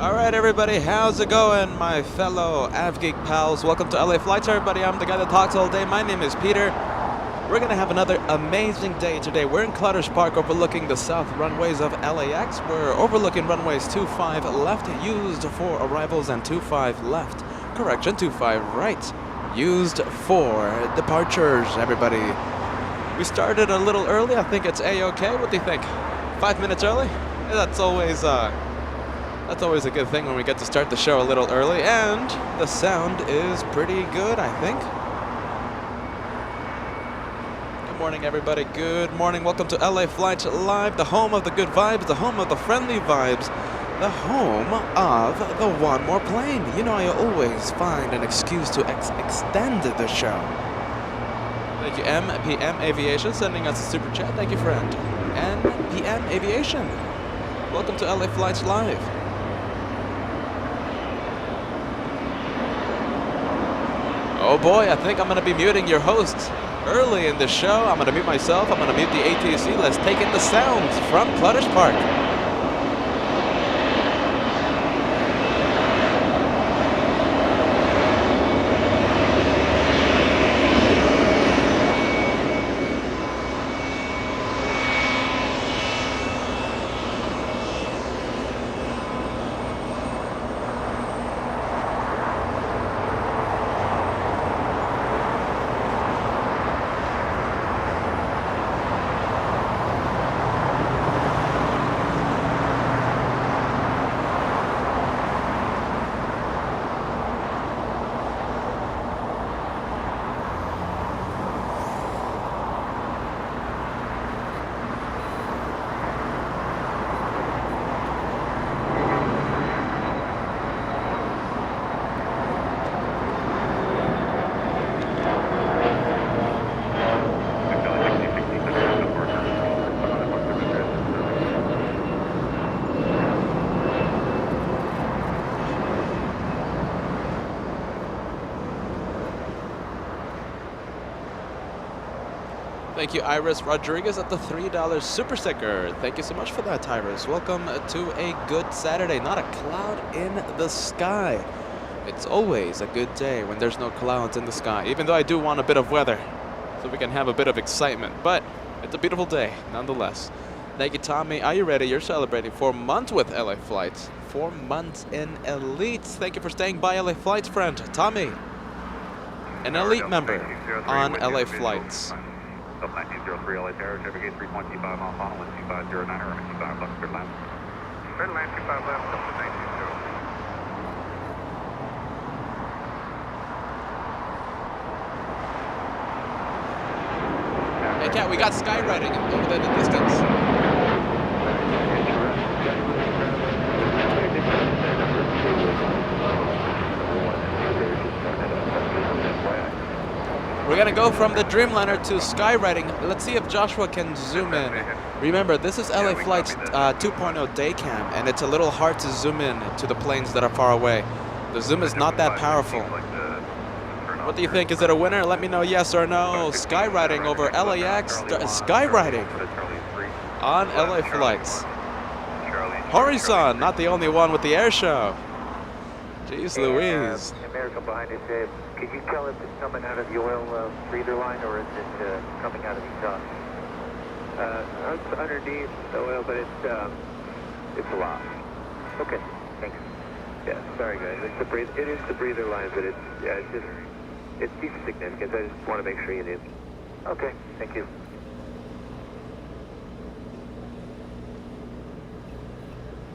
Alright everybody, how's it going, my fellow AvGeek pals? Welcome to LA Flights, everybody. I'm the guy that talks all day. My name is Peter. We're gonna have another amazing day today. We're in Clutter's Park overlooking the south runways of LAX. We're overlooking runways 25 left, used for arrivals, and 25 left. Correction, 25 right, used for departures, everybody. We started a little early. I think it's A-okay. What do you think? 5 minutes early? That's always a good thing when we get to start the show a little early, and the sound is pretty good, I think. Good morning, everybody. Good morning. Welcome to LA Flight Live, the home of the good vibes, the home of the friendly vibes, the home of the one more plane. You know, I always find an excuse to extend the show. Thank you, MPM Aviation, sending us a super chat. Thank you, friend. MPM Aviation. Welcome to LA Flights Live. Oh boy, I think I'm going to be muting your hosts early in the show. I'm going to mute myself. I'm going to mute the ATC. Let's take in the sounds from Clutter's Park. Thank you, Iris Rodriguez, at the $3 super sticker. Thank you so much for that, Iris. Welcome to a good Saturday. Not a cloud in the sky. It's always a good day when there's no clouds in the sky, even though I do want a bit of weather so we can have a bit of excitement. But it's a beautiful day, nonetheless. Thank you, Tommy. Are you ready? You're celebrating 4 months with LA Flights. 4 months in Elites. Thank you for staying by, LA Flights friend. Tommy, an elite member on LA Flights. 1903 LA Tower, traffic gate 3.25 miles final with 2509 or 25 left, clear land. Clear land, 25 left, up to 1920. Hey, Cat, we got skywriting over there in the distance. We're gonna go from the Dreamliner to skywriting. Let's see if Joshua can zoom in. Remember, this is LA Flight's 2.0 day cam, and it's a little hard to zoom in to the planes that are far away. The zoom is not that powerful. What do you think? Is it a winner? Let me know yes or no. Skywriting over LAX. Skywriting on LA Flights. Horizon, not the only one with the air show. Jeez Louise. America behind us, can you tell if it's coming out of the oil breather line or is it coming out of the exhaust? It's underneath the oil, but it's a lot. Okay, thanks. Yeah, sorry guys. It is the breather line, but it's decent significance. I just want to make sure you knew. Okay, thank you.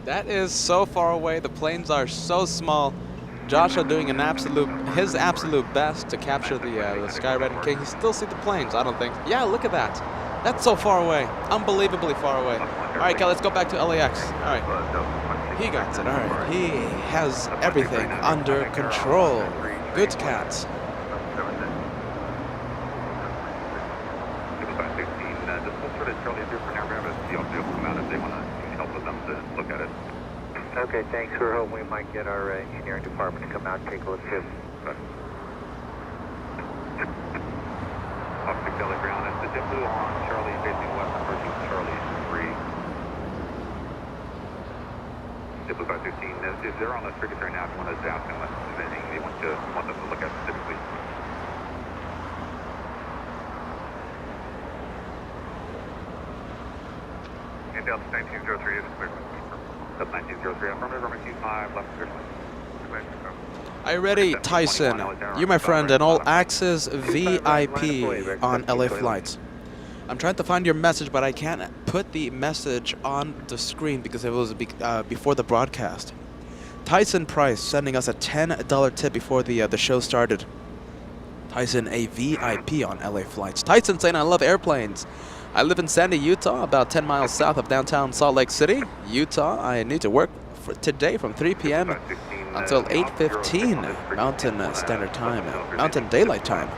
That is so far away. The planes are so small. Joshua doing his absolute best to capture the skywriting. Can you still see the planes? I don't think. Yeah, look at that. That's so far away. Unbelievably far away. All right, let's go back to LAX. All right. He got it. All right. He has everything under control. Good cats. Okay, thanks. We're hoping we might get our engineering department to come out and take a look too. Off the Kelly ground, it's the JetBlue on Charlie facing west, approaching Charlie 3. Blue 515, if they're on the circuit right now, if you want to ask them anything you want them to look at specifically. And Delta 1903 is clear. Delta 1903, affirmative, runway 25, left clear. Are you ready, Tyson? You, my friend, an all-access VIP on LA flights. I'm trying to find your message, but I can't put the message on the screen because it was before the broadcast. Tyson Price sending us a $10 tip before the show started. Tyson, a VIP on LA flights. Tyson saying, I love airplanes. I live in Sandy, Utah, about 10 miles south of downtown Salt Lake City, Utah. I need to work today from 3 p.m. until 8:15 Mountain Standard Time, Mountain Daylight Time.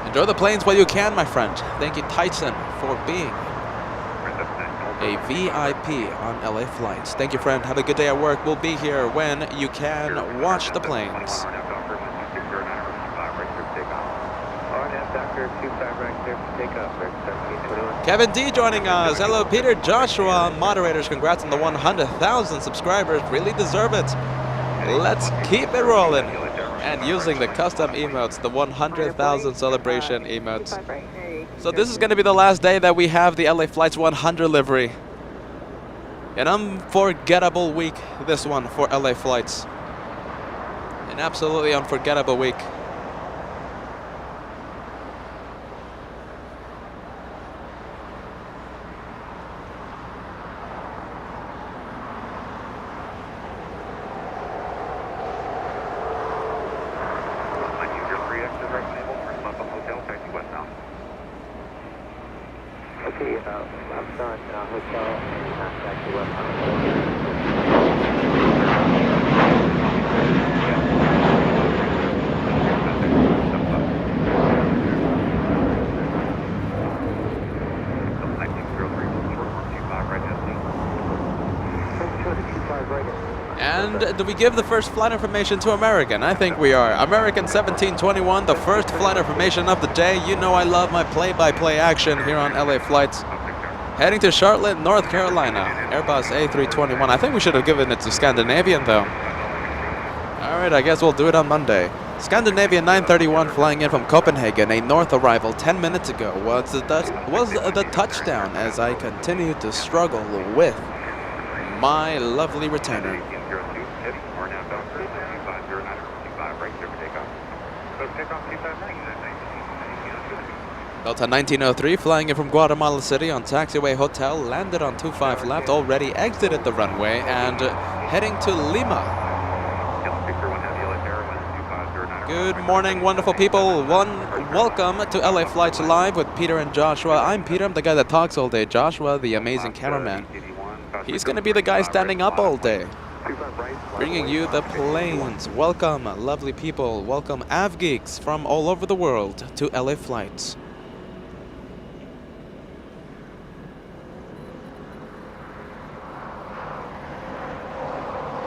Enjoy the planes while you can, my friend. Thank you, Tyson, for being a VIP on LA flights. Thank you, friend. Have a good day at work. We'll be here when you can watch the planes. Kevin D joining us. Hello, Peter, Joshua, moderators. Congrats on the 100,000 subscribers. Really deserve it. Let's keep it rolling. And using the custom emotes, the 100,000 celebration emotes. So this is going to be the last day that we have the LA Flights 100 livery. An unforgettable week, this one, for LA Flights. An absolutely unforgettable week. And do we give the first flight information to American? I think we are. American 1721, the first flight information of the day. You know I love my play-by-play action here on LA Flights. Heading to Charlotte, North Carolina. Airbus A321. I think we should have given it to Scandinavian though. Alright, I guess we'll do it on Monday. Scandinavian 931 flying in from Copenhagen, a north arrival 10 minutes ago. Was the touchdown as I continue to struggle with my lovely returner. Delta 1903 flying in from Guatemala City on taxiway hotel, landed on 25 left, already exited the runway and heading to Lima. Good morning, wonderful people. Welcome to LA Flights Live with Peter and Joshua. I'm Peter, I'm the guy that talks all day. Joshua, the amazing cameraman. He's going to be the guy standing up all day, bringing you the planes. Welcome, lovely people. Welcome, AvGeeks from all over the world to LA Flights.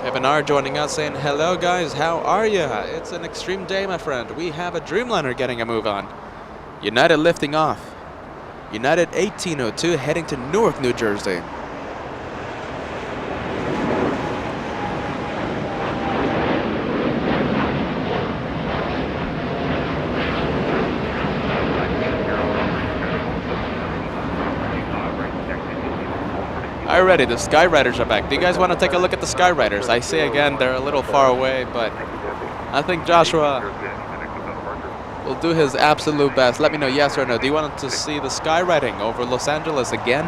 Kevin R joining us saying, hello guys, how are ya? It's an extreme day, my friend. We have a Dreamliner getting a move on. United lifting off. United 1802 heading to Newark, New Jersey. Alrighty, the Skyriders are back. Do you guys want to take a look at the Skyriders? I say again, they're a little far away, but I think Joshua will do his absolute best. Let me know yes or no. Do you want to see the Skyriding over Los Angeles again?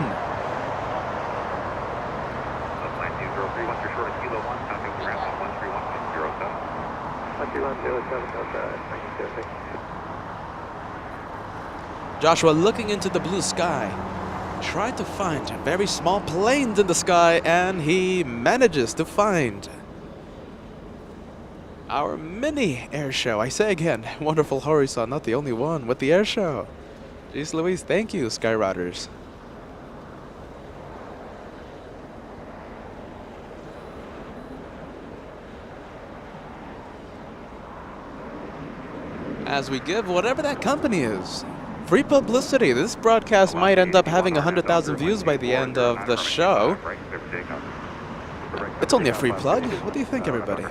Joshua looking into the blue sky, trying to find very small planes in the sky, and he manages to find our mini air show. I say again, wonderful horizon, not the only one with the air show. Jeez Louise, thank you, Skyriders. As we give whatever that company is Free publicity. This broadcast might end up having 100,000 views by the end of the show. It's only a free plug. What do you think, everybody?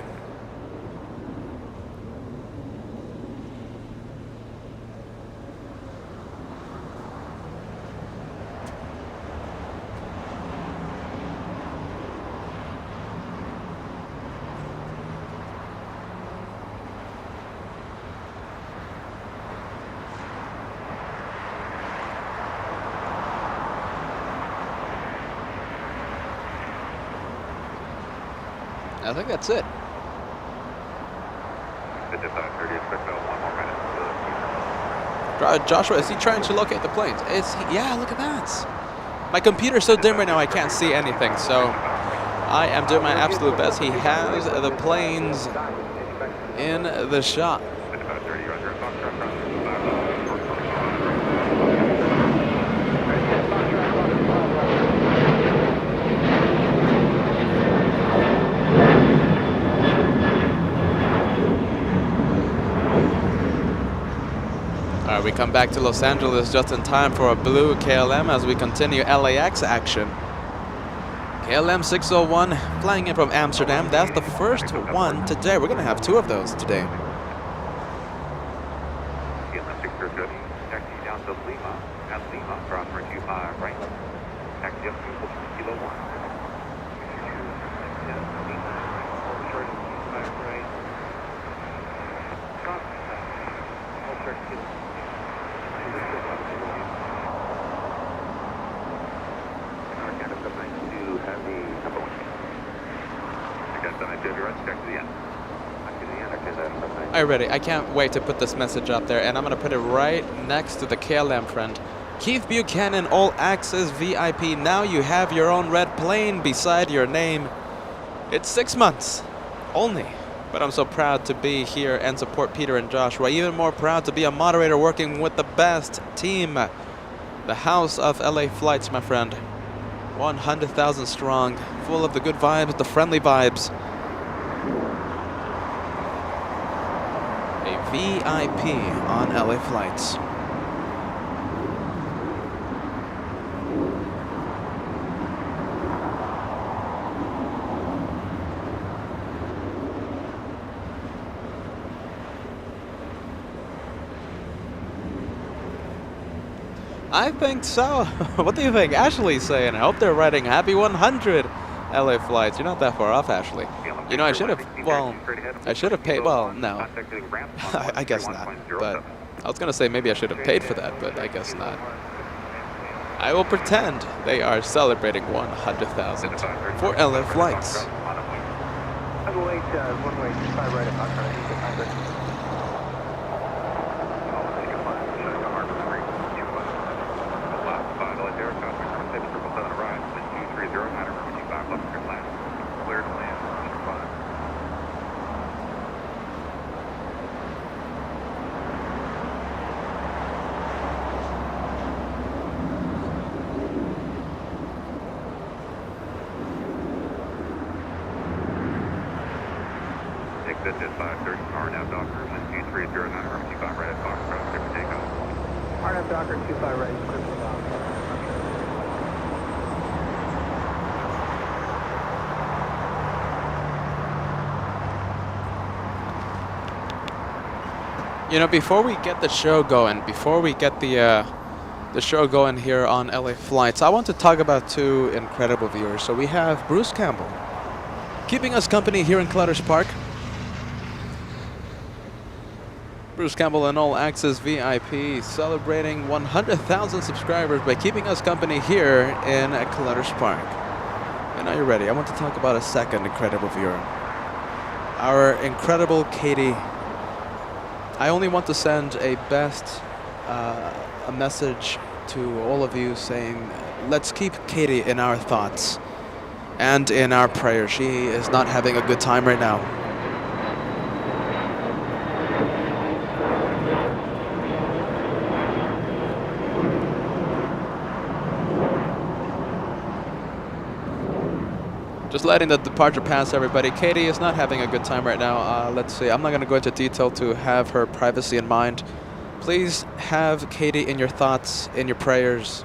I think that's it. Joshua, is he trying to locate the planes? Is he? Yeah, look at that. My computer's so dim right now I can't see anything, so I am doing my absolute best. He has the planes in the shot. We come back to Los Angeles just in time for a blue KLM as we continue LAX action. KLM 601 flying in from Amsterdam. That's the first one today. We're going to have two of those today. KLM 602, taxi down to Lima. At Lima, cross for 25 right. Taxi up to Kilo 1. Alright, ready. I can't wait to put this message up there, and I'm going to put it right next to the KLM friend. Keith Buchanan, all access VIP. Now you have your own red plane beside your name. It's 6 months only, but I'm so proud to be here and support Peter and Joshua. Even more proud to be a moderator working with the best team. The House of LA Flights, my friend. 100,000 strong, full of the good vibes, the friendly vibes. A VIP on LA Flights. I think so. What do you think? Ashley's saying, I hope they're writing happy 100 LA Flights. You're not that far off, Ashley. You know, I should have paid, well, no. I guess not. But I was going to say maybe I should have paid for that, but I guess not. I will pretend they are celebrating 100,000 for LA Flights. One way, 5 right at This is 530, RNAV Docker, 2309, R25 right at Fox, clear for takeoff. RNAV Docker, 25 right, clear for Fox. You know, before we get the show going, before we get the show going here on LA Flights, I want to talk about two incredible viewers. So we have Bruce Campbell, keeping us company here in Clutter's Park. Bruce Campbell, an all access VIP, celebrating 100,000 subscribers by keeping us company here in Clutter's Park. And are you ready? I want to talk about a second incredible viewer. Our incredible Katie. I only want to send a message to all of you saying, let's keep Katie in our thoughts and in our prayers. She is not having a good time right now. Just letting the departure pass, everybody. Katie is not having a good time right now. Let's see. I'm not going to go into detail to have her privacy in mind. Please have Katie in your thoughts, in your prayers,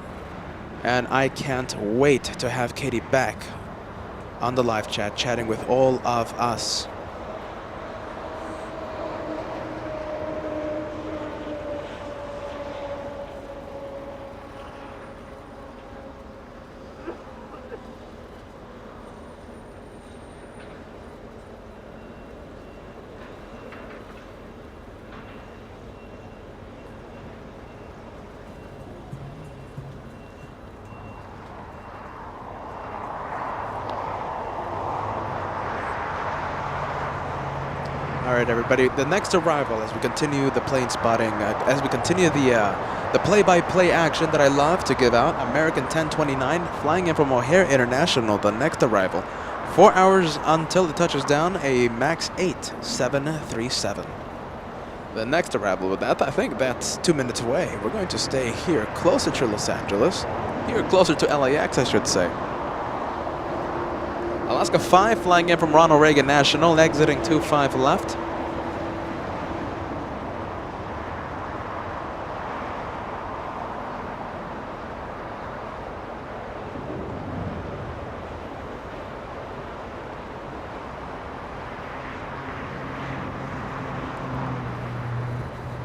and I can't wait to have Katie back on the live chat, chatting with all of us. All right, everybody. The next arrival, as we continue the plane spotting, as we continue the play-by-play action that I love to give out, American 1029 flying in from O'Hare International. The next arrival, 4 hours until it touches down, a MAX 8 737. The next arrival with that, I think that's 2 minutes away. We're going to stay here, closer to Los Angeles, here closer to LAX, I should say. Alaska 5 flying in from Ronald Reagan National, exiting 25 left.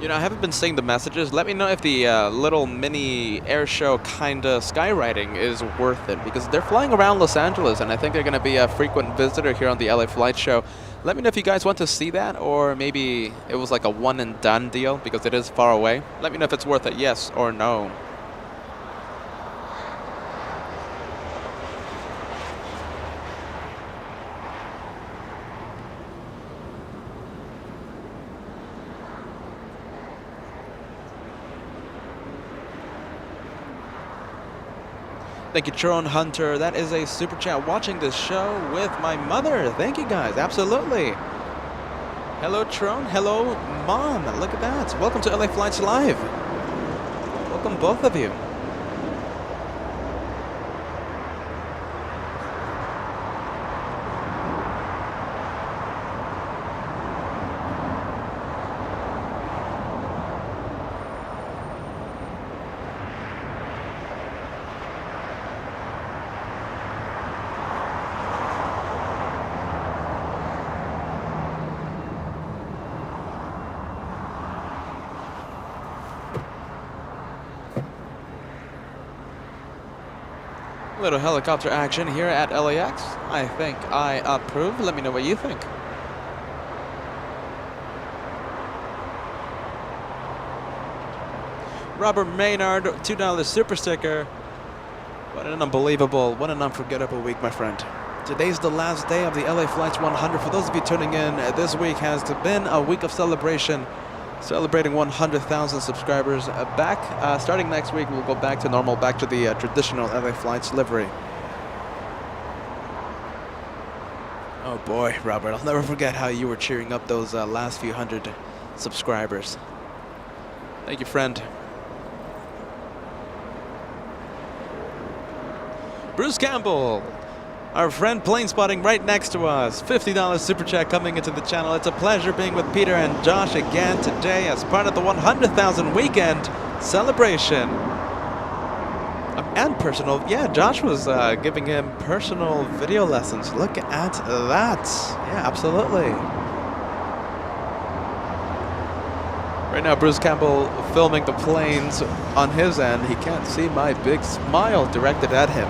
You know, I haven't been seeing the messages. Let me know if the little mini air show kind of skywriting is worth it, because they're flying around Los Angeles, and I think they're going to be a frequent visitor here on the LA Flight Show. Let me know if you guys want to see that, or maybe it was like a one and done deal because it is far away. Let me know if it's worth it, yes or no. Thank you, Tron Hunter. That is a super chat. Watching this show with my mother. Thank you, guys. Absolutely. Hello, Tron. Hello, Mom. Look at that. Welcome to LA Flights Live. Welcome, both of you. Little helicopter action here at LAX. I think I approve. Let me know what you think. Robert Maynard, $2 super sticker. What an unbelievable, what an unforgettable week, my friend. Today's the last day of the LA Flights 100. For those of you tuning in, this week has been a week of celebration. Celebrating 100,000 subscribers. Starting next week, we'll go back to normal, back to the traditional LA Flights livery. Oh boy, Robert, I'll never forget how you were cheering up those last few hundred subscribers. Thank you, friend. Bruce Campbell, our friend plane spotting right next to us. $50 super chat coming into the channel. It's a pleasure being with Peter and Josh again today as part of the 100,000 weekend celebration. And personal, yeah, Josh was giving him personal video lessons. Look at that. Yeah, absolutely. Right now, Bruce Campbell filming the planes on his end. He can't see my big smile directed at him.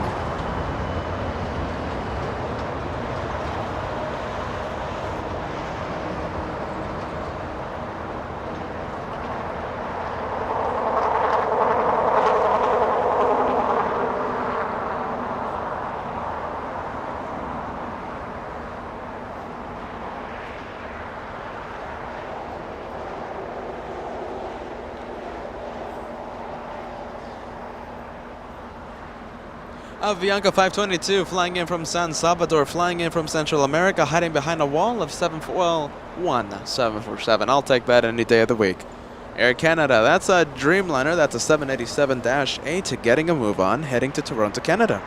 Avianca 522 flying in from San Salvador, flying in from Central America, hiding behind a wall of 747. I'll take that any day of the week. Air Canada, that's a Dreamliner. That's a 787-8 getting a move on, heading to Toronto, Canada.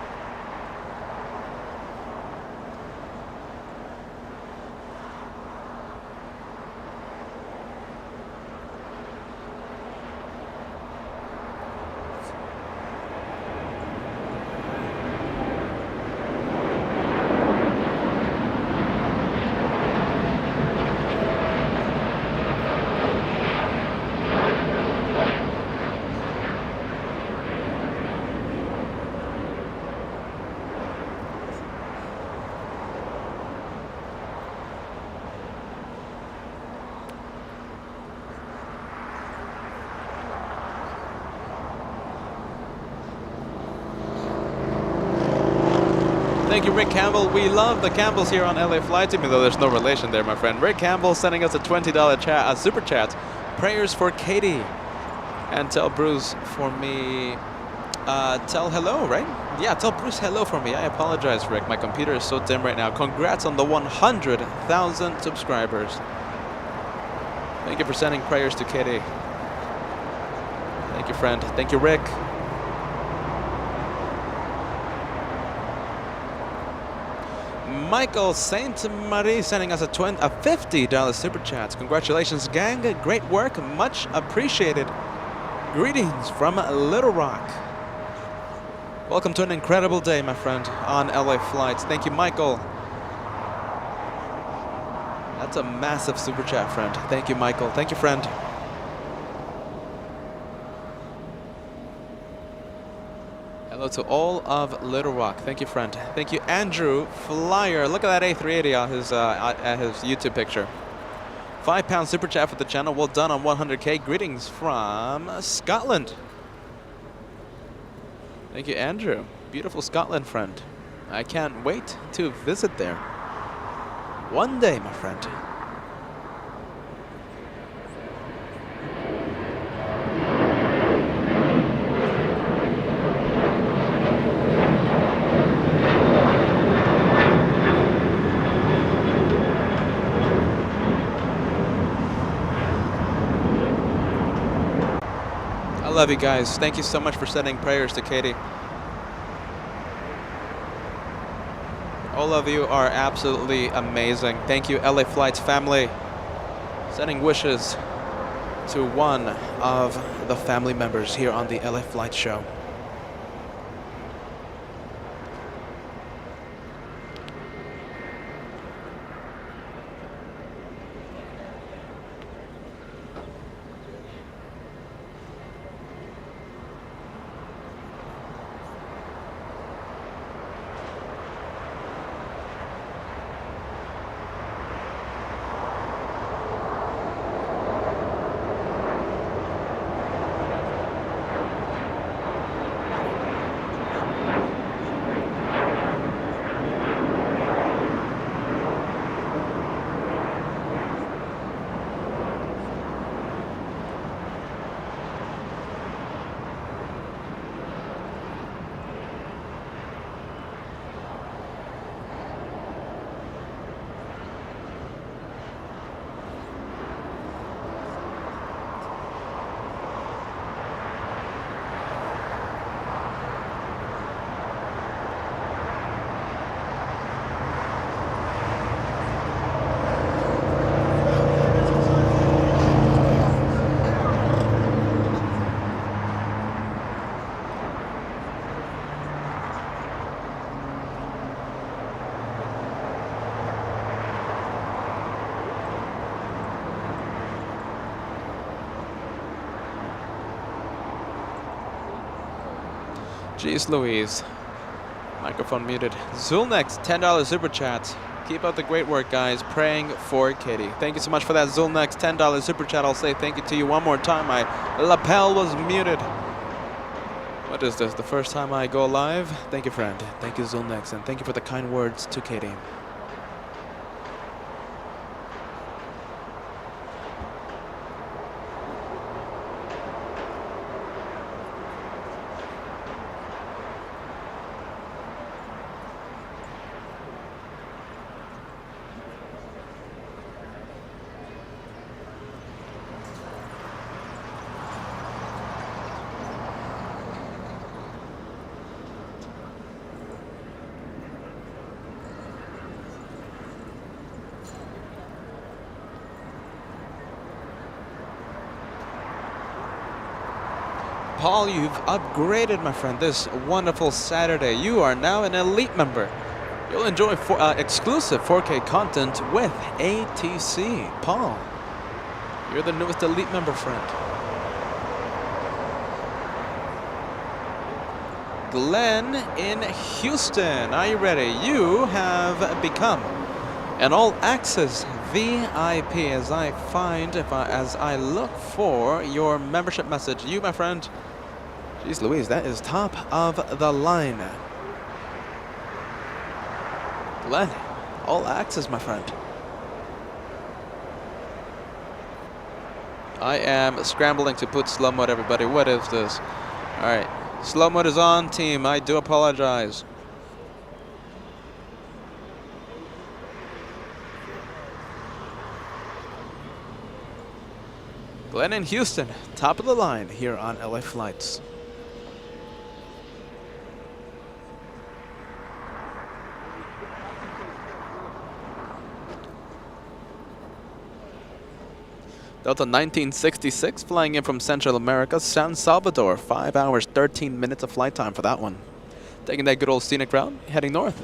Thank you, Rick Campbell. We love the Campbells here on LA Flights, even though there's no relation there, my friend. Rick Campbell sending us a $20 super chat. Prayers for Katie. And tell Bruce for me. Tell hello, right? Yeah, tell Bruce hello for me. I apologize, Rick. My computer is so dim right now. Congrats on the 100,000 subscribers. Thank you for sending prayers to Katie. Thank you, friend. Thank you, Rick. Michael Saint Marie sending us a $50 super chat. Congratulations, gang. Great work. Much appreciated. Greetings from Little Rock. Welcome to an incredible day, my friend, on LA Flights. Thank you, Michael. That's a massive super chat, friend. Thank you, Michael. Thank you, friend. Hello to all of Little Rock. Thank you, friend. Thank you, Andrew Flyer. Look at that A380 on his YouTube picture. £5 super chat for the channel. Well done on 100K. Greetings from Scotland. Thank you, Andrew. Beautiful Scotland, friend. I can't wait to visit there. One day, my friend. I love you guys. Thank you so much for sending prayers to Katie. All of you are absolutely amazing. Thank you, LA Flights family. Sending wishes to one of the family members here on the LA Flights show. Jeez Louise. Microphone muted. Zulnex, $10 super chat. Keep up the great work, guys. Praying for Katie. Thank you so much for that, Zulnex. $10 super chat. I'll say thank you to you one more time. My lapel was muted. What is this? The first time I go live? Thank you, friend. Thank you, Zulnex. And thank you for the kind words to Katie. Paul, you've upgraded, my friend, this wonderful Saturday. You are now an elite member. You'll enjoy exclusive 4K content with ATC. Paul, you're the newest elite member, friend. Glenn in Houston, are you ready? You have become an all-access VIP as I look for your membership message. You, my friend, jeez Louise, that is top of the line. Glenn, all access, my friend. I am scrambling to put slow mode, everybody. What is this? All right, slow mode is on, team. I do apologize. Glenn in Houston, top of the line here on LA Flights. Delta 1966 flying in from Central America, San Salvador. 5 hours, 13 minutes of flight time for that one. Taking that good old scenic route, heading north.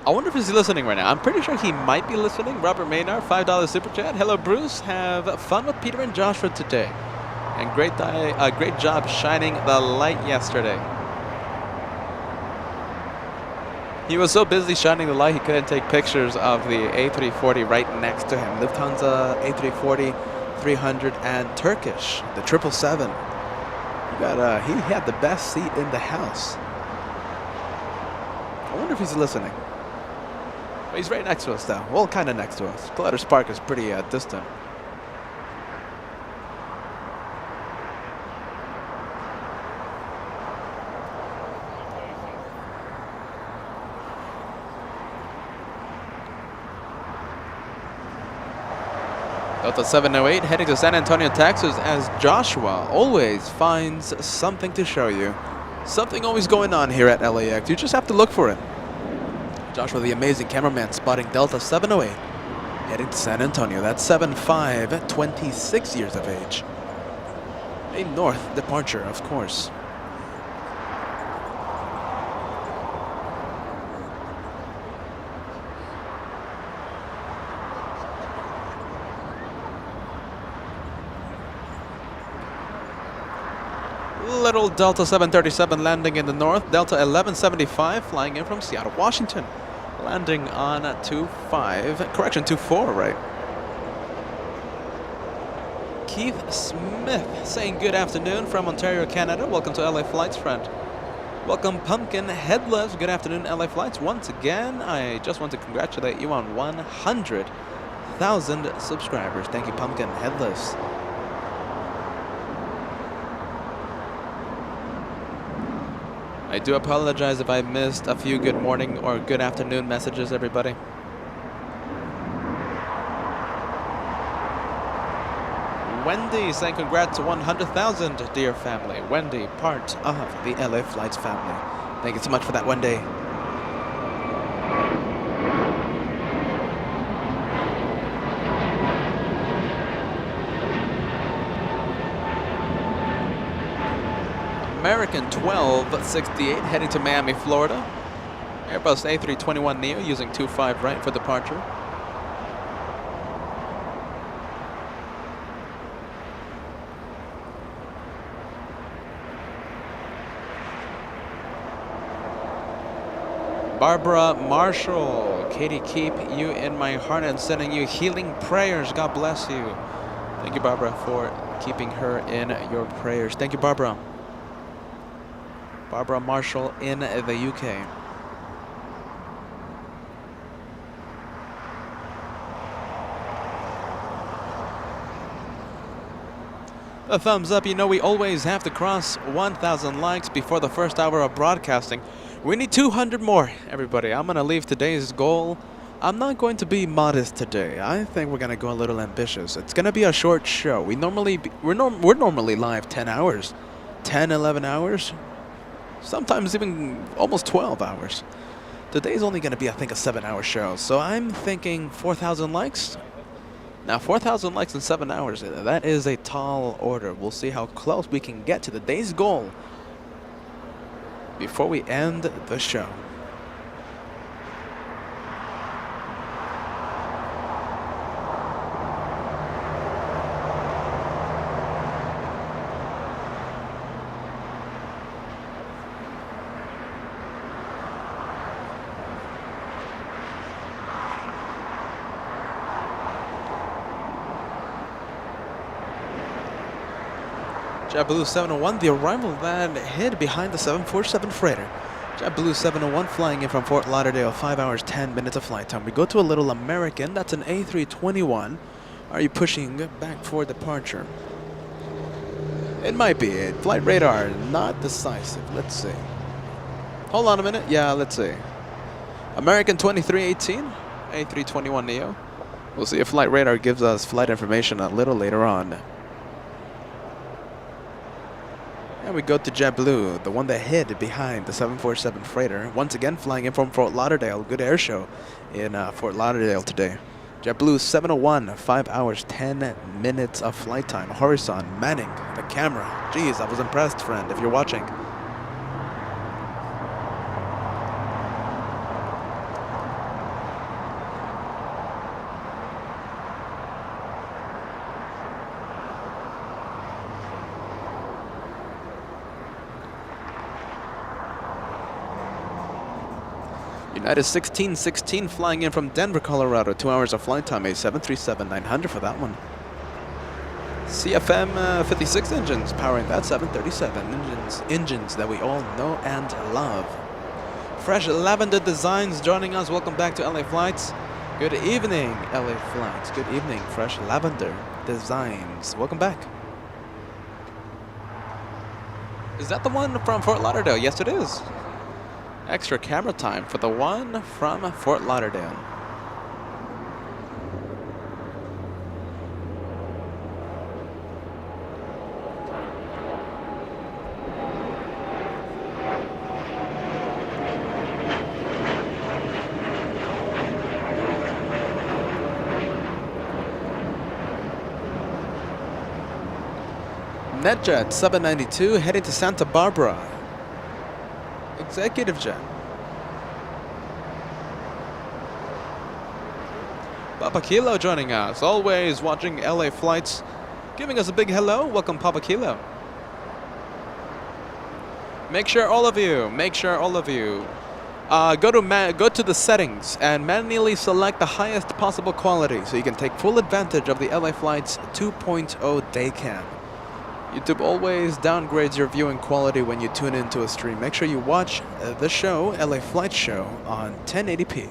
I wonder if he's listening right now. I'm pretty sure he might be listening. Robert Maynard, $5 super chat. Hello, Bruce. Have fun with Peter and Joshua today. And great job shining the light yesterday. He was so busy shining the light, he couldn't take pictures of the A340 right next to him. Lufthansa A340, 300, and Turkish, the 777. He had the best seat in the house. I wonder if he's listening. Well, he's right next to us, though. Well, kind of next to us. Clutter's Park is pretty distant. Delta 708 heading to San Antonio, Texas, as Joshua always finds something to show you. Something always going on here at LAX. You just have to look for it. Joshua, the amazing cameraman, spotting Delta 708 heading to San Antonio. That's 7'5", 26 years of age. A north departure, of course. Little Delta 737 landing in the north. Delta 1175 flying in from Seattle, Washington. Landing on 24, right? Keith Smith saying good afternoon from Ontario, Canada. Welcome to LA Flights, friend. Welcome, Pumpkin Headless. Good afternoon, LA Flights. Once again, I just want to congratulate you on 100,000 subscribers. Thank you, Pumpkin Headless. I do apologize if I missed a few good morning or good afternoon messages, everybody. Wendy saying congrats to 100,000, dear family. Wendy, part of the LA Flights family. Thank you so much for that, Wendy. American 1268 heading to Miami, Florida. Airbus A321neo using 25 right for departure. Barbara Marshall, Katie, keep you in my heart and sending you healing prayers. God bless you. Thank you, Barbara, for keeping her in your prayers. Thank you, Barbara. Barbara Marshall in the UK. A thumbs up. You know we always have to cross 1,000 likes before the first hour of broadcasting. We need 200 more, everybody. I'm going to leave today's goal. I'm not going to be modest today. I think we're going to go a little ambitious. It's going to be a short show. We're normally live 10 hours. 10, 11 hours. Sometimes even almost 12 hours. Today's only going to be, I think, a 7-hour show. So I'm thinking 4,000 likes. Now, 4,000 likes in 7 hours, that is a tall order. We'll see how close we can get to the day's goal before we end the show. JetBlue 701, the arrival that hid behind the 747 freighter. JetBlue 701 flying in from Fort Lauderdale, 5 hours, 10 minutes of flight time. We go to a little American, that's an A321. Are you pushing back for departure? It might be it. Flight radar, not decisive. Let's see. Hold on a minute. Yeah, let's see. American 2318, A321neo. We'll see if flight radar gives us flight information a little later on. And we go to JetBlue, the one that hid behind the 747 freighter. Once again, flying in from Fort Lauderdale. Good air show in Fort Lauderdale today. JetBlue 701, 5 hours, 10 minutes of flight time. Horizon, manning the camera. Jeez, I was impressed, friend, if you're watching. United 1616 flying in from Denver, Colorado. 2 hours of flight time, a 737-900 for that one. CFM 56 engines powering that 737 engines that we all know and love. Fresh Lavender Designs joining us. Welcome back to LA Flights. Good evening, LA Flights. Good evening, Fresh Lavender Designs. Welcome back. Is that the one from Fort Lauderdale? Yes, it is. Extra camera time for the one from Fort Lauderdale. NetJet 792 heading to Santa Barbara. Executive jet. Papa Kilo joining us, always watching LA Flights, giving us a big hello. Welcome, Papa Kilo. Make sure all of you go to the settings and manually select the highest possible quality so you can take full advantage of the LA Flights 2.0 day cam. YouTube always downgrades your viewing quality when you tune into a stream. Make sure you watch the show, LA Flight Show, on 1080p.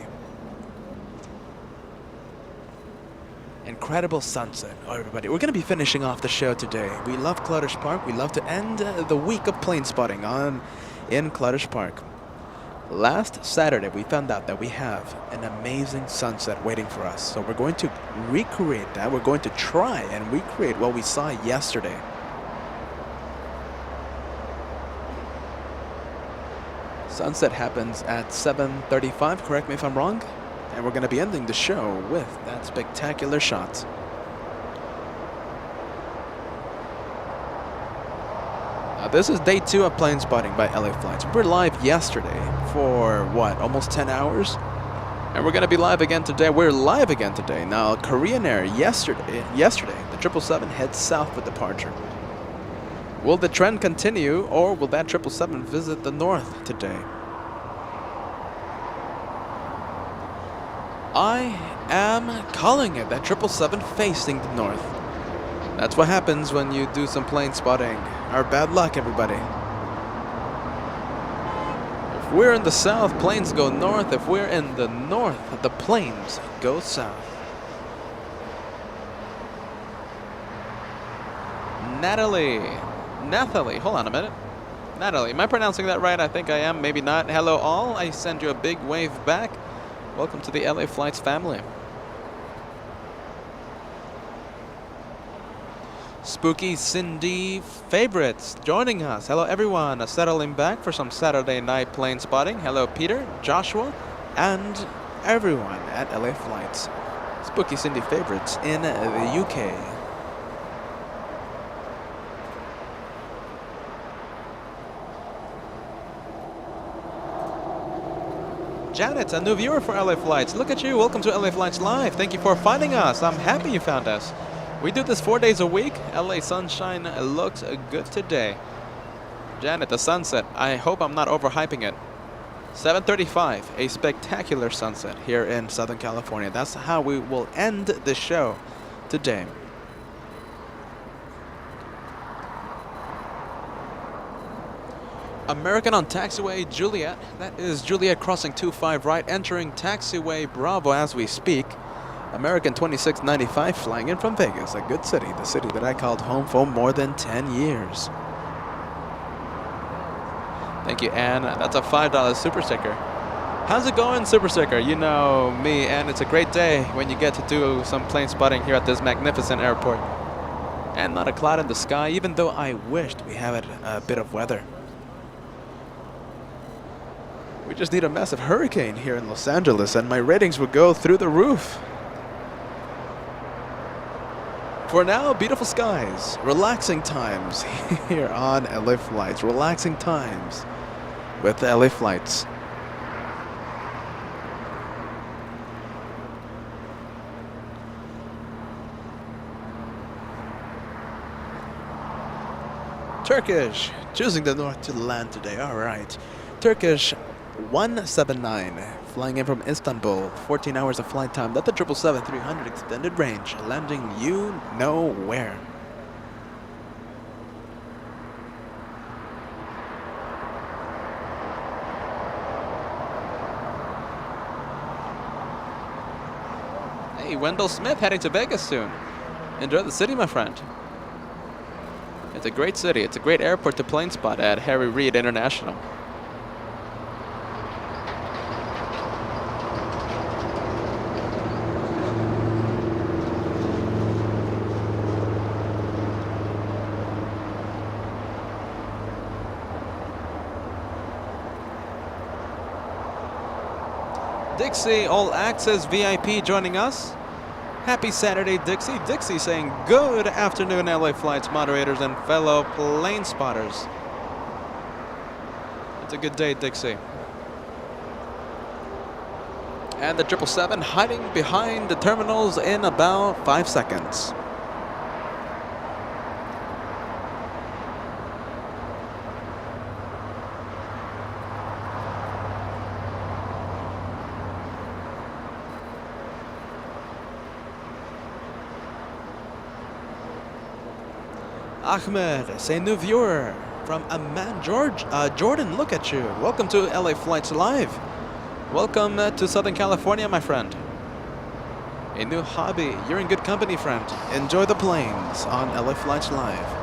Incredible sunset. Oh, everybody, we're going to be finishing off the show today. We love Clutter's Park. We love to end the week of plane spotting in Clutter's Park. Last Saturday, we found out that we have an amazing sunset waiting for us. So we're going to recreate that. We're going to try and recreate what we saw yesterday. Sunset happens at 7:35, correct me if I'm wrong. And we're going to be ending the show with that spectacular shot. Now, this is day 2 of plane spotting by LA Flights. We're live yesterday for, what, almost 10 hours? And we're going to be live again today. We're live again today. Now, Korean Air yesterday, the 777 heads south for departure. Will the trend continue, or will that 777 visit the north today? I am calling it, that 777 facing the north. That's what happens when you do some plane spotting. Our bad luck, everybody. If we're in the south, planes go north. If we're in the north, the planes go south. Nathalie, hold on a minute. Natalie, am I pronouncing that right? I think I am, maybe not. Hello all, I send you a big wave back. Welcome to the LA Flights family. Spooky Cindy Favorites joining us. Hello everyone, settling back for some Saturday night plane spotting. Hello Peter, Joshua, and everyone at LA Flights. Spooky Cindy Favorites in the UK. Janet, a new viewer for LA Flights. Look at you. Welcome to LA Flights Live. Thank you for finding us. I'm happy you found us. We do this 4 days a week. LA sunshine looks good today. Janet, the sunset. I hope I'm not overhyping it. 7:35, a spectacular sunset here in Southern California. That's how we will end the show today. American on taxiway Juliet. That is Juliet crossing 25 right, entering taxiway Bravo as we speak. American 2695 flying in from Vegas, a good city, the city that I called home for more than 10 years. Thank you, Ann. That's a $5 super sticker. How's it going, super sticker? You know me, and it's a great day when you get to do some plane spotting here at this magnificent airport. And not a cloud in the sky, even though I wished we had a bit of weather. We just need a massive hurricane here in Los Angeles and my ratings would go through the roof. For now, beautiful skies, relaxing times here on LA Flights. Relaxing times with LA Flights. Turkish, choosing the north to land today. All right. Turkish 179, flying in from Istanbul. 14 hours of flight time. That's the 777-300 extended range, landing you know where. Hey, Wendell Smith heading to Vegas soon. Enjoy the city, my friend. It's a great city. It's a great airport to plane spot at Harry Reid International. Dixie, All Access VIP joining us. Happy Saturday, Dixie. Dixie saying good afternoon, LA Flights moderators and fellow plane spotters. It's a good day, Dixie. And the 777 hiding behind the terminals in about 5 seconds. Ahmed, say new viewer from Amman, Jordan. Look at you. Welcome to LA Flights Live. Welcome to Southern California, my friend. A new hobby. You're in good company, friend. Enjoy the planes on LA Flights Live.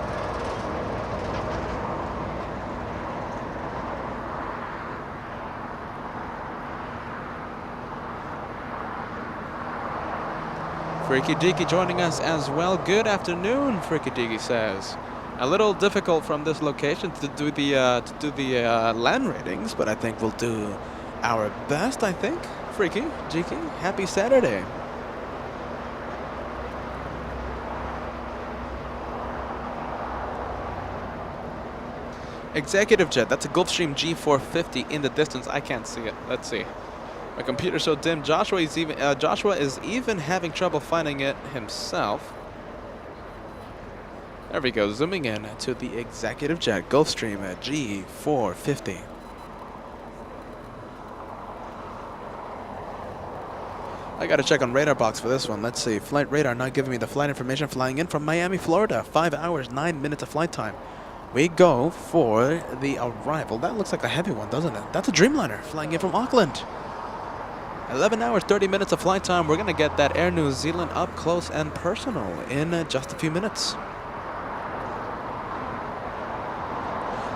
Freaky Deaky joining us as well. Good afternoon, Freaky Deaky says. A little difficult from this location to do the land ratings, but I think we'll do our best, I think. Freaky Deaky, happy Saturday. Executive jet, that's a Gulfstream G450 in the distance. I can't see it. Let's see. My computer's so dim. Joshua is even having trouble finding it himself. There we go. Zooming in to the executive jet, Gulfstream G450. I gotta check on radar box for this one. Let's see. Flight radar not giving me the flight information. Flying in from Miami, Florida. 5 hours, 9 minutes of flight time. We go for the arrival. That looks like a heavy one, doesn't it? That's a Dreamliner flying in from Auckland. 11 hours, 30 minutes of flight time. We're going to get that Air New Zealand up close and personal in just a few minutes.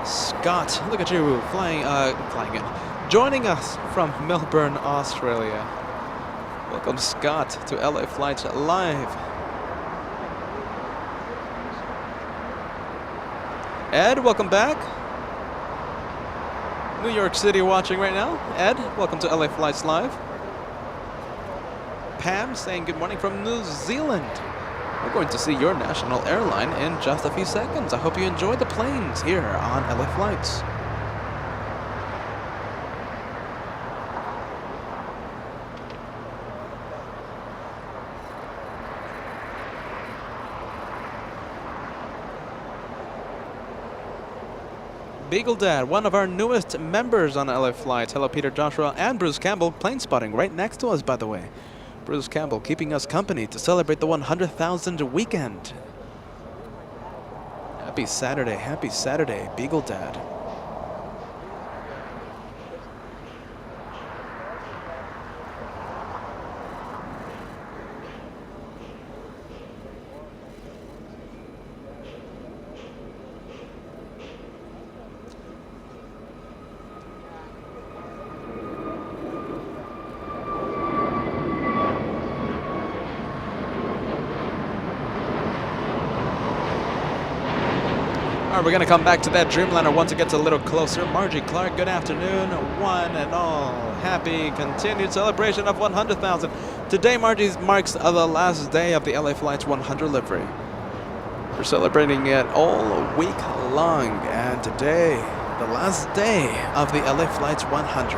Scott, look at you flying in. Joining us from Melbourne, Australia. Welcome, Scott, to LA Flights Live. Ed, welcome back. New York City watching right now. Ed, welcome to LA Flights Live. Pam saying good morning from New Zealand. We're going to see your national airline in just a few seconds. I hope you enjoy the planes here on LA Flights. Beagle Dad, one of our newest members on LA Flights. Hello, Peter, Joshua, and Bruce Campbell. Plane spotting right next to us, by the way. Bruce Campbell keeping us company to celebrate the 100,000 weekend. Happy Saturday, Beagle Dad. All right, we're going to come back to that Dreamliner once it gets a little closer. Margie Clark, good afternoon. One and all, happy continued celebration of 100,000. Today, Margie marks the last day of the LA Flights 100 livery. We're celebrating it all week long, and today, the last day of the LA Flights 100.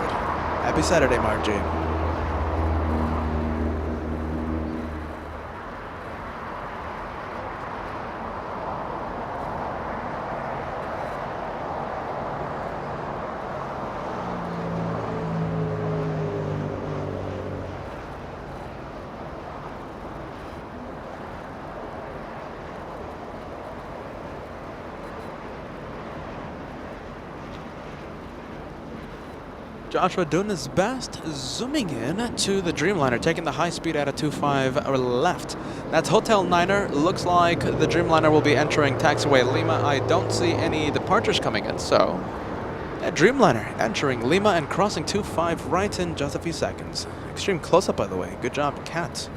Happy Saturday, Margie. Joshua doing his best, zooming in to the Dreamliner, taking the high speed at a 25 left. That's Hotel Niner. Looks like the Dreamliner will be entering taxiway Lima. I don't see any departures coming in, so that Dreamliner entering Lima and crossing 25 right in just a few seconds. Extreme close-up, by the way. Good job, Kat.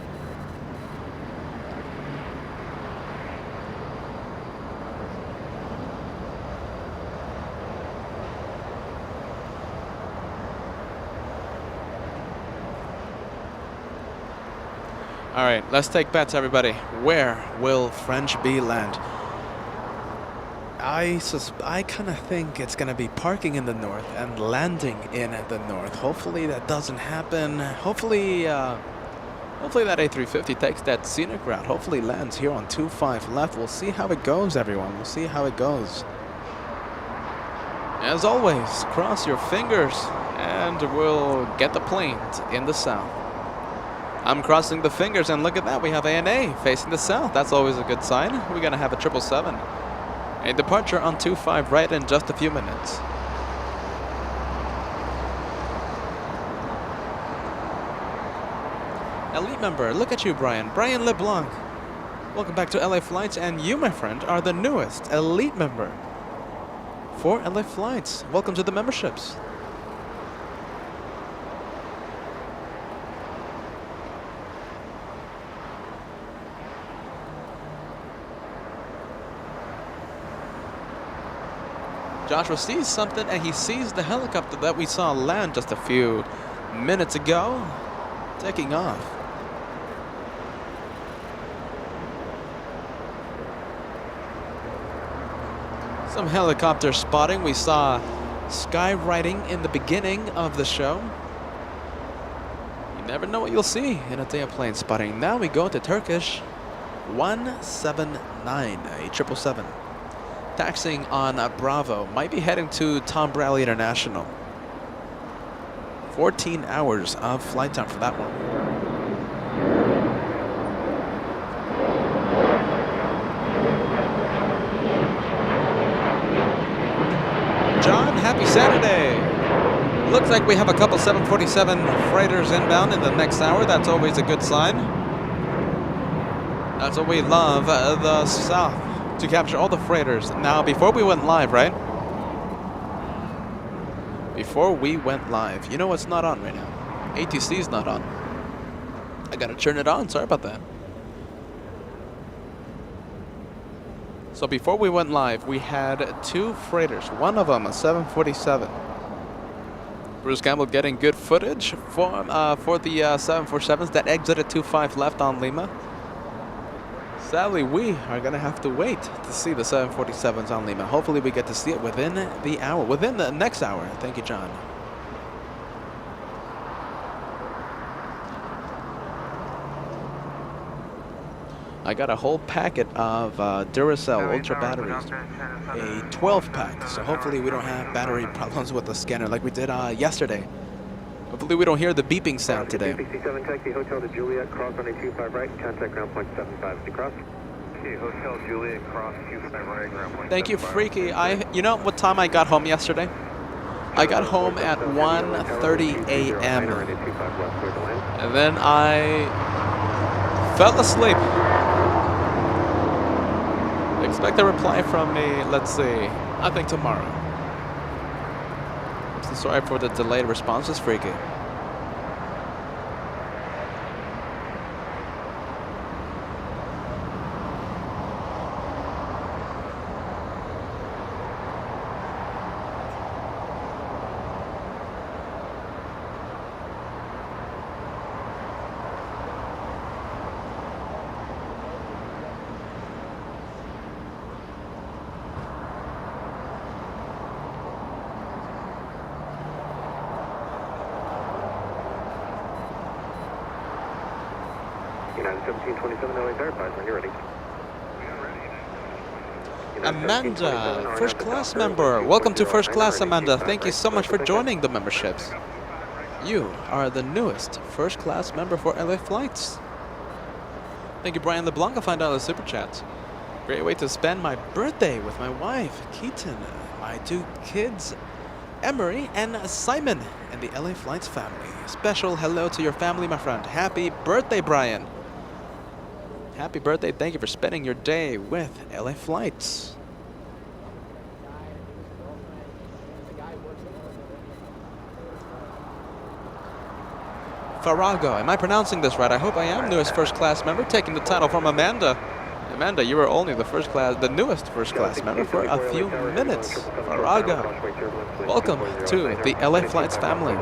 All right, let's take bets, everybody. Where will French B land? I kind of think it's going to be parking in the north and landing in the north. Hopefully that doesn't happen. Hopefully that A350 takes that scenic route. Hopefully lands here on 25 left. We'll see how it goes, everyone. We'll see how it goes. As always, cross your fingers and we'll get the planes in the south. I'm crossing the fingers, and look at that. We have ANA facing the south. That's always a good sign. We're going to have a 777. A departure on 25 right in just a few minutes. Elite member, look at you, Brian. Brian LeBlanc. Welcome back to LA Flights, and you, my friend, are the newest elite member for LA Flights. Welcome to the memberships. Joshua sees something, and he sees the helicopter that we saw land just a few minutes ago, taking off. Some helicopter spotting. We saw skywriting in the beginning of the show. You never know what you'll see in a day of plane spotting. Now we go to Turkish 179, a 777. Taxiing on Bravo, might be heading to Tom Bradley International. 14 hours of flight time for that one. John, happy Saturday. Looks like we have a couple 747 freighters inbound in the next hour. That's always a good sign. That's what we love, the south. To capture all the freighters. Now, before we went live, right? Before we went live, you know what's not on right now? ATC is not on. I gotta turn it on. Sorry about that. So before we went live, we had two freighters. One of them a 747. Bruce Campbell getting good footage for the 747s that exited 25 left on Lima. Sadly, we are going to have to wait to see the 747s on Lima. Hopefully, we get to see it within the hour, within the next hour. Thank you, John. I got a whole packet of Duracell Ultra batteries, a 12-pack. So hopefully, we don't have battery problems with the scanner like we did yesterday. Hopefully, we don't hear the beeping sound today. 67 taxi Hotel to Juliet, cross on a 25 right, contact ground point 75 to cross. Hotel Juliet, cross 25 right, ground point. Thank you, Freaky. You know what time I got home yesterday? I got home at 1:30 a.m. and then I fell asleep. Expect a reply from me, let's see, I think tomorrow. So sorry for the delayed responses, Freaky. 1727 LA Verified when you're ready. Amanda, first class member. Welcome to first class, Amanda. Thank you so much for joining the memberships. You are the newest first class member for LA Flights. Thank you, Brian LeBlanc, $5 super chat. Great way to spend my birthday with my wife, Keaton, my 2 kids, Emery and Simon, and the LA Flights family. Special hello to your family, my friend. Happy birthday, Brian. Happy birthday. Thank you for spending your day with LA Flights. Farago, am I pronouncing this right? I hope I am. Newest first class member, taking the title from Amanda. Amanda, you were only the newest first class member for a few minutes. Farago, welcome to the LA Flights family.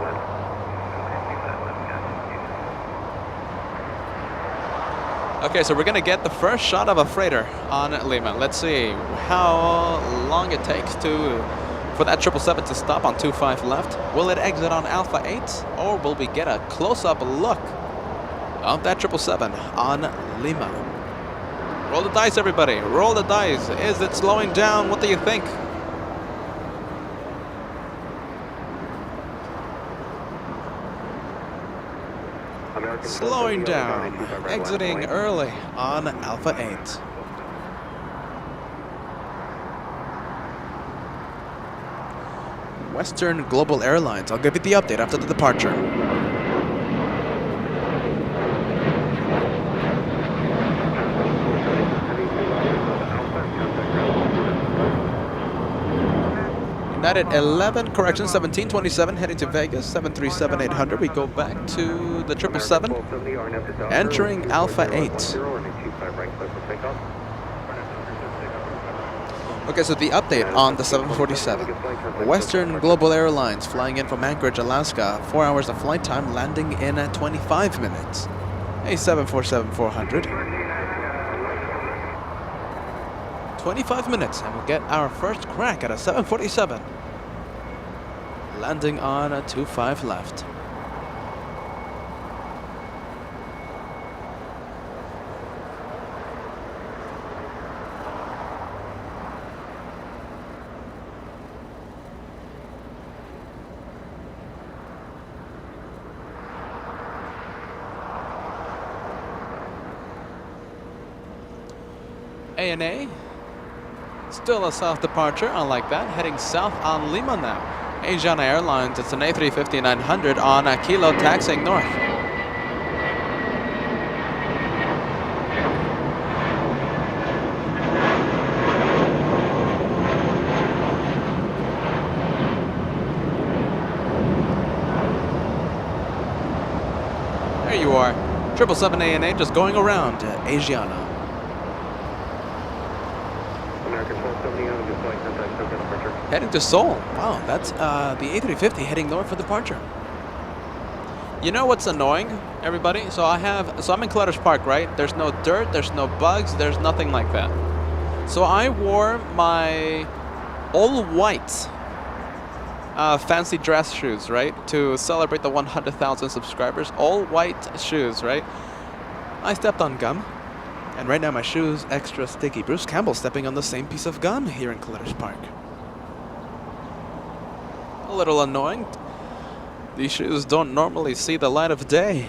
Okay, so we're gonna get the first shot of a freighter on Lima. Let's see how long it takes for that 777 to stop on 25 left. Will it exit on Alpha 8, or will we get a close-up look of that 777 on Lima? Roll the dice, everybody. Roll the dice. Is it slowing down? What do you think? Slowing down, exiting early on Alpha 8. Western Global Airlines. I'll give you the update after the departure. United 11, correction, 1727, heading to Vegas, 737-800. We go back to the 777, entering Alpha 8. Okay, so the update on the 747. Western Global Airlines flying in from Anchorage, Alaska. 4 hours of flight time, landing in at 25 minutes. A 747-400. 25 minutes, and we'll get our first crack at a 747. Landing on a 25 left. ANA. Still a south departure, unlike that, heading south on Lima now. Asiana Airlines, it's an A350-900 on a Kilo taxiing north. There you are, 777 ANA just going around Asiana. Heading to Seoul. Wow, that's the A350 heading north for departure. You know what's annoying, everybody? So I'm in Clutter's Park, right? There's no dirt, there's no bugs, there's nothing like that. So I wore my all white fancy dress shoes, right? To celebrate the 100,000 subscribers. All white shoes, right? I stepped on gum. And right now my shoe's extra sticky. Bruce Campbell stepping on the same piece of gum here in Clutter's Park. A little annoying. These shoes don't normally see the light of day.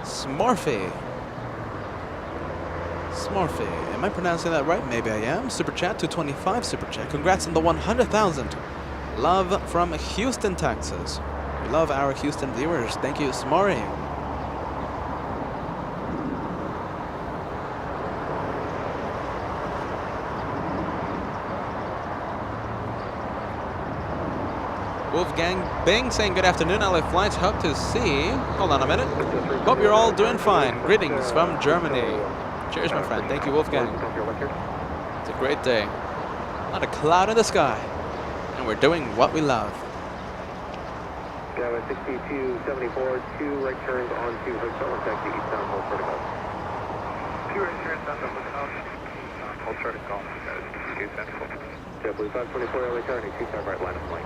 Smorphy. Smorphy. Am I pronouncing that right? Maybe I am. Super Chat 225 Super Chat. Congrats on the 100,000. Love from Houston, Texas. We love our Houston viewers. Thank you, Smorphy. Wolfgang Bing saying good afternoon, LA Flights. Hope to see. Hold on a minute. Hope you're all doing fine. Greetings from Germany. Cheers, my friend. Thank you, Wolfgang. It's a great day. Not a cloud in the sky. And we're doing what we love. Gavin 6274, 2 right turns onto hotel and taxi eastbound Hold Protocol. 2 right turns on the hotel. Hold Protocol. JetBlue 524 LA turn, 25 right line of flight.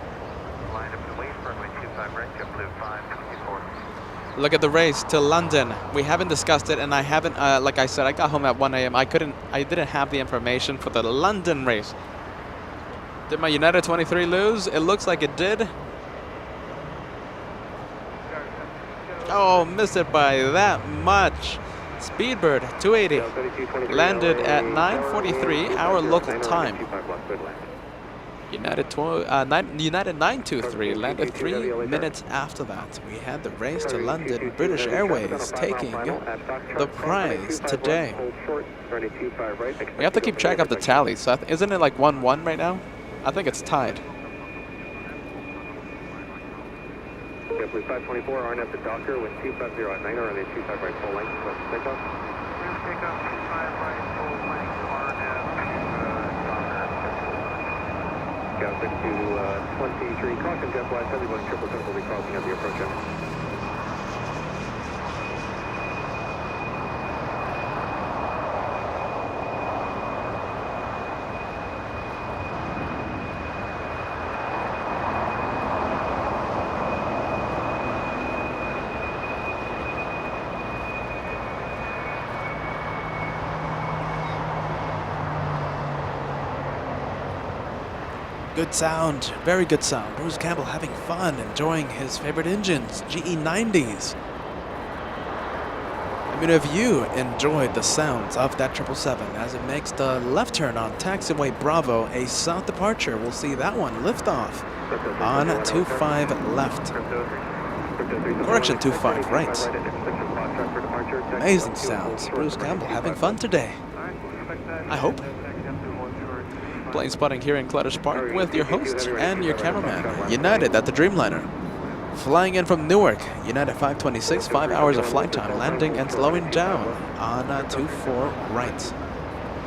line up and wait for runway 25 right, JetBlue 524. Look at the race to London. We haven't discussed it, and I haven't, like I said, I got home at 1 a.m. I didn't have the information for the London race. Did my United 23 lose? It looks like it did. Oh, missed it by that much. Speedbird 280 landed at 9:43 our local time. United 923 landed 3 minutes after that. We had the race to London. British Airways taking the prize today. We have to keep track of the tally. So isn't it like 1-1 right now? I think it's tied. JetBlue 524, RNF to Docker with 250 at 9 or on a 25 right full length. Takeoff. Takeoff 25 right full length, RNF Docker. Got 5223, caution JetBlue 71 777 will be crossing at the approach end. Good sound, very good sound. Bruce Campbell having fun, enjoying his favorite engines, GE90s. I mean, if you enjoyed the sounds of that 777 as it makes the left turn on taxiway Bravo, a south departure, we'll see that one lift off on 25 left. Correction, 25 right. Amazing sounds. Bruce Campbell having fun today. I hope. Plane spotting here in Clutter's Park with your host and your cameraman, United at the Dreamliner. Flying in from Newark, United 526, 5 hours of flight time, landing and slowing down on 24 right.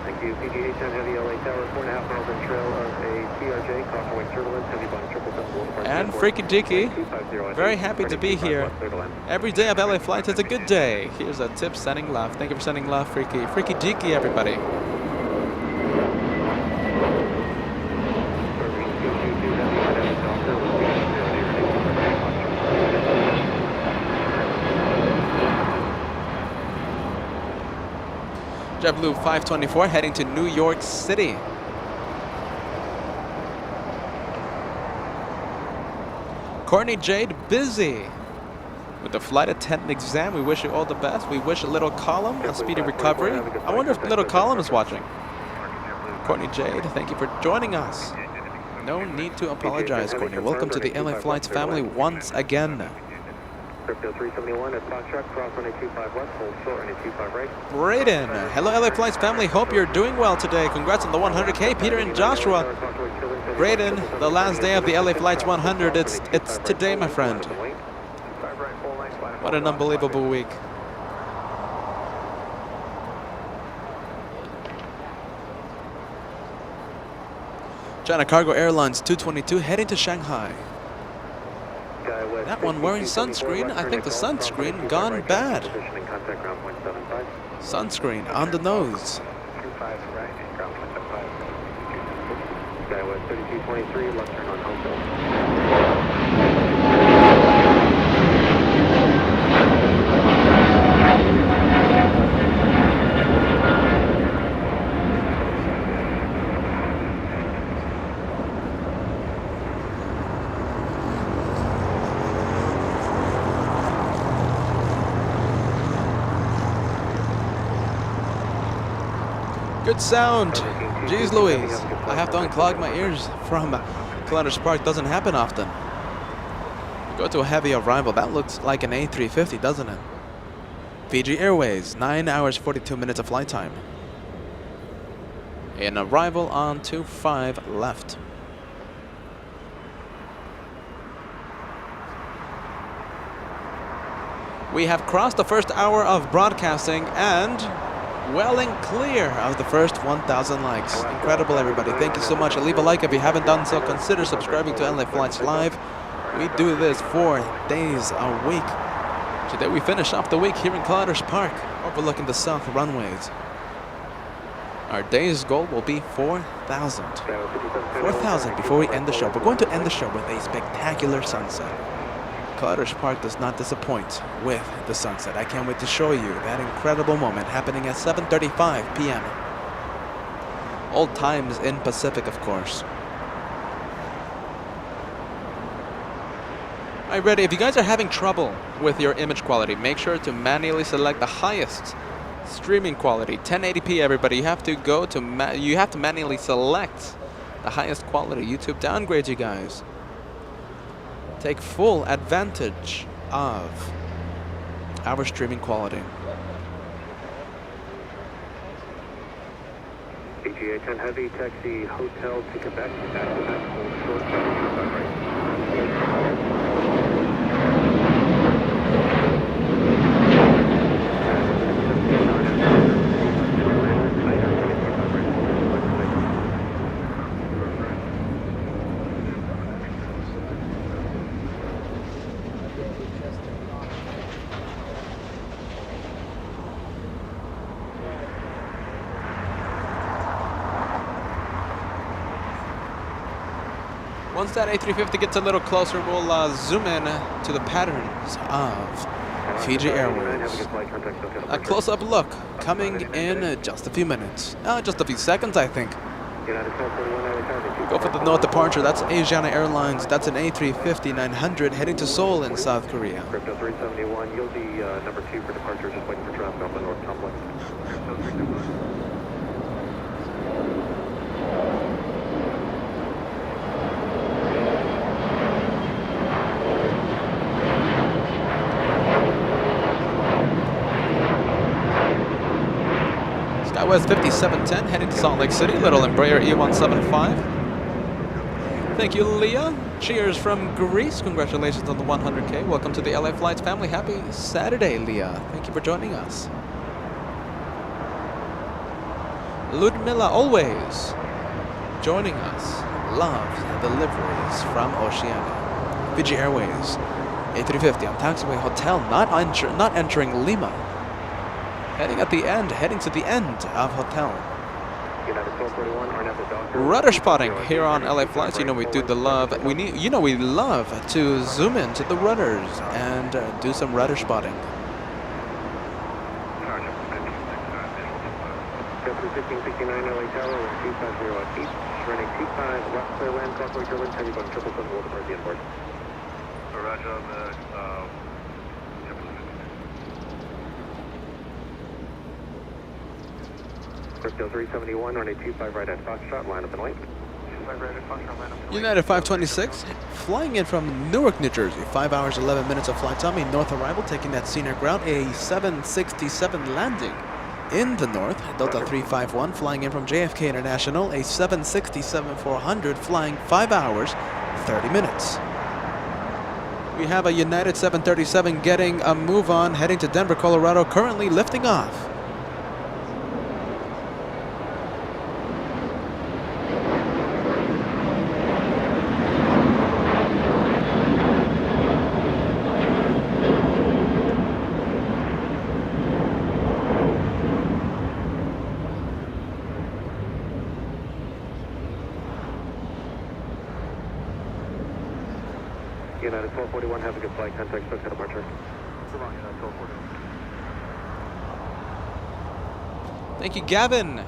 Thank you. PGA 10 Heavy LA Tower, 4.5 miles in trail of a TRJ, crossing turbulence, heavy bond 777. And Freaky Deaky, very happy to be here. Every day of LA flights is a good day. Here's a tip sending love. Thank you for sending love, Freaky. Freaky Deaky, everybody. JetBlue 524 heading to New York City. Courtney Jade busy with the flight attendant exam. We wish you all the best. We wish a little column a speedy recovery. I wonder if little column is watching. Courtney Jade, thank you for joining us. No need to apologize, Courtney. Welcome to the LA Flights family once again. Crypto 371 at Foxtrot, cross on a 25 left, hold short on a 25 right. Brayden, hello LA Flights family. Hope you're doing well today. Congrats on the 100K, Peter and Joshua. Brayden, the last day of the LA Flights 100. It's today, my friend. What an unbelievable week. China Cargo Airlines 222 heading to Shanghai. That one wearing sunscreen. I think the sunscreen gone bad. Sunscreen on the nose. Skywest 3223, left turn on home field. Good sound. Jeez Louise. I have to unclog my ears from Clutter's Park. Doesn't happen often. Go to a heavy arrival. That looks like an A350, doesn't it? Fiji Airways, 9 hours 42 minutes of flight time. An arrival on 25 left. We have crossed the first hour of broadcasting and well and clear of the first 1,000 likes. Incredible, everybody. Thank you so much. Leave a like if you haven't done so. Consider subscribing to LA Flights Live. We do this 4 days a week. Today we finish off the week here in Clutter's Park, overlooking the south runways. Our day's goal will be 4,000. 4,000 before we end the show. We're going to end the show with a spectacular sunset. Clutter's Park does not disappoint with the sunset. I can't wait to show you that incredible moment happening at 7:35 p.m. Old times in Pacific, of course. Alright, ready. If you guys are having trouble with your image quality, make sure to manually select the highest streaming quality, 1080p. Everybody, you have to go to manually select the highest quality. YouTube downgrades you guys. Take full advantage of our streaming quality. PGA 10 Heavy, taxi hotel to Quebec, back to back, hold short, right. Once that A350 gets a little closer, we'll zoom in to the patterns of Fiji Airways. A close-up look coming in just a few minutes. Just a few seconds, I think. Go for the north departure. That's Asiana Airlines. That's an A350-900 heading to Seoul in South Korea. Crypto 371, you'll be number 2 for departure, just waiting for traffic off the North Complex. West 5710 heading to Salt Lake City, little Embraer E175. Thank you, Leah. Cheers from Greece. Congratulations on the 100K. Welcome to the LA Flights family. Happy Saturday, Leah. Thank you for joining us. Ludmilla always joining us. Loves deliveries from Oceania. Fiji Airways A350 on taxiway hotel, not entering Lima. Heading to the end of hotel. Rudder spotting here on LA Flights. You know we do the love. We love to zoom in to the rudders and do some rudder spotting. Crypto 371, runway 25 right at Foxtrot, line up and wait. United 526, flying in from Newark, New Jersey. 5 hours, 11 minutes of flight time. A north arrival, taking that senior ground. A 767 landing in the north. Delta 351, flying in from JFK International. A 767-400, flying 5 hours, 30 minutes. We have a United 737 getting a move on, heading to Denver, Colorado, currently lifting off. United 1241, have a good flight. Contact book at departure. Thank you, Gavin.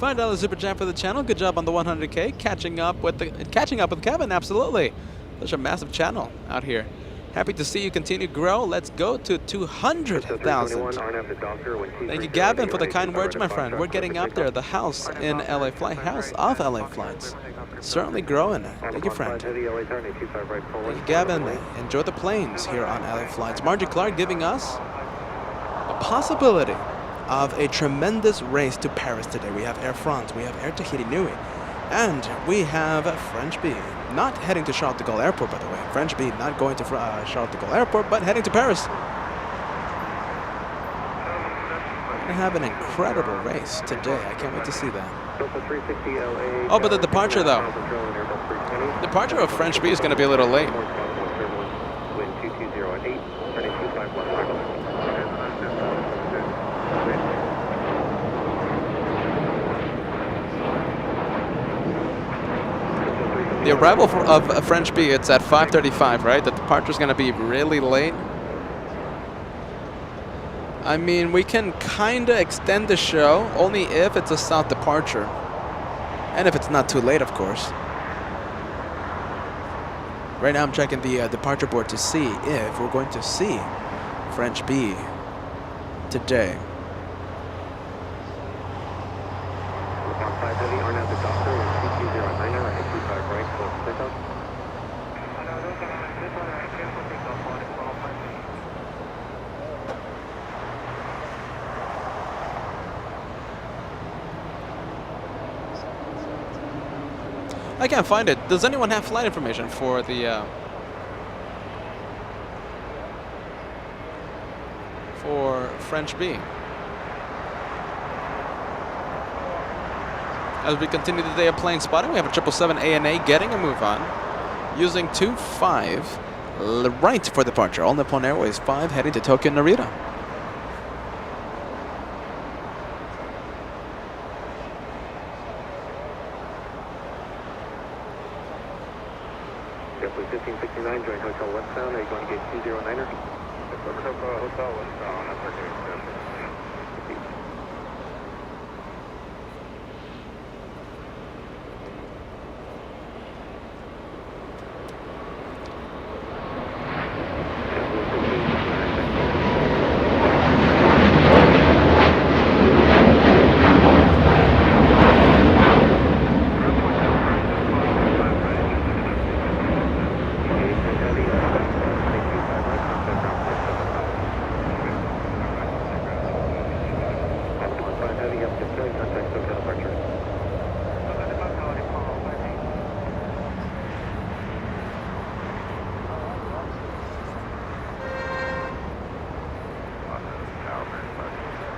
$5 super chat for the channel. Good job on the 100K. Catching up with Kevin. Absolutely. Such a massive channel out here. Happy to see you continue to grow. Let's go to 200,000. Thank you, Gavin, for the kind words, my friend. We're getting up there. The house in LA Flight, house of LA Flights. Certainly growing. Thank you, friend. Thank you, Gavin. Enjoy the planes here on LA Flights. Margie Clark giving us a possibility of a tremendous race to Paris today. We have Air France, we have Air Tahiti Nui, and we have French Bee. Not heading to Charles de Gaulle Airport, by the way. French Bee not going to Charles de Gaulle Airport, but heading to Paris. We're going to have an incredible race today. I can't wait to see that. Oh, but the departure, though. Departure of French Bee is going to be a little late. The arrival of French B, it's at 5:35, right? The departure's going to be really late. I mean, we can kind of extend the show, only if it's a south departure. And if it's not too late, of course. Right now I'm checking the departure board to see if we're going to see French B today. I can't find it. Does anyone have flight information for the for French B? As we continue the day of plane spotting, we have a 777 ANA getting a move on, using 25 right for departure. All Nippon Airways 5 heading to Tokyo Narita. Airplane 1569, join Hotel Westbound. Are you going to get 209er? Hotel Westbound, that's our new.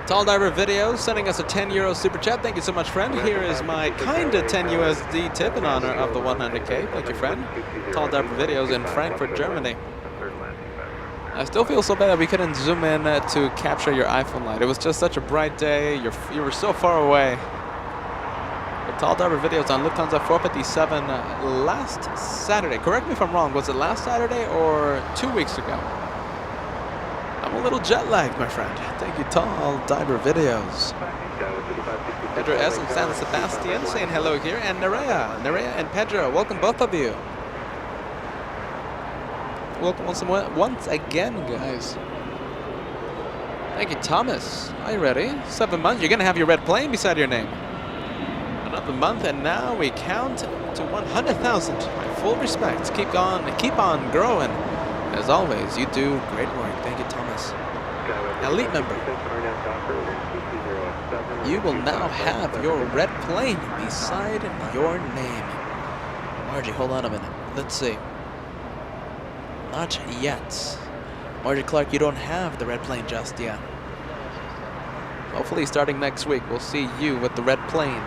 Tall Diver Videos sending us a €10 super chat. Thank you so much, friend. Here is my kinda 10 USD tip in honor of the 100K. Thank you, friend. Tall Diver Videos in Frankfurt, Germany. I still feel so bad that we couldn't zoom in to capture your iPhone light. It was just such a bright day. You were so far away. But Tall Diver Videos on Lufthansa 457 last Saturday. Correct me if I'm wrong. Was it last Saturday or 2 weeks ago? I'm a little jet lagged, my friend. Thank you, Tall Diver Videos. Pedro S. and San Sebastian saying hello here. And Nerea and Pedro, welcome both of you. Welcome once again, guys. Thank you, Thomas. Are you ready? 7 months. You're going to have your red plane beside your name. Another month, and now we count to 100,000. My full respect. Keep on growing. As always, you do great work. Thank you, Thomas. Elite member. You will now have your red plane beside your name. Margie, hold on a minute. Let's see. Not yet. Margie Clark, you don't have the red plane just yet. Hopefully starting next week, we'll see you with the red plane.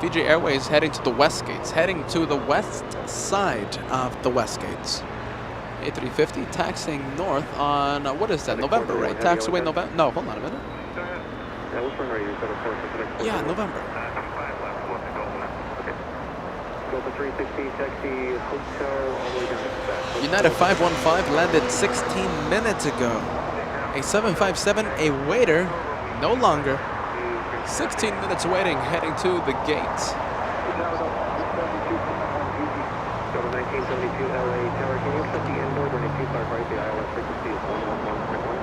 Fiji Airways heading to the West Gates, heading to the west side of the West Gates. A350 taxiing north on, what is that, November, right? Taxiway November? No, hold on a minute. Yeah, November. United 515 landed 16 minutes ago. A 757, a waiter, no longer. 16 minutes waiting, heading to the gate. 1972 LA Tower, can you accept the inboard when it's too far right? The ILS frequency is 111.1.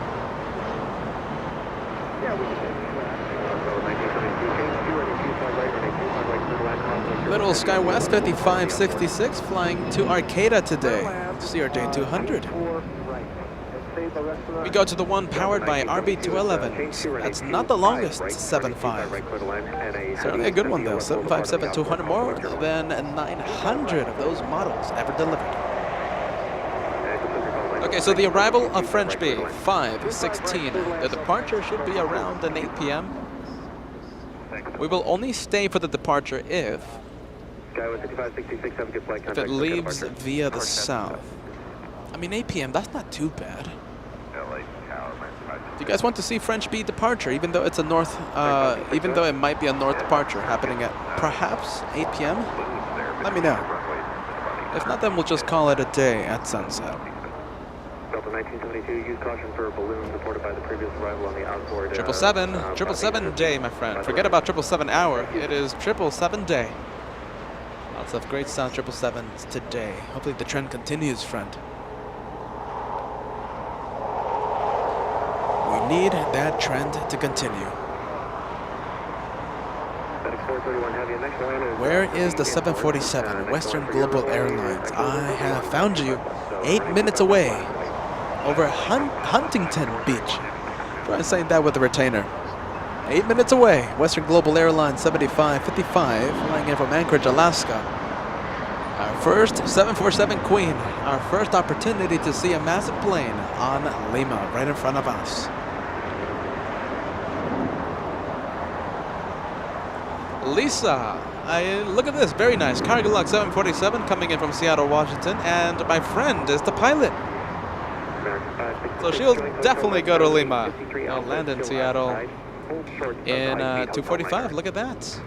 Yeah, we can do that. Little SkyWest 5566 flying to Arcata today. CRJ 200. We go to the one powered by RB211. That's not the longest 7.5. Certainly a good one though. 757-200, more than 900 of those models ever delivered. Okay, so the arrival of French B, 5:16. The departure should be around an 8 p.m. We will only stay for the departure if Skyway 5566, have a good flight. If Contact it leaves departure. via the south. I mean, 8 p.m., that's not too bad. LA Tower, Do you guys want to see French B departure, even though it's a north, even though it might be a north departure happening at perhaps 8 p.m.? Let me know. If not, then we'll just call it a day at sunset. Delta 1972, use caution for balloons reported by the previous arrival on the outboard. 777 day, my friend. Forget about 777 hour. It is 777 day. Lots of great sound 777s today. Hopefully the trend continues, friend. We need that trend to continue. Where is the 747? Western Global Airlines. I have found you. 8 minutes away. Over Huntington Beach. Try saying that with a retainer. 8 minutes away. Western Global Airlines 7555 flying in from Anchorage, Alaska. Our first 747 Queen. Our first opportunity to see a massive plane on Lima right in front of us. Lisa, look at this, very nice. Cargolux 747 coming in from Seattle, Washington, and my friend is the pilot. So she'll definitely go to Lima. I'll land in Seattle in 2:45. Look at that.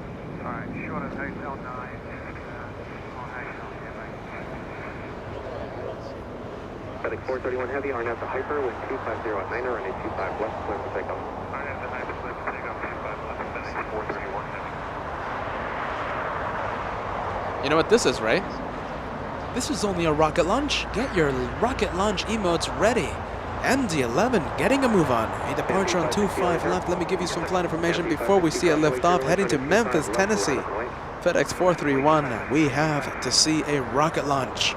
FedEx 431 Heavy, RNAV to Hyper with 250 at 9 or 25 left, clear for takeoff. RNAV to Hyper, clear for takeoff, 25 left, FedEx 431 Heavy. You know what this is, right? This is only a rocket launch. Get your rocket launch emotes ready. MD-11 getting a move on. A departure on 25 left. Let me give you some flight information before we see it lift off, heading to Memphis, Tennessee. FedEx 431, we have to see a rocket launch.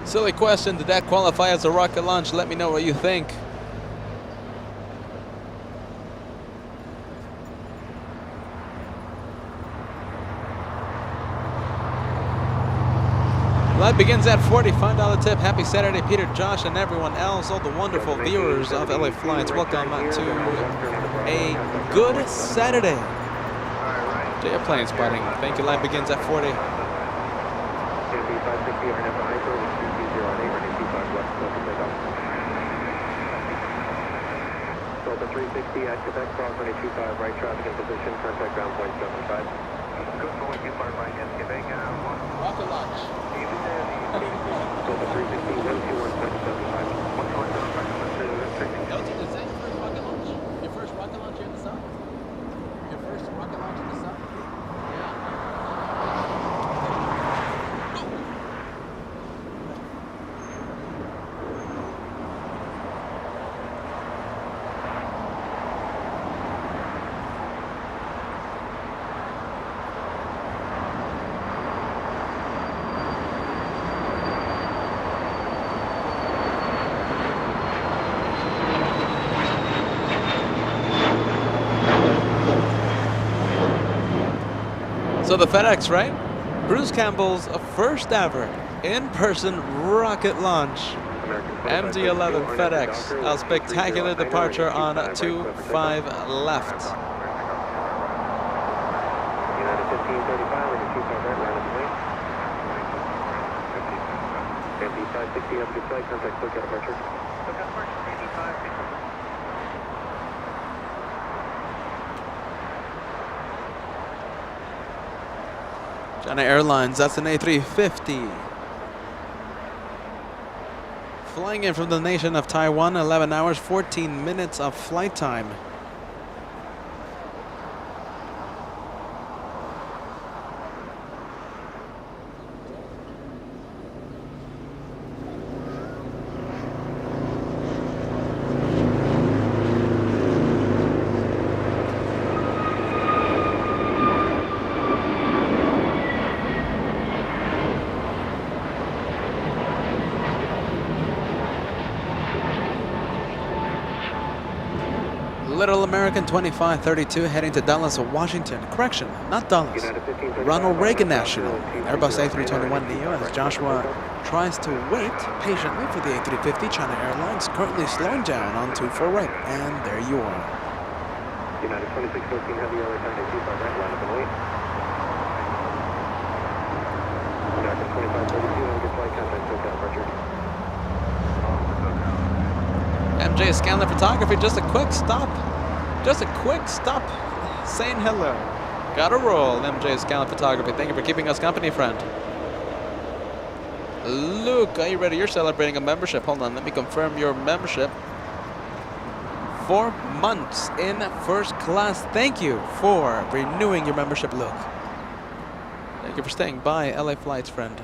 Silly question, did that qualify as a rocket launch? Let me know what you think. Live begins at 40, $5 tip. Happy Saturday, Peter, Josh, and everyone else, all the wonderful viewers of LA Flights. Welcome to a good Saturday. Day of plane spotting. Thank you. Live begins at 40. Delta 360 at Quebec, cross 125, right traffic in position, contact ground point 75. Good point, you far right at Quebec, Rocket launch. Delta 360, 121.75. 121.75. Delta, is that your first rocket launch? Your first rocket launch here in the sun? Your first rocket launch in the sun? So the FedEx, right? Bruce Campbell's first ever in-person rocket launch. MD-11 FedEx, a spectacular departure on 25 left. United 1535, and 25 right, land of the plane. MD 560, have a good flight, contact clear departure. China Airlines, that's an A350. Flying in from the nation of Taiwan, 11 hours, 14 minutes of flight time. Little American 2532 heading to Dallas, Washington. Correction, not Dallas. Ronald Reagan National. Airbus A321neo as Joshua tries to wait patiently for the A350. China Airlines currently slowing down on 24 right. And there you are. United 2614 Heavy, LA time to 25 right, line up and wait. United 2532, have a good flight, contact SoCal departure. MJ Scanlon Photography, just a quick stop. Just a quick stop saying hello. Gotta roll, MJ Scanlon Photography. Thank you for keeping us company, friend. Luke, are you ready? You're celebrating a membership. Hold on, let me confirm your membership. 4 months in first class. Thank you for renewing your membership, Luke. Thank you for staying by LA Flights, friend.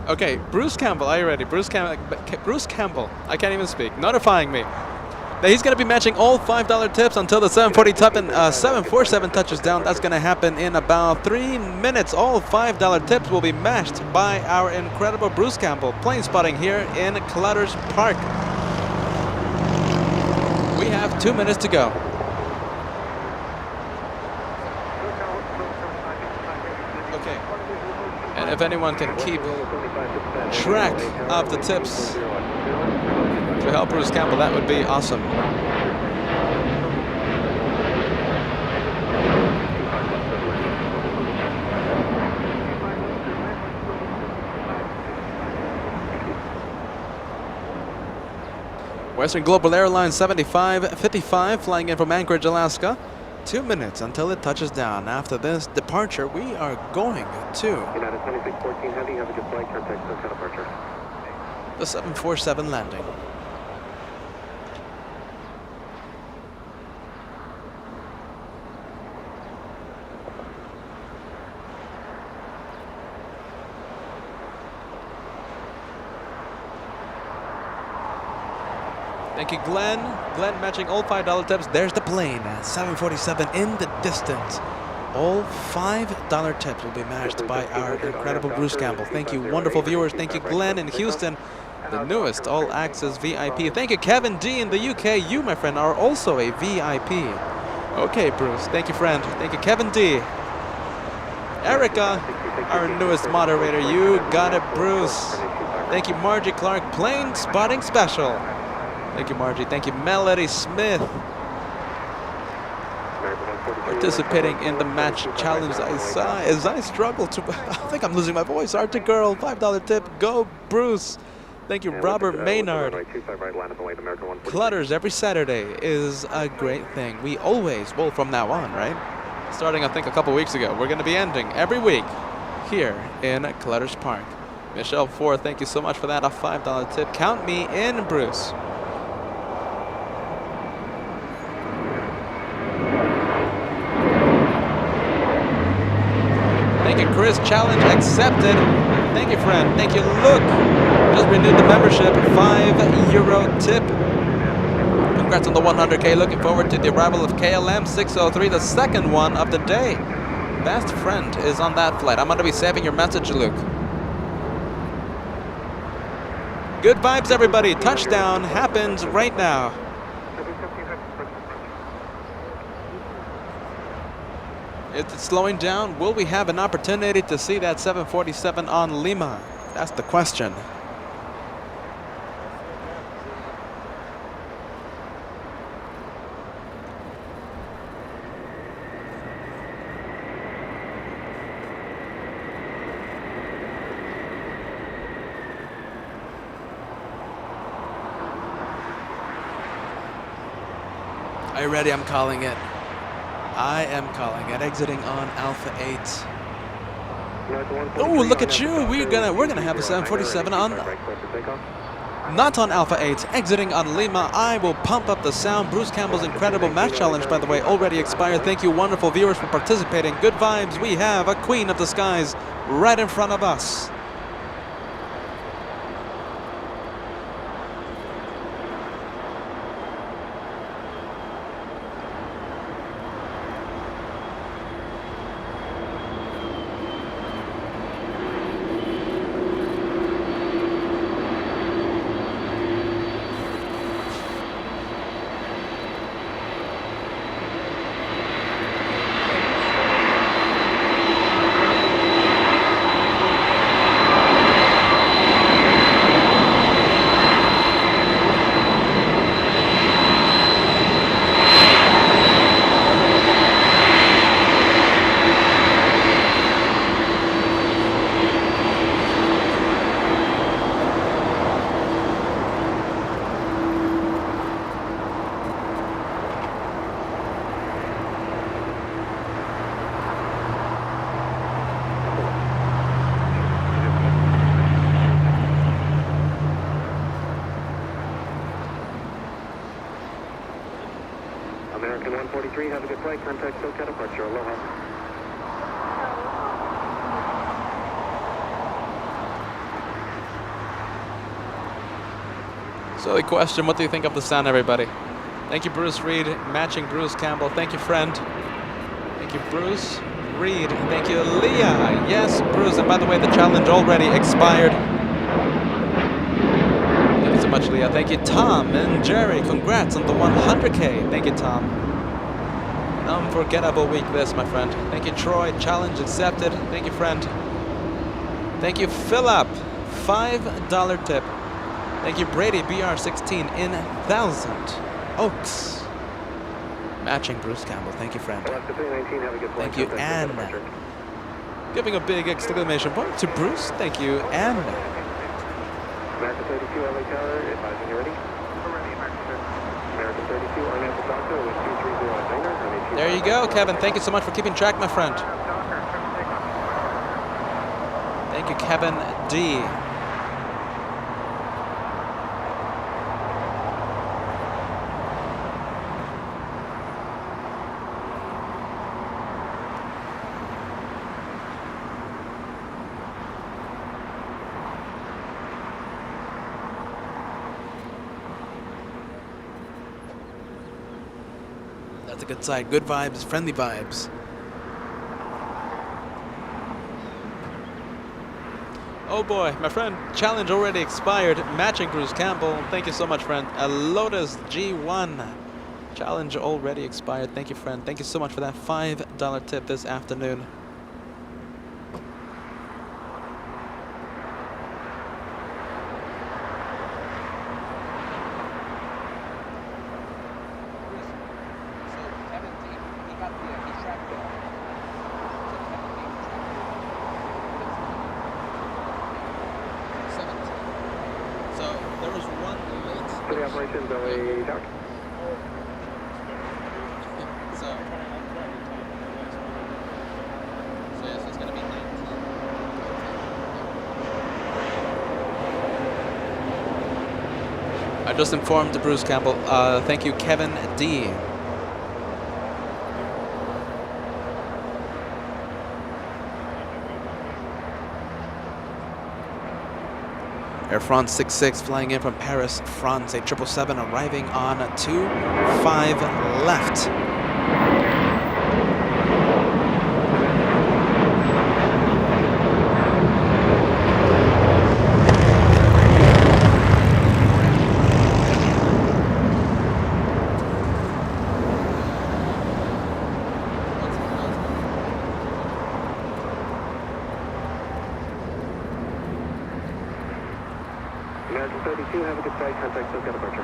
Okay, Bruce Campbell, are you ready? Bruce Campbell, I can't even speak, notifying me that he's going to be matching all $5 tips until the 747 touches down. That's going to happen in about 3 minutes. All $5 tips will be matched by our incredible Bruce Campbell. Plane spotting here in Clutters Park. We have 2 minutes to go. Okay, and if anyone can keep track of the tips to help Bruce Campbell, that would be awesome. Western Global Airlines 7555 flying in from Anchorage, Alaska. 2 minutes until it touches down. After this departure, we are going to United 2614 Heavy, have a good flight, contact SoCal departure. The 747 landing. Thank you, Glenn. Glenn matching all $5 tips. There's the plane. 747 in the distance. All $5 tips will be matched by our incredible Bruce Campbell. Thank you, wonderful viewers. Thank you, Glenn in Houston, the newest All Access VIP. Thank you, Kevin D in the UK. You, my friend, are also a VIP. Okay, Bruce. Thank you, friend. Thank you, Kevin D. Erika, our newest moderator. You got it, Bruce. Thank you, Margie Clark. Plane spotting special. Thank you, Margie. Thank you, Melody Smith. Participating in the match challenge as I struggle to... I think I'm losing my voice. Arctic Girl, $5 tip. Go, Bruce. Thank you, Robert Maynard. Clutters every Saturday is a great thing. We always, well, from now on, right? Starting, I think, a couple weeks ago. We're going to be ending every week here in Clutters Park. Michelle Ford, thank you so much for that. A $5 tip. Count me in, Bruce. Thank you, Chris. Challenge accepted. Thank you, friend. Thank you, Luke. Just renewed the membership. €5 tip. Congrats on the 100K. Looking forward to the arrival of KLM 603, the second one of the day. Best friend is on that flight. I'm going to be saving your message, Luke. Good vibes, everybody. Touchdown happens right now. It's slowing down. Will we have an opportunity to see that 747 on Lima? That's the question. Are you ready? I'm calling it. I am calling it. Exiting on Alpha 8. Oh, look at you! We're gonna have a 747 on. Not on Alpha 8. Exiting on Lima. I will pump up the sound. Bruce Campbell's incredible match challenge, by the way, already expired. Thank you, wonderful viewers, for participating. Good vibes. We have a queen of the skies right in front of us. American 143, have a good flight. Contact SoCal departure. Aloha. Silly question. What do you think of the sound, everybody? Thank you, Bruce Reed. Matching Bruce Campbell. Thank you, friend. Thank you, Bruce Reed. Thank you, Leah. Yes, Bruce. And by the way, the challenge already expired. Thank you so much, Leah. Thank you, Tom and Jerry. Congrats on the 100K. Thank you, Tom. An unforgettable week this, my friend. Thank you, Troy. Challenge accepted. Thank you, friend. Thank you, Philip. $5 tip. Thank you, Brady BR16 in 1000 Oaks. Matching Bruce Campbell. Thank you, friend. Thank you, Anne. Giving a big exclamation point to Bruce. Thank you, Anne. American 32, LA Tower, advising you ready. American 32, Arnett Doctor with 230 There you go, Kevin. Thank you so much for keeping track, my friend. Thank you, Kevin D. That's a good side. Good vibes, friendly vibes. Oh boy, my friend, challenge already expired. Matching Bruce Campbell. Thank you so much, friend. A Lotus G1. Challenge already expired. Thank you, friend. Thank you so much for that $5 tip this afternoon. I just informed Bruce Campbell. Thank you, Kevin D. Air France 66 flying in from Paris, France. A 777 arriving on 25 left. Sergeant 32, have a good flight. Contact SoCal departure.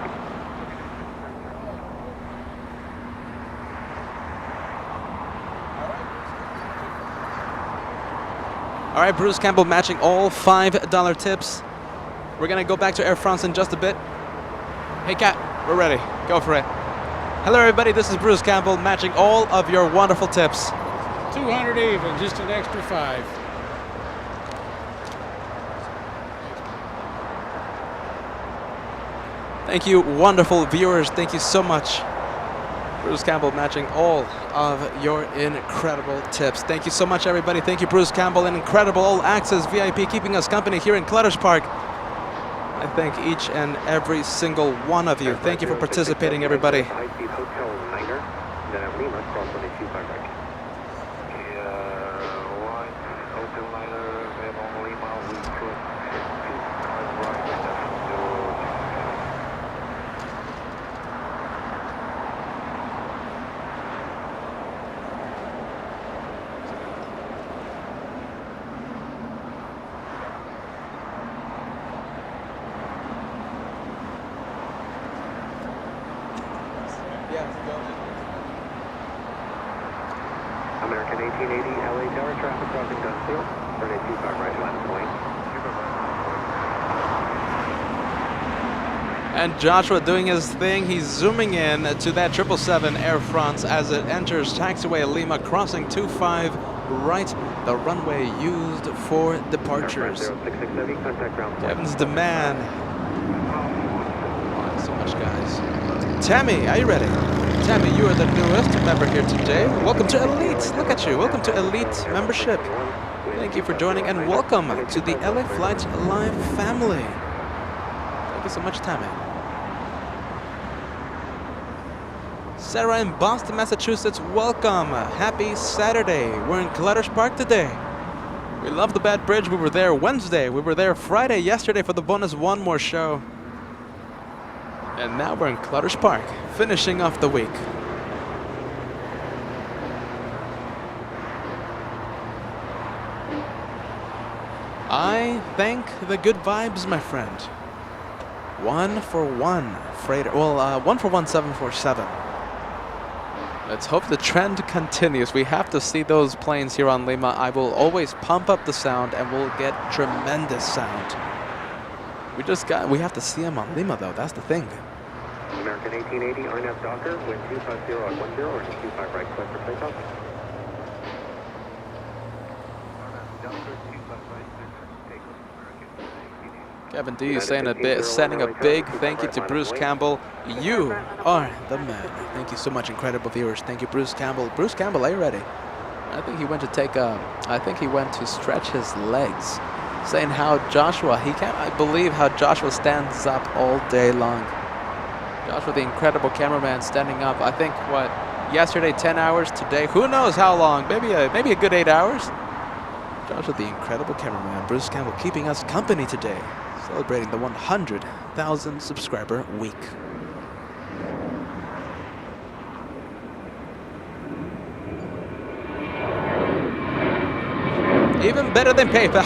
All right, Bruce Campbell matching all $5 tips. We're gonna go back to Air France in just a bit. Hey, Kat, we're ready. Go for it. Hello, everybody. This is Bruce Campbell matching all of your wonderful tips. 200 even, just an extra 5. Thank you, wonderful viewers. Thank you so much. Bruce Campbell matching all of your incredible tips. Thank you so much, everybody. Thank you, Bruce Campbell, an incredible all-access VIP keeping us company here in Clutter's Park. I thank each and every single one of you. Thank you for participating, everybody. High-speed hotel Niner, Lima, cross 125 right. One, hotel Niner, Lima, we could 25 right, American 1880, LA Tower, traffic crossing Dunstable, runway 25 right, land point. And Joshua doing his thing. He's zooming in to that 777 Air France as it enters taxiway Lima, crossing 25 right, the runway used for departures. 0667, contact ground point. Kevin's the man. Oh, so much, guys. Tammy, are you ready? Tammy, you are the newest member here today. Welcome to Elite. Look at you. Welcome to Elite membership. Thank you for joining and welcome to the LA Flight Live family. Thank you so much, Tammy. Sarah in Boston, Massachusetts, welcome. Happy Saturday. We're in Clutter's Park today. We love the Bad Bridge. We were there Wednesday. We were there Friday, yesterday for the bonus one more show. And now we're in Clutter's Park, finishing off the week. I thank the good vibes, my friend. 1 for 1 freighter. Well, 1 for 1 747. Let's hope the trend continues. We have to see those planes here on Lima. I will always pump up the sound and we'll get tremendous sound. We have to see them on Lima though, that's the thing. American 1880, RNF Docker, wind 250 on 10, or 25 right, clear for takeoff. Kevin D saying sending a big thank you to Bruce Campbell. You are the man. Thank you so much, incredible viewers. Thank you, Bruce Campbell. Bruce Campbell, are you ready? I think he went to stretch his legs. Saying how Joshua, I believe how Joshua stands up all day long. Joshua, the incredible cameraman, standing up. I think what, yesterday 10 hours, today who knows how long? Maybe a good 8 hours. Joshua, the incredible cameraman. Bruce Campbell keeping us company today, celebrating the 100,000 subscriber week. Even better than PayPal.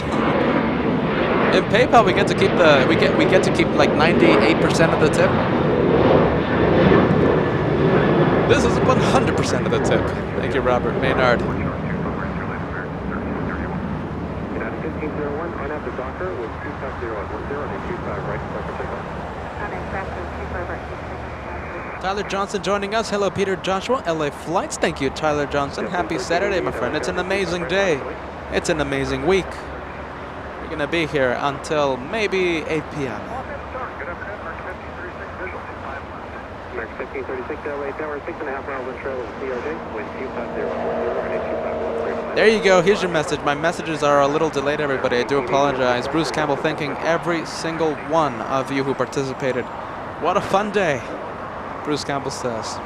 In PayPal, we get to keep like 98% of the tip. This is 100% of the tip. Thank you, Robert Maynard. United 1501, RNF the Docker, with 250 on 10, and 25 right, clear for takeoff. Tyler Johnson joining us. Hello, Peter Joshua, LA Flights. Thank you, Tyler Johnson. Happy Saturday, my friend. It's an amazing day. It's an amazing week. We're going to be here until maybe 8 p.m. Mark 1536, LA Tower, 6.5 miles in trail of CRJ, wind 250 on 10, and 25 There you go. Here's your message. My messages are a little delayed, everybody. I do apologize. Bruce Campbell thanking every single one of you who participated. What a fun day, Bruce Campbell says.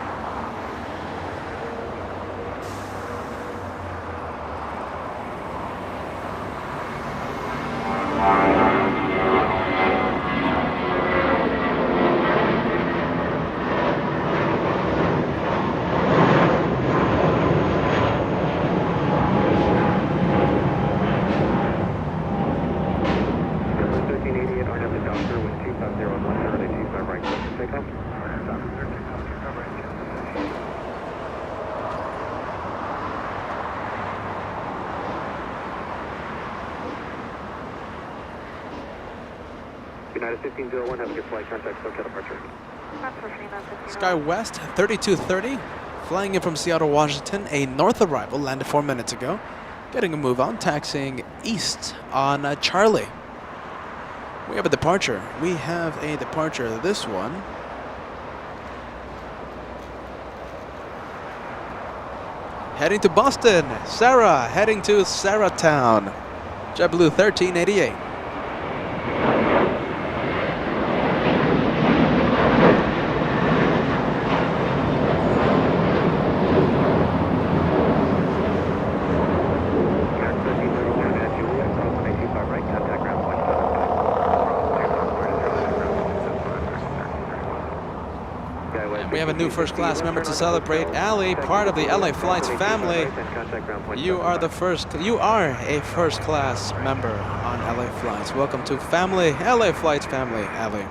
United 1501, have a good flight. Contact SoCal departure. Sky West 3230, flying in from Seattle, Washington, a north arrival, landed 4 minutes ago. Getting a move on, taxiing east on Charlie. We have a departure. We have a departure. This one. Heading to Boston. Sarah, heading to Saratown. JetBlue 1388. We have a new first class member to celebrate. Ali, part of the LA Flights family. You are a first class member on LA Flights. Welcome to family, LA Flights family, Ali.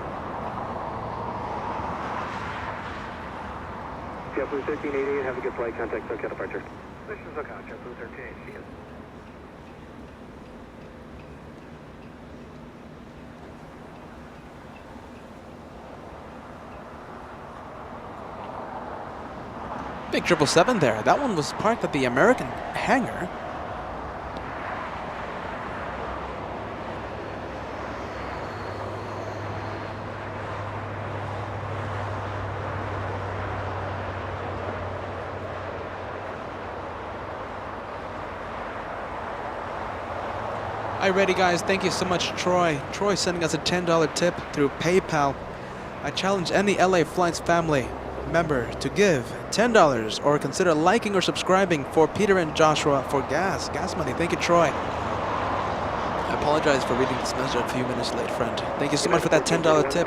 JetBlue 1388, have a good flight. Contact SoCal departure. This is SoCal, JetBlue 1388, see you. Big 777 there. That one was parked at the American hangar. Alrighty guys, thank you so much Troy. Troy sending us a $10 tip through PayPal. I challenge any LA Flights family member to give $10 or consider liking or subscribing for Peter and Joshua for gas money. Thank you, Troy. I apologize for reading this message a few minutes late, friend. Thank you so much for that $10 tip.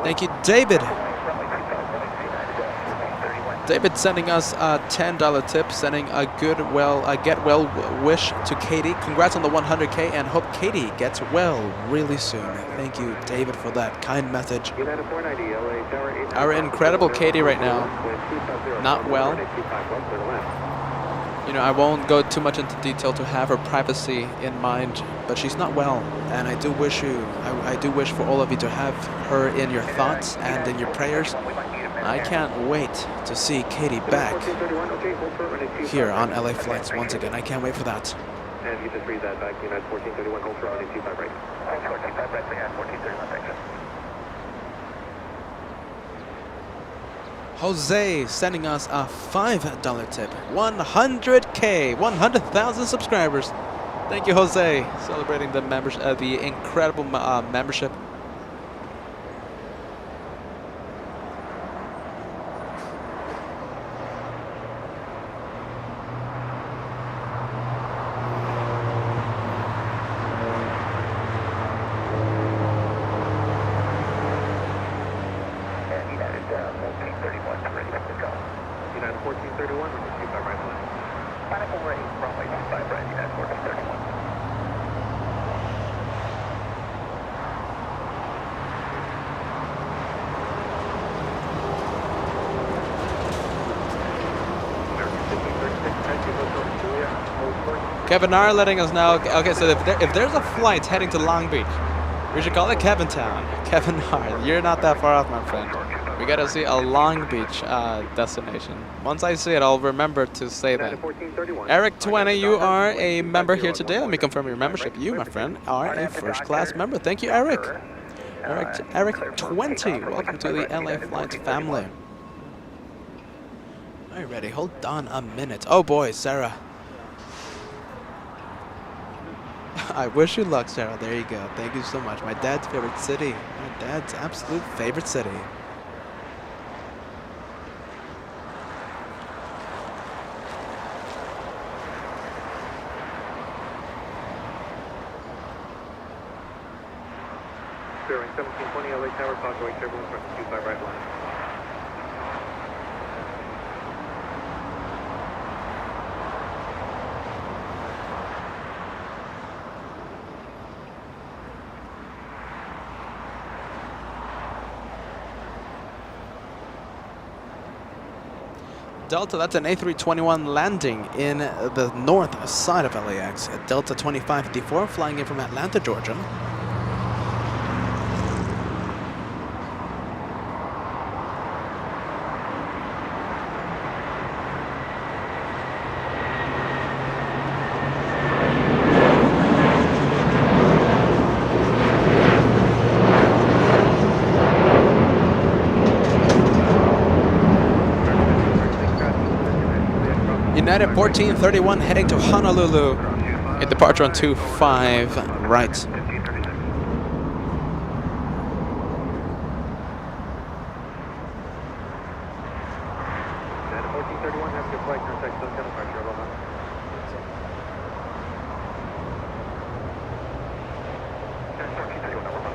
Thank you, David. David sending us a $10 tip, sending a get well wish to Katie. Congrats on the 100K and hope Katie gets well really soon. Thank you, David, for that kind message. Our incredible Katie right now, not well. You know, I won't go too much into detail to have her privacy in mind, but she's not well, and I do wish for all of you to have her in your thoughts and in your prayers. I can't wait to see Katie back here on LA Flights once again. I can't wait for that. And you just read that back, United 1431, hold for runway 25 right. 1425 right, United 1431, thank you. Jose sending us a $5 tip. 100K, 100,000 subscribers. Thank you, Jose. Celebrating the members, the incredible membership. Kevin R letting us know. Okay, so if there's a flight heading to Long Beach, we should call it Kevin Town. Kevin R, you're not that far off, my friend. We gotta see a Long Beach destination. Once I see it, I'll remember to say that. Eric 20, you are a member here today. Let me confirm your membership. You, my friend, are a first-class member. Thank you, Eric. Eric 20, welcome to the LA Flights family. Alrighty, hold on a minute. Oh boy, Sarah. I wish you luck, Sarah. There you go. Thank you so much. My dad's favorite city. My dad's absolute favorite city. Bearing 1720 LA Tower, Causeway, turbulence, 25 right line. Delta, that's an A321 landing in the north side of LAX. Delta 2554 flying in from Atlanta, Georgia. United 1431 heading to Honolulu. A departure on 25 right. 1536. United 1431, have a good flight, contact Southern departure, aloha. United 1431, aloha.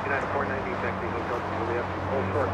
United 490, taxi Hotel Juliet, hold short.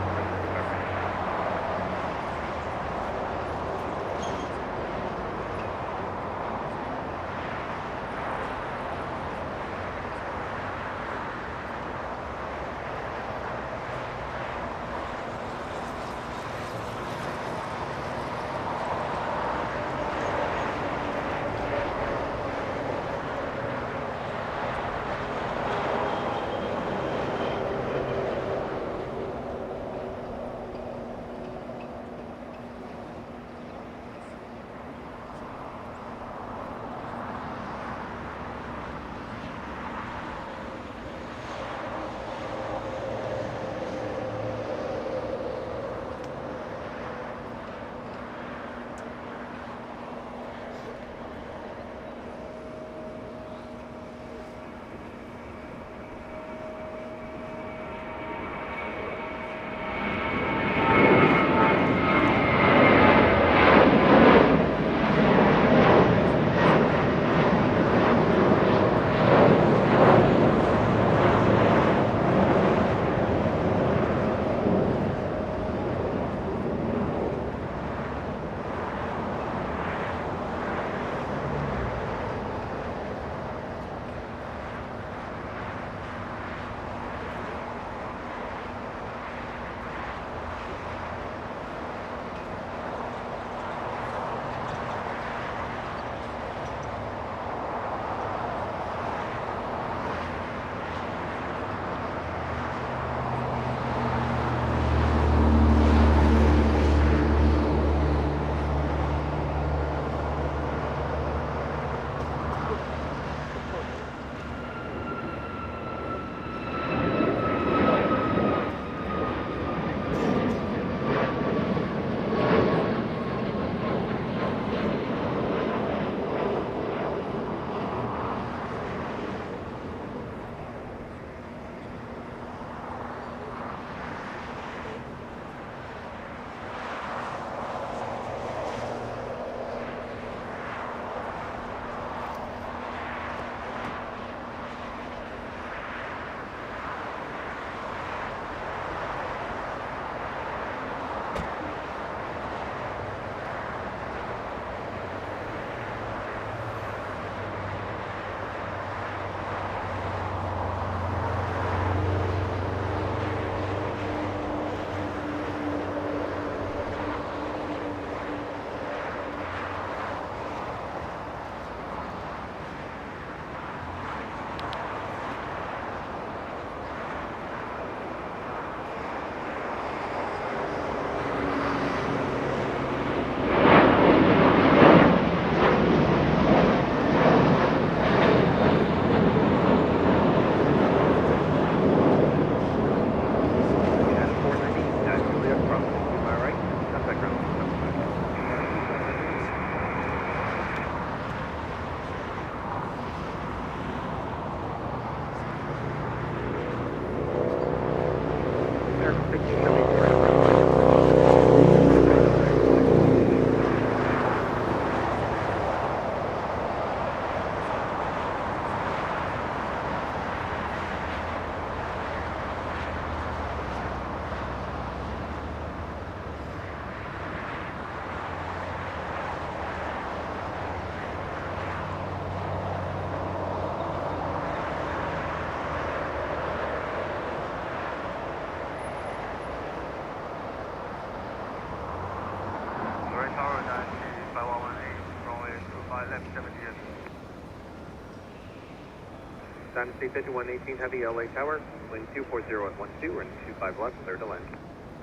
Dynasty 5118 Heavy LA Tower, wind 240 at 12 and 25 left, clear to land.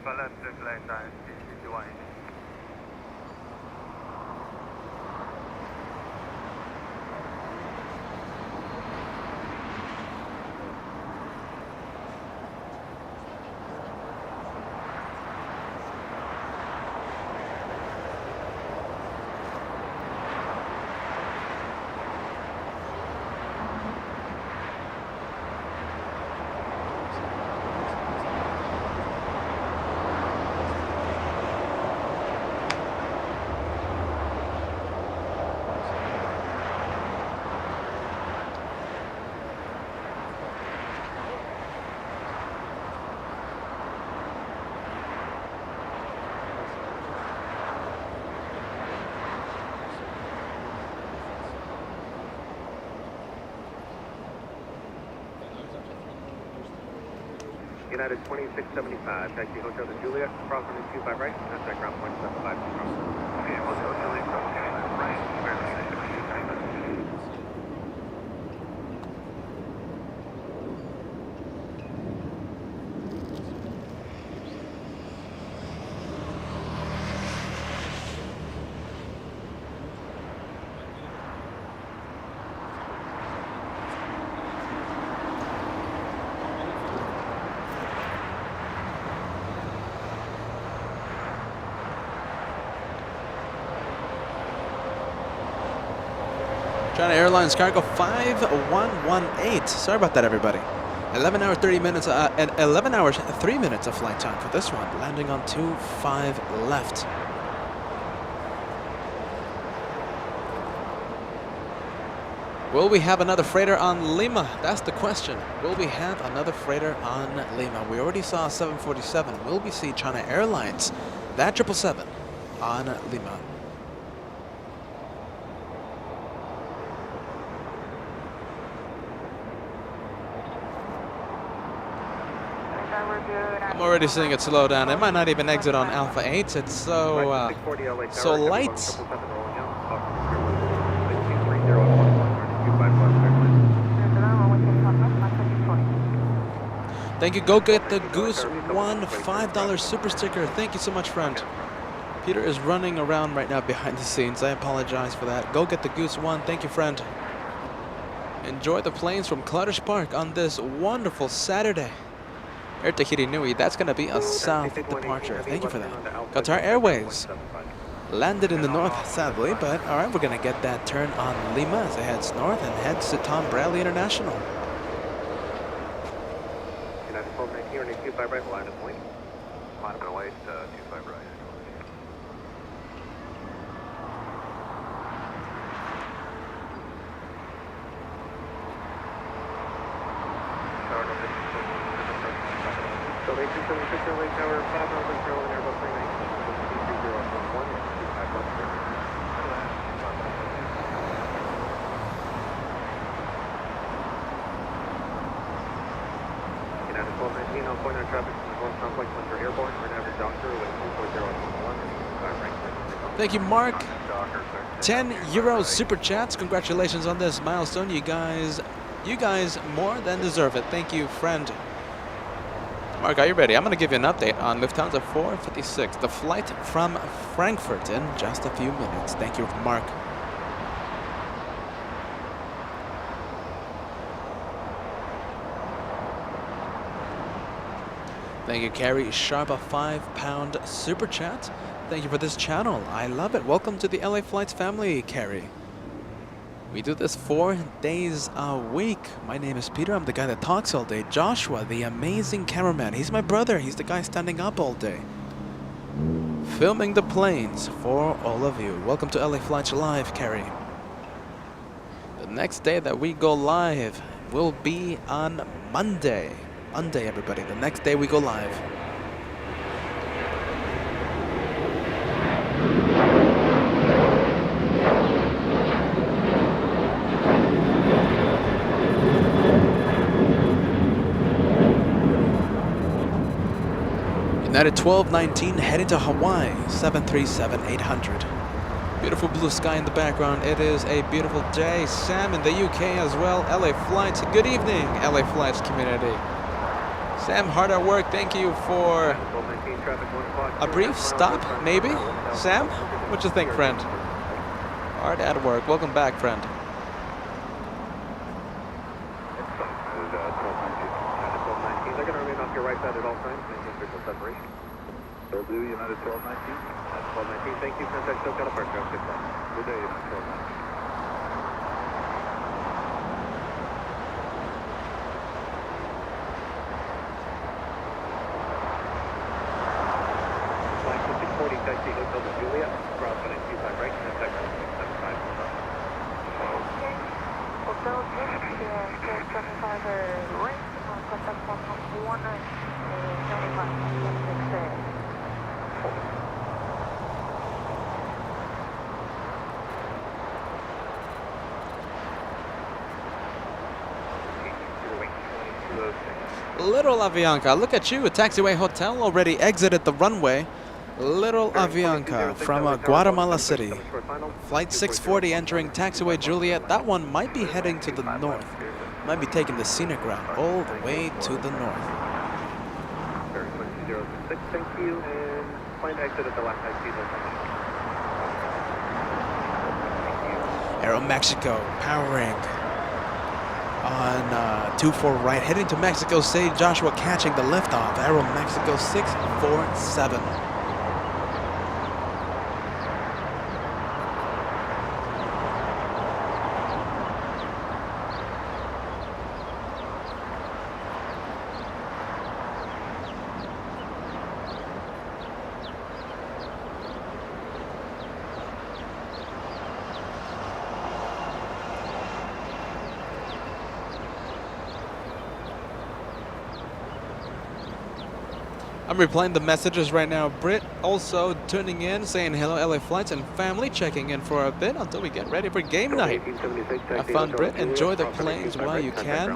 Left, flight Dynasty 5118. United 2675, taxi Hotel to Juliet, crossing in 25 right, contact ground point 75 control. Okay, Hotel Juliet, right, square to 625. China Airlines Cargo 5118. Sorry about that, everybody. 11 hours 30 minutes and 11 hours 3 minutes of flight time for this one. Landing on 25 left. Will we have another freighter on Lima? That's the question. Will we have another freighter on Lima? We already saw 747. Will we see China Airlines, that 777, on Lima? I'm already seeing it slow down. It might not even exit on Alpha 8. It's so light. Thank you. Go get the Goose One $5 super sticker. Thank you so much, friend. Peter is running around right now behind the scenes. I apologize for that. Go get the Goose One. Thank you, friend. Enjoy the planes from Clutter's Park on this wonderful Saturday. Air Tahiti Nui, that's going to be a south departure. Thank you for that. Qatar Airways landed in the north, sadly, but all right, we're going to get that turn on Lima as it heads north and heads to Tom Bradley International. United 1219 or 25 right, line of point. Line up and wait, 25 right. So 8276 LA Tower, 5 Northern Carolina, Airbus 319, 25 left, clear. United 1219 on point on traffic from the North Complex Winter Airborne, we're going to have a doctor with 240 at 25 right, clear. Thank you, Mark. 10 euros super chats. Congratulations on this milestone. You guys more than deserve it. Thank you, friend. Mark, are you ready? I'm going to give you an update on Lufthansa 456, the flight from Frankfurt in just a few minutes. Thank you, Mark. Thank you, Carrie Sharp, a £5 super chat. Thank you for this channel. I love it. Welcome to the LA Flights family, Carrie. We do this 4 days a week. My name is Peter. I'm the guy that talks all day. Joshua, the amazing cameraman. He's my brother. He's the guy standing up all day, filming the planes for all of you. Welcome to LA Flights Live, Carrie. The next day that we go live will be on Monday. Monday, everybody. The next day we go live. United 1219 heading to Hawaii, 737-800. Beautiful blue sky in the background. It is a beautiful day. Sam in the UK as well. LA Flights. Good evening, LA Flights community. Sam, hard at work. Thank you for a brief stop, maybe. Sam, what you think, friend? Hard at work. Welcome back, friend. They're going to remain off your right side at all times. Maintain visual separation. Will do, United 1219. 1219, thank you. Contact SoCal departure. Have a good day. Good day, United 1219. Flight 640, taxi Hotel to Juliet. Cross 125 right, contact 175. Hotel Juliet, 75 right, contact 175. Little Avianca, look at you. Taxiway Hotel already exited the runway. Little Avianca from Guatemala City. Flight 640 entering taxiway Juliet. That one might be heading to the north. Might be taking the scenic route all the way to the north. 006, thank you. And plane exit at the last exit. Aero Mexico powering on 24 right, heading to Mexico City. Joshua catching the liftoff. Aero Mexico 647. I'm replying the messages right now. Britt also tuning in, saying hello LA Flights and family, checking in for a bit until we get ready for game night. Have fun, Britt. Enjoy the planes while you can.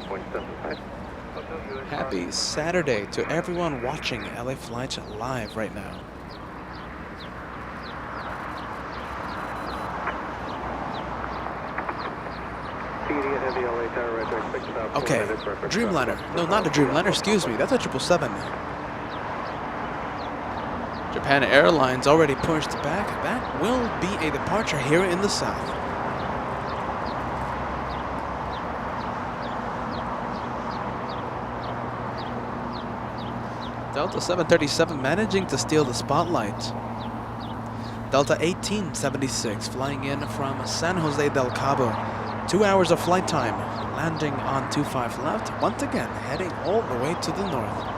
Happy Saturday to everyone watching LA Flights live right now. Okay, Dreamliner. No, not a Dreamliner, excuse me. That's a 777. Japan Airlines already pushed back. That will be a departure here in the south. Delta 737 managing to steal the spotlight. Delta 1876 flying in from San Jose del Cabo. 2 hours of flight time. Landing on 25 left. Once again, heading all the way to the north.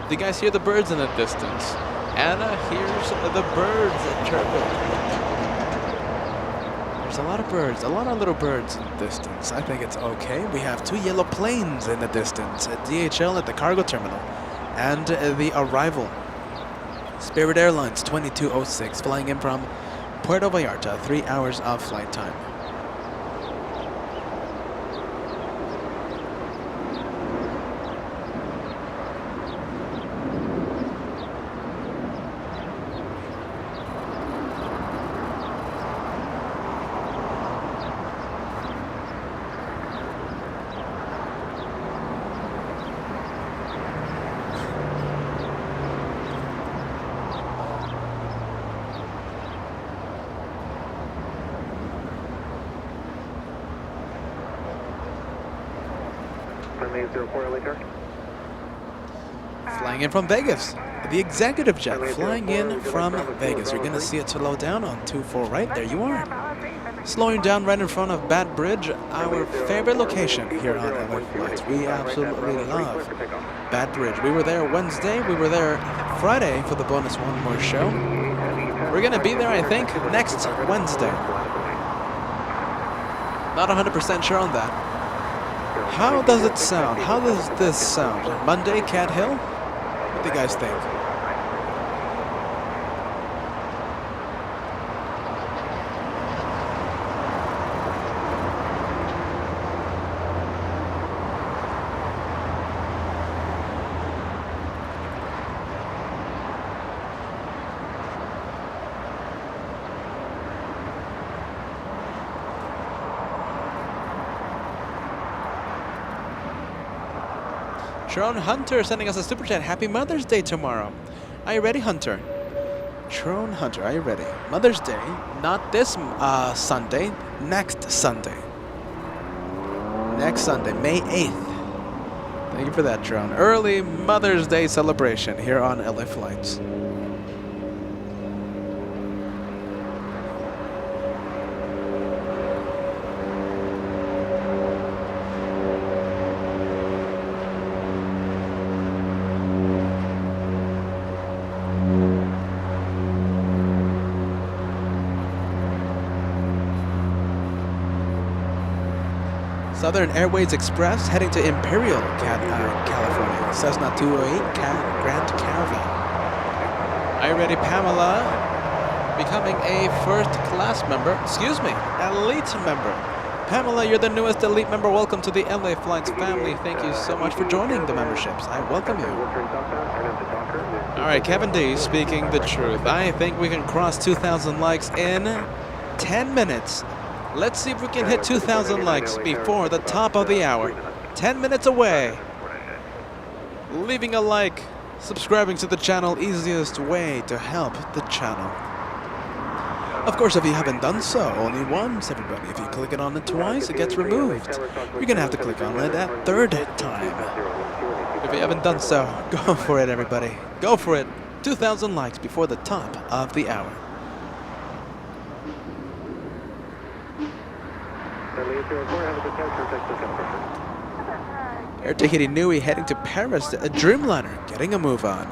Do you guys hear the birds in the distance? Anna hears the birds chirping. There's a lot of birds, a lot of little birds in the distance. I think it's okay. We have 2 yellow planes in the distance, a DHL at the cargo terminal, and the arrival. Spirit Airlines 2206 flying in from Puerto Vallarta, 3 hours of flight time. Flying in from Vegas. The executive jet flying in from Vegas. You're going to see it slow down on 24 right. There you are. Slowing down right in front of Bat Bridge, our favorite location here on LA Flights. We absolutely love Bat Bridge. We were there Wednesday. We were there Friday for the Bonus One More show. We're going to be there, I think, next Wednesday. Not 100% sure on that. How does it sound? How does this sound? Monday, Cat Hill? What do you guys think? Tron Hunter sending us a super chat. Happy Mother's Day tomorrow. Are you ready, Hunter? Tron Hunter, are you ready? Mother's Day, not this Sunday, next Sunday. Next Sunday, May 8th. Thank you for that, Tron. Early Mother's Day celebration here on LA Flights. Southern Airways Express heading to Imperial, California. Cessna 208, Grand Caravan. Are you ready, Pamela? Becoming a first-class member. Excuse me, elite member. Pamela, you're the newest elite member. Welcome to the LA Flights family. Thank you so much for joining the memberships. I welcome you. All right, Kevin D speaking the truth. I think we can cross 2,000 likes in 10 minutes. Let's see if we can hit 2,000 likes before the top of the hour. 10 minutes away. Leaving a like, subscribing to the channel, easiest way to help the channel. Of course, if you haven't done so, only once, everybody. If you click it on it twice, it gets removed. You're gonna have to click on it a third time. If you haven't done so, go for it, everybody. Go for it. 2,000 likes before the top of the hour. Air Tahiti Nui heading to Paris, a Dreamliner getting a move on.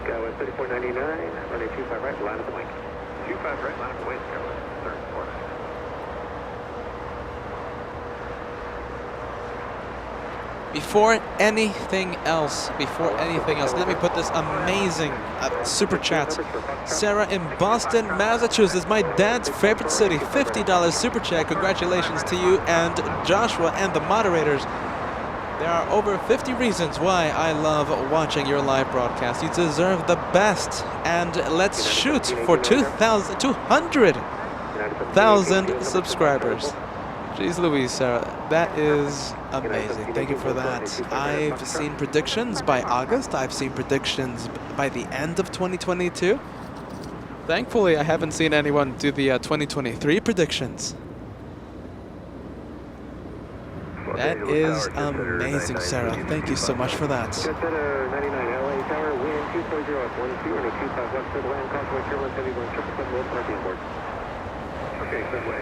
Skyway 3499, runway 25 right, line of the wing. 25 right, line of the wing, Skyway 3499. Before anything else, let me put this amazing super chat. Sarah in Boston, Massachusetts, my dad's favorite city, $50 super chat. Congratulations to you and Joshua and the moderators. There are over 50 reasons why I love watching your live broadcast. You deserve the best. And let's shoot for 200,000 subscribers. Jeez Louise, Sarah, that is amazing. Thank you for that. I've seen predictions by August. I've seen predictions by the end of 2022. Thankfully, I haven't seen anyone do the 2023 predictions. That is amazing, Sarah. Thank you so much for that. Jet 99 LA Tower, wind 240 at 12 and a 25 west for the land, Convoy Turbulence, heavy wind 777, low party on board. Okay, good way.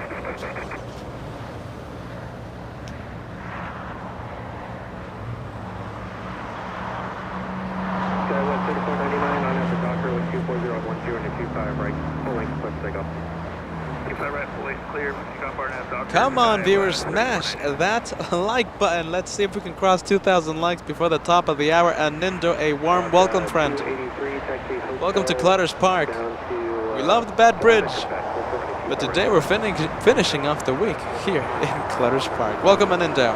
Skyway 3499 on after Docker with 240 at 10 and a 25 right, full length, let's take off. 25 right, full length clear, Come on, viewers, smash that like button. Let's see if we can cross 2,000 likes before the top of the hour. And Nindo, a warm welcome, friend. Welcome to Clutter's Park. We love the Bad Bridge, but today we're finishing off the week here in Clutter's Park. Welcome, Nindo.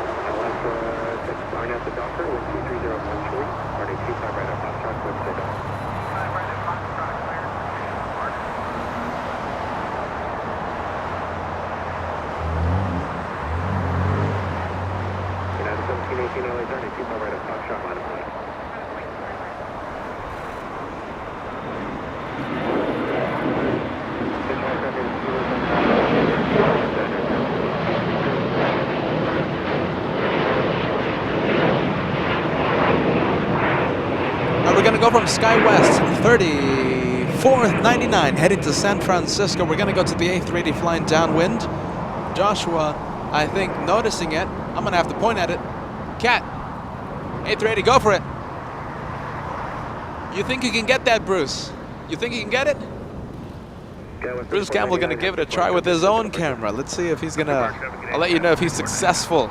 gonna go from SkyWest 3499 heading to San Francisco. We're gonna go to the A380 flying downwind. Joshua, I think, noticing it. I'm gonna have to point at it. Cat, A380, go for it. You think you can get that, Bruce? You think you can get it? Bruce Campbell gonna give it a try with his own camera. Let's see if he's gonna, I'll let you know if he's successful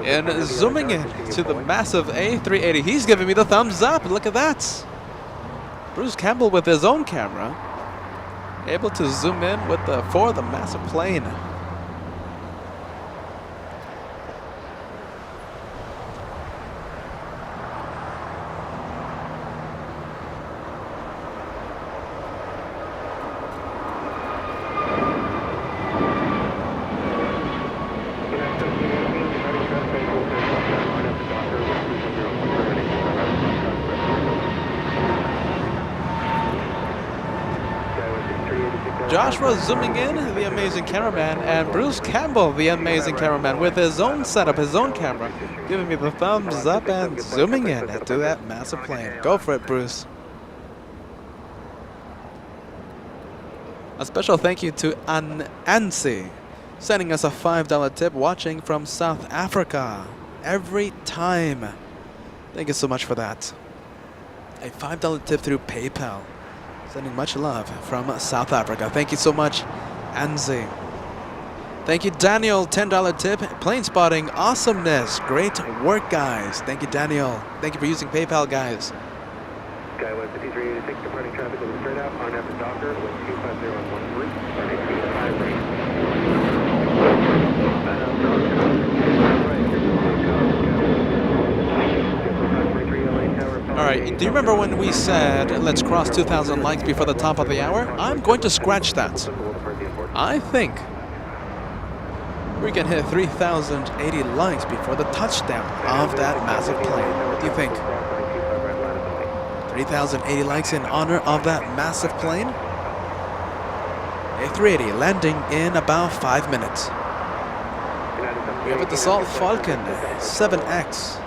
in zooming in to the massive A380. He's giving me the thumbs up. Look at that. Bruce Campbell with his own camera, able to zoom in with for the massive plane. Joshua zooming in, the amazing cameraman, and Bruce Campbell, the amazing cameraman, with his own setup, his own camera, giving me the thumbs up and zooming in to that massive plane. Go for it, Bruce. A special thank you to Ansi, sending us a $5 tip, watching from South Africa every time. Thank you so much for that. A $5 tip through PayPal. Sending much love from South Africa. Thank you so much, Anzi. Thank you, Daniel. $10 tip. Plane spotting awesomeness. Great work, guys. Thank you, Daniel. Thank you for using PayPal, guys. Sky 15386, departing traffic will be straight out on after Docker, wind 25013, starting speed 5 rate. All right, do you remember when we said let's cross 2,000 likes before the top of the hour? I'm going to scratch that. I think we can hit 3,080 likes before the touchdown of that massive plane. What do you think? 3,080 likes in honor of that massive plane? A380 landing in about 5 minutes. We have a Dassault Falcon 7X.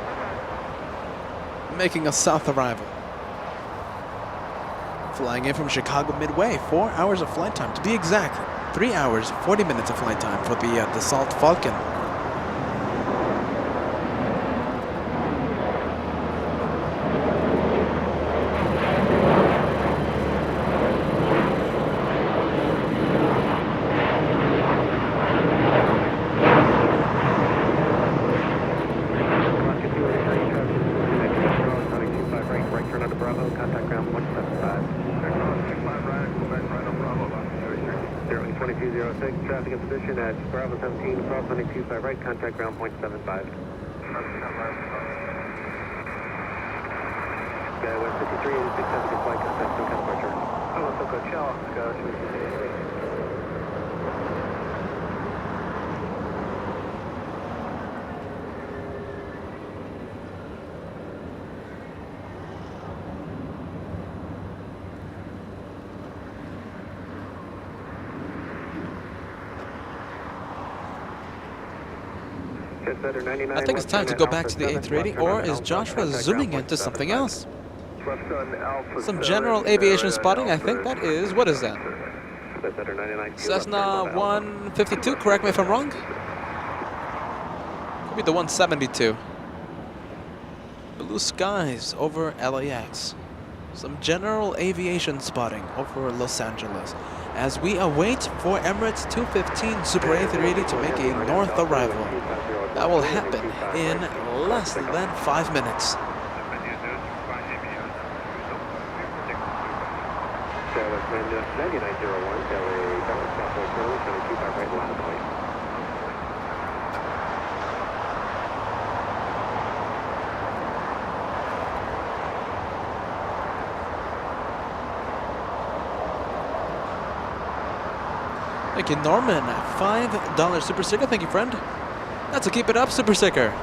Making a south arrival. Flying in from Chicago Midway, 4 hours of flight time to be exact. 3 hours, 40 minutes of flight time for the Dassault Falcon. Traffic in position at Bravo 17, cross 125 right, contact ground point 75. Sky West 5386, traffic in flight, contact SoCal departure. Hello, SoCal, Chow, Sky 2386. I think it's time to go back to the A380, or is Joshua zooming into something else? Some general aviation spotting, I think that is, what is that? Cessna 152, correct me if I'm wrong? Could be the 172. Blue skies over LAX. Some general aviation spotting over Los Angeles as we await for Emirates 215 Super A380 to make a north arrival. That will happen in less than 5 minutes. Thank you, Norman. $5 super sticker. Thank you, friend. That's a keep it up super sticker.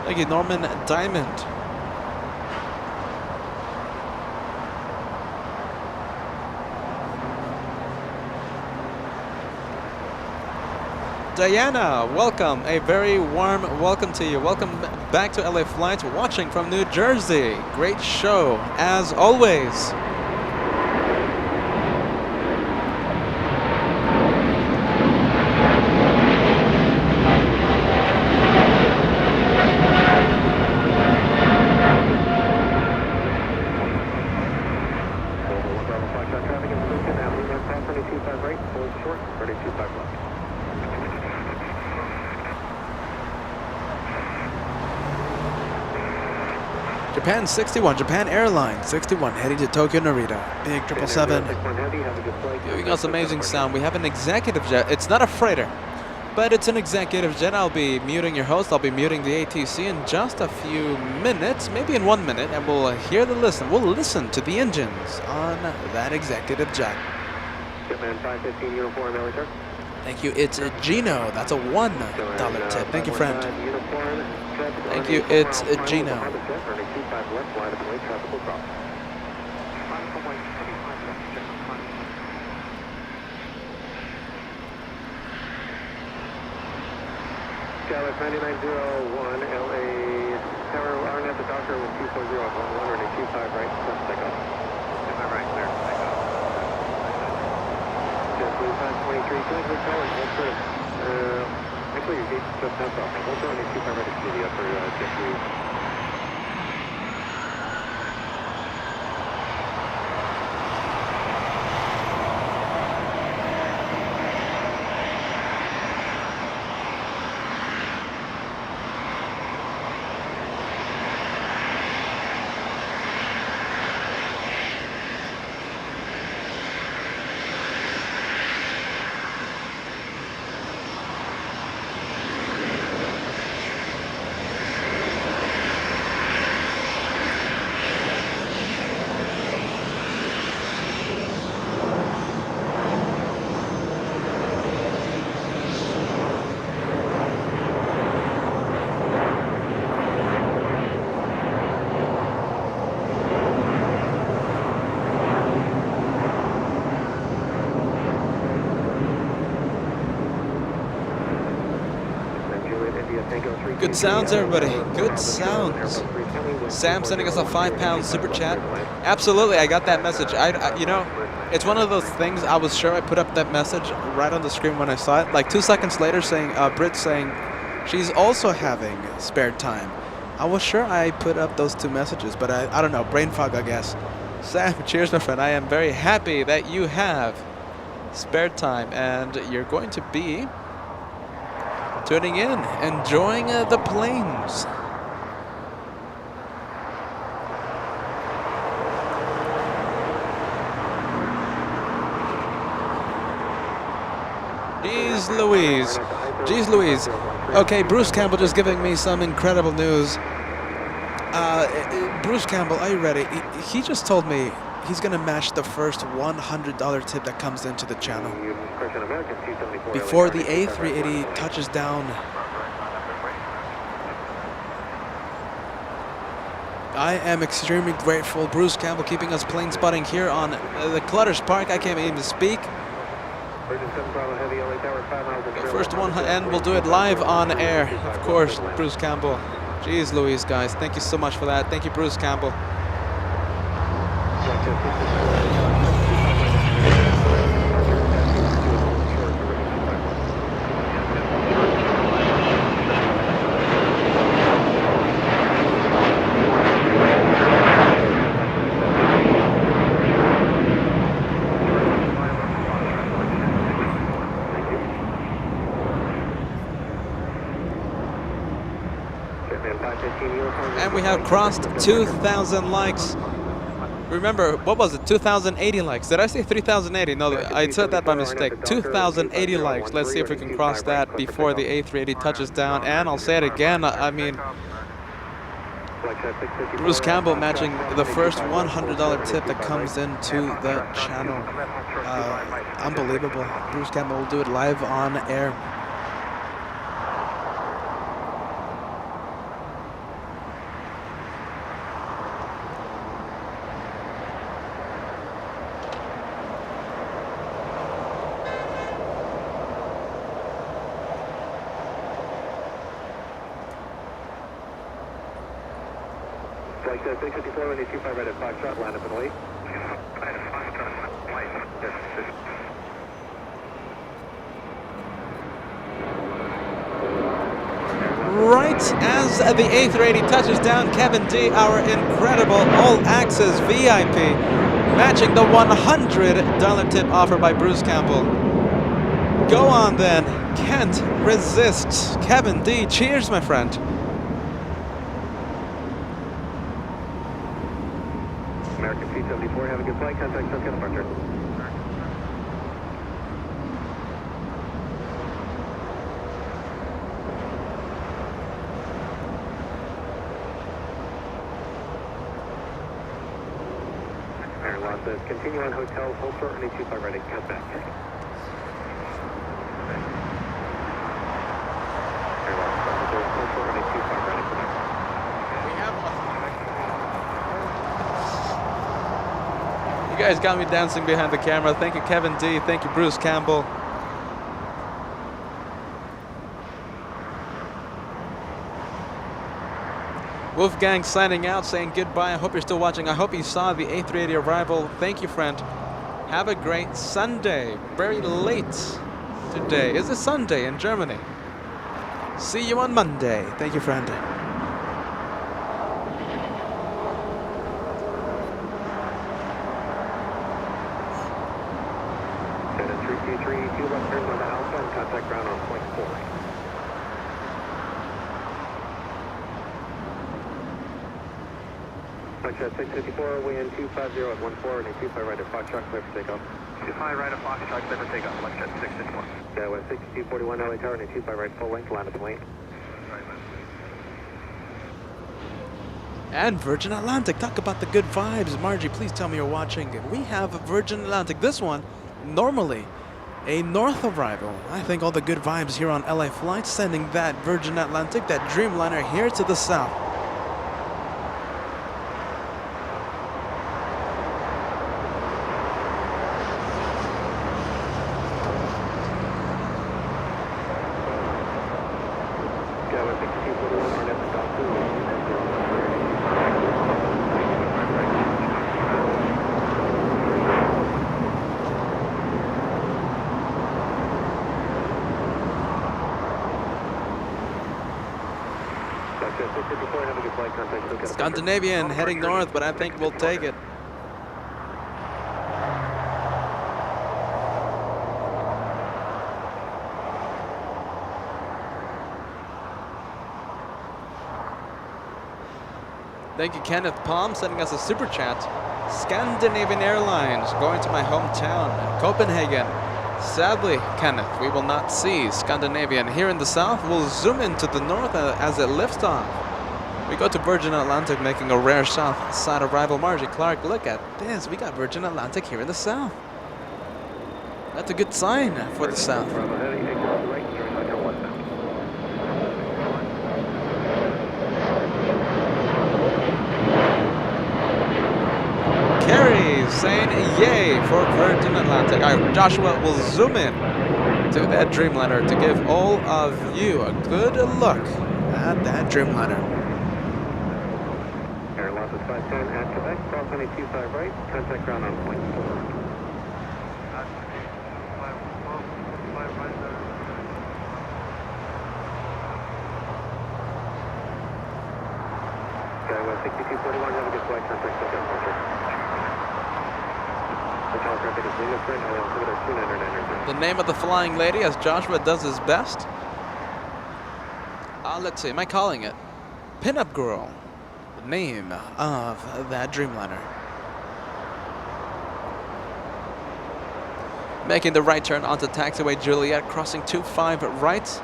Thank you, Norman Diamond. Diana, welcome. A very warm welcome to you. Welcome back to LA Flights, watching from New Jersey. Great show, as always. Japan 61, Japan Airlines 61, heading to Tokyo Narita. Big 777. Giving us amazing sound. We have an executive jet. It's not a freighter, but it's an executive jet. I'll be muting your host. I'll be muting the ATC in just a few minutes, maybe in 1 minute, and we'll hear the listen. We'll listen to the engines on that executive jet. Japan 515 uniform, Erika. Thank you. It's a Gino. That's a $1 tip. Thank you, friend. Thank you. It's a Gino. Dallas 9901, LA Tower RNF, the doctor with 240 on 11 and 25 right, plus takeoff. Am I right, clear, takeoff. Just 523, good, good call, hold true. Actually, your gate's just passed off. Hold true on your 25 right to see the upper jet view. Good sounds, everybody. Good sounds. Sam sending us a £5 super chat. Absolutely, I got that message. You know, it's one of those things. I was sure I put up that message right on the screen when I saw it. Like 2 seconds later, saying Britt saying she's also having spare time. I was sure I put up those two messages, but I don't know. Brain fog, I guess. Sam, cheers, my friend. I am very happy that you have spare time, and you're going to be tuning in, enjoying the planes. Jeez Louise. Jeez Louise. Okay, Bruce Campbell just giving me some incredible news. Bruce Campbell, are you ready? He just told me he's going to match the first $100 tip that comes into the channel before the A380 touches down. I am extremely grateful. Bruce Campbell keeping us plane spotting here on the Clutter's Park. I can't even speak. The first one, and we'll do it live on air, of course, Bruce Campbell. Jeez Louise, guys. Thank you so much for that. Thank you, Bruce Campbell. And we have crossed 2,000 likes. Remember, what was it? 2,080 likes. Did I say 3,080? No, I said that by mistake. 2,080 likes. Let's see if we can cross that before the A380 touches down. And I'll say it again. I mean, Bruce Campbell matching the first $100 tip that comes into the channel. Unbelievable. Bruce Campbell will do it live on air. Like 654, when you 25 right at Foxtrot, line up and wait. Right at Foxtrot, light. Yes. Right as the A380 touches down, Kevin D, our incredible all-access VIP, matching the $100 tip offer by Bruce Campbell. Go on then, can't resist. Kevin D, cheers, my friend. American P-74, have a good flight. Contact Sunset departure. Air Loss says continue on hotel, hold short, and 25 ready. Count back. Air Loss, hold short, and 25 ready. You guys got me dancing behind the camera. Thank you, Kevin D. Thank you, Bruce Campbell. Wolfgang signing out, saying goodbye. I hope you're still watching. I hope you saw the A380 arrival. Thank you, friend. Have a great Sunday. Very late today. Is it Sunday in Germany? See you on Monday. Thank you, friend. Two left turns on the Alpha and contact ground on point 4. Foxtrot 654, wind 250 at 14, and 25 right at Foxtrot, clear for takeoff. 25 right at Foxtrot, clear for takeoff. Foxtrot 654. Yeah, with 6241 LA Tower, and 25 right full length, line up and wait. And Virgin Atlantic, talk about the good vibes. Margie, please tell me you're watching. We have Virgin Atlantic. This one, normally a north arrival. I think all the good vibes here on LA Flight, sending that Virgin Atlantic, that Dreamliner here to the south. Yeah, with 6241 on at the top 2. Scandinavian heading north, but I think we'll take it. Thank you, Kenneth Palm, sending us a super chat. Scandinavian Airlines going to my hometown, Copenhagen. Sadly, Kenneth, we will not see Scandinavian here in the south. We'll zoom into the north as it lifts off. We go to Virgin Atlantic, making a rare south side arrival. Margie Clark, look at this. We got Virgin Atlantic here in the south. That's a good sign for the south. Carrie saying yay for Virgin Atlantic. All right, Joshua will zoom in to that Dreamliner to give all of you a good look at that Dreamliner. Air loss is 510 at Quebec, cross 25 right, contact ground on point 4. Skyway 6241, have a good flight, contact Sunset departure. Hotel traffic is Lima Sprint, LA altimeter 299. The name of the flying lady as Joshua does his best. Let's see, am I calling it? Pinup Girl. The name of that Dreamliner. Making the right turn onto taxiway Juliet, crossing 25 right.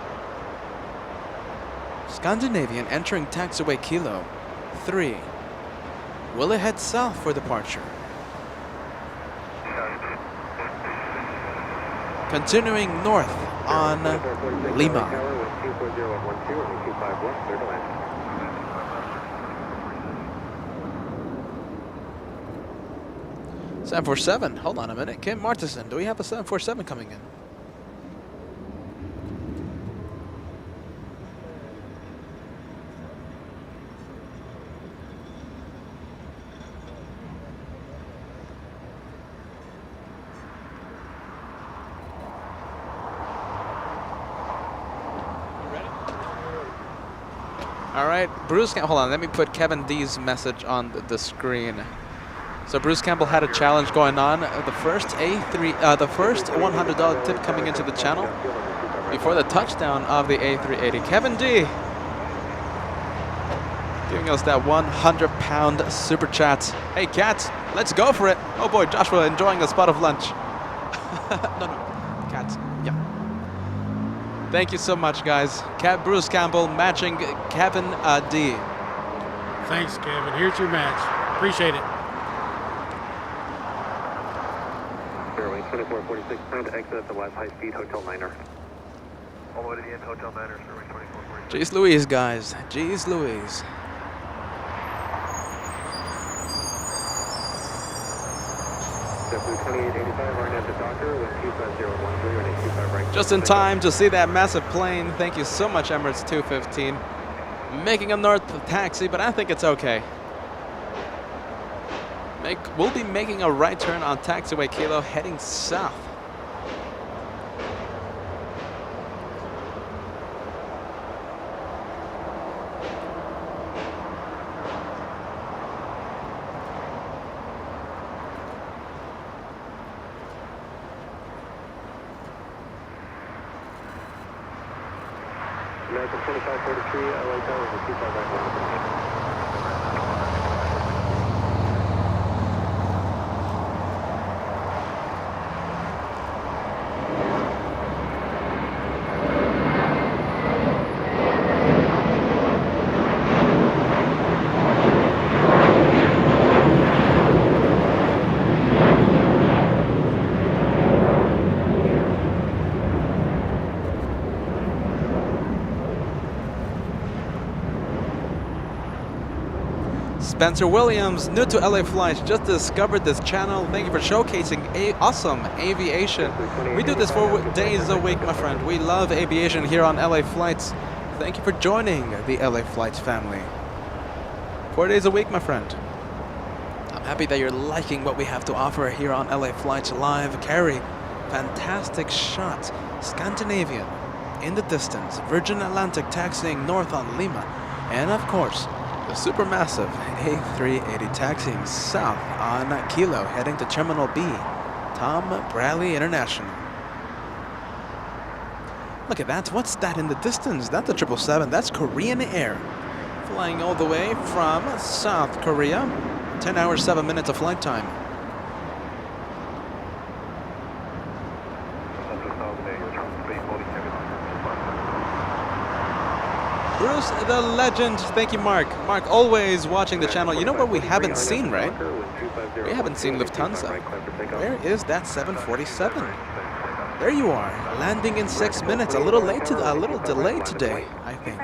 Scandinavian entering taxiway Kilo 3. Will it head south for departure? Continuing north on Lima. Sam 47. Hold on a minute. Kim Martinson, do we have a 747 coming in? All right, Bruce Campbell. Hold on, let me put Kevin D's message on the screen. So Bruce Campbell had a challenge going on. The first $100 tip coming into the channel before the touchdown of the A380. Kevin D giving us that 100-pound super chat. Hey, cats, let's go for it. Oh boy, Joshua enjoying a spot of lunch. no, cats. Yeah. Thank you so much, guys. Bruce Campbell matching Kevin D. Thanks, Kevin. Here's your match. Appreciate it. Fairway 2446, plan to exit at the last high-speed Hotel Niner. All the way to the end, Hotel Niner, Fairway 2446. Jeez Louise, guys. Jeez Louise. Just in time to see that massive plane. Thank you so much, Emirates 215. Making a north taxi, but I think it's okay. We'll be making a right turn on taxiway Kilo, heading south. American 2543, LA Tower, 25 right. Spencer Williams, new to LA Flights, just discovered this channel. Thank you for showcasing awesome aviation. We do this 4 days a week, my friend. We love aviation here on LA Flights. Thank you for joining the LA Flights family. 4 days a week, my friend. I'm happy that you're liking what we have to offer here on LA Flights Live. Carry, fantastic shot. Scandinavian in the distance. Virgin Atlantic taxiing north on Lima. And of course, the supermassive A380 taxiing south on Kilo, heading to Terminal B, Tom Bradley International. Look at that. What's that in the distance? That's a 777. That's Korean Air. Flying all the way from South Korea. 10 hours, 7 minutes of flight time. Bruce the Legend, thank you, Mark. Mark, always watching the channel. You know what we haven't seen, right? We haven't seen Lufthansa. Where is that 747? There you are, landing in 6 minutes. A little delayed today, I think.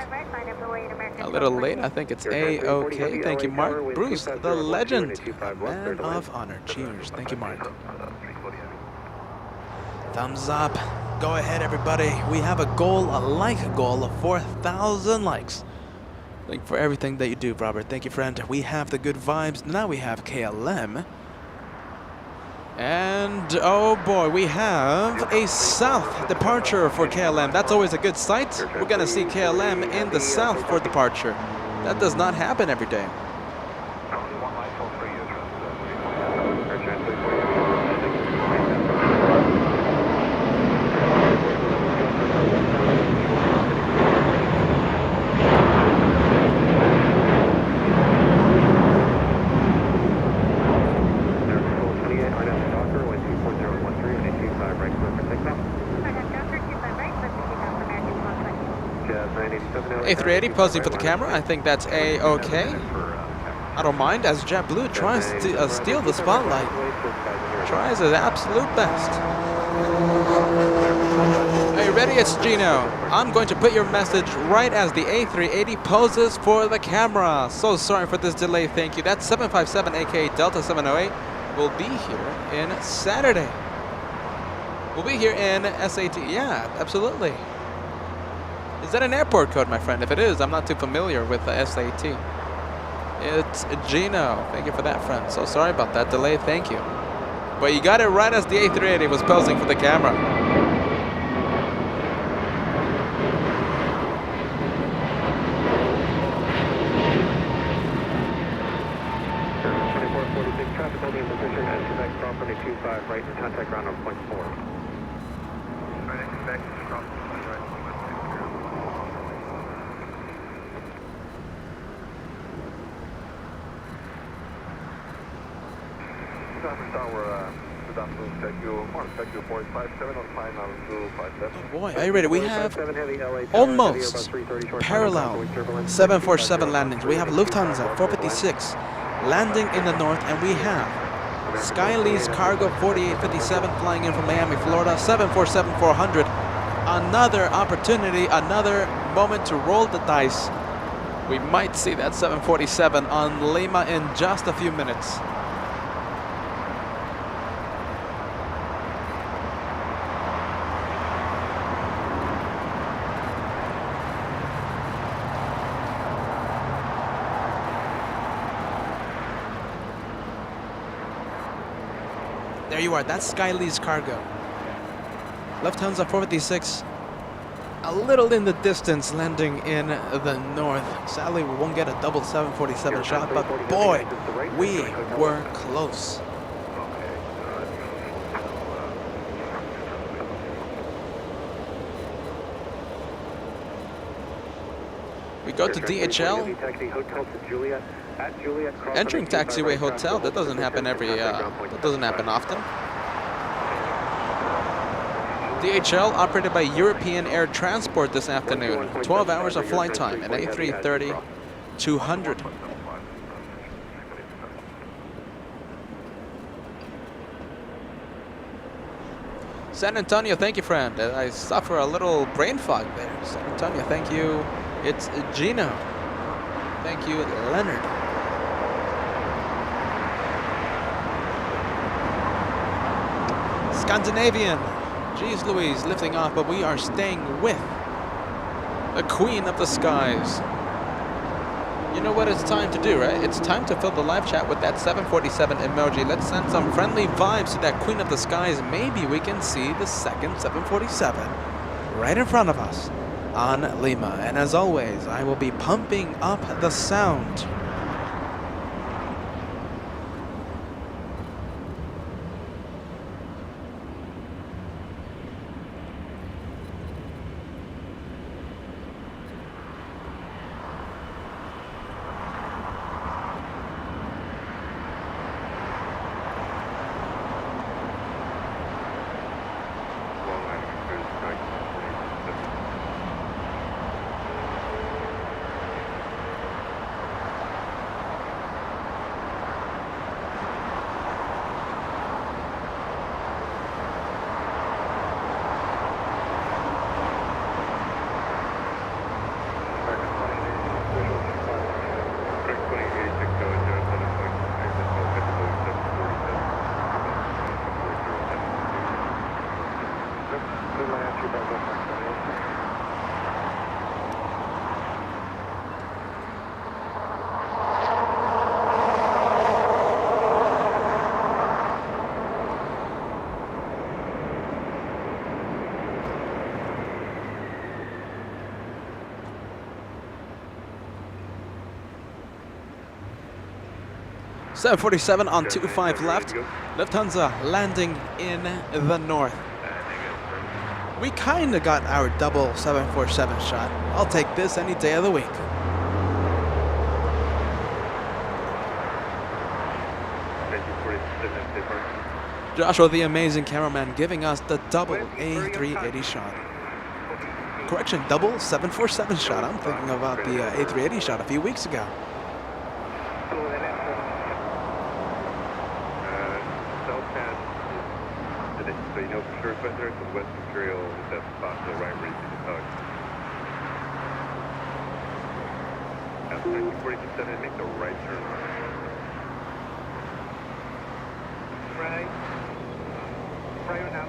A little late. I think it's A-OK. Thank you, Mark. Bruce the Legend, a man of honor. Cheers. Thank you, Mark. Thumbs up. Go ahead, everybody. We have a goal, a like goal of 4,000 likes. Thank you for everything that you do, Robert. Thank you, friend. We have the good vibes. Now we have KLM. And, oh boy, we have a south departure for KLM. That's always a good sight. We're going to see KLM in the south for departure. That does not happen every day. A380 posing for the camera. I think that's A-OK. I don't mind as JetBlue tries to steal the spotlight. Tries his absolute best. Are you ready? It's Gino. I'm going to put your message right as the A380 poses for the camera. So sorry for this delay. Thank you. That's 757 aka Delta 708 will be here in Saturday. We'll be here in SAT. Yeah, absolutely. Is that an airport code, my friend? If it is, I'm not too familiar with the SAT. It's Gino. Thank you for that, friend. So sorry about that delay. Thank you. But you got it right as the A380 was posing for the camera. Traffic Tower, Oh boy, are you ready? We have almost parallel 747 landings. We have Lufthansa 456 landing in the north, and we have Skylee's Cargo 4857 flying in from Miami, Florida, 747-400. Another opportunity, another moment to roll the dice. We might see that 747 on Lima in just a few minutes. There you are, that's Skylee's Cargo. Lufthansa 456, a little in the distance, landing in the north. Sadly, we won't get a double 747 shot, but boy, we were close. We go to DHL. Entering taxiway hotel, that doesn't happen that doesn't happen often. DHL operated by European Air Transport this afternoon. 12 hours of flight time, an A330-200. San Antonio, thank you, friend. I suffer a little brain fog there. San Antonio, thank you. It's Gino. Thank you, Leonard. Scandinavian. Jeez Louise, lifting off, but we are staying with the Queen of the Skies. You know what it's time to do, right? It's time to fill the live chat with that 747 emoji. Let's send some friendly vibes to that Queen of the Skies. Maybe we can see the second 747 right in front of us on Lima. And as always, I will be pumping up the sound. .747 on 25 left. Lufthansa landing in the north. We kind of got our double 747 shot. I'll take this any day of the week. Joshua, the amazing cameraman, giving us the double A380 shot. Correction, double 747 shot. I'm thinking about the A380 shot a few weeks ago. So you know for sure it's there's some West Material with that spot to the right where you see the tug. After 1947, make the right turn. Right. Right now.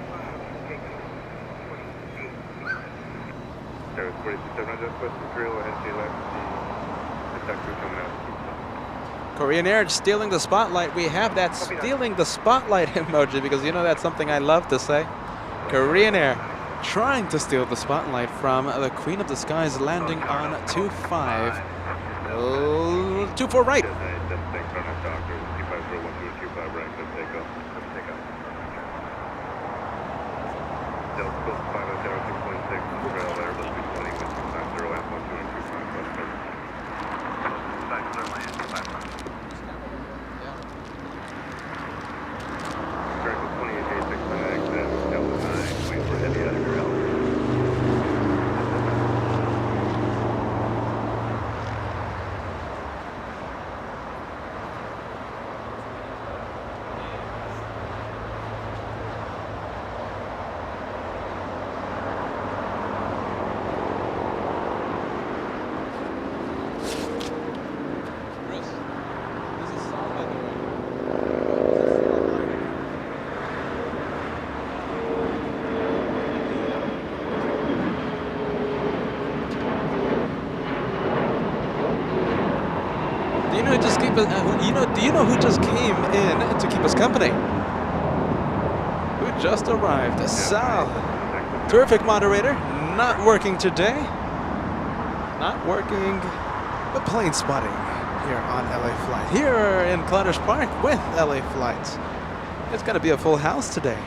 There was 47, just West Material, and she left the detector coming out. Korean Air stealing the spotlight. We have that stealing the spotlight emoji because you know that's something I love to say. Korean Air trying to steal the spotlight from the Queen of the Skies, landing on 25. 24 right. Do you know who just came in to keep us company? Who just arrived? Sal. Terrific moderator. Not working today. Not working, but plane spotting here on LA Flight. Here in Clutter's Park with LA Flights. It's going to be a full house today.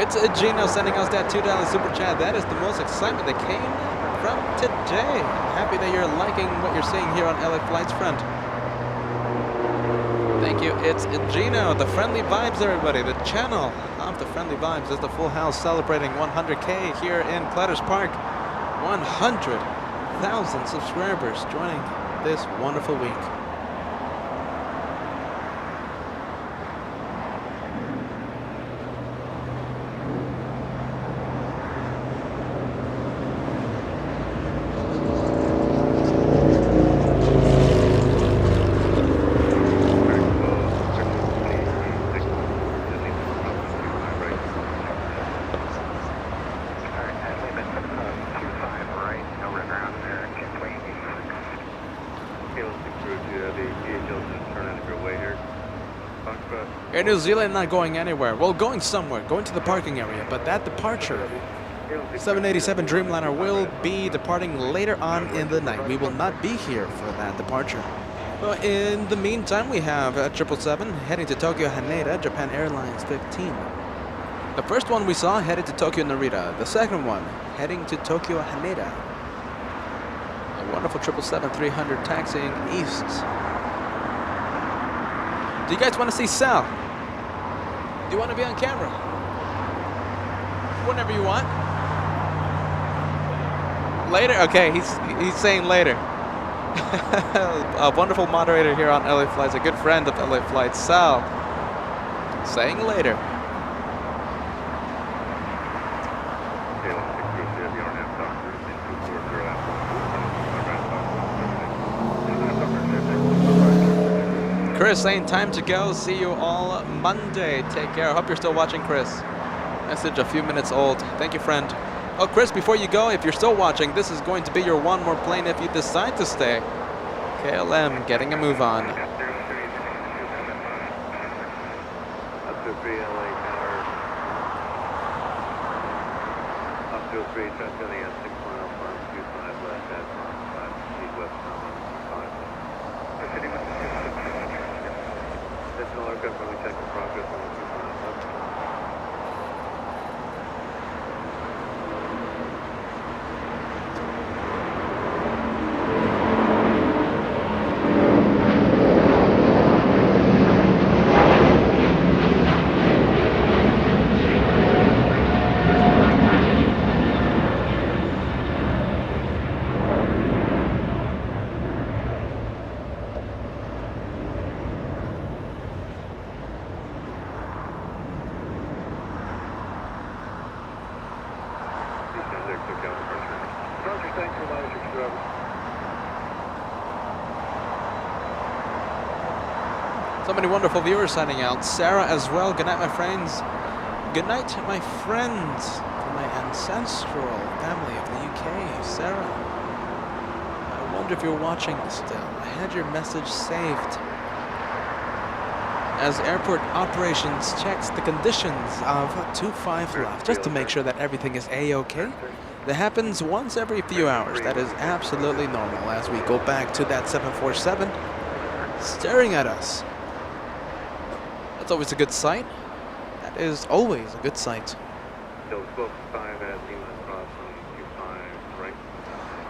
It's Gino sending us that $2 super chat. That is the most excitement that came from today. Happy that you're liking what you're seeing here on LA Flight's front. Thank you. It's Gino, the Friendly Vibes, everybody. The channel of the Friendly Vibes is the Full House celebrating 100K here in Clutter's Park. 100,000 subscribers joining this wonderful week. Air New Zealand not going anywhere. Well, going somewhere, going to the parking area, but that departure, 787 Dreamliner will be departing later on in the night. We will not be here for that departure. Well, in the meantime, we have 777 heading to Tokyo Haneda, Japan Airlines 15. The first one we saw headed to Tokyo Narita. The second one heading to Tokyo Haneda. A wonderful 777-300 taxiing east. Do you guys want to see Sal? Do you want to be on camera? Whenever you want. Later? Okay, he's saying later. A wonderful moderator here on LA Flights, a good friend of LA Flights, Sal, saying later. Chris saying time to go. See you all Monday. Take care. Hope you're still watching, Chris. Message a few minutes old. Thank you, friend. Oh, Chris, before you go, if you're still watching, this is going to be your one more plane if you decide to stay. KLM getting a move on. Up to 3 LA Tower. Up to 3, transmitting at 6 miles from 25 left at 5 speed west from 5. Additional aircraft when we check the progress on the 2 miles left. So many wonderful viewers signing out. Sarah as well. Good night, my friends. Good night, my friends from my ancestral family of the UK. Sarah, I wonder if you're watching still. I had your message saved. As airport operations checks the conditions of 25 left, just to make sure that everything is A-OK. That happens once every few hours. That is absolutely normal as we go back to that 747 staring at us. That's always a good sight. That is always a good sight.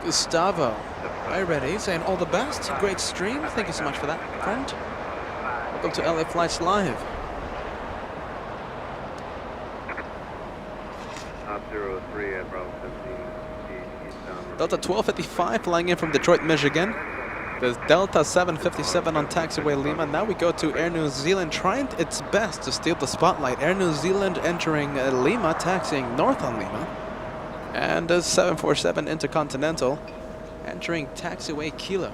Gustavo, are you ready? Saying all the best. Great stream. Thank you so much for that, friend. Welcome to LA Flights Live. Delta 1255 flying in from Detroit, Michigan. There's Delta 757 on taxiway Lima. Now we go to Air New Zealand, trying its best to steal the spotlight. Air New Zealand entering Lima, taxiing north on Lima. And a 747 Intercontinental entering taxiway Kilo.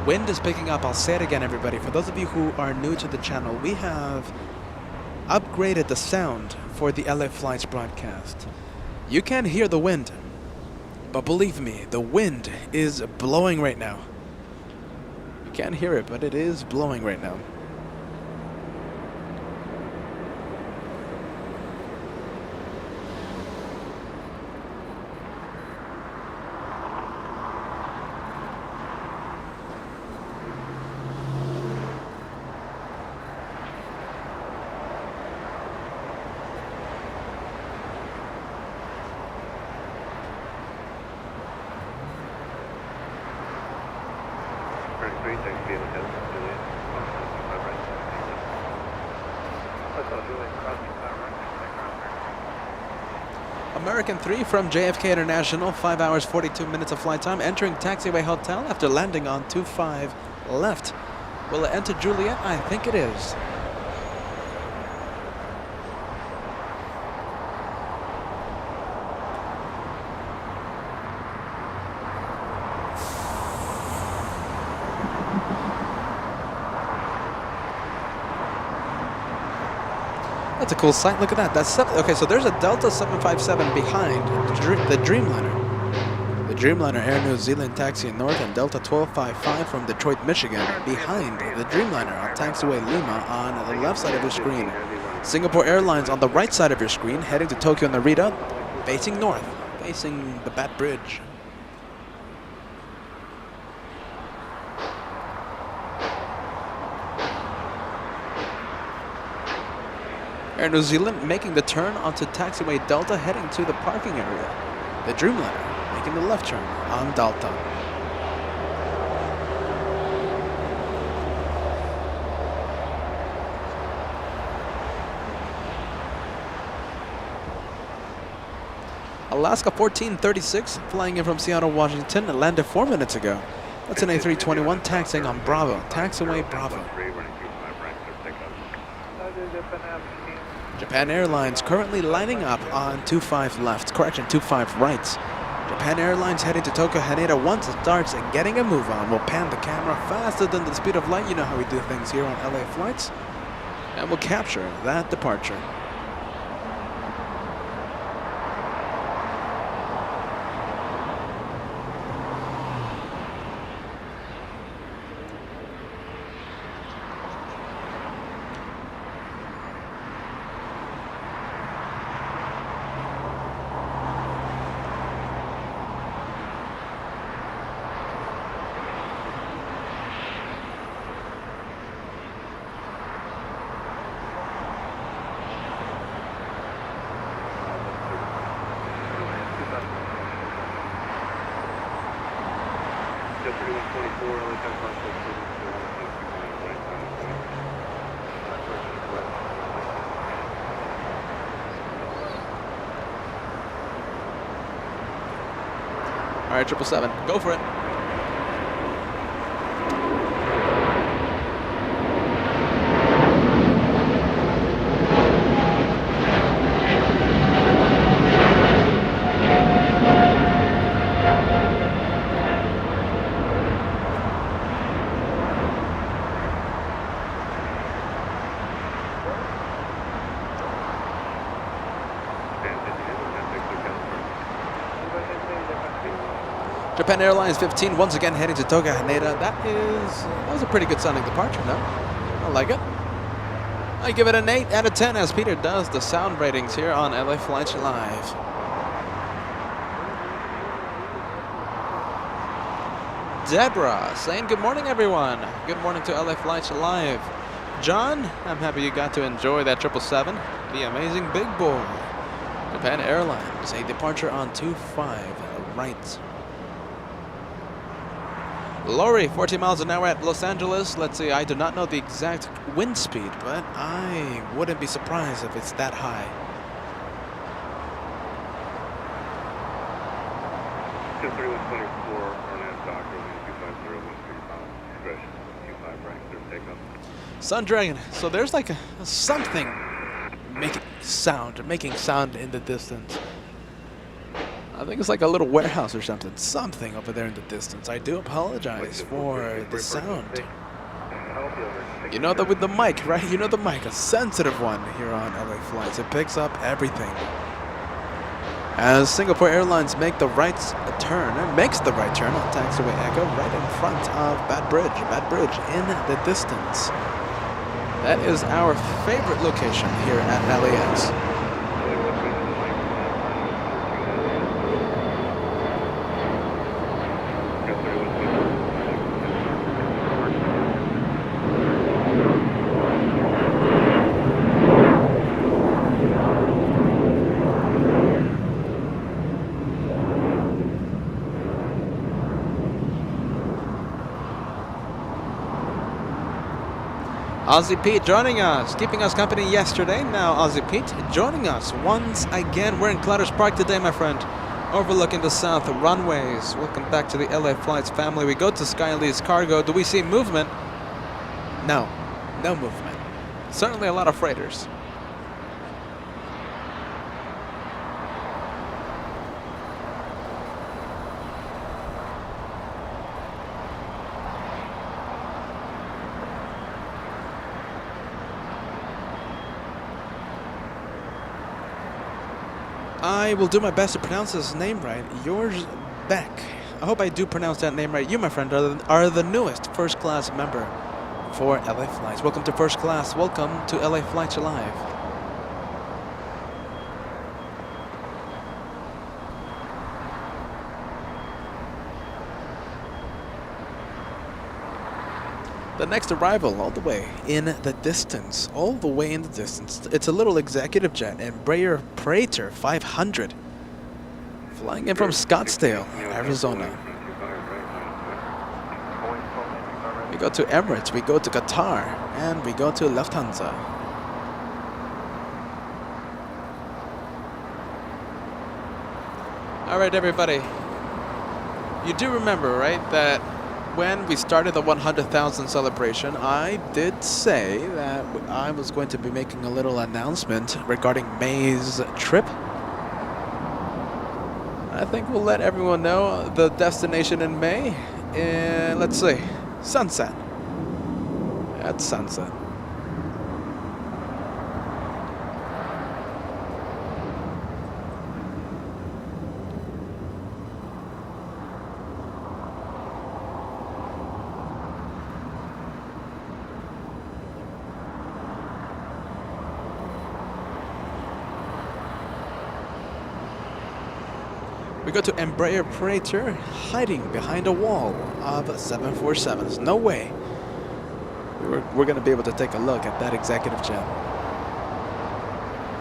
Wind is picking up. I'll say it again, everybody. For those of you who are new to the channel, we have upgraded the sound for the LA Flights broadcast. You can hear the wind, but believe me, the wind is blowing right now. You can't hear it, but it is blowing right now. American 3 from JFK International, 5 hours 42 minutes of flight time, entering taxiway hotel after landing on 25 left. Will it enter Juliet? I think it is. That's a cool sight. Look at that. That's okay. So there's a Delta 757 behind the Dreamliner. The Dreamliner Air New Zealand taxiing north, and Delta 1255 from Detroit, Michigan behind the Dreamliner on taxiway Lima on the left side of your screen. Singapore Airlines on the right side of your screen, heading to Tokyo Narita, facing north, facing the Bat Bridge. Air New Zealand making the turn onto taxiway Delta, heading to the parking area. The Dreamliner making the left turn on Delta. Alaska 1436 flying in from Seattle, Washington, and landed 4 minutes ago. That's an A321 taxiing on Bravo, taxiway Bravo. Japan Airlines currently lining up on 25 left, correction, 25 right. Japan Airlines heading to Tokyo Haneda once it starts and getting a move on. We'll pan the camera faster than the speed of light. You know how we do things here on LA Flights. And we'll capture that departure. All right, 777, go for it. Japan Airlines 15 once again heading to Tokyo Haneda. That was a pretty good sounding departure, no? I like it. I give it an 8 out of 10 as Peter does the sound ratings here on LA Flights Live. Deborah saying good morning, everyone. Good morning to LA Flights Live. John, I'm happy you got to enjoy that 777, the amazing big boy. Japan Airlines, a departure on 25 right. Lori, 40 miles an hour at Los Angeles. Let's see, I do not know the exact wind speed, but I wouldn't be surprised if it's that high. Just 3124, Orlando Doctor, 250, 135, right, clear takeoff. Sun Dragon. So there's like something making sound in the distance. I think it's like a little warehouse or something. Something over there in the distance. I do apologize for the sound. You know that with the mic, right? You know the mic, a sensitive one here on LA Flights. It picks up everything. As Singapore Airlines makes the right turn on taxiway Echo right in front of Bad Bridge in the distance. That is our favorite location here at LAX. Aussie Pete joining us, keeping us company yesterday. Now Aussie Pete joining us once again. We're in Clutter's Park today, my friend, overlooking the south runways. Welcome back to the LA Flights family. We go to Skylee's Cargo. Do we see movement? No, no movement. Certainly a lot of freighters. I will do my best to pronounce his name right. Yours Beck. I hope I do pronounce that name right. You, my friend, are the newest first class member for LA Flights. Welcome to first class. Welcome to LA Flights Alive. The next arrival all the way in the distance. It's a little executive jet, Embraer Praetor 500. Flying in from Scottsdale, Arizona. We go to Emirates, we go to Qatar, and we go to Lufthansa. All right, everybody. You do remember, right, that when we started the 100,000 celebration, I did say that I was going to be making a little announcement regarding May's trip. I think we'll let everyone know the destination in May. Let's see, Sunset. At Sunset. We go to Embraer Praetor, hiding behind a wall of 747s. No way. We're going to be able to take a look at that executive jet.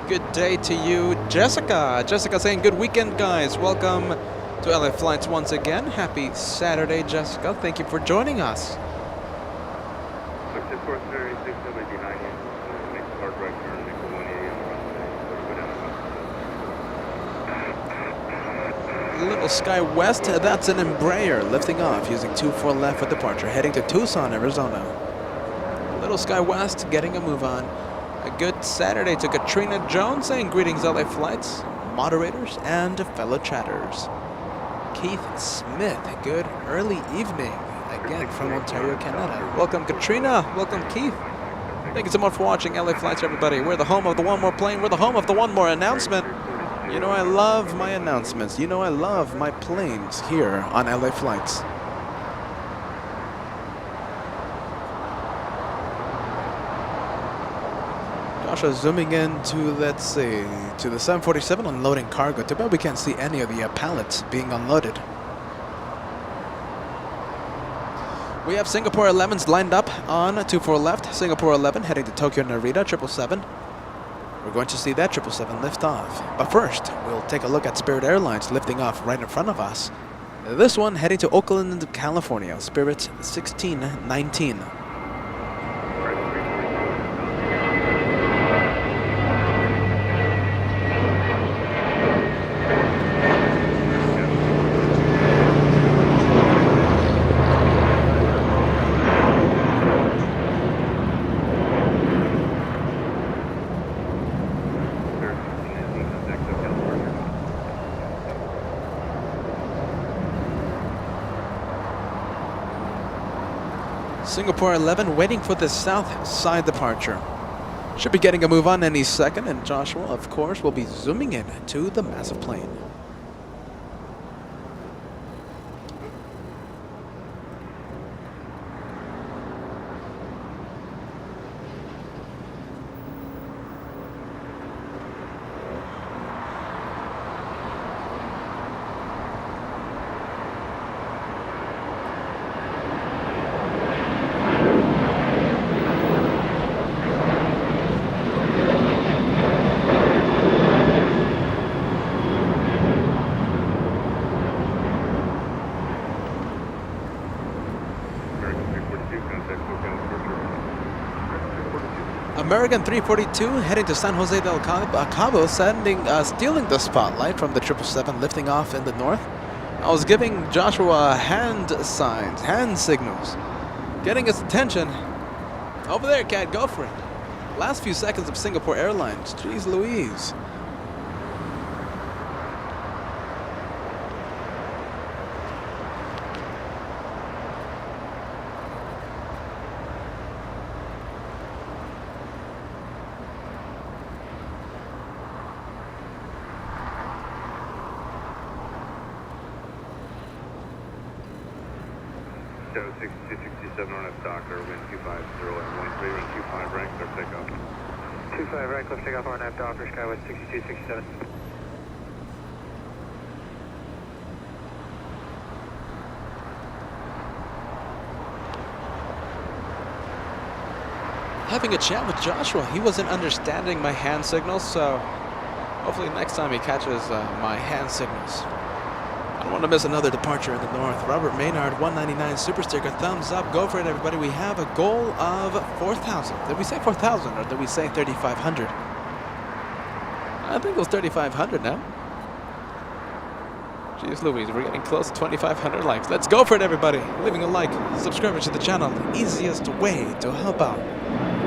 Good day to you, Jessica. Jessica saying good weekend, guys. Welcome to LA Flights once again. Happy Saturday, Jessica. Thank you for joining us. Little Sky West, that's an Embraer lifting off using 24 left for departure, heading to Tucson, Arizona. Little Sky West getting a move on. A good Saturday to Katrina Jones saying greetings LA Flights, moderators and fellow chatters. Keith Smith, good early evening, again from Ontario, Canada. Welcome Katrina, welcome Keith. Thank you so much for watching LA Flights, everybody. We're the home of the one more plane, we're the home of the one more announcement. You know I love my announcements. You know I love my planes here on LA Flights. Joshua zooming in to, let's see, to the 747 unloading cargo. Too bad we can't see any of the pallets being unloaded. We have Singapore 11s lined up on 24 left. Singapore 11 heading to Tokyo Narita 777. We're going to see that 777 lift off. But first, we'll take a look at Spirit Airlines lifting off right in front of us This one heading to Oakland, California, Spirit 1619. Singapore 11 waiting for the south side departure. Should be getting a move on any second, and Joshua, of course, will be zooming in to the massive plane. American 342 heading to San Jose del Cabo, stealing the spotlight from the 777 lifting off in the north. I was giving Joshua hand signs, hand signals, getting his attention. Over there, cat, go for it. Last few seconds of Singapore Airlines. Jeez Louise. Show 6267 on F Doctor, wind 250 and wind 3, wind 25 rank, clear takeoff. 25 right, close takeoff on F Docker, Skyway 6267. Having a chat with Joshua, he wasn't understanding my hand signals, so hopefully next time he catches my hand signals. I don't want to miss another departure in the north. Robert Maynard, 199 super sticker, thumbs up, go for it everybody. We have a goal of 4,000. Did we say 4,000 or did we say 3,500? I think it was 3,500 now. Jeez Louise, we're getting close to 2,500 likes. Let's go for it everybody. Leaving a like, subscribing to the channel, easiest way to help out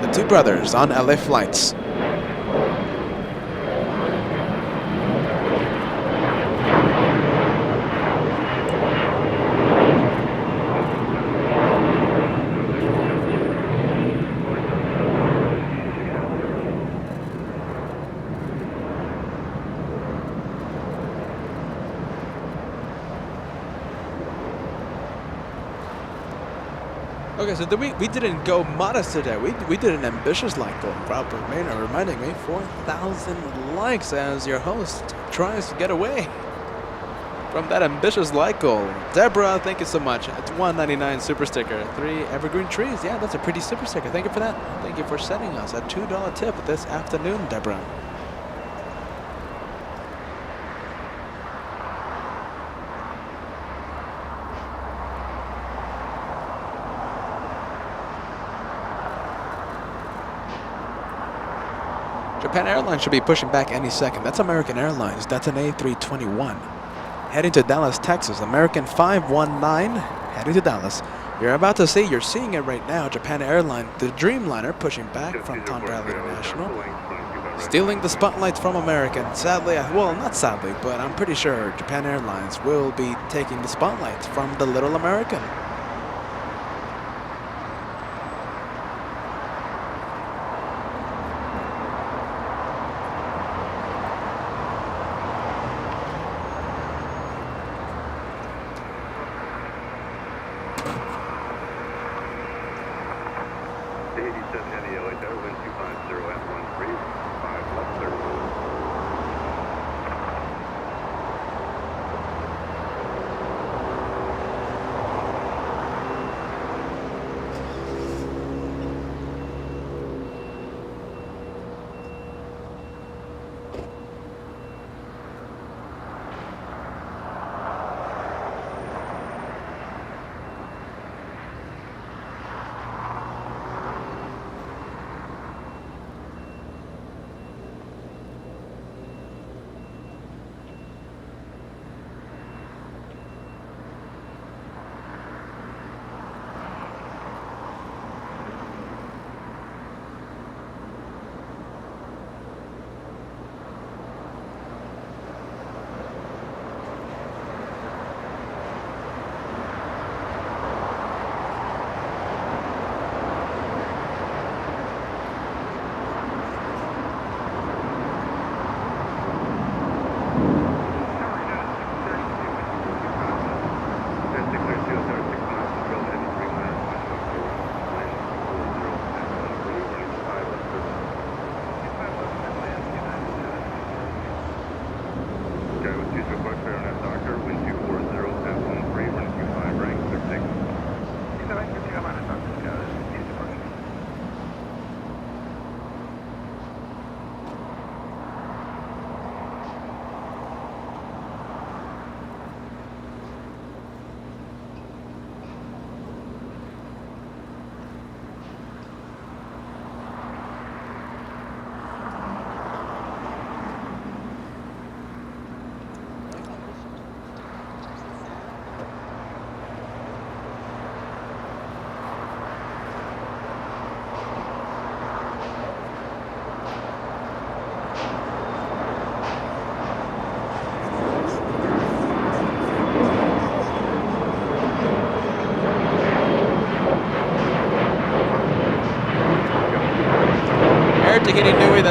the two brothers on LA flights. Okay, so we didn't go modest today. We did an ambitious like goal. Robert Maynard reminding me 4,000 likes as your host tries to get away from that ambitious like goal. Deborah, thank you so much. It's 199 super sticker. 3 evergreen trees. Yeah, that's a pretty super sticker. Thank you for that. Thank you for sending us a $2 tip this afternoon, Deborah. Japan Airlines should be pushing back any second. That's American Airlines. That's an A321. Heading to Dallas, Texas. American 519 heading to Dallas. You're seeing it right now. Japan Airlines, the Dreamliner, pushing back from Tonga International. Stealing the spotlight from American. Sadly, well, not sadly, but I'm pretty sure Japan Airlines will be taking the spotlight from the Little American.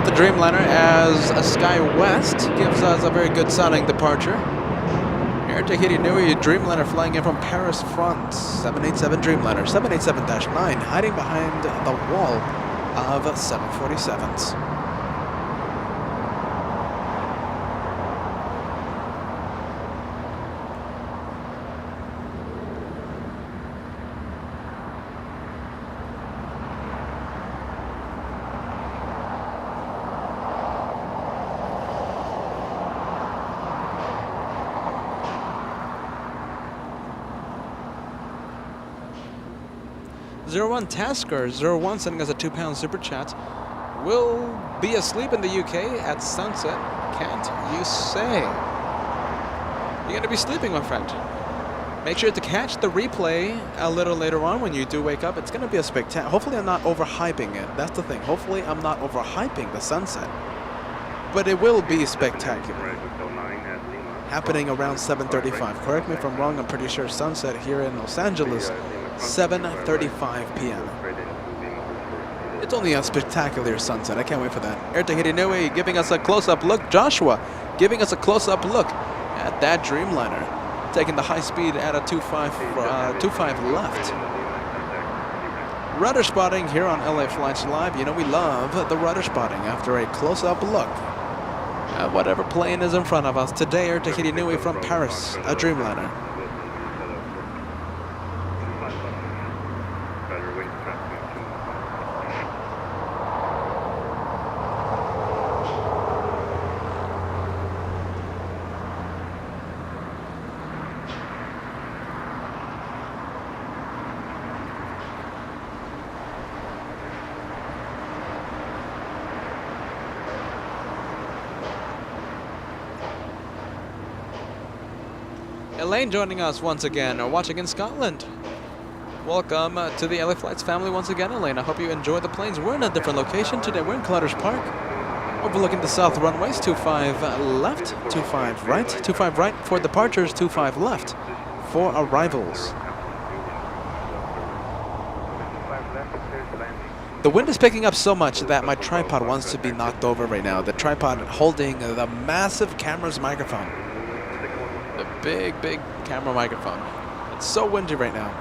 the Dreamliner as a Sky West gives us a very good sounding departure. Air Tahiti Nui Dreamliner flying in from Paris, France. 787 Dreamliner, 787-9, hiding behind the wall of 747s. One Tasker 01 sending us a £2 super chat. Will be asleep in the UK at sunset. Can't you say? You're gonna be sleeping, my friend. Make sure to catch the replay a little later on when you do wake up. It's gonna be a spectacular. Hopefully, I'm not overhyping it. That's the thing. Hopefully, I'm not overhyping the sunset. But it will be spectacular. Happening around 7:35. Correct me if I'm wrong. I'm pretty sure sunset here in Los Angeles. 7:35 p.m. It's only a spectacular sunset. I can't wait for that. Air Tahiti Nui giving us a close-up look. Joshua giving us a close-up look at that Dreamliner. Taking the high speed at a 2.5 left. Rudder spotting here on LA Flights Live. You know we love the rudder spotting after a close-up look at whatever plane is in front of us. Today, Air Tahiti Nui from Paris, a Dreamliner. Elaine joining us once again, or watching in Scotland. Welcome to the LA Flights family once again, Elaine. I hope you enjoy the planes. We're in a different location today. We're in Clutters Park, overlooking the south runways. 25 left, 25 right, 25 right for departures, 25 left for arrivals. The wind is picking up so much that my tripod wants to be knocked over right now. The tripod holding the massive camera's microphone. The big camera microphone. It's so windy right now.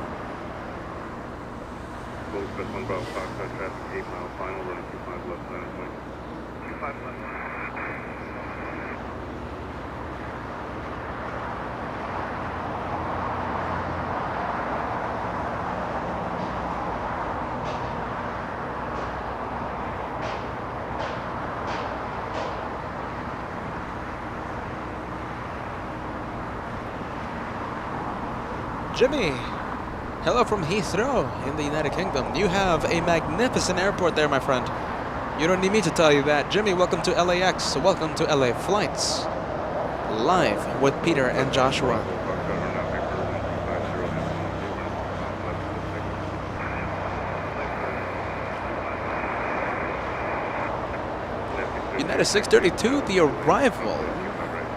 Jimmy, hello from Heathrow in the United Kingdom. You have a magnificent airport there, my friend. You don't need me to tell you that. Jimmy, welcome to LAX. Welcome to LA Flights. Live with Peter and Joshua. United 632, the arrival.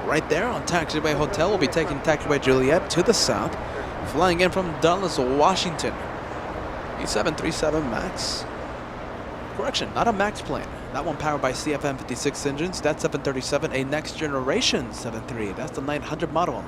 Right there on Taxiway Hotel. We'll be taking Taxiway Juliet to the south. Flying in from Dulles, Washington. E737 MAX. Correction, not a MAX plane. That one powered by CFM56 engines. That 737, a next generation 73. That's the 900 model.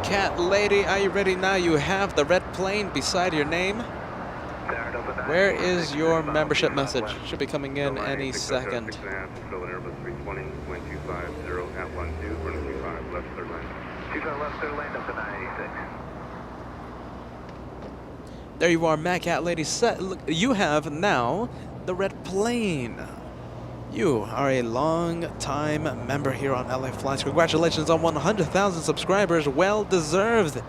Cat lady, are you ready now? You have the red plane beside your name. Where is your membership message? Should be coming in any second. There you are, Matt Cat lady. Look, you have now the red plane. You are a long-time member here on LA Flights. Congratulations on 100,000 subscribers. Well deserved.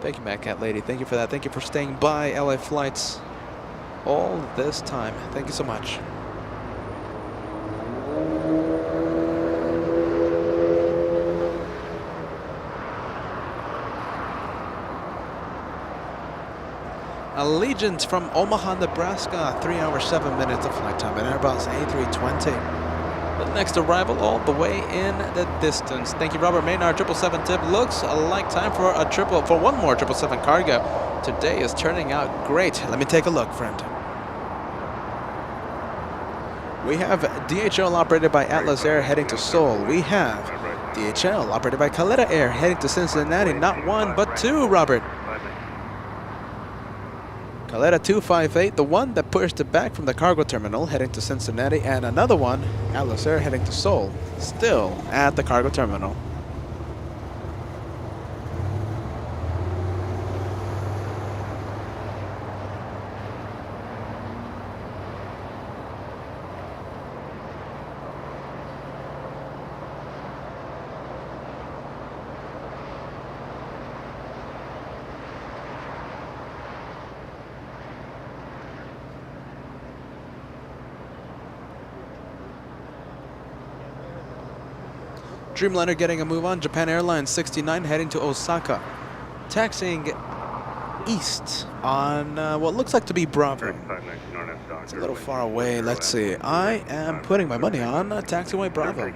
Thank you, Matt Cat Lady. Thank you for that. Thank you for staying by LA Flights. all this time. Thank you so much. Allegiant from Omaha, Nebraska, 3 hours 7 minutes of flight time, an Airbus A320. The next arrival all the way in the distance. Thank you, Robert Maynard. 777 tip. Looks like time for one more 777 cargo. Today is turning out great. Let me take a look, friend. We have DHL operated by Atlas Air heading to Seoul. We have DHL operated by Caleta Air heading to Cincinnati. Not one, but two, Robert. Caleta 258, the one that pushed it back from the cargo terminal heading to Cincinnati, and another one, Atlas Air heading to Seoul, still at the cargo terminal. Dreamliner getting a move on. Japan Airlines 69 heading to Osaka. Taxiing east on what looks like to be Bravo. It's a little far away. Let's see. I am putting my money on taxiway Bravo.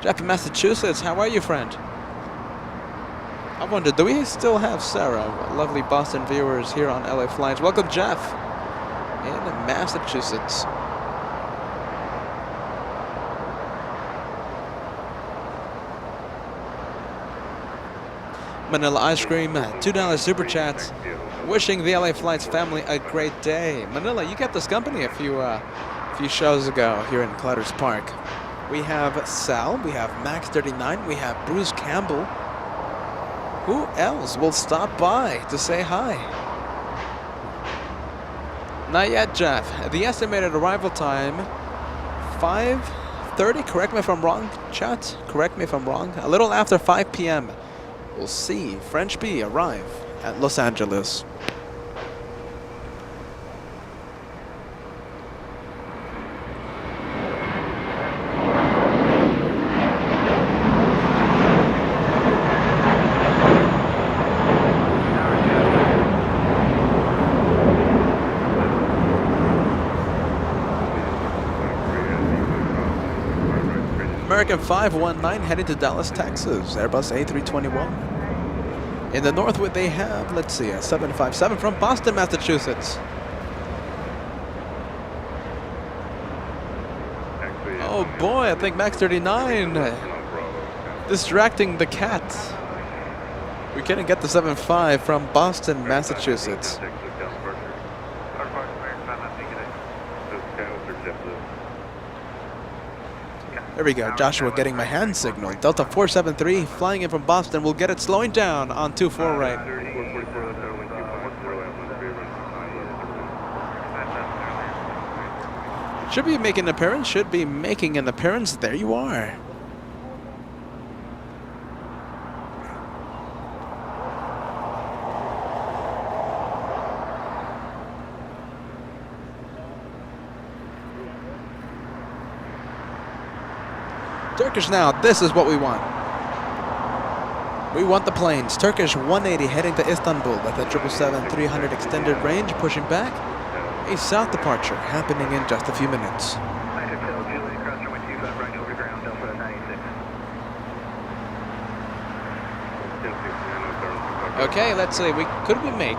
Jeff in Massachusetts, how are you, friend? I wonder, do we still have Sarah? Lovely Boston viewers here on LA Flights. Welcome, Jeff in Massachusetts. Manilla Icecream, $2 super chats. Wishing the LA Flights family a great day. Manila, you kept us company a few shows ago here in Clutters Park. We have Sal, we have Max39, we have Bruce Campbell. Who else will stop by to say hi? Not yet, Jeff. The estimated arrival time, 5:30. Correct me if I'm wrong, chat. Correct me if I'm wrong. A little after 5 p.m. We'll see French B arrive at Los Angeles. American 519 heading to Dallas, Texas. Airbus A321. In the north, what they have, let's see, a 757 from Boston, Massachusetts. Oh boy, I think Max 39 distracting the cat. We couldn't get the 75 from Boston, Massachusetts. There we go, Joshua getting my hand signal. Delta 473 flying in from Boston. We'll get it slowing down on 24 right. Should be making an appearance, should be making an appearance. There you are. Turkish now, this is what we want. We want the planes. Turkish 180 heading to Istanbul at the 777-300 extended range, pushing back. A south departure happening in just a few minutes. Okay, let's see. Could we make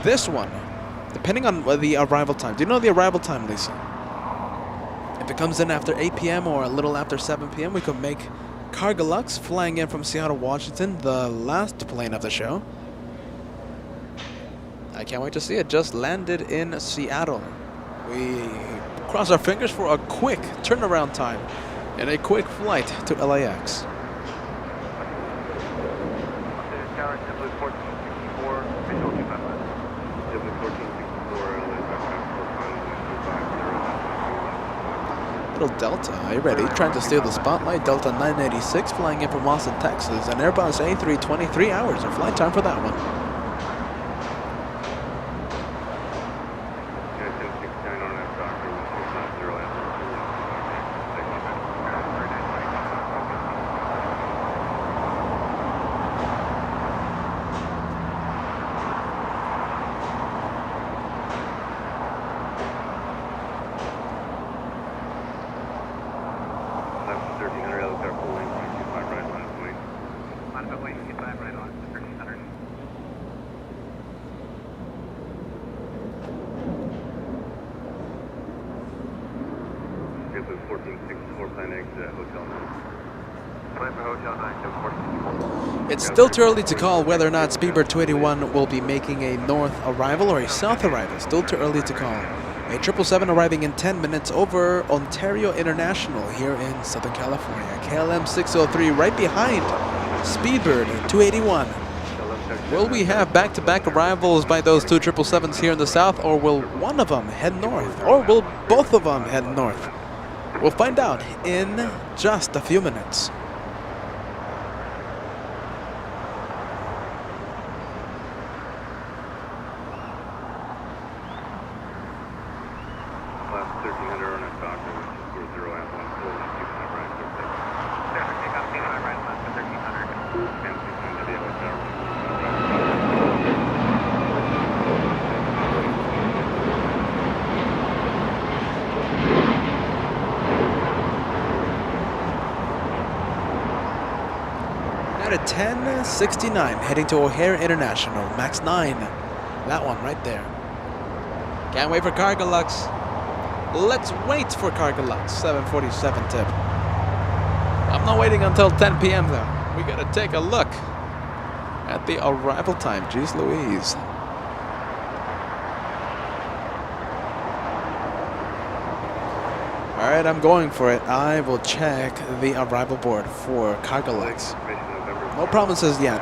this one, depending on the arrival time? Do you know the arrival time, Lisa? If it comes in after 8 p.m. or a little after 7 p.m., we could make Cargolux flying in from Seattle, Washington, the last plane of the show. I can't wait to see it. Just landed in Seattle. We cross our fingers for a quick turnaround time and a quick flight to LAX. Little Delta, are you ready? Trying to steal the spotlight. Delta 986 flying in from Austin, Texas. An Airbus A320, 3 hours of flight time for that one. It's still too early to call whether or not Speedbird 281 will be making a north arrival or a south arrival. Still too early to call. A 777 arriving in 10 minutes over Ontario International here in Southern California. KLM 603 right behind Speedbird 281. Will we have back-to-back arrivals by those two 777s here in the south, or will one of them head north, or will both of them head north? We'll find out in just a few minutes. At 10:69, heading to O'Hare International, max 9. That one right there. Can't wait for Cargolux. Let's wait for Cargolux. 747 tip. I'm not waiting until 10 p.m. though. We gotta take a look at the arrival time. Jeez Louise. All right, I'm going for it. I will check the arrival board for Cargolux. No promises yet.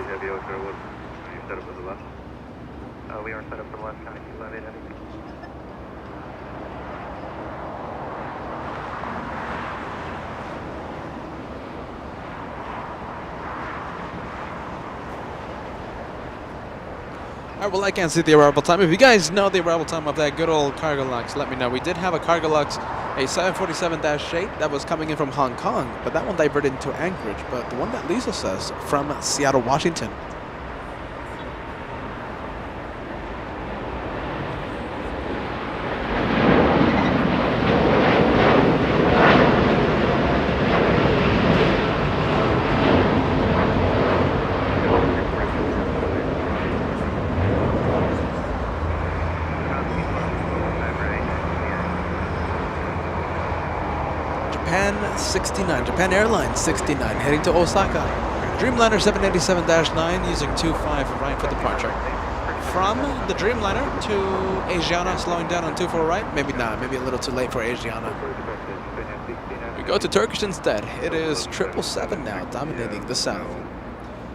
Heavy Ocho, what are you set up for the left? We are set up for the left, 9258 heavy. Alright, well, I can't see the arrival time. If you guys know the arrival time of that good old Cargolux, let me know. We did have a Cargolux, a 747-8 that was coming in from Hong Kong, but that one diverted into Anchorage. But the one that Lisa says from Seattle, Washington. Japan 69, Japan Airlines 69, heading to Osaka. Dreamliner 787-9 using 25 right for departure. From the Dreamliner to Asiana, slowing down on 24 right. Maybe not, maybe a little too late for Asiana. We go to Turkish instead. It is 777 now, dominating the south.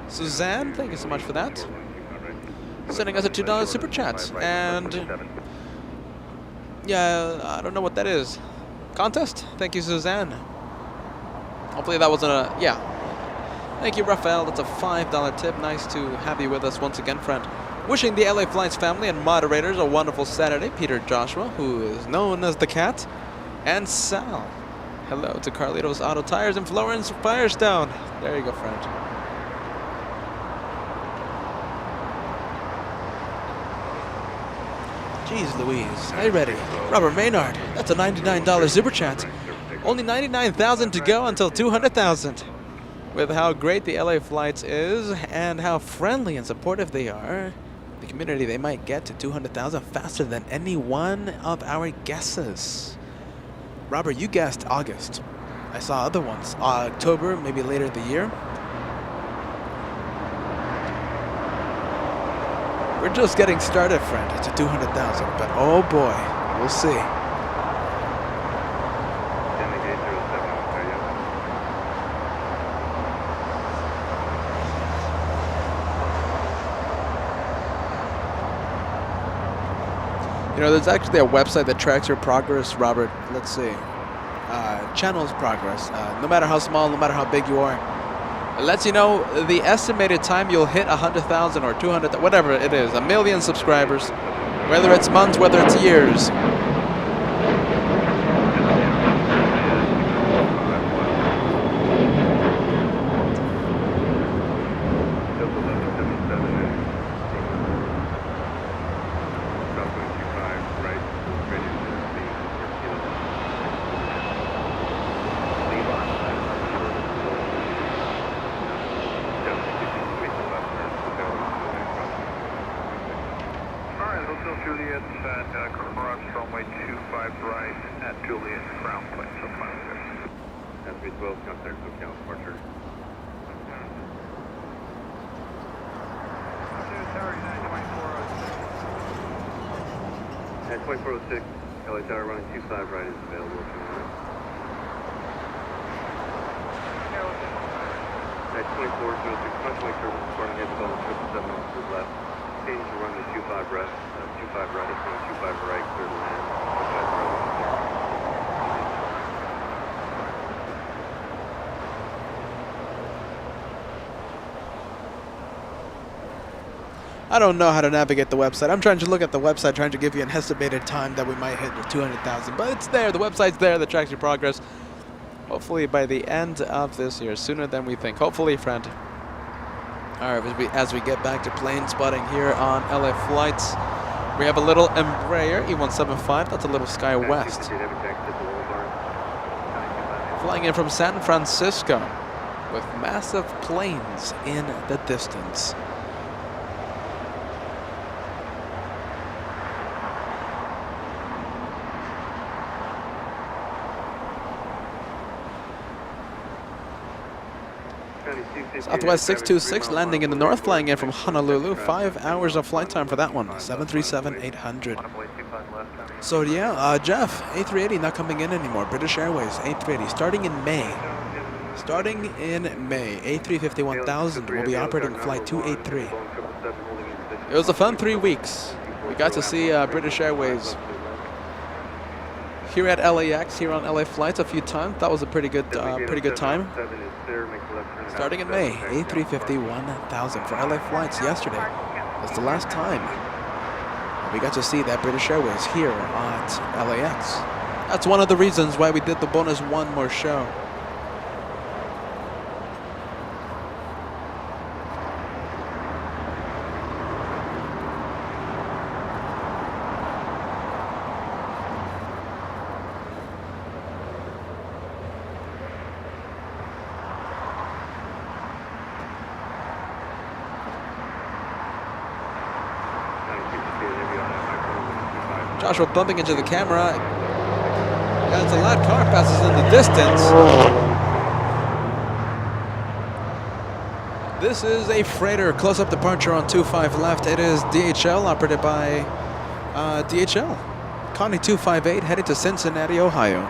Suzanne, thank you so much for that. Sending us a $2 super chat. And yeah, I don't know what that is. Contest? Thank you, Suzanne. Hopefully that wasn't a, yeah. Thank you, Raphael. That's a $5 tip. Nice to have you with us once again, friend. Wishing the LA Flights family and moderators a wonderful Saturday. Peter Joshua, who is known as the Cat, and Sal. Hello to Carlitos Auto Tires and Florence Firestone. There you go, friend. Jeez Louise. Are you ready? Robert Maynard. That's a $99 super chat. Only 99,000 to go until 200,000. With how great the LA Flights is and how friendly and supportive they are, the community, they might get to 200,000 faster than any one of our guesses. Robert, you guessed August. I saw other ones. October, maybe later in the year. We're just getting started, friend, to 200,000, but oh boy, we'll see. You know, there's actually a website that tracks your progress, Robert. Let's see. Channel's progress. No matter how small, no matter how big you are. It lets you know the estimated time you'll hit 100,000 or 200, whatever it is. 1 million subscribers. Whether it's months, whether it's years. At 2406, LA Tower running 25 right is available if you want it. At 2406, punctuate service departing head development 7 officers left. Change to run the 25 right, 25 right, 25 right, clear to land. 25 right. I don't know how to navigate the website. I'm trying to look at the website, trying to give you an estimated time that we might hit the 200,000. But it's there. The website's there that tracks your progress. Hopefully by the end of this year, sooner than we think. Hopefully, friend. All right, as we get back to plane spotting here on LA Flights, we have a little Embraer E175. That's a little Sky West. Flying in from San Francisco with massive planes in the distance. Southwest 626 landing in the north, flying in from Honolulu. 5 hours of flight time for that one. 737-800. So yeah, Jeff, A380 not coming in anymore. British Airways A380 starting in May. Starting in May, A350 1000 will be operating flight 283. It was a fun 3 weeks. We got to see British Airways here at LAX, here on LA Flights a few times. That was a pretty good time. Starting in May, A350 1000 for LA Flights yesterday. That's the last time we got to see that British Airways here at LAX. That's one of the reasons why we did the bonus one more show. Joshua bumping into the camera. As a loud car passes in the distance. This is a freighter close-up departure on 25 left. It is DHL, operated by DHL. Connie 258 headed to Cincinnati, Ohio.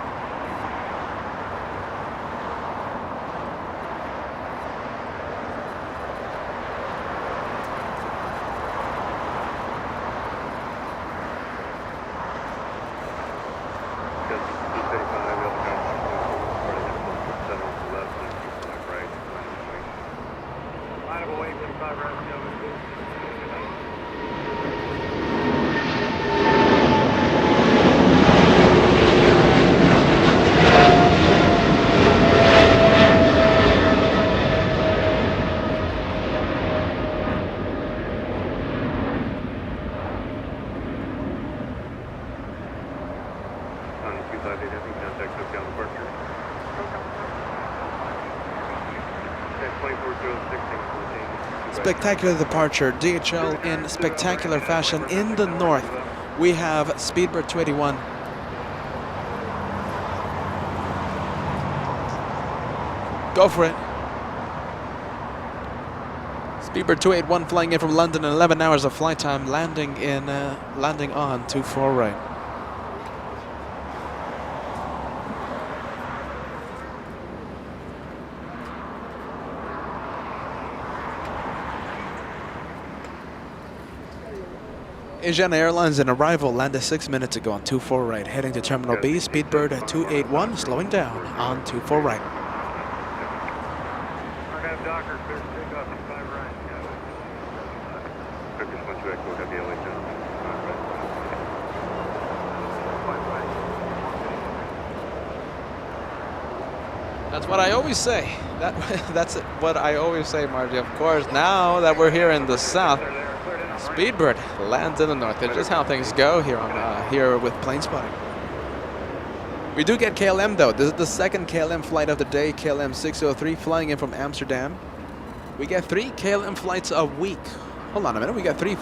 heavy contact SoCal departure. 2406 Spectacular departure. DHL in spectacular fashion in the north. We have Speedbird 281. Go for it. Speedbird 281 flying in from London in 11 hours of flight time, landing on 24 right. Asiana Airlines in arrival landed 6 minutes ago on 24 right, heading to Terminal B. Speedbird 281 slowing down on 24 right. Docker, clear to take off 25 right. Turkish 12 Echo Heavy LA down. That's what I always say. That's what I always say, Margie. Of course, now that we're here in the south, Speedbird lands in the north. It's just how things go here on here with plane spotting. We do get KLM though. This is the second KLM flight of the day. KLM 603 flying in from Amsterdam. We get 3 KLM flights a week. Hold on a minute. We get 2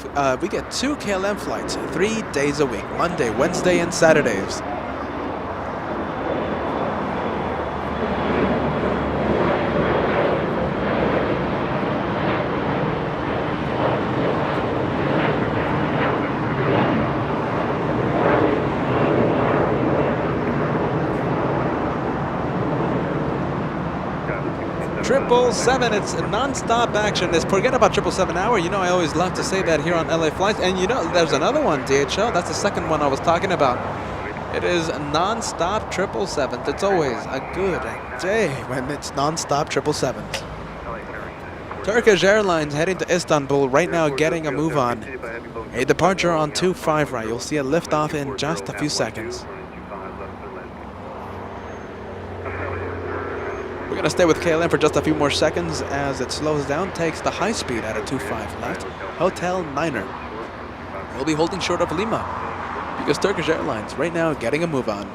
KLM flights 3 days a week. Monday, Wednesday, and Saturdays. Triple seven, it's non-stop action. Forget about 777 hour. You know, I always love to say that here on LA Flights. And you know, there's another one, DHL. That's the second one I was talking about. It is non-stop 777s. It's always a good day when it's non-stop 777s. Turkish Airlines heading to Istanbul right now, getting a move on. A departure on 25 right. You'll see a liftoff in just a few seconds. We're going to stay with KLM for just a few more seconds as it slows down, takes the high speed at a 25 left. Hotel Niner. We'll be holding short of Lima because Turkish Airlines right now getting a move on.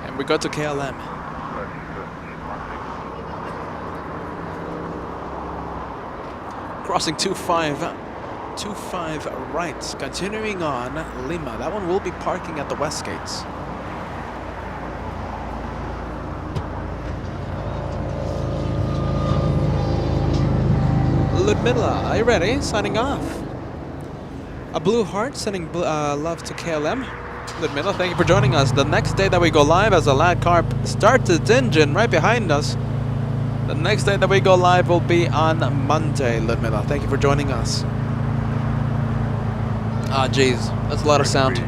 And we go to KLM. Crossing 25 right, continuing on Lima. That one will be parking at the west gates. Ludmilla, are you ready? Signing off. A blue heart sending love to KLM. Ludmilla, thank you for joining us. The next day that we go live, as the LAD car starts its engine right behind us, the next day that we go live will be on Monday, Ludmilla. Thank you for joining us. Ah, geez, that's a lot of sound.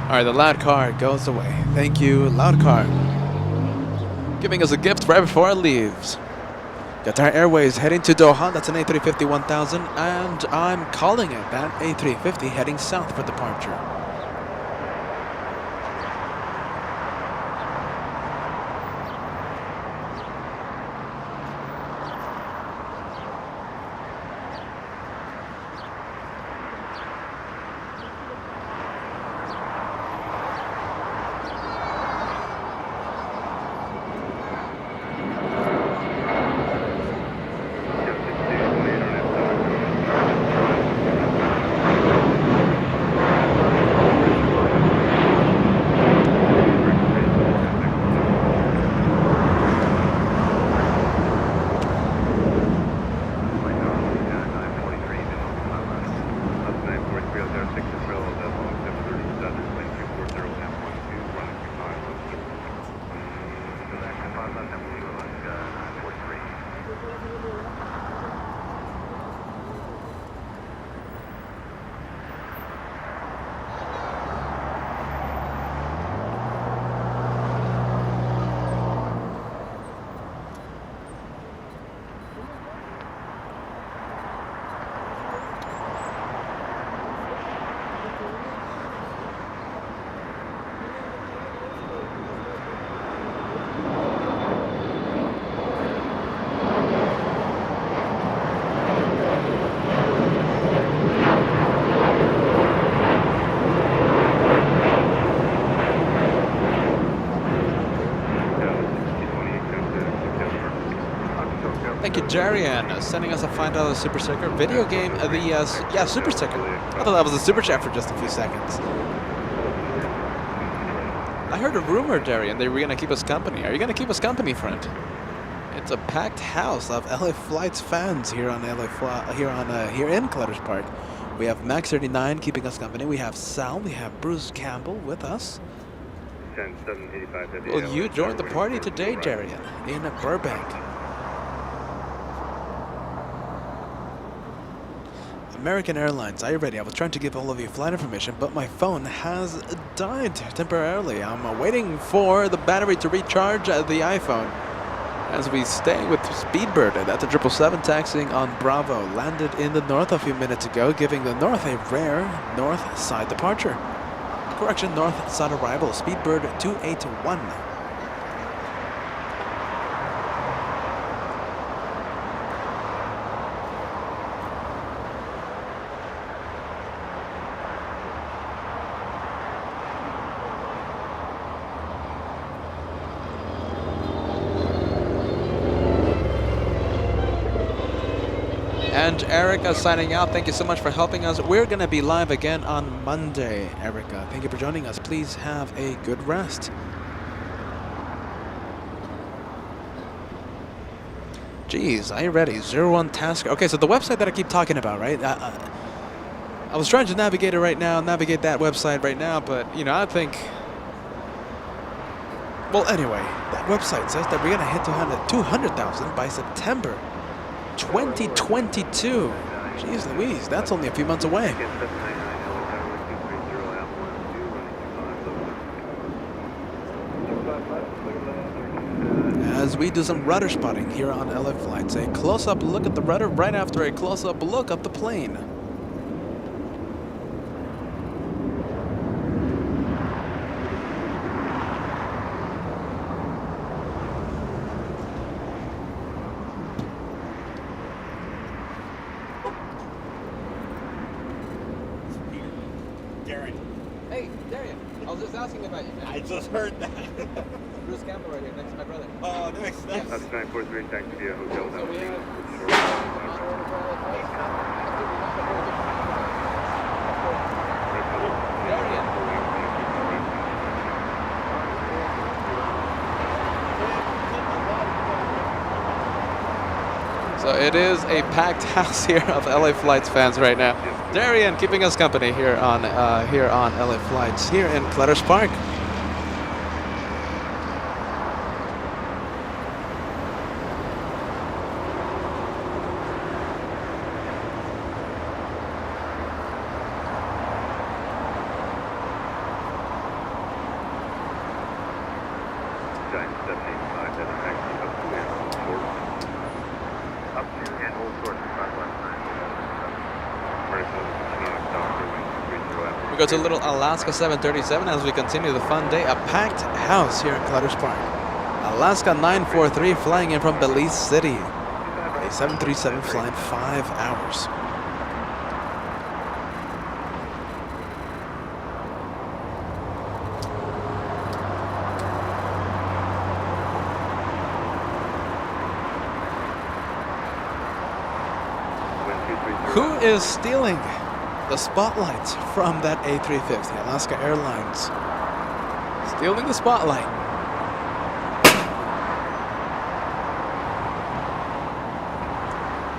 All right, the loud car goes away. Thank you, loud car. Giving us a gift right before it leaves. Qatar Airways heading to Doha. That's an A350 1000, and I'm calling it that A350 heading south for departure. Jarian sending us a $5 super sticker. Video game, yeah, super sticker. I thought that was a super chat for just a few seconds. I heard a rumor, Darian, they were going to keep us company. Are you going to keep us company, friend? It's a packed house of LA Flights fans here on here in Clutters Park. We have Max39 keeping us company. We have Sal. We have Bruce Campbell with us. Well, you joined the party today, Darian, in Burbank. American Airlines, are you ready? I was trying to give all of you flight information, but my phone has died temporarily. I'm waiting for the battery to recharge the iPhone as we stay with Speedbird. That's a 777 taxiing on Bravo. Landed in the north a few minutes ago, giving the north a rare north side departure. Correction, north side arrival, Speedbird 281. And Erika signing out. Thank you so much for helping us. We're going to be live again on Monday, Erika. Thank you for joining us. Please have a good rest. Jeez, are you ready? 01 task. Okay, so the website that I keep talking about, right? I was trying to navigate it right now, navigate that website right now, but, you know, I think... Well, anyway, that website says that we're going to hit 200,000 by September 2022. Jeez Louise, that's only a few months away. As we do some rudder spotting here on LA Flights, a close-up look at the rudder right after a close-up look at the plane. Hey, Darian, I was just asking about you, man. I just heard that. Bruce Campbell right here, next to my brother. Oh, nice. That's 943, taxi via hotel. So we have... So it is a packed house here of LA Flights fans right now. Darian keeping us company here on LA Flights here in Clutters Park. We go to little Alaska 737 as we continue the fun day. A packed house here in Clutters Park. Alaska 943 flying in from Belize City. A 737 flying 5 hours. Who is stealing the spotlights from that A350? Alaska Airlines stealing the spotlight.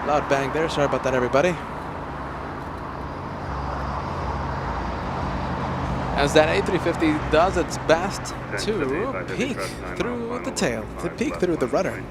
Loud bang there. Sorry about that, everybody. As that A350 does its best to peek through the tail, to peek through the rudder.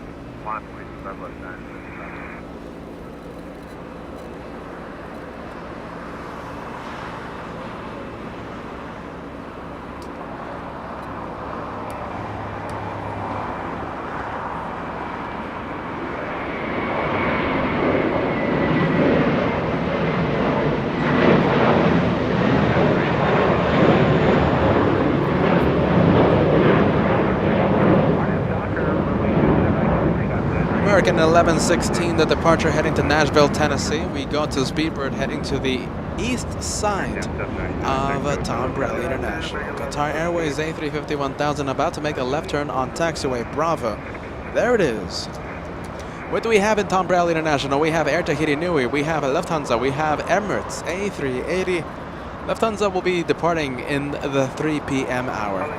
American 1116, the departure heading to Nashville, Tennessee. We go to Speedbird heading to the east side of Tom Bradley International. Qatar Airways A350 1000 about to make a left turn on taxiway Bravo. There it is. What do we have in Tom Bradley International? We have Air Tahiti Nui, we have Lufthansa, we have Emirates, A380. Lufthansa will be departing in the 3 p.m. hour. Number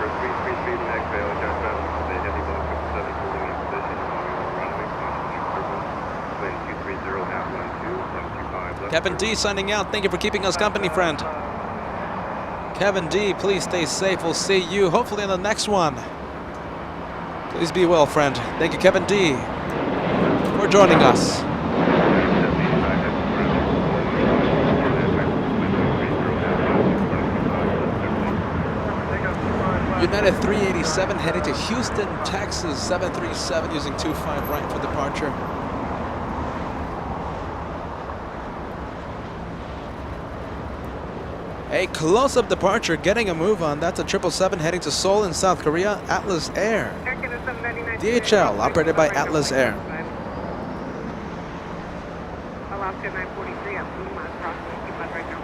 333, next fail, adjustment. The heavy boat 777 holding in position along your runway, caution turbo. Wind 230, half 12, 25 left. Kevin D signing out. Thank you for keeping us company, friend. Kevin D, please stay safe. We'll see you hopefully in the next one. Please be well, friend. Thank you, Kevin D, for joining us. United 387 heading to Houston, Texas, 737 using 25 right for departure. A close-up departure, getting a move on. That's a 777 heading to Seoul in South Korea, Atlas Air. DHL, operated by Atlas Air. Alaska 943 at Lima, crossing 25 right now.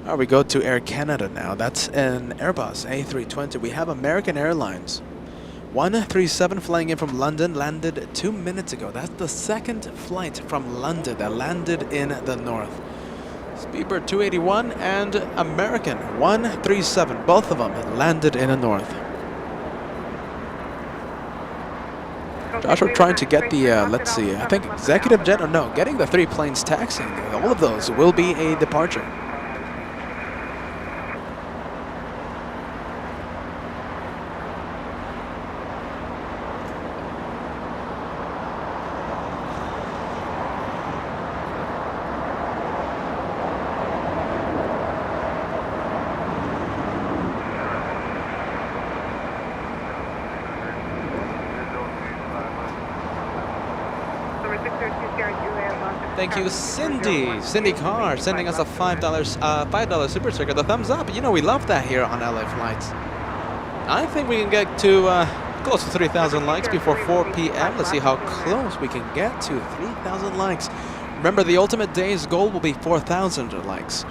All right, we go to Air Canada now. That's an Airbus A320. We have American Airlines. 137 flying in from London, landed 2 minutes ago. That's the second flight from London that landed in the north. Speedbird 281 and American 137, both of them landed in the north. Joshua trying to get the, let's see, I think executive jet, or no, getting the 3 planes taxiing. All of those will be a departure. Thank you, Cindy. Cindy Carr sending us a $5 super sticker. The thumbs up. You know we love that here on LA Flights. I think we can get to close to 3,000 likes before 4 p.m. Let's see how close we can get to 3,000 likes. Remember, the ultimate day's goal will be 4,000 likes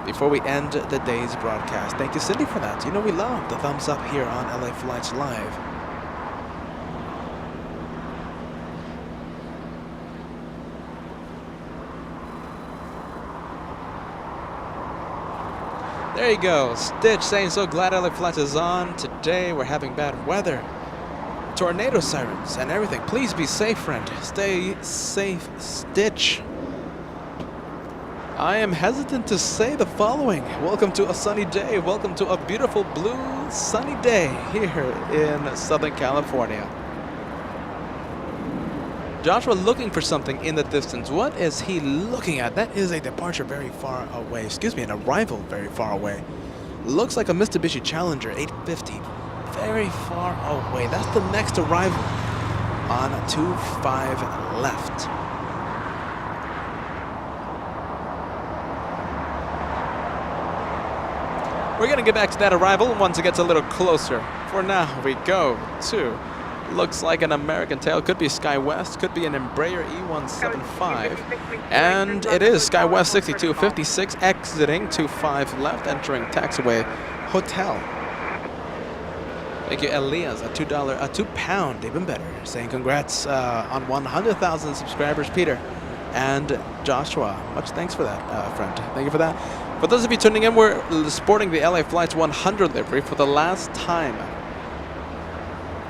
before we end the day's broadcast. Thank you, Cindy, for that. You know we love the thumbs up here on LA Flights Live. There you go. Stitch saying, so glad LA Flights is on. Today we're having bad weather. Tornado sirens and everything. Please be safe, friend. Stay safe, Stitch. I am hesitant to say the following. Welcome to a sunny day. Welcome to a beautiful blue sunny day here in Southern California. Joshua looking for something in the distance. What is he looking at? That is a departure very far away. Excuse me, an arrival very far away. Looks like a Mitsubishi Challenger 850. Very far away. That's the next arrival on 25 left. We're going to get back to that arrival once it gets a little closer. For now, we go to, looks like an American tail. Could be SkyWest, could be an Embraer E175. And it is SkyWest 6256 exiting 25 left, entering taxiway hotel. Thank you, Elias, a £2, even better. Saying congrats on 100,000 subscribers, Peter. And Joshua, much thanks for that, friend. Thank you for that. For those of you tuning in, we're sporting the LA Flights 100 livery for the last time.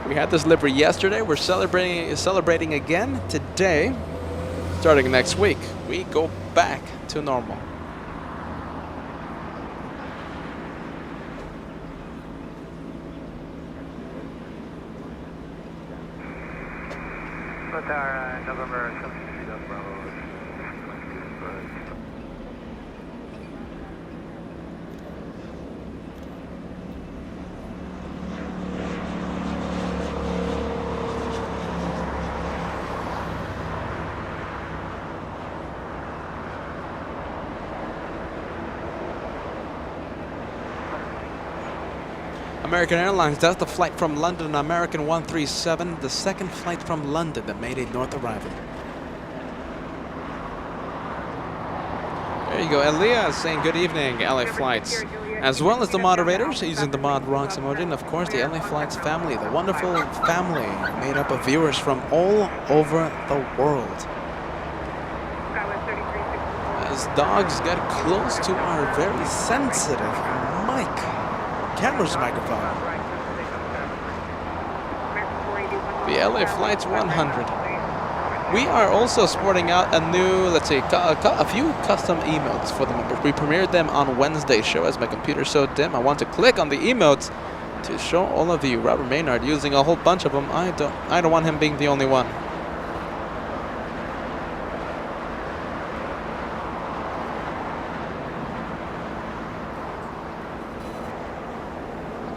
We had this livery yesterday. We're celebrating again today. Starting next week, we go back to normal. With our November 17th, Bravo. American Airlines, that's the flight from London, American 137, the second flight from London that made a north arrival. There you go, Elias saying good evening, LA Flights. As well as the moderators using the mod rocks emoji, and of course the LA Flights family, the wonderful family made up of viewers from all over the world. As dogs get close to our very sensitive camera's microphone. The LA Flights 100. We are also sporting out a new, let's see, a few custom emotes for the members. We premiered them on Wednesday's show as my computer's so dim. I want to click on the emotes to show all of you. Robert Maynard using a whole bunch of them. I don't want him being the only one.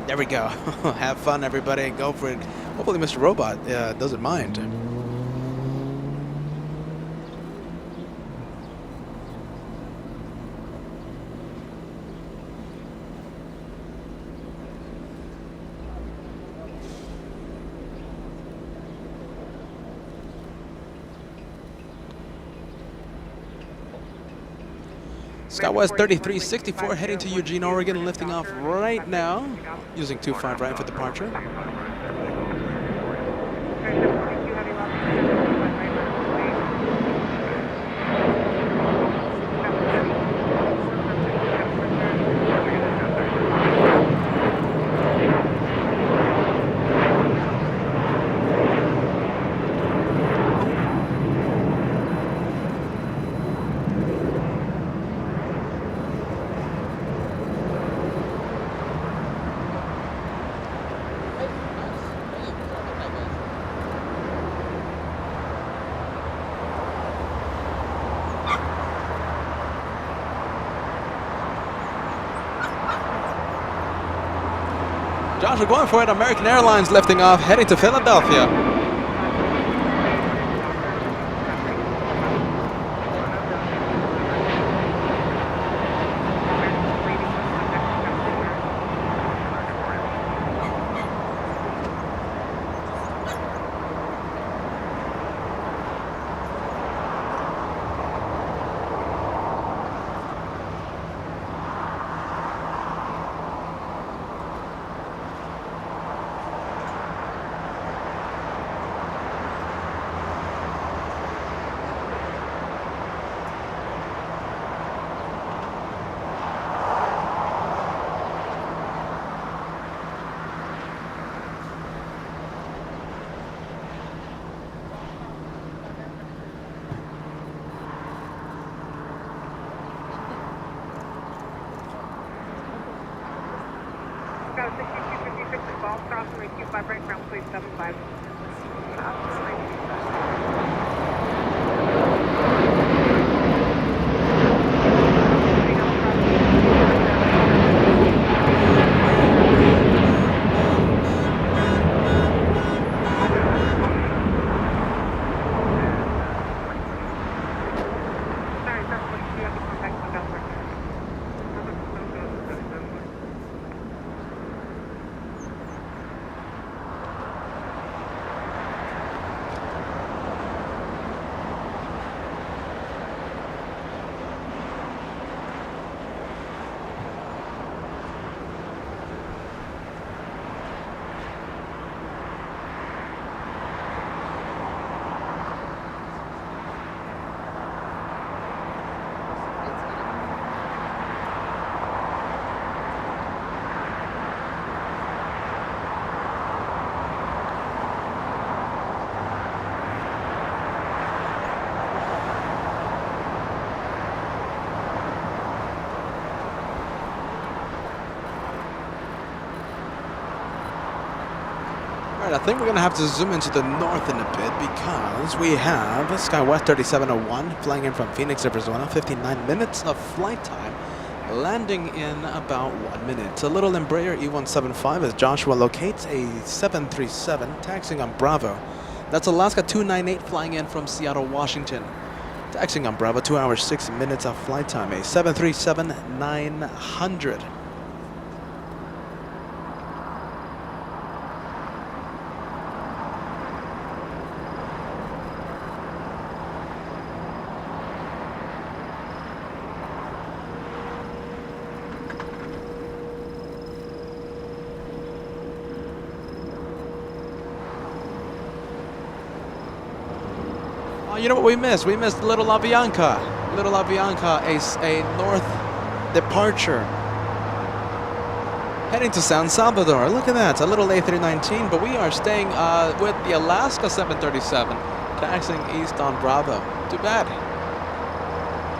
There we go. Have fun, everybody. Go for it. Hopefully Mr. Robot doesn't mind. SkyWest 3364 heading to Eugene, Oregon, lifting off right now using 25 right for departure. Josh, we're going for it. American Airlines lifting off, heading to Philadelphia. Alright, I think we're going to have to zoom into the north in a bit because we have SkyWest 3701 flying in from Phoenix, Arizona. 59 minutes of flight time, landing in about 1 minute. It's a little Embraer E175 as Joshua locates a 737 taxiing on Bravo. That's Alaska 298 flying in from Seattle, Washington. Taxiing on Bravo, 2 hours, 6 minutes of flight time, a 737-900. You know what we missed? We missed Little Avianca. Little Avianca, a north departure. Heading to San Salvador. Look at that. It's a little A319, but we are staying with the Alaska 737, taxiing east on Bravo. Too bad.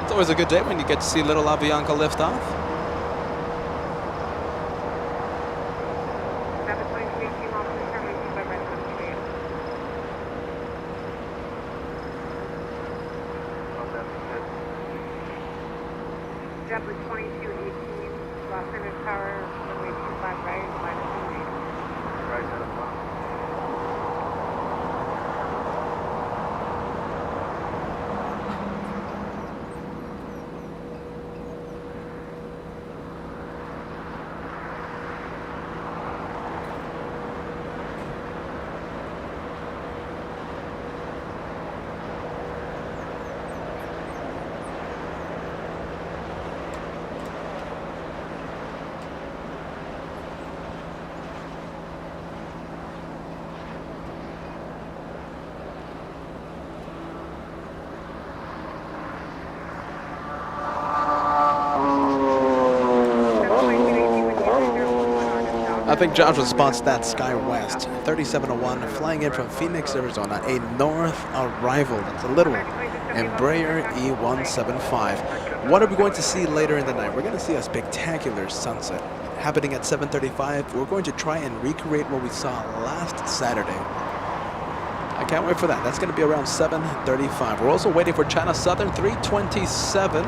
It's always a good day when you get to see Little Avianca lift off. I think Joshua spots that SkyWest 3701 flying in from Phoenix, Arizona, a north arrival. That's a little Embraer E175. What are we going to see later in the night? We're going to see a spectacular sunset happening at 7:35. We're going to try and recreate what we saw last Saturday. I can't wait for that. That's going to be around 7:35. We're also waiting for China Southern 327.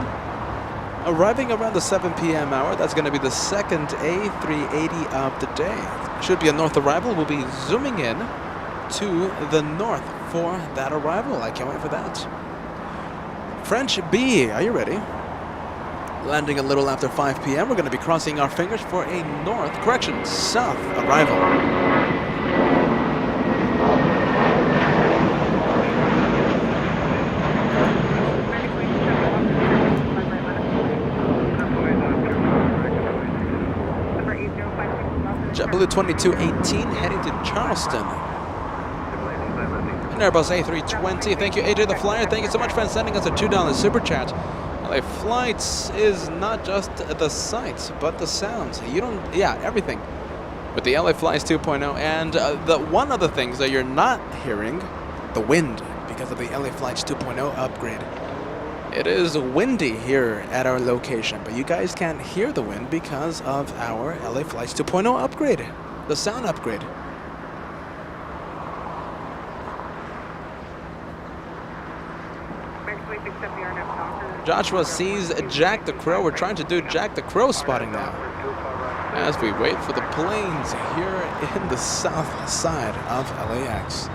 Arriving around the 7 p.m. hour, that's going to be the second A380 of the day. Should be a north arrival. We'll be zooming in to the north for that arrival. I can't wait for that. French B, are you ready? Landing a little after 5 p.m. We're going to be crossing our fingers for a south arrival. JetBlue 2218 heading to Charleston. An Airbus A320. Thank you, AJ the Flyer. Thank you so much for sending us a $2 super chat. LA Flights is not just the sights, but the sounds. Everything. With the LA Flights 2.0, and the one of the things that you're not hearing, the wind, because of the LA Flights 2.0 upgrade. It is windy here at our location, but you guys can't hear the wind because of our LA Flights 2.0 upgrade, the sound upgrade. Joshua sees Jack the Crow. We're trying to do Jack the Crow spotting now as we wait for the planes here in the south side of LAX.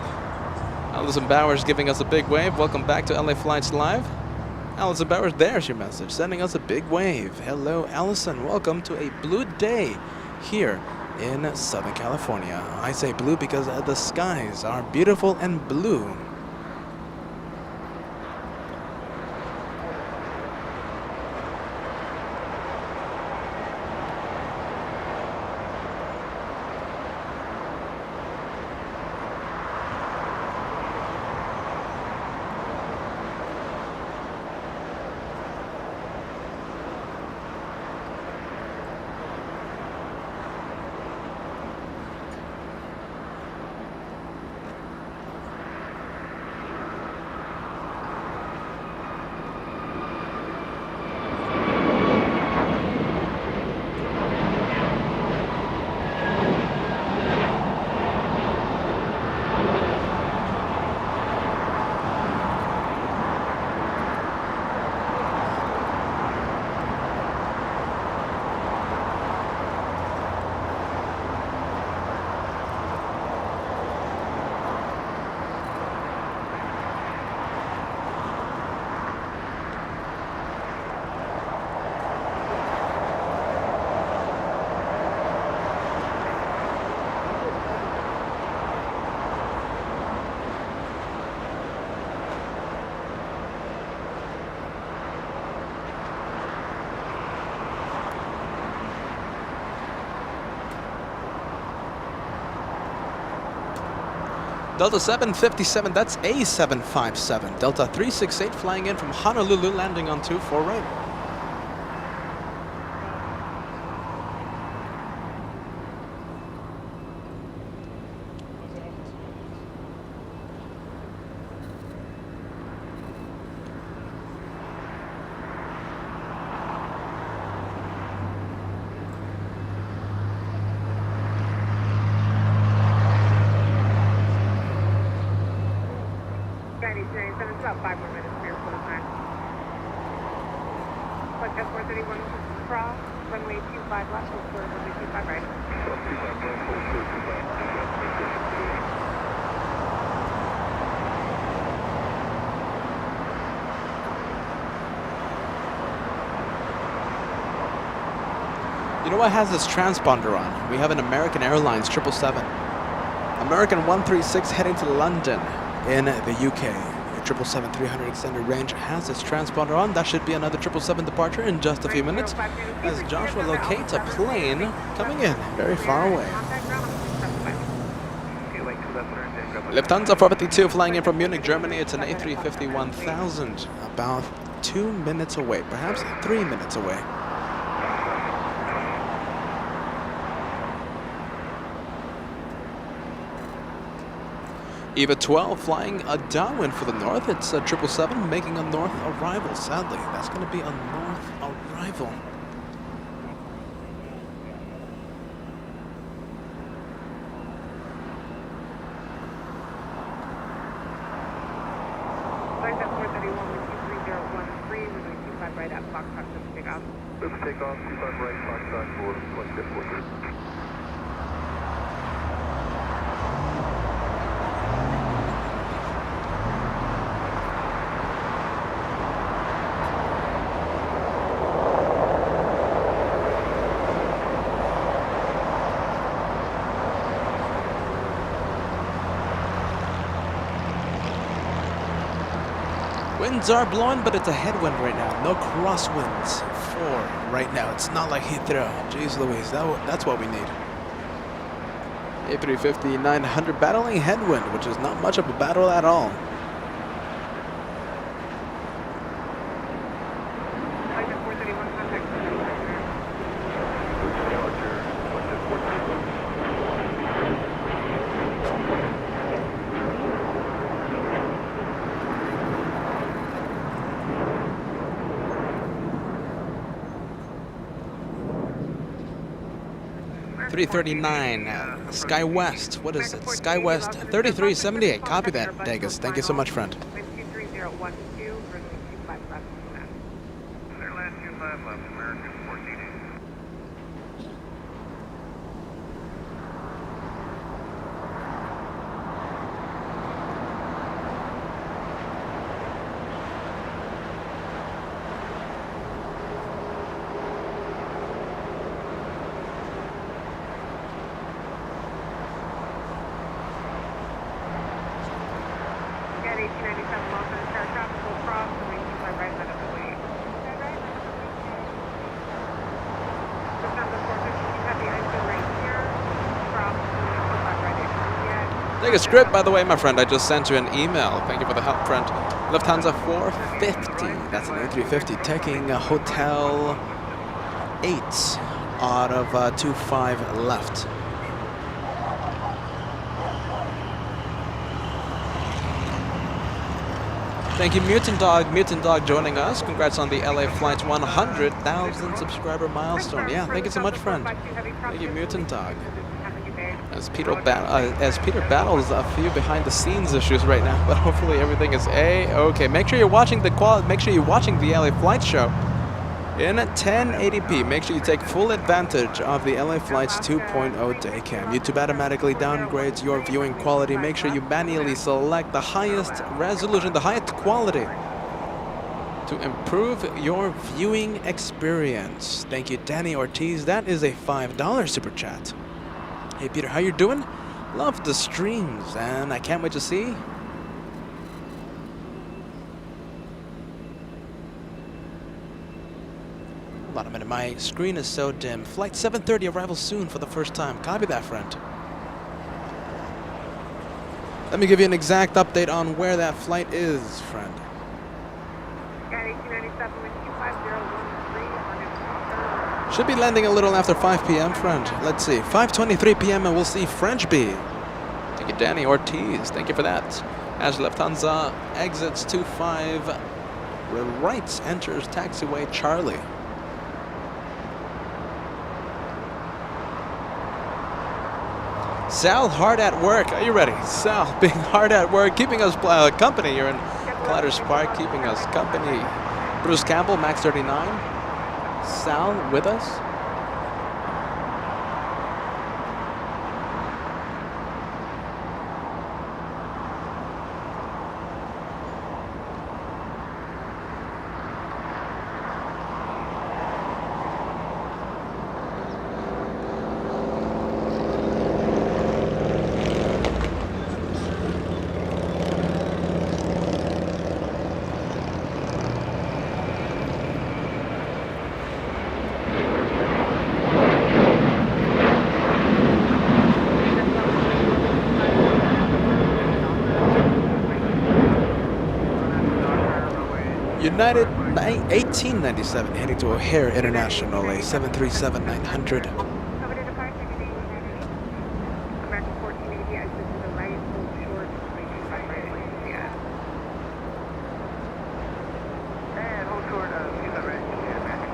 Allison Bowers giving us a big wave. Welcome back to LA Flights Live. Allison Bowers, there's your message, sending us a big wave. Hello, Allison. Welcome to a blue day here in Southern California. I say blue because the skies are beautiful and blue. Delta 757, that's a 757. Delta 368 flying in from Honolulu, landing on 24 right. It's about 5 more minutes here for the time. Like F431 cross, runway 25 left, hold for runway 25 right. You know what has this transponder on? We have an American Airlines 777. American 136 heading to London in the UK. 777-300 extended range has its transponder on. That should be another 777 departure in just a fefew minutes as Joshua locates a plane coming in very far away. Lufthansa 452 flying in from Munich, Germany. It's an A350 1000, about 2 minutes away, perhaps 3 minutes away. EVA 12 flying a downwind for the north. It's a 777 making a north arrival. Sadly, that's going to be a north arrival. Flight 431 with 23013, runway 25 right at Foxtrot, take off. Let's take off, 25 right, Foxtrot for flight 430. 'Winds are blowing, but it's a headwind right now. No crosswinds for right now. It's not like Heathrow. Jeez Louise, that's what we need. A350-900 battling headwind, which is not much of a battle at all. Flight 431 contact. 339, Sky West. What is it? Sky West 3378. Copy that, Degas. Thank you so much, friend. 23012, runway 25 left. Clear land 25 left, American 14. At 1897 Los Angeles, traffic will cross, runway 25 right, let up the way. Lufthansa 450, you have the ice right here. Cross, runway 25 right, Degas Script, by the way, my friend. I just sent you an email. Thank you for the help, friend. Lufthansa 450. That's an A350 taking a Hotel 8 out of 25 left. Thank you, Mutant Dog joining us. Congrats on the LA Flight's 100,000 subscriber milestone. Yeah, thank you so much, friend. Thank you, Mutant Dog. As Peter battles a few behind-the-scenes issues right now, but hopefully everything is A-okay. Make sure you're watching the LA Flight show in 1080p. Make sure you take full advantage of the LA Flight's 2.0 daycam. YouTube automatically downgrades your viewing quality. Make sure you manually select the highest resolution, the highest quality to improve your viewing experience. Thank you, Danny Ortiz. That is a $5 super chat. Hey Peter, how you doing? Love the streams, and I can't wait to see. Hold on a minute, my screen is so dim. Flight 730 arrival soon for the first time. Copy that, friend. Let me give you an exact update on where that flight is, friend. At 1897 with 25013 on its Docker. Should be landing a little after 5 p.m., friend. Let's see, 5:23 p.m. and we'll see French B. Thank you, Danny Ortiz. Thank you for that. As Lufthansa exits 25 right, enters taxiway Charlie. Sal, hard at work. Are you ready? Sal, being hard at work, keeping us company here in Clutters Park, keeping us company. Bruce Campbell, Max 39. Sal with us. United 1897 heading to O'Hare International, a 737-900. Covered in a 560, American 1480, exit to the right, hold short, 25 right, yeah. And hold short, 25 right, American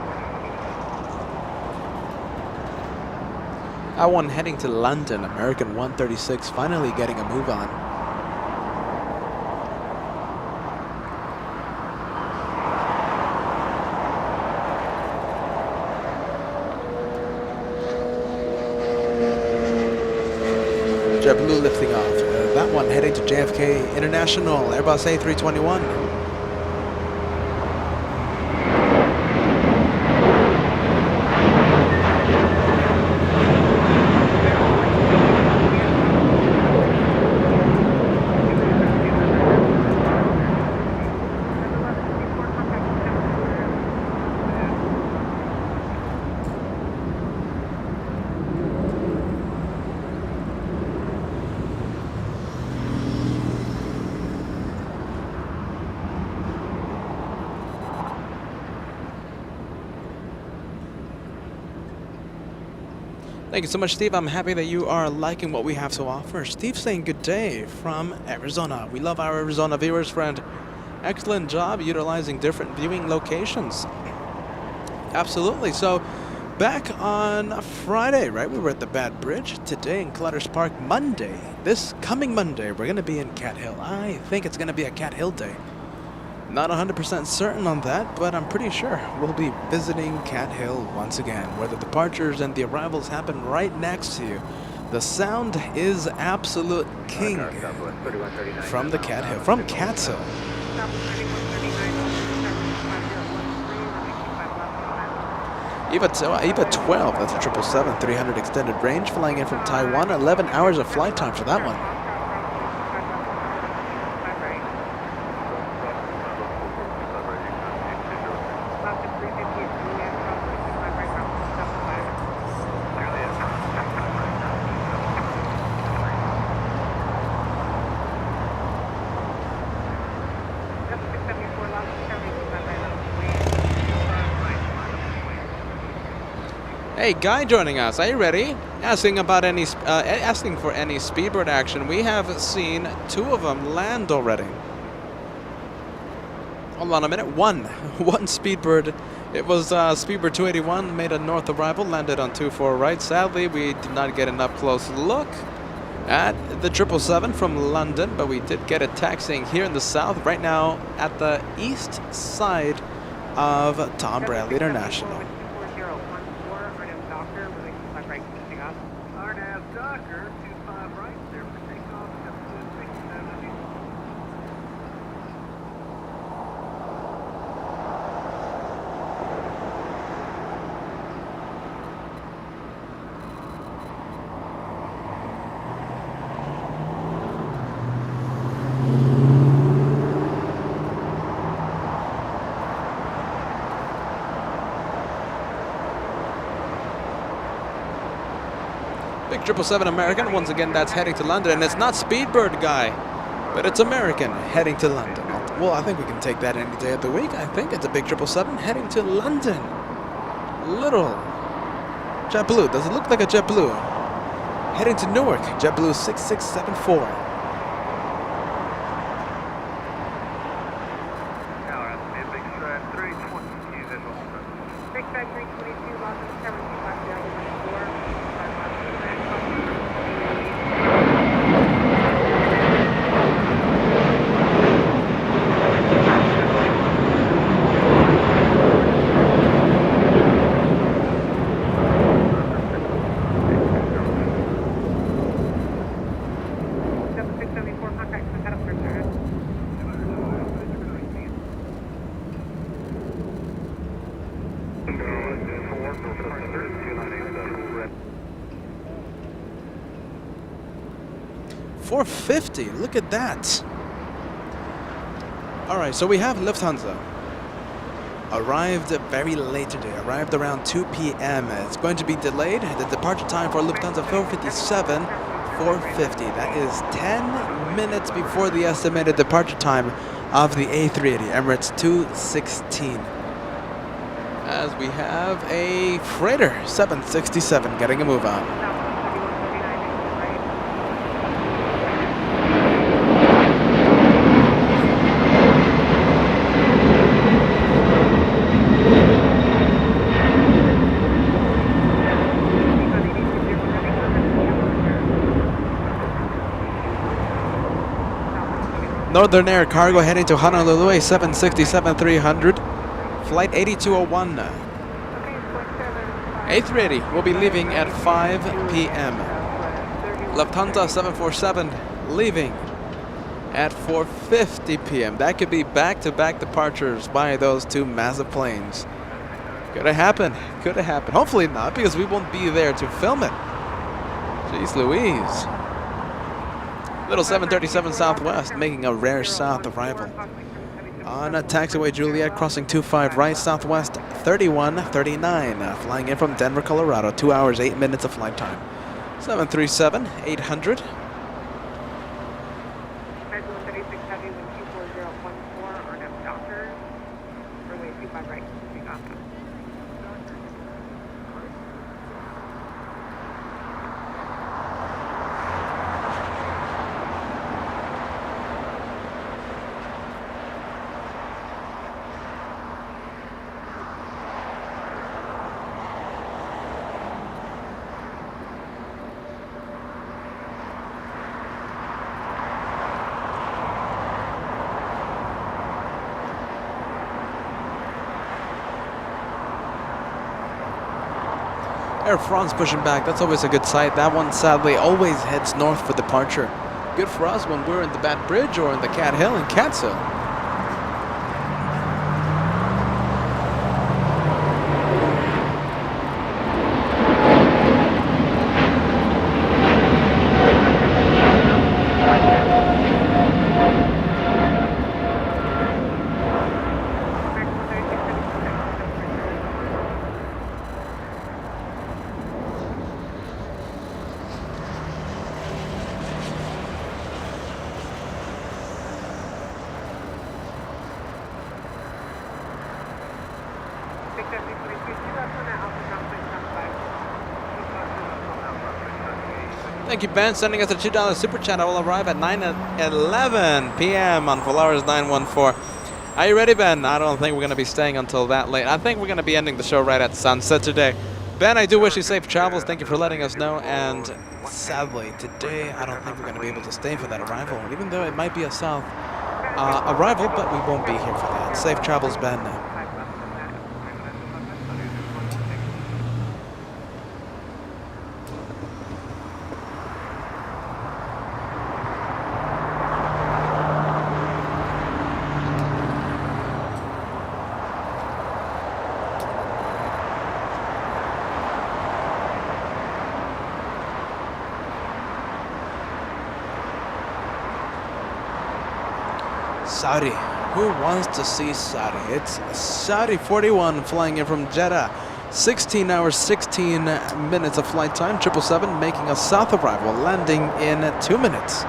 1480. I1 heading to London, American 136, finally getting a move on. JetBlue lifting off. That one heading to JFK International, Airbus A321. Thank you so much, Steve. I'm happy that you are liking what we have to offer. Steve saying good day from Arizona. We love our Arizona viewers, friend. Excellent job utilizing different viewing locations. Absolutely. So back on Friday, right? We were at the Bad Bridge. Today in Clutters Park. Monday, this coming Monday, we're going to be in Cat Hill. I think it's going to be a Cat Hill day. Not 100% certain on that, but I'm pretty sure we'll be visiting Cat Hill once again, where the departures and the arrivals happen right next to you. The sound is absolute king from the Cat Hill, from Cat's Hill. EVA 12, that's a 777, 300 extended range, flying in from Taiwan, 11 hours of flight time for that one. Hey, Guy joining us. Are you ready? Asking about any, asking for any Speedbird action. We have seen 2 of them land already. Hold on a minute. One Speedbird. It was Speedbird 281 made a north arrival, landed on 24 right. Sadly, we did not get an up close look at the 777 from London, but we did get it taxiing here in the south, right now at the east side of Tom Bradley International. Big 777 American, once again, that's heading to London, and it's not Speedbird Guy. But it's American heading to London. Well, I think we can take that any day of the week. I think it's a big 777 heading to London. Little JetBlue. Does it look like a JetBlue? Heading to Newark. JetBlue 6674. Big Stride 322, Los Angeles, Tower 674, contact with head up for service. $450. Look at that. All right, so we have Lufthansa. Arrived very late today. Arrived around 2 p.m. It's going to be delayed. The departure time for Lufthansa 457, 450. That is 10 minutes before the estimated departure time of the A380 Emirates 216. As we have a freighter 767 getting a move on. Northern Air Cargo heading to Honolulu, a 767-300, flight 8201. A380 will be leaving at 5 p.m. Lufthansa 747 leaving at 4:50 p.m. That could be back-to-back departures by those two massive planes. Could have happened. Could have happened. Hopefully not, because we won't be there to film it. Jeez Louise. Little 737 Southwest making a rare south arrival. On a taxiway Juliet crossing 25 right, Southwest 3139, flying in from Denver, Colorado. 2 hours, 8 minutes of flight time. 737 800. Air France pushing back. That's always a good sight. That one sadly always heads north for departure. Good for us when we're in the Bat Bridge or in the Cat Hill in Catskill. Thank you, Ben, sending us a $2 super chat. I will arrive at 9:11 p.m. on Polaris 914. Are you ready, Ben? I don't think we're going to be staying until that late. I think we're going to be ending the show right at sunset today. Ben, I do wish you safe travels. Thank you for letting us know. And sadly, today, I don't think we're going to be able to stay for that arrival, even though it might be a south arrival, but we won't be here for that. Safe travels, Ben. Saudi. Who wants to see Saudi? It's Saudi 41 flying in from Jeddah. 16 hours, 16 minutes of flight time. 777 making a south arrival, landing in 2 minutes.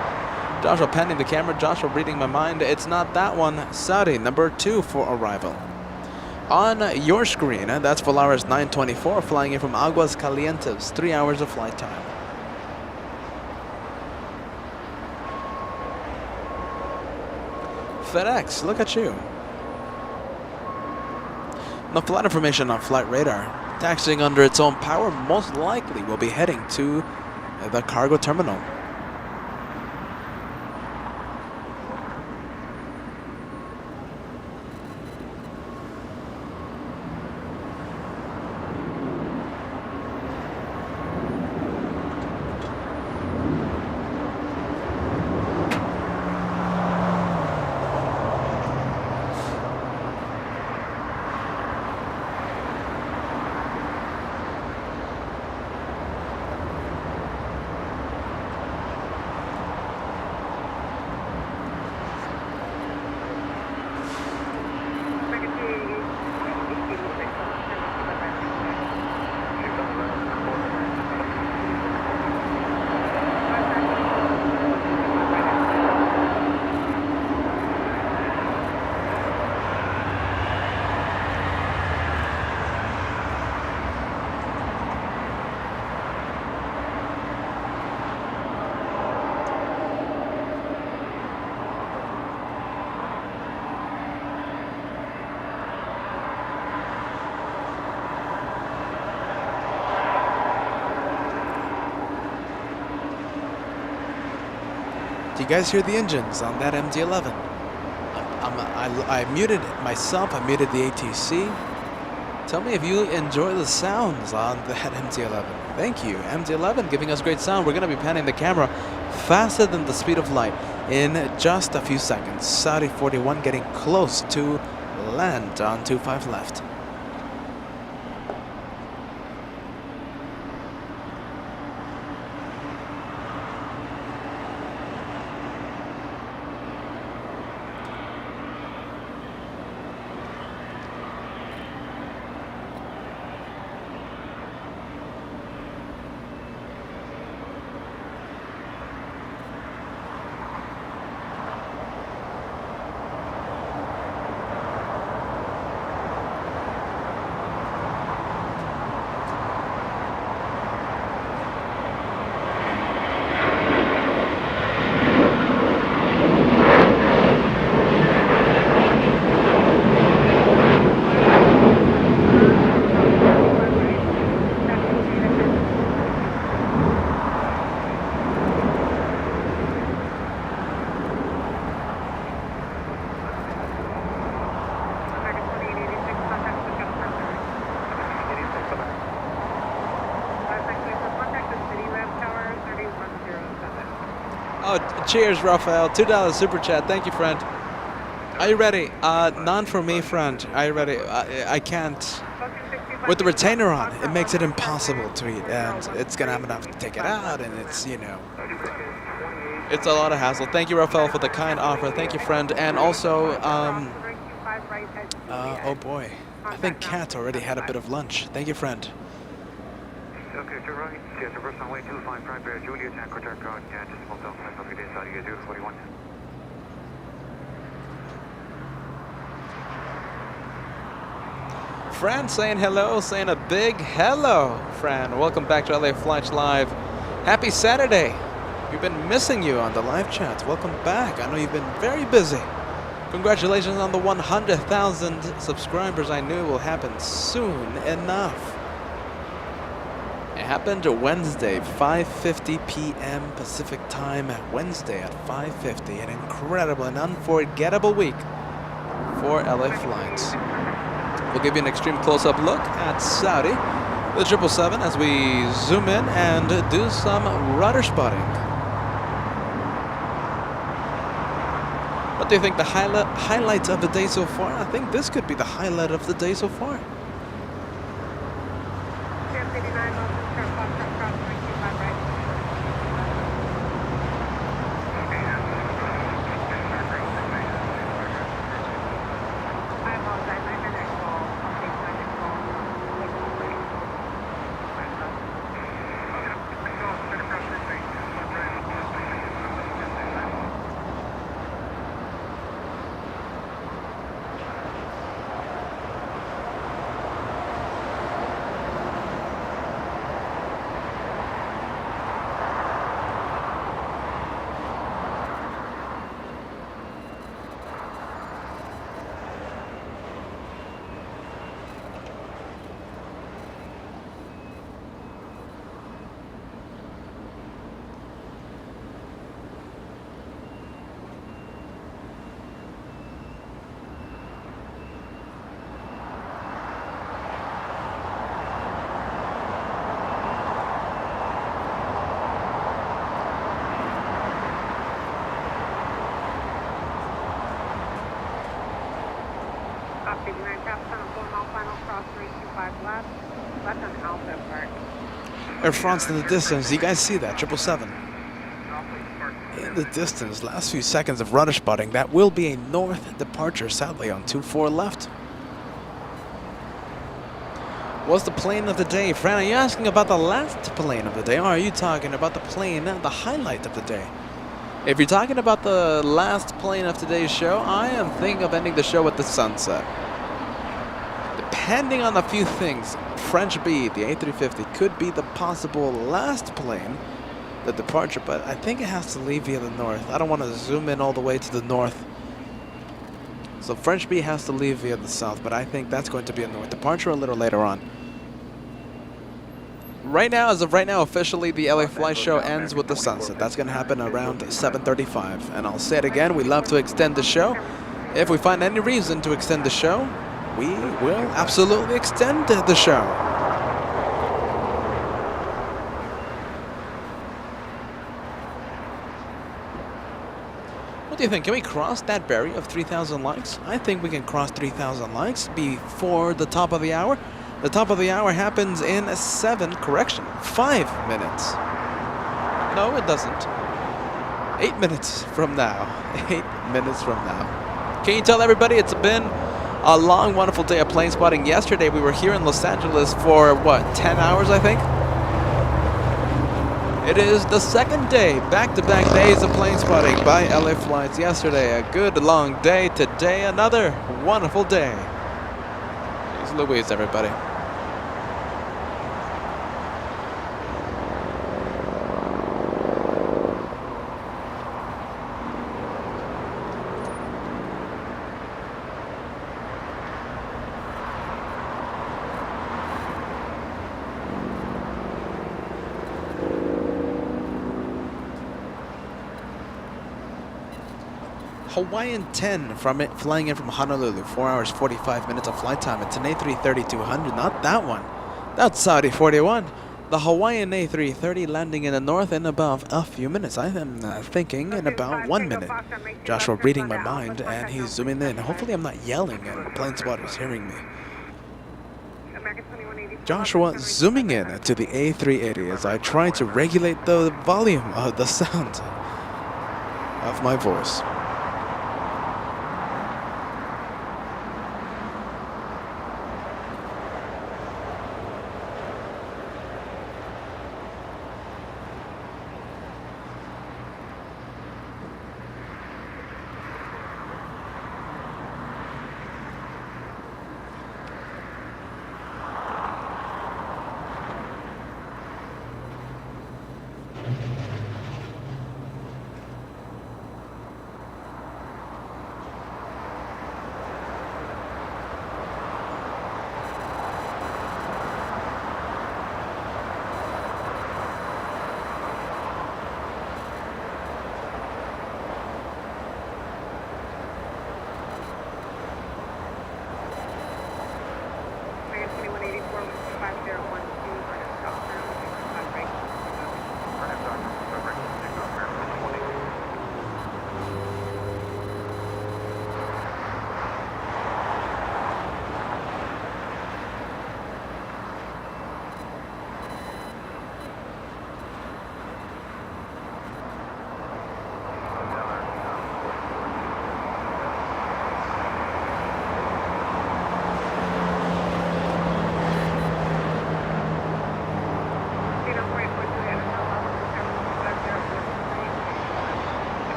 Joshua panning the camera. Joshua reading my mind. It's not that one. Saudi, number 2 for arrival. On your screen, that's Volaris 924 flying in from Aguas Calientes. 3 hours of flight time. FedEx, look at you. No flight information on flight radar. Taxiing under its own power, most likely will be heading to the cargo terminal. Do you guys hear the engines on that MD-11? I muted myself, I muted the ATC. Tell me if you enjoy the sounds on that MD-11. Thank you, MD-11 giving us great sound. We're going to be panning the camera faster than the speed of light in just a few seconds. Saudi 41 getting close to land on 25 left. Oh, cheers, Raphael. $2 super chat. Thank you, friend. Are you ready? None for me, friend. Are you ready? I can't. With the retainer on, it makes it impossible to eat, and it's gonna have enough to take it out, and it's, you know, it's a lot of hassle. Thank you, Raphael, for the kind offer. Thank you, friend. And also, oh boy, I think Kat already had a bit of lunch. Thank you, friend. Okay, to right, yes, reverse on way 25, prime bear, Juliet, and quarter code, yeah, just small down, flight, okay, Saudi, 241. Fran saying hello, saying a big hello, Fran. Welcome back to LA Flights Live. Happy Saturday. We've been missing you on the live chats. Welcome back. I know you've been very busy. Congratulations on the 100,000 subscribers. I knew it will happen soon enough. It happened Wednesday, 5:50 p.m. Pacific time. Wednesday at 5:50. An incredible and unforgettable week for LA Flights. We'll give you an extreme close-up look at Saudi, the 777, as we zoom in and do some rudder spotting. What do you think the highlights of the day so far? I think this could be the highlight of the day so far. 59 taps on 4 mile final cross 325 left. Left on Alpha Park. Air France in the distance. You guys see that? 777. In the distance, last few seconds of rudder spotting. That will be a north departure, sadly, on 24 left. What's the plane of the day? Fran, are you asking about the last plane of the day, or are you talking about the plane, the highlight of the day? If you're talking about the last plane of today's show, I am thinking of ending the show with the sunset. Depending on a few things, French B, the A350, could be the possible last plane, the departure, but I think it has to leave via the north. I don't want to zoom in all the way to the north. So French B has to leave via the south, but I think that's going to be a north departure a little later on. Right now, as of right now, officially, the LA Flight Show ends with the sunset. That's going to happen around 7:35. And I'll say it again, we love to extend the show. If we find any reason to extend the show, we will absolutely extend the show. What do you think? Can we cross that barrier of 3,000 likes? I think we can cross 3,000 likes before the top of the hour. The top of the hour happens in 5 minutes. No, it doesn't. 8 minutes from now. 8 minutes from now. Can you tell everybody it's been a long, wonderful day of plane spotting? Yesterday we were here in Los Angeles for, what, 10 hours, I think? It is the second day, back-to-back days of plane spotting by LA Flights. Yesterday, a good long day. Today, another wonderful day. Jeez Louise, everybody. Hawaiian 10 flying in from Honolulu, 4 hours 45 minutes of flight time. It's an A330-200, not that one. That's Saudi 41. The Hawaiian A330 landing in the north in about a few minutes. I am thinking in about 1 minute. Joshua reading my mind, and he's zooming in. Hopefully I'm not yelling and the plane spotter's hearing me. Joshua zooming in to the A380 as I try to regulate the volume of the sound of my voice.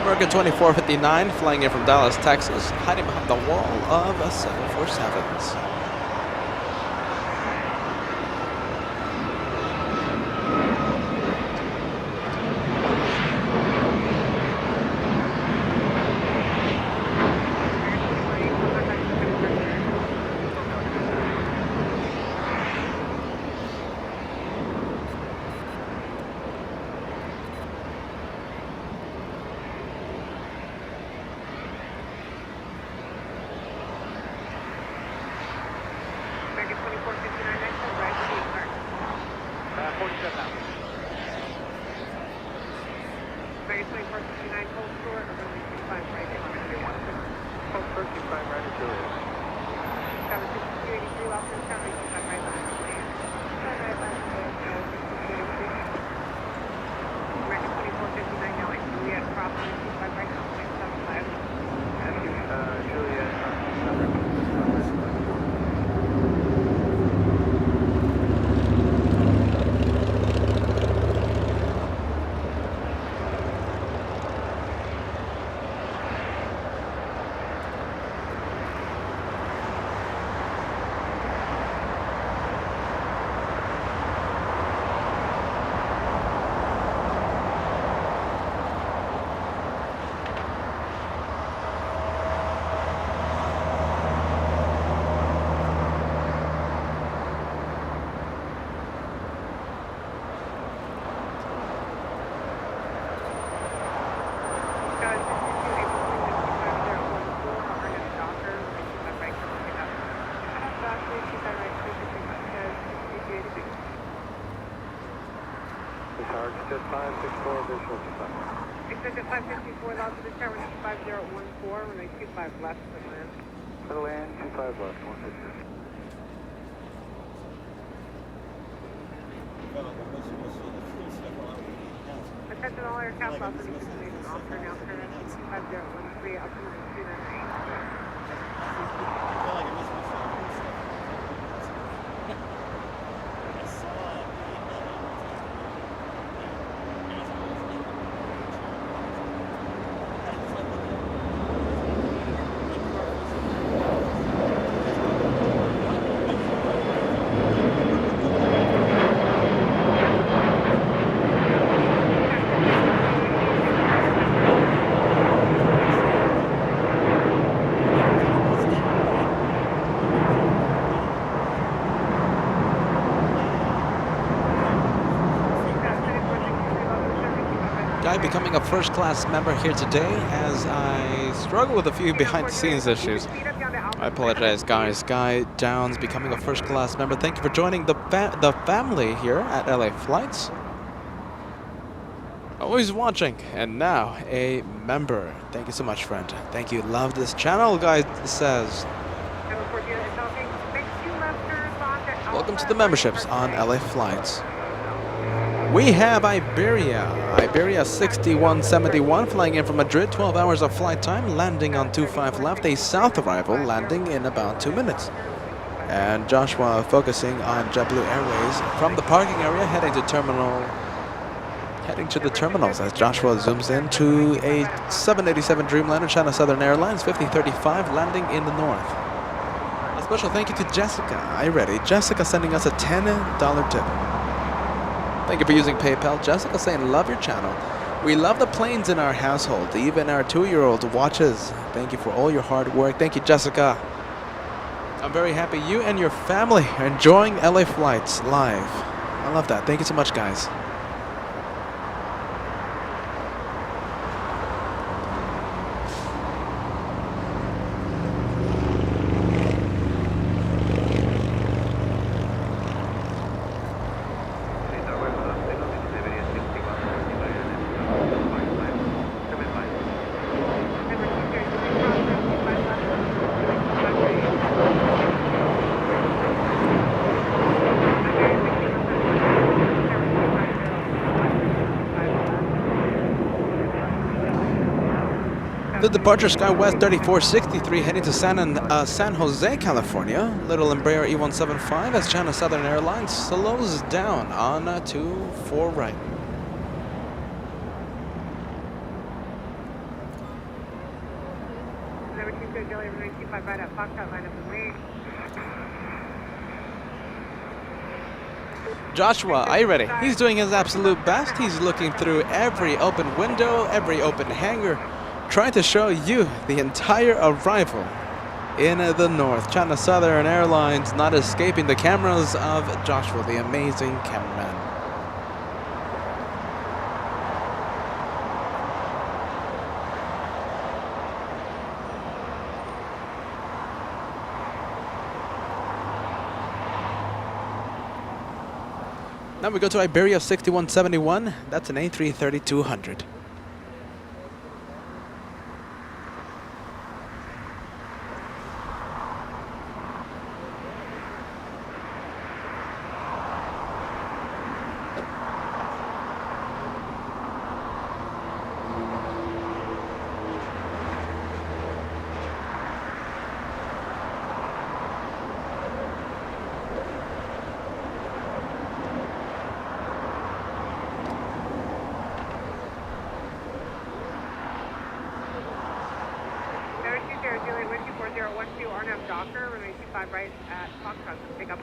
American 2459 flying in from Dallas, Texas, hiding behind the wall of 747s. 2459, hold short, or runway 25 right at 131. Hold short, 25 right at Juliet. Tower 6283, lost in tower, 25 right left, land. 25 right left, Tower 6283. American 2459, now at Juliet, cross runway 25 right, 1.75. Juliet, Just 564 visual to sun. Exit 554, lost in tower, 5014, runway 25 left, for land. For the land, 25 left, 150. Attention all aircraft, lost in destination, offer now turn at 5013, altimeter 298. Guy becoming a first-class member here today as I struggle with a few behind-the-scenes issues. I apologize, guys. Guy Downs becoming a first-class member. Thank you for joining the family here at LA Flights. Always watching, and now a member. Thank you so much, friend. Thank you. Love this channel, guy says. Welcome to the memberships on LA Flights. We have Iberia 6171 flying in from Madrid, 12 hours of flight time, landing on 25 left, a south arrival, landing in about 2 minutes. And Joshua focusing on JetBlue Airways from the parking area, heading to the terminals as Joshua zooms in to a 787 Dreamliner, China Southern Airlines 5035, landing in the north. A special thank you to Jessica. Are you ready? Jessica sending us a $10 tip. Thank you for using PayPal. Jessica saying, love your channel. We love the planes in our household. Even our 2-year-old watches. Thank you for all your hard work. Thank you, Jessica. I'm very happy you and your family are enjoying LA Flights live. I love that. Thank you so much, guys. The departure SkyWest 3463 heading to San Jose, California. Little Embraer E175 as China Southern Airlines slows down on 24 right. Number 22, Jelly, 25 right at Foxtrot, line up and wait. Joshua, are you ready? He's doing his absolute best. He's looking through every open window, every open hangar, trying to show you the entire arrival in the north. China Southern Airlines not escaping the cameras of Joshua, the amazing cameraman. Now we go to Iberia 6171. That's an A330-200. RNAV Docker, runway 25 right at Foxtrot, pick up.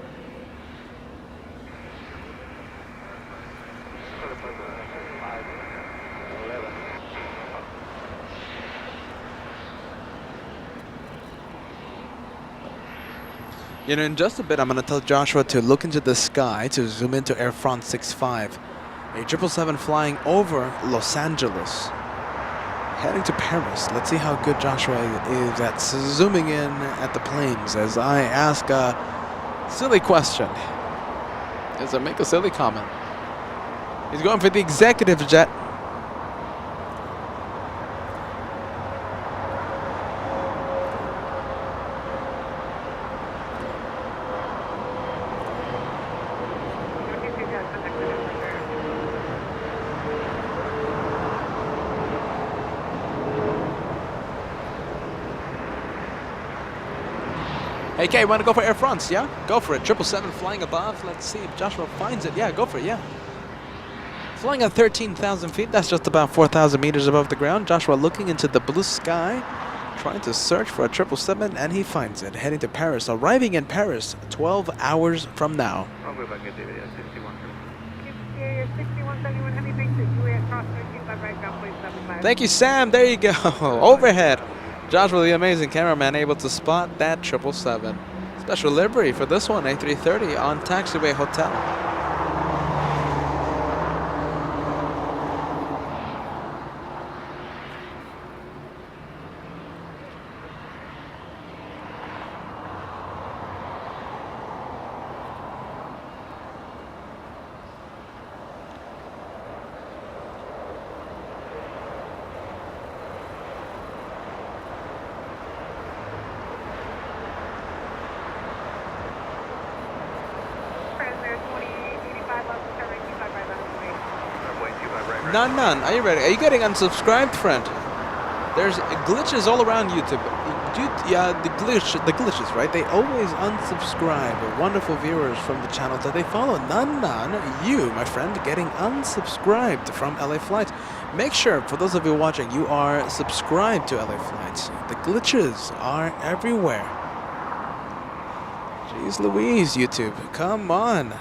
You know, in just a bit, I'm going to tell Joshua to look into the sky to zoom into Air France 65. A 777 flying over Los Angeles, heading to Paris. Let's see how good Joshua is at zooming in at the planes as I ask a silly question. As I make a silly comment. He's going for the executive jet. Hey, Kay, want to go for Air France? Yeah? Go for it. 777 flying above. Let's see if Joshua finds it. Yeah, go for it. Yeah. Flying at 13,000 feet. That's just about 4,000 meters above the ground. Joshua looking into the blue sky, trying to search for a 777, and he finds it. Heading to Paris. Arriving in Paris 12 hours from now. I'll move back at David, 61. Yeah, 6171 heavy base to Juliet cross 25 right, ground place 75. Thank you, Sam. There you go. Overhead. Joshua, the amazing cameraman, able to spot that 777. Special livery for this one, A330 on Taxiway Hotel. None. Are you ready? Are you getting unsubscribed, friend? There's glitches all around YouTube. Yeah, the glitches, right? They always unsubscribe wonderful viewers from the channels that they follow. None. You, my friend, getting unsubscribed from LA Flights. Make sure, for those of you watching, you are subscribed to LA Flights. The glitches are everywhere. Jeez Louise, YouTube. Come on.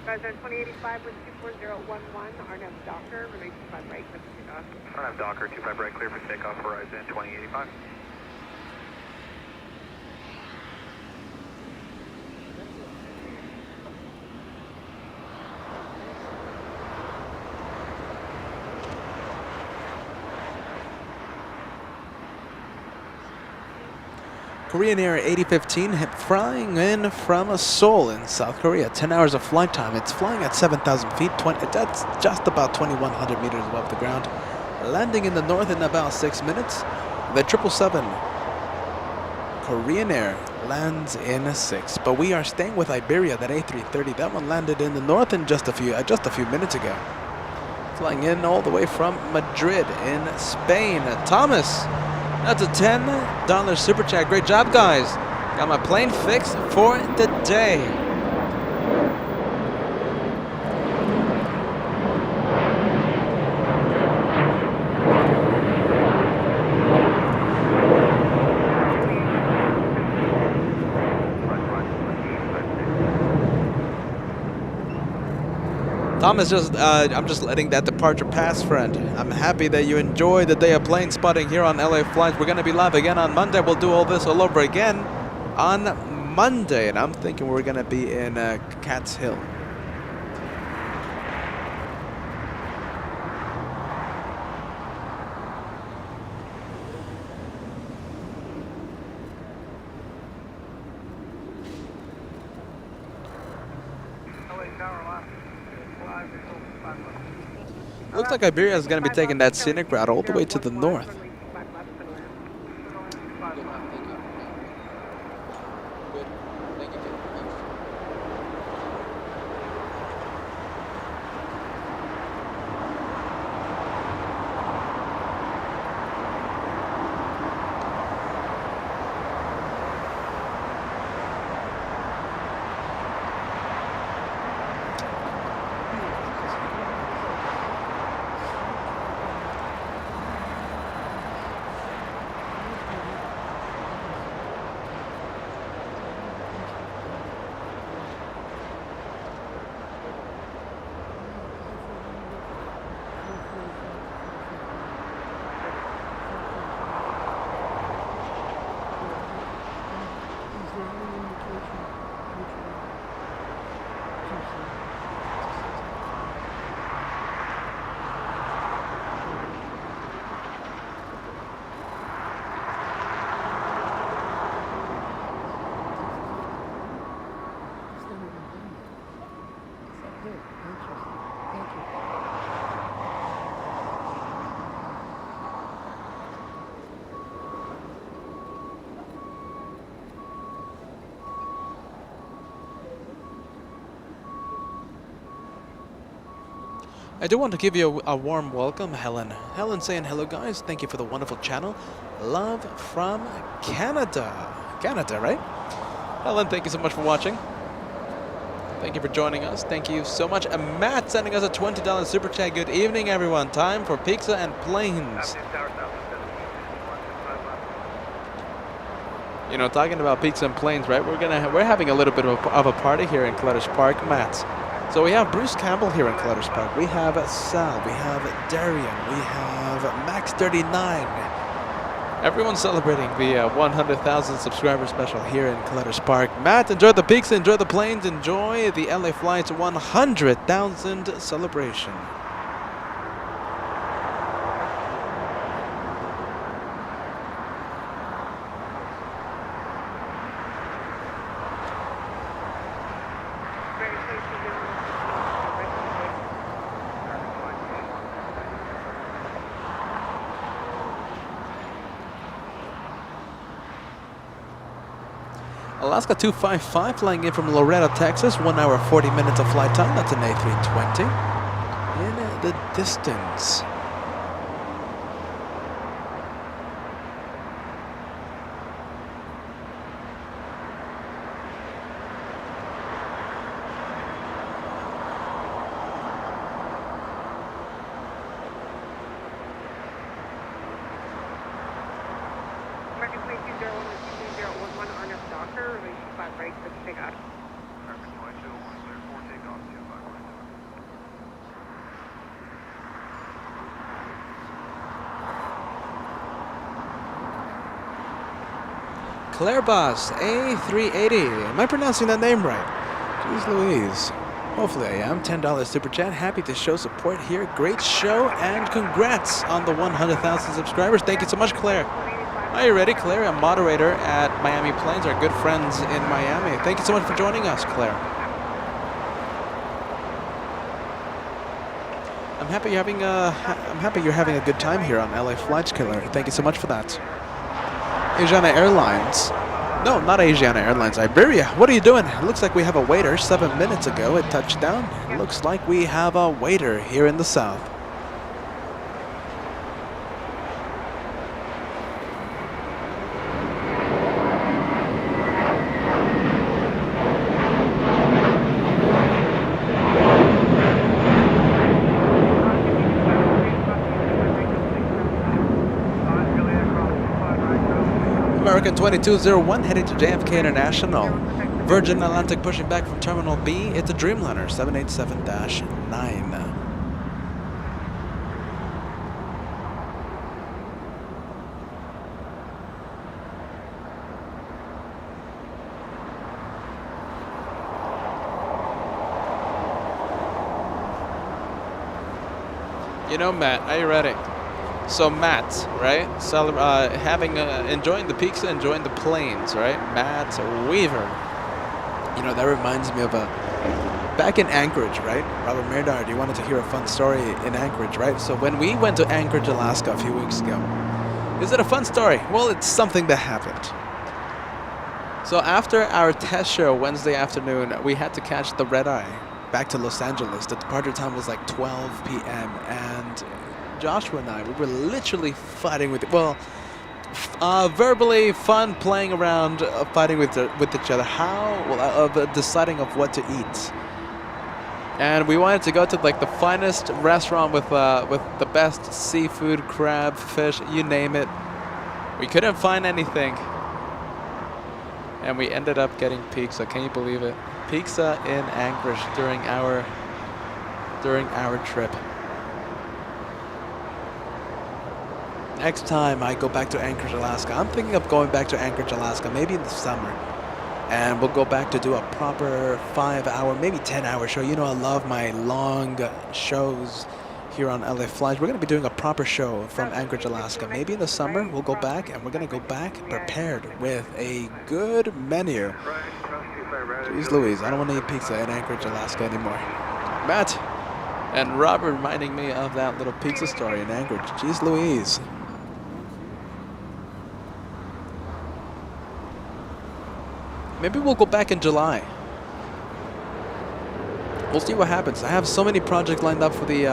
President 2085 with 24011, RNAV Docker, runway 25 right, clear for takeoff. RNAV Docker, 25 right, clear for takeoff, Horizon 2085. Korean Air 8015 flying in from Seoul in South Korea. 10 hours of flight time. It's flying at 7,000 feet. That's just about 2,100 meters above the ground. Landing in the north in about 6 minutes. The 777 Korean Air lands in 6. But we are staying with Iberia, that A330. That one landed in the north in just a few minutes ago. Flying in all the way from Madrid in Spain. Thomas. That's a $10 super chat. Great job, guys. Got my plane fixed for the day. Thomas, I'm just letting that departure pass, friend. I'm happy that you enjoyed the day of plane spotting here on LA Flights. We're going to be live again on Monday. We'll do all this all over again on Monday. And I'm thinking we're going to be in Cat's Hill. Looks like Iberia is going to be taking that scenic route all the way to the north. I do want to give you a warm welcome, Helen. Helen saying hello, guys. Thank you for the wonderful channel. Love from Canada. Canada, right? Helen, thank you so much for watching. Thank you for joining us. Thank you so much. And Matt sending us a $20 super chat. Good evening, everyone. Time for pizza and planes. You know, talking about pizza and planes, right? We're having a little bit of a party here in Clutter's Park, Matt. So we have Bruce Campbell here in Clutter's Park. We have Sal. We have Darian. We have Max39. Everyone's celebrating the 100,000 subscriber special here in Clutter's Park. Matt, enjoy the pizza, enjoy the planes, enjoy the LA Flights 100,000 celebration. Alaska 255 flying in from Loretto, Texas. 1 hour 40 minutes of flight time. That's an A320. In the distance. Claire Boss, A380. Am I pronouncing that name right? Jeez Louise. Hopefully I am. $10 super chat. Happy to show support here. Great show and congrats on the 100,000 subscribers. Thank you so much, Claire. Are you ready, Claire? A moderator at Miami Planes, our good friends in Miami. Thank you so much for joining us, Claire. I'm happy you're having a good time here on LA Flights, Killer. Thank you so much for that. Asiana Airlines. No, not Asiana Airlines. Iberia. What are you doing? It looks like we have a waiter. 7 minutes ago it touched down. It looks like we have a waiter here in the south. American 2201 heading to JFK International. Virgin Atlantic pushing back from Terminal B. It's a Dreamliner 787-9. You know, Matt, are you ready? So Matt, right? Enjoying the pizza, enjoying the planes, right? Matt Weaver. You know, that reminds me of back in Anchorage, right? Robert Mirdard, you wanted to hear a fun story in Anchorage, right? So when we went to Anchorage, Alaska a few weeks ago, is it a fun story? Well, it's something that happened. So after our test show Wednesday afternoon, we had to catch the red eye back to Los Angeles. The departure time was like 12 p.m. and Joshua and I, we were literally fighting with, verbally fun, playing around, fighting with each other, deciding of what to eat. And we wanted to go to like the finest restaurant with the best seafood, crab, fish, you name it. We couldn't find anything, and we ended up getting pizza. Can you believe it? Pizza in Anchorage during our trip. Next time I go back to Anchorage, Alaska, I'm thinking of going back to Anchorage, Alaska, maybe in the summer. And we'll go back to do a proper 5-hour, maybe 10-hour show. You know, I love my long shows here on LA Flights. We're going to be doing a proper show from Anchorage, Alaska. Maybe in the summer we'll go back, and we're going to go back prepared with a good menu. Jeez Louise, I don't want to eat pizza in Anchorage, Alaska anymore. Matt and Rob reminding me of that little pizza story in Anchorage. Jeez Louise. Maybe we'll go back in July. we'll see what happens. I have so many projects lined up for the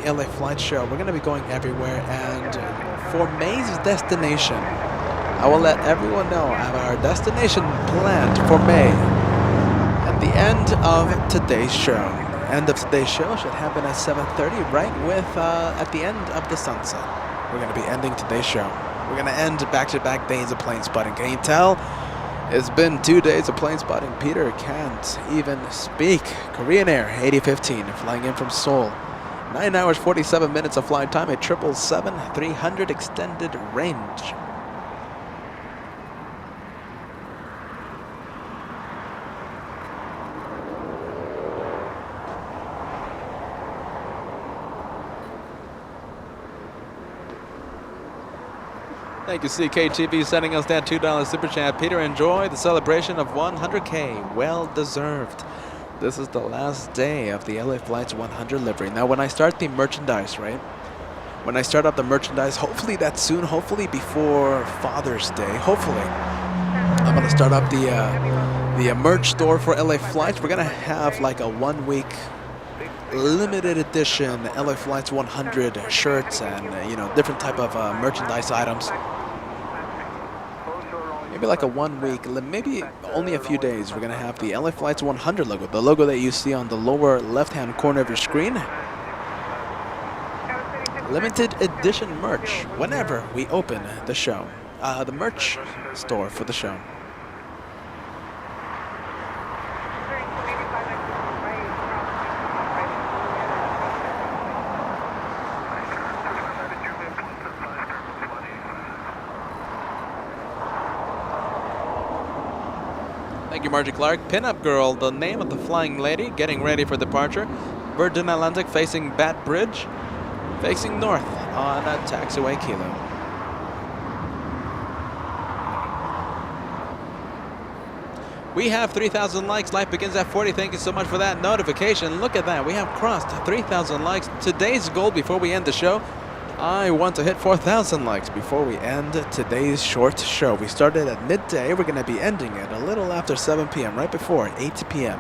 LA Flight Show. We're going to be going everywhere, and for May's destination, I will let everyone know I have our destination planned for May at the end of today's show. End of today's show should happen at 7:30, right with at the end of the sunset. We're going to be ending today's show. We're going to end back-to-back days of plane spotting. Can you tell? It's been 2 days of plane spotting. Peter can't even speak. Korean Air 8015 flying in from Seoul. 9 hours 47 minutes of flight time. A 777-300 extended range. Thank you, CKTV, sending us that $2 super chat. Peter, enjoy the celebration of 100K. Well deserved. This is the last day of the LA Flights 100 livery. Now, when I start the merchandise, right? When I start up the merchandise, hopefully that's soon. Hopefully before Father's Day. Hopefully, I'm gonna start up the merch store for LA Flights. We're gonna have like a 1 week limited edition LA Flights 100 shirts and different type of merchandise items. Maybe like a 1 week, maybe only a few days. We're gonna have the LA Flights 100 logo, the logo that you see on the lower left-hand corner of your screen. Limited edition merch whenever we open the show, the merch store for the show. Thank you, Margie Clark. Pinup Girl, the name of the flying lady, getting ready for departure. Virgin Atlantic facing Bat Bridge, facing north on a taxiway Kilo. We have 3,000 likes. Life begins at 40. Thank you so much for that notification. Look at that. We have crossed 3,000 likes. Today's goal before we end the show, I want to hit 4,000 likes before we end today's short show. We started at midday. We're going to be ending it a little after 7 p.m., right before 8 p.m.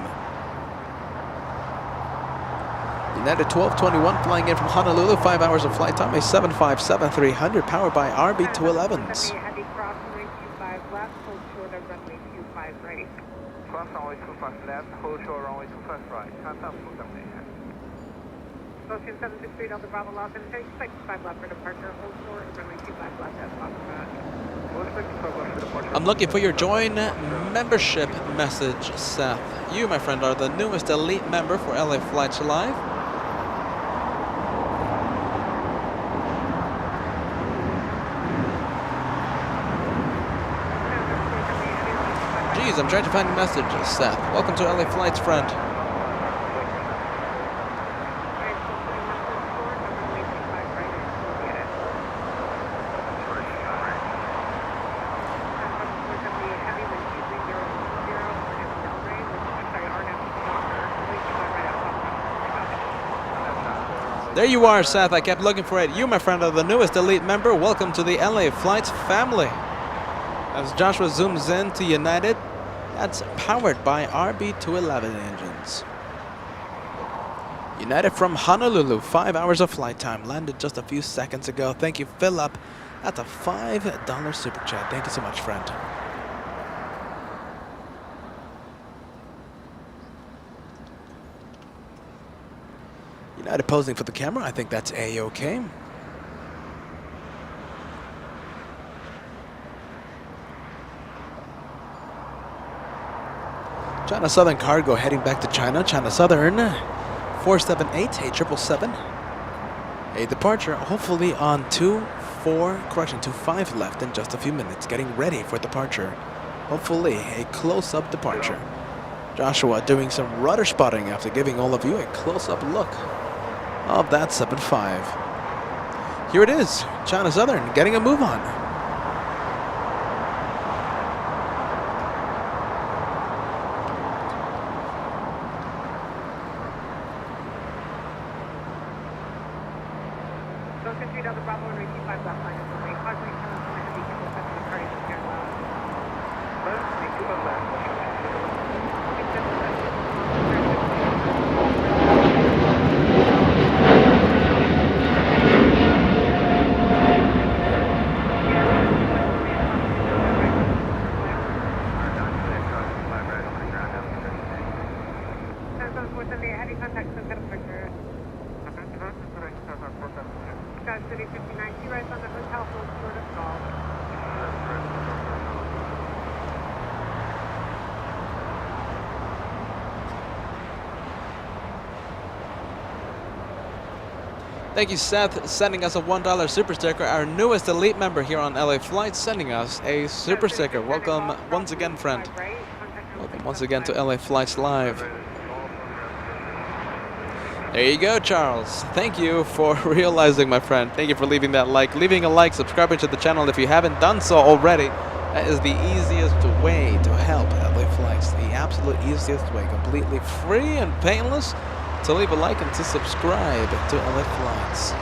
United 1221 flying in from Honolulu, 5 hours of flight time, a 757-300 powered by RB211s. Heavy cross runway 25 left, hold short of runway 25 right. Cross runway 25 left, hold short runway 25 right. Contact full domination. Ocean 763 Delta Bravo Los Angeles, 65 left for departure, hold short of runway 25 left as possible. I'm looking for your join membership message, Seth. You, my friend, are the newest elite member for LA Flights Live. Jeez, I'm trying to find a message, Seth. Welcome to LA Flights, friend. There you are, Seth. I kept looking for it. You, my friend, are the newest elite member. Welcome to the LA Flights family. As Joshua zooms in to United, that's powered by RB211 engines. United from Honolulu, 5 hours of flight time. Landed just a few seconds ago. Thank you, Philip. That's a $5 super chat. Thank you so much, friend. United posing for the camera. I think that's A-OK. China Southern Cargo heading back to China. China Southern 478, a 777. A departure hopefully on 25 left in just a few minutes. Getting ready for departure. Hopefully a close-up departure. Joshua doing some rudder spotting after giving all of you a close-up look of that 75. Here it is, China Southern getting a move on. Scott City 59, you guys on the hotel hold short of golf. Thank you, Seth, sending us a $1 super sticker. Our newest elite member here on LA Flight, sending us a super sticker. Welcome once again, friend. Welcome once again to LA Flights Live. There you go, Charles. Thank you for realizing, my friend. Thank you for leaving that like. Leaving a like, subscribing to the channel if you haven't done so already. That is the easiest way to help LA Flights. The absolute easiest way. Completely free and painless to leave a like and to subscribe to LA Flights.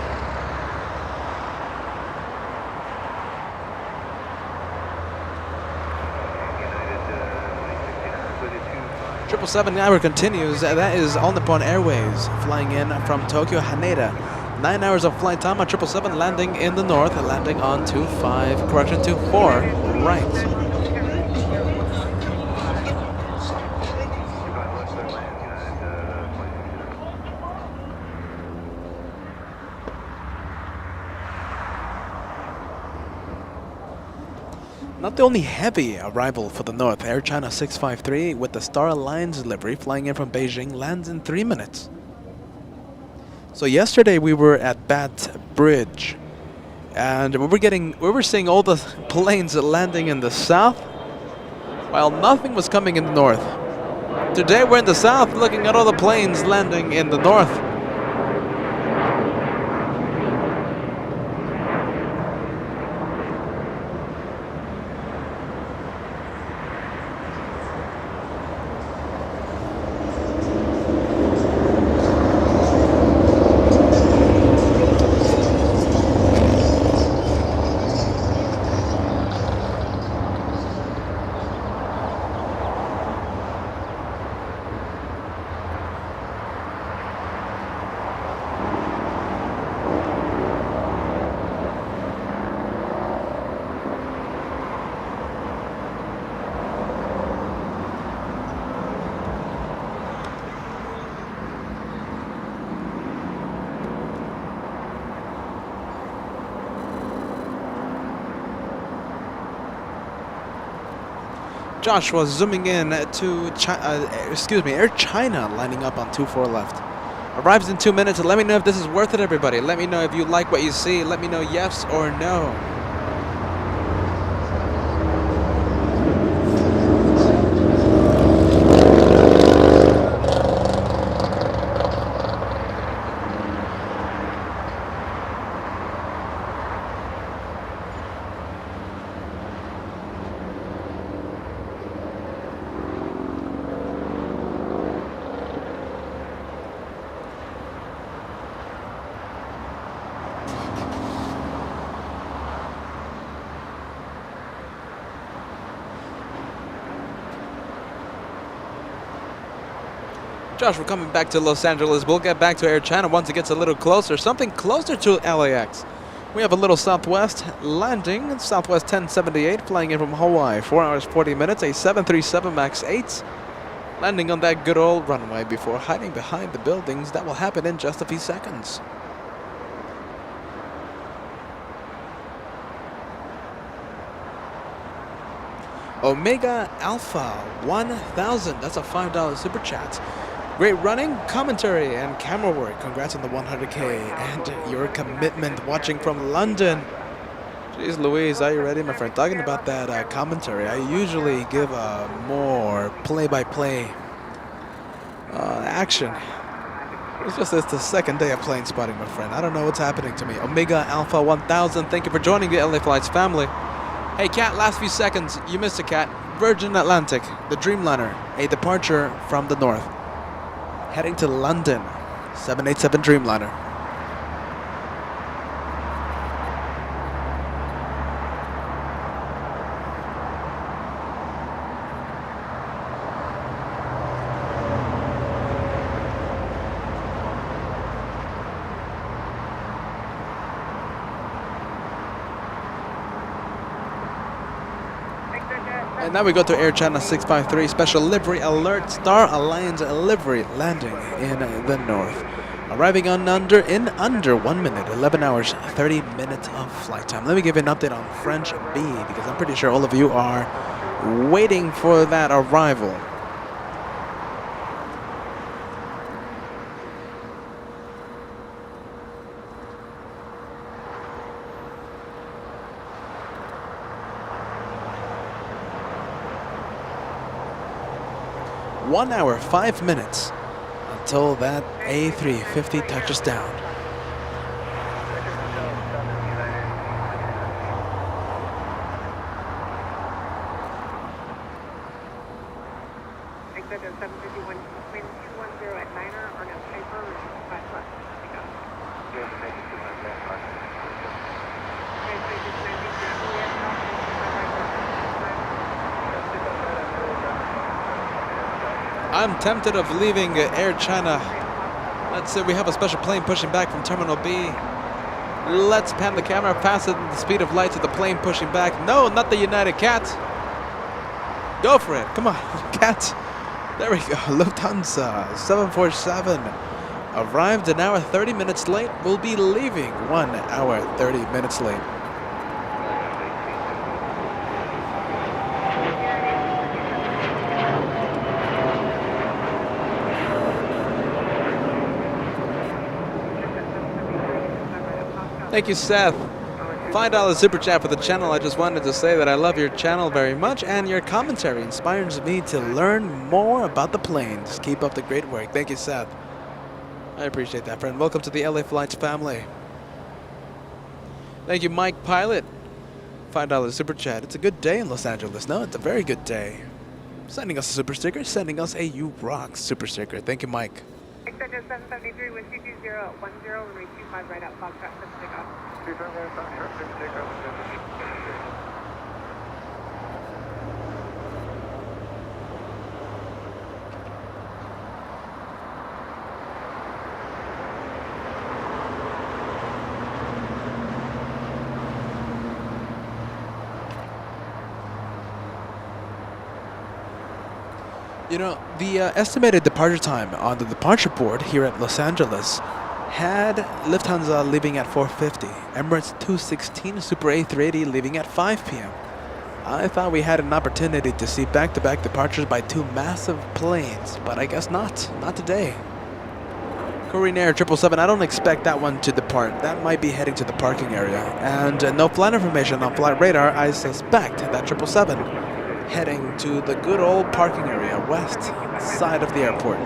Triple 7 hour continues. That is All Nippon Airways flying in from Tokyo Haneda. 9 hours of flight time on 777, landing in the north, landing on 24 right. Not the only heavy arrival for the north. Air China 653 with the Star Alliance delivery flying in from Beijing lands in 3 minutes. So yesterday we were at Bat Bridge, and we were seeing all the planes landing in the south, while nothing was coming in the north. Today we're in the south, looking at all the planes landing in the north. Josh was zooming in to Air China lining up on 24 left. Arrives in 2 minutes. Let me know if this is worth it, everybody. Let me know if you like what you see. Let me know yes or no. Josh, we're coming back to Los Angeles. We'll get back to Air China once it gets a little closer, something closer to LAX. We have a little Southwest landing, Southwest 1078, flying in from Hawaii, 4 hours 40 minutes, a 737 MAX 8, landing on that good old runway before hiding behind the buildings. That will happen in just a few seconds. Omega Alpha 1000, that's a $5 super chat. Great running, commentary, and camera work. Congrats on the 100K and your commitment watching from London. Jeez Louise, are you ready, my friend? Talking about that commentary, I usually give a more play-by-play action. It's the second day of plane spotting, my friend. I don't know what's happening to me. Omega Alpha 1000, thank you for joining the LA Flights family. Hey, Cat, last few seconds. You missed it, Cat. Virgin Atlantic, the Dreamliner, a departure from the north. Heading to London, 787 Dreamliner. And now we go to Air China 653 Special Livery Alert Star Alliance Livery landing in the north. Arriving in under 1 minute, 11 hours, 30 minutes of flight time. Let me give you an update on French B because I'm pretty sure all of you are waiting for that arrival. One hour, 5 minutes until that A350 touches down. Exit 751, wind 210 at Niner, or no, Piper, 5 left. Pick up. I'm tempted of leaving Air China. Let's say we have a special plane pushing back from Terminal B. Let's pan the camera faster than the speed of light to the plane pushing back. No, not the United Cat. Go for it. Come on, Cat. There we go. Lufthansa 747 arrived an hour 30 minutes late. We'll be leaving 1 hour 30 minutes late. Thank you, Seth. $5 super chat for the channel. I just wanted to say that I love your channel very much, and your commentary inspires me to learn more about the planes. Keep up the great work. Thank you, Seth. I appreciate that, friend. Welcome to the LA Flights family. Thank you, Mike Pilot. $5 super chat. It's a good day in Los Angeles. No, it's a very good day. Sending us a super sticker. Sending us a You Rock super sticker. Thank you, Mike. Exit 773, wind 220 at 10, runway 25 right out, Foxtrot, let's take off. You know, the estimated departure time on the departure board here at Los Angeles had Lufthansa leaving at 4:50, Emirates 2:16, Super A380 leaving at 5 p.m. I thought we had an opportunity to see back-to-back departures by two massive planes, but I guess not. Not today. Korean Air 777, I don't expect that one to depart. That might be heading to the parking area. And no flight information on flight radar. I suspect that 777 heading to the good old parking area, west side of the airport.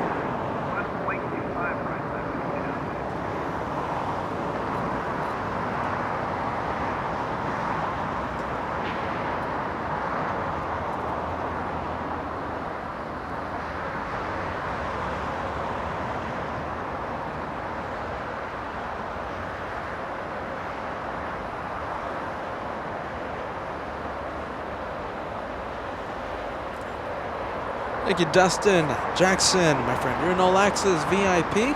Thank you, Dustin Jackson, my friend. You're in LAX's VIP.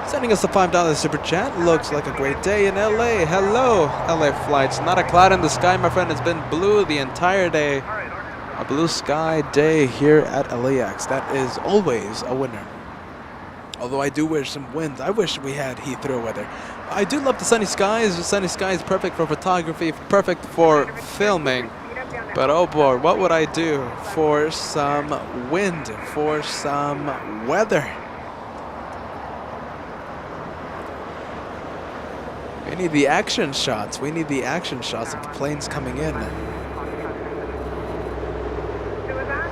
Sending us a $5 super chat. Looks like a great day in LA. Hello, LA Flights. Not a cloud in the sky, my friend. It's been blue the entire day. A blue sky day here at LAX. That is always a winner. Although I do wish some winds. I wish we had Heathrow weather. I do love the sunny skies. The sunny skies perfect for photography, perfect for filming. But oh boy, what would I do for some wind, for some weather? We need the action shots. We need the action shots of the planes coming in. Who was that?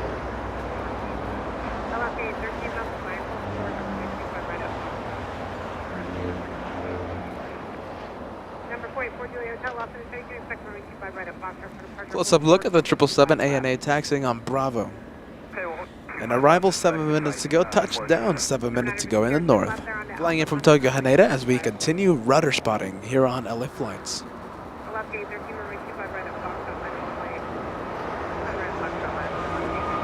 Oh, okay, 13 knots, flying forward, runway 25 right up. Number 44, Julia Hotel, Los Angeles, you can expect runway 25 right up, Foxtrot for departure. Close-up look at the 777 ANA taxiing on Bravo. An arrival 7 minutes ago, touchdown 7 minutes ago in the north. Flying in from Tokyo Haneda as we continue rudder spotting here on LA Flights. Left gate 13, runway 25 right up, Foxtrot, line of flight. Sunrise, Foxtrot, line of flight.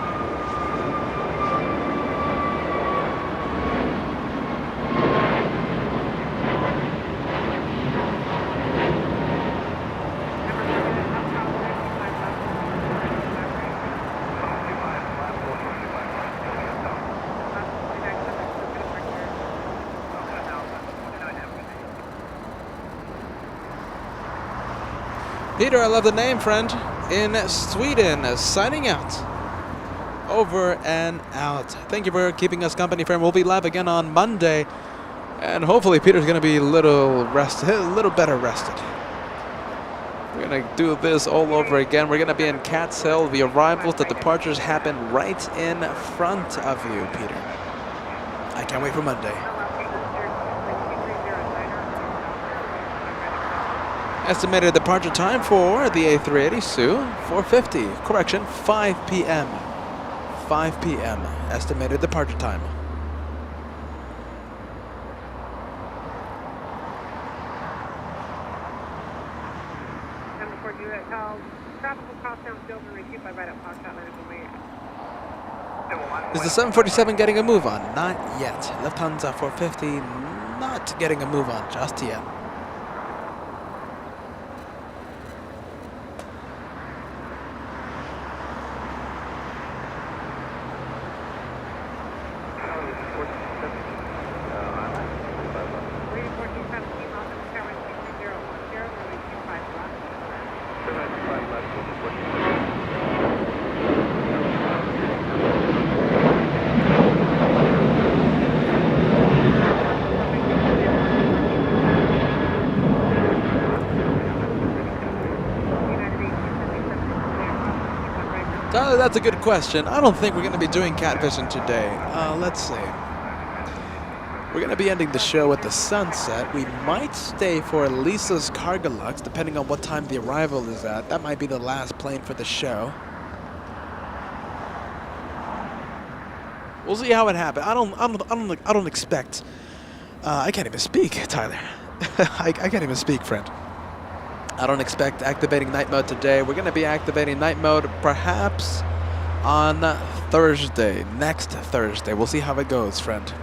Peter, I love the name, friend. In Sweden, signing out. Over and out. Thank you for keeping us company, friend. We'll be live again on Monday. And hopefully Peter's going to be a little better rested. We're going to do this all over again. We're going to be in Cat's Hill. The arrivals, the departures happen right in front of you, Peter. I can't wait for Monday. Estimated departure time for the A380 Sue, 4:50. Correction, 5 p.m. 5 p.m. Estimated departure time. Number 4 DHL, tropical crosstown field and receipt by right up Hawk Hotline Is the 747 getting a move on? Not yet. Lufthansa 450 not getting a move on just yet. Tyler, that's a good question. I don't think we're going to be doing catfishing today. Let's see. We're going to be ending the show at the sunset. We might stay for Lisa's Cargolux, depending on what time the arrival is at. That might be the last plane for the show. We'll see how it happens. I don't expect. I can't even speak, Tyler. I can't even speak, friend. I don't expect activating night mode today. We're going to be activating night mode perhaps on Thursday, next Thursday. We'll see how it goes, friend.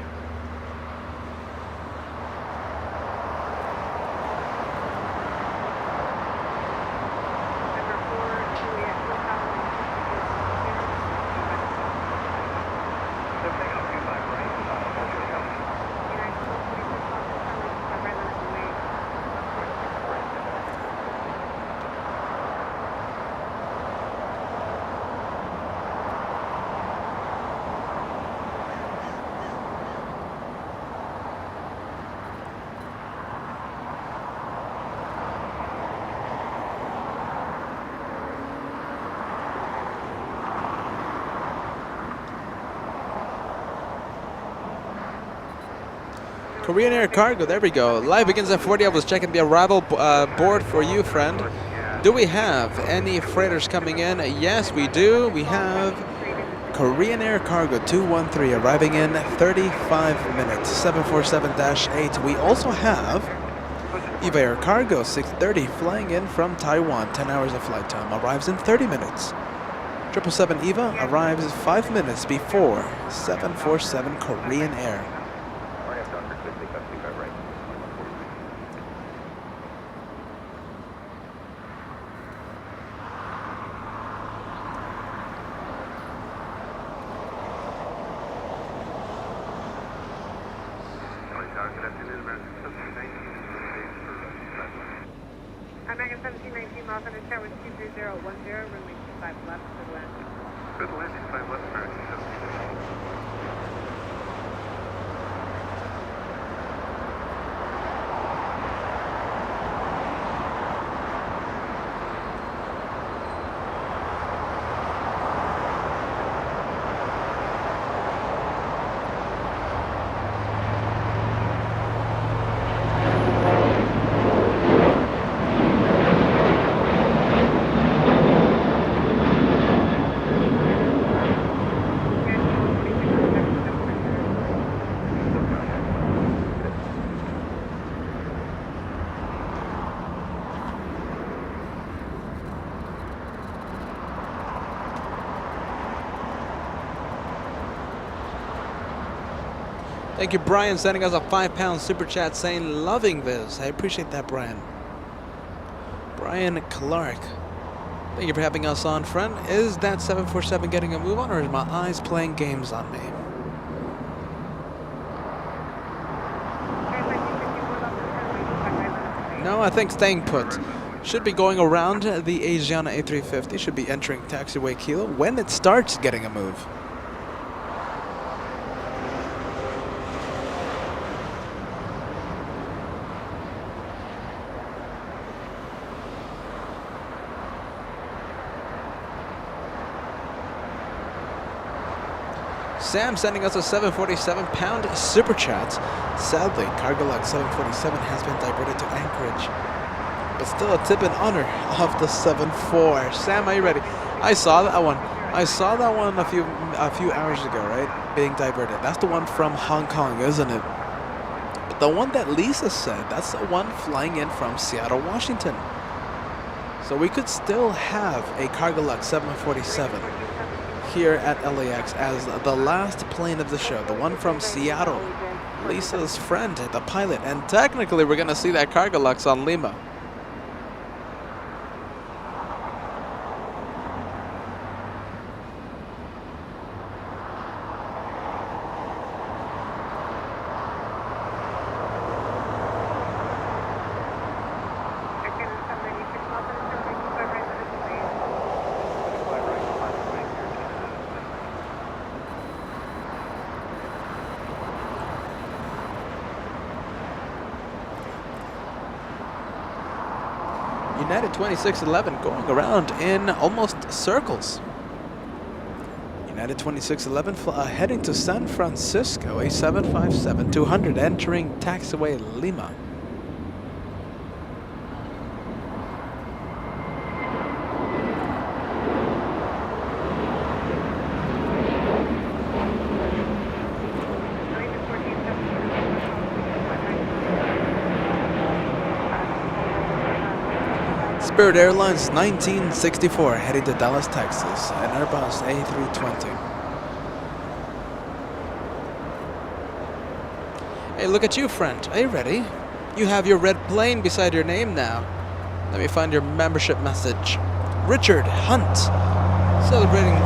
Korean Air Cargo, there we go. Live begins at 40. I was checking the arrival board for you, friend. Do we have any freighters coming in? Yes, we do. We have Korean Air Cargo 213 arriving in 35 minutes, 747-8. We also have EVA Air Cargo 630 flying in from Taiwan, 10 hours of flight time, arrives in 30 minutes. 777 EVA arrives 5 minutes before 747 Korean Air. American 1719 miles on the tower 23010, runway 25 left to the land. Good land, 25 left, American 1719. Thank you, Brian, sending us a £5 super chat saying loving this. I appreciate that, Brian. Brian Clark. Thank you for having us on, friend. Is that 747 getting a move on, or is my eyes playing games on me? No, I think staying put. Should be going around the Asiana A350, should be entering taxiway Kilo when it starts getting a move. Sam sending us a 747-pound super chat. Sadly, Cargolux 747 has been diverted to Anchorage, but still a tip in honor of the 74. Sam, are you ready? I saw that one. I saw that one a few hours ago, right? Being diverted. That's the one from Hong Kong, isn't it? But the one that Lisa said, that's the one flying in from Seattle, Washington. So we could still have a Cargolux 747 here at LAX as the last plane of the show, the one from Seattle, Lisa's friend, the pilot, and technically we're gonna see that Cargolux on Lima. United 2611 going around in almost circles. United 2611 heading to San Francisco, a 757-200 entering taxiway Lima. Spirit Airlines 1964 heading to Dallas, Texas, an Airbus A320. Hey, look at you, friend. Are you ready? You have your red plane beside your name now. Let me find your membership message. Richard Hunt, celebrating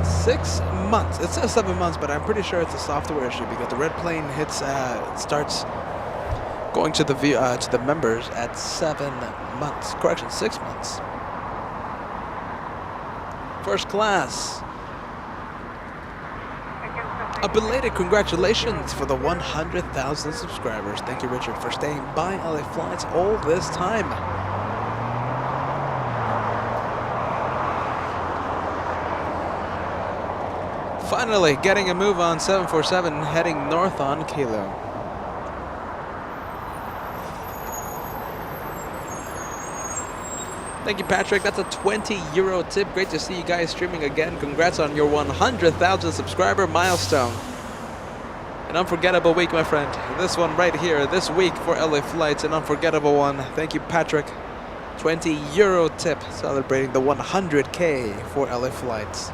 6 months. It says 7 months, but I'm pretty sure it's a software issue because the red plane hits starts going to the members at 7 months. Correction, 6 months. First class. A belated congratulations for the 100,000 subscribers. Thank you, Richard, for staying by LA Flights all this time. Finally, getting a move on 747, heading north on Kilo. Thank you, Patrick. That's a 20 euro tip. Great to see you guys streaming again. Congrats on your 100,000 subscriber milestone. An unforgettable week, my friend. This one right here, this week for LA Flights, an unforgettable one. Thank you, Patrick. 20 euro tip celebrating the 100K for LA Flights.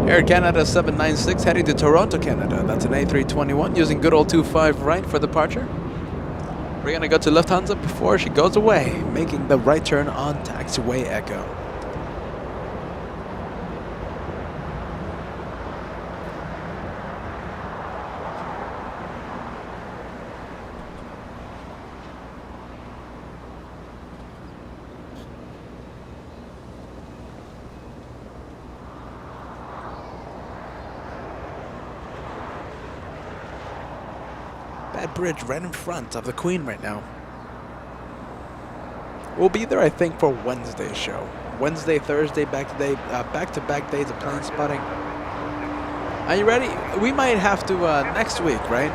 Air Canada 796 heading to Toronto, Canada. That's an A321 using good old 25 right for departure. We're gonna go to Lufthansa before she goes away, making the right turn on taxiway Echo. That bridge right in front of the Queen right now. We'll be there, I think, for Wednesday's show. Wednesday, Thursday, back-to-back days of plane spotting. Are you ready? We might have to next week, right?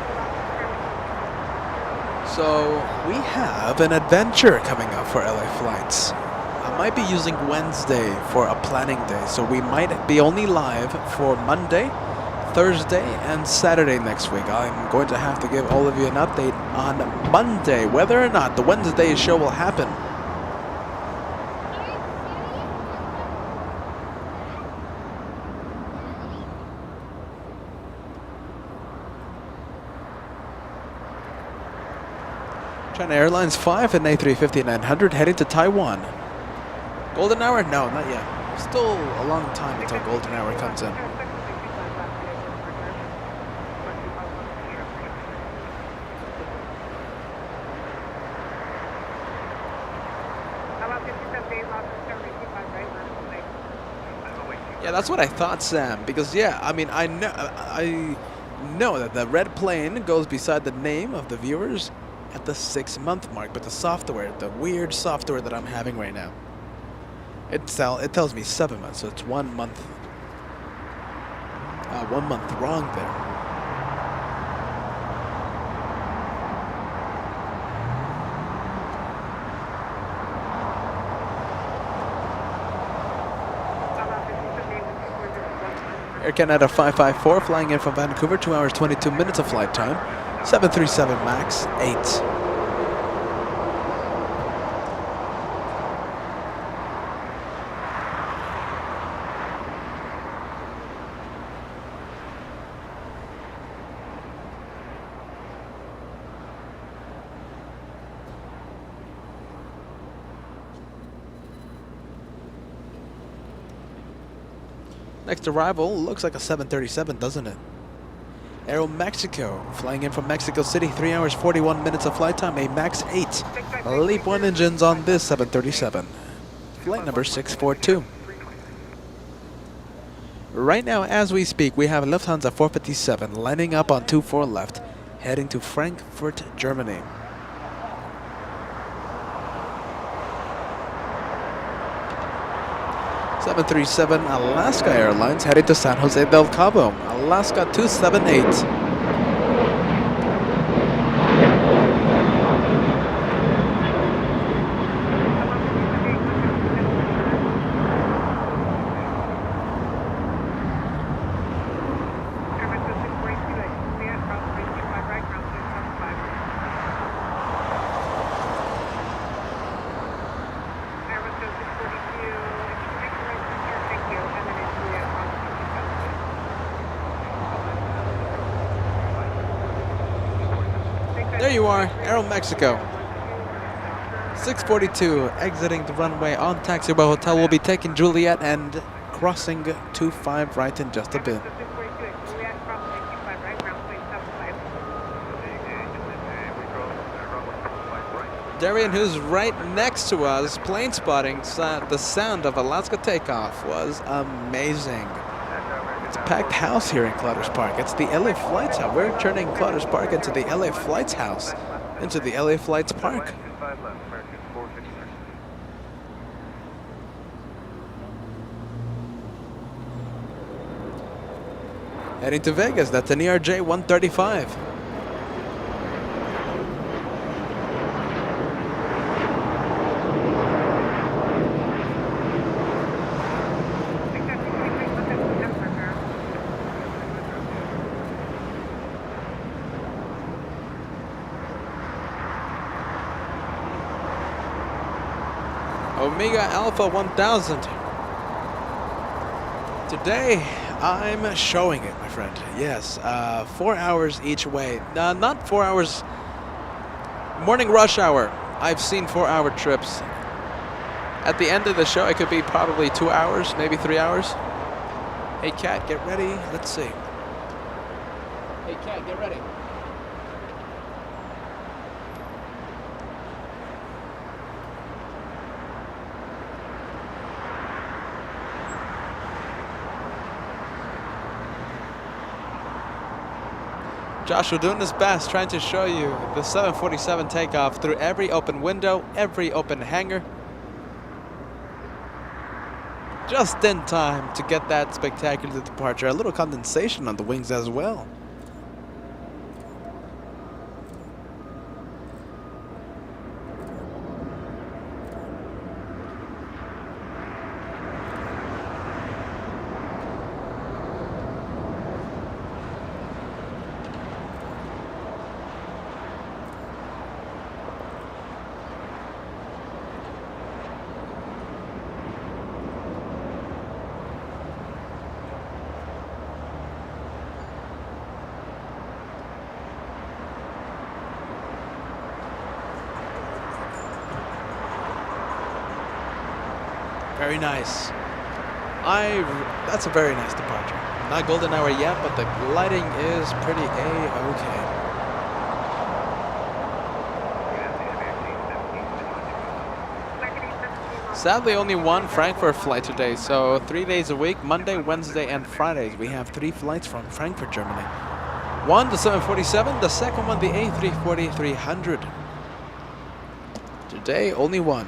So we have an adventure coming up for LA Flights. I might be using Wednesday for a planning day, so we might be only live for Monday, Thursday, and Saturday next week. I'm going to have to give all of you an update on Monday, whether or not the Wednesday show will happen. China Airlines 5 and A350 900 heading to Taiwan. Golden hour? No, not yet. Still a long time until golden hour comes in. Yeah, that's what I thought, Sam. Because yeah, I mean, I know that the red plane goes beside the name of the viewers at the 6-month mark, but the software, the weird software that I'm having right now, it tells me 7 months, so it's 1 month. 1 month wrong there. Air Canada 554 flying in from Vancouver, 2 hours 22 minutes of flight time, 737 MAX 8. Next arrival looks like a 737, doesn't it? Aero Mexico, flying in from Mexico City, 3 hours 41 minutes of flight time, a MAX 8. Leap 1 engines on this 737. Flight number 642. Right now, as we speak, we have Lufthansa 457 lining up on 24 left, heading to Frankfurt, Germany. (737) Alaska Airlines heading to San Jose del Cabo, Alaska 278. There you are, Aero Mexico. 642 exiting the runway on Taxiway Hotel. We'll be taking Juliet and crossing 25 right in just a bit. Darian, who's right next to us, plane spotting, the sound of Alaska takeoff was amazing. It's a packed house here in Clutters Park. It's the LA Flights House. We're turning Clutters Park into the LA Flights House, into the LA Flights Park. Heading to Vegas, that's an ERJ 135. Omega Alpha 1000. Today, I'm showing it, my friend. Yes, 4 hours each way. Not 4 hours. Morning rush hour. I've seen 4-hour trips. At the end of the show, it could be probably 2 hours, maybe 3 hours. Hey, Cat, get ready. Let's see. Hey, Cat, get ready. Joshua doing his best, trying to show you the 747 takeoff through every open window, every open hangar. Just in time to get that spectacular departure. A little condensation on the wings as well. Very nice. That's a very nice departure. Not golden hour yet, but the lighting is pretty A-okay. Sadly, only one Frankfurt flight today, so 3 days a week, Monday, Wednesday, and Fridays. We have 3 flights from Frankfurt, Germany. One, the 747, the second one, the A340-300. Today, only one.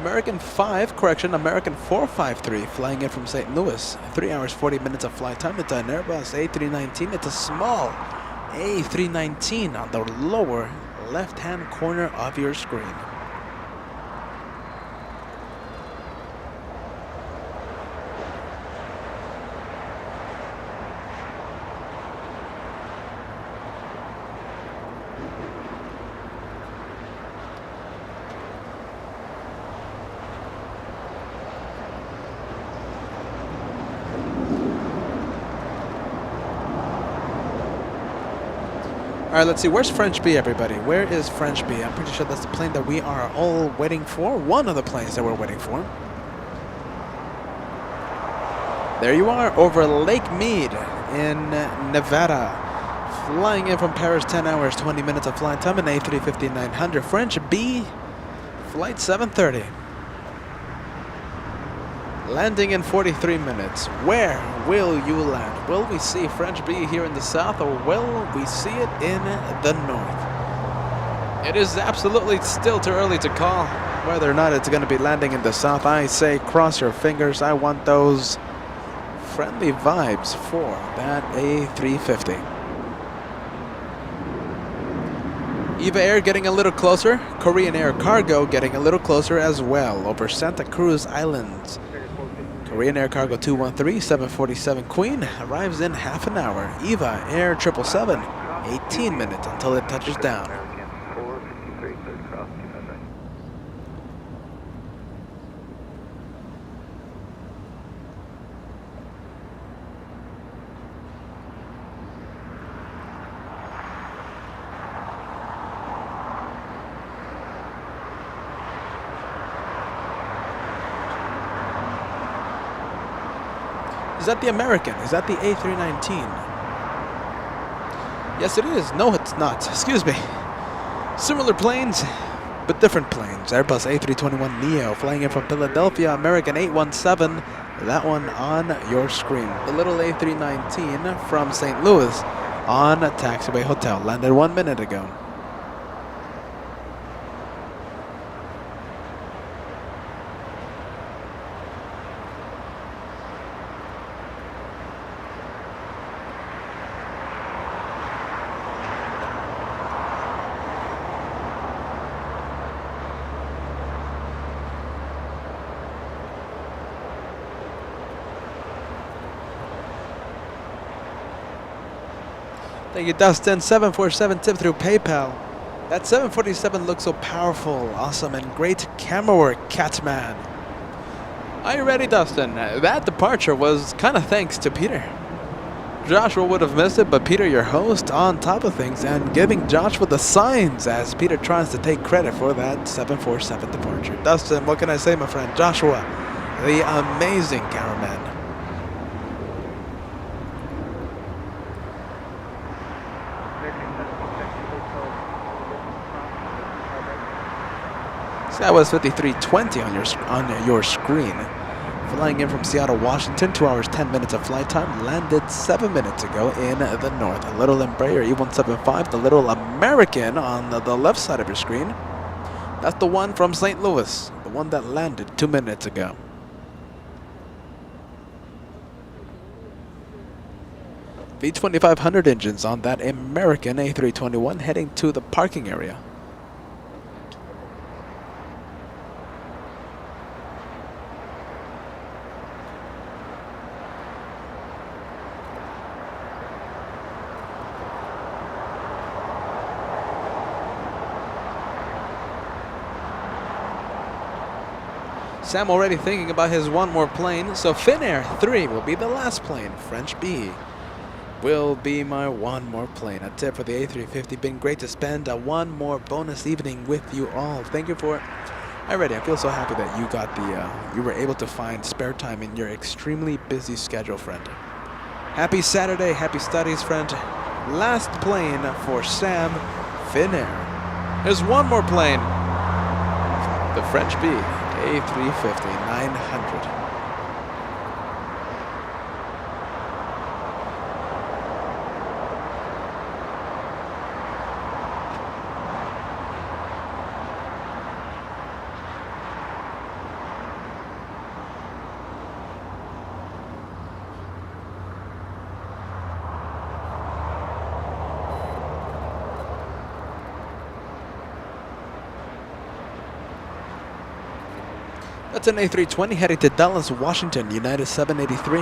American 453 flying in from St. Louis. 3 hours 40 minutes of flight time. It's an Airbus A319. It's a small A319 on the lower left-hand corner of your screen. All right, let's see. Where's French B, everybody? Where is French B? I'm pretty sure that's the plane that we are all waiting for. One of the planes that we're waiting for. There you are, over Lake Mead in Nevada. Flying in from Paris, 10 hours, 20 minutes of flight time, an A350-900. French B, flight 730. Landing in 43 minutes. Where will you land? Will we see French B here in the south, or will we see it in the north? It is absolutely still too early to call whether or not it's going to be landing in the south. I say cross your fingers. I want those friendly vibes for that A350. EVA Air getting a little closer. Korean Air Cargo getting a little closer as well over Santa Cruz Islands. Korean Air Cargo 213, 747 Queen arrives in half an hour. EVA Air 777, 18 minutes until it touches down. Is that the American? Is that the A319? Yes, it is. No, it's not. Excuse me. Similar planes, but different planes. Airbus A321neo flying in from Philadelphia. American 817. That one on your screen. The little A319 from St. Louis on Taxiway Hotel. Landed 1 minute ago. Thank you, Dustin. 747 tip through PayPal. That 747 looks so powerful, awesome, and great camera work, Catman. Are you ready, Dustin? That departure was kind of thanks to Peter. Joshua would have missed it, but Peter, your host, on top of things and giving Joshua the signs as Peter tries to take credit for that 747 departure. Dustin, what can I say, my friend? Joshua, the amazing cameraman. That was 5320 on your screen. Flying in from Seattle, Washington, 2 hours 10 minutes of flight time. Landed 7 minutes ago in the north. A little Embraer E175, the little American on the left side of your screen. That's the one from St. Louis, the one that landed 2 minutes ago. V2500 engines on that American A321 heading to the parking area. Sam already thinking about his one more plane, so Finnair 3 will be the last plane, French B. will be my one more plane. A tip for the A350. Been great to spend one more bonus evening with you all. Thank you for it. Alrighty, I feel so happy that you got you were able to find spare time in your extremely busy schedule, friend. Happy Saturday, happy studies, friend. Last plane for Sam, Finnair. There's one more plane. The French B, A350, 900. That's an A320 heading to Dallas, Washington, United 783.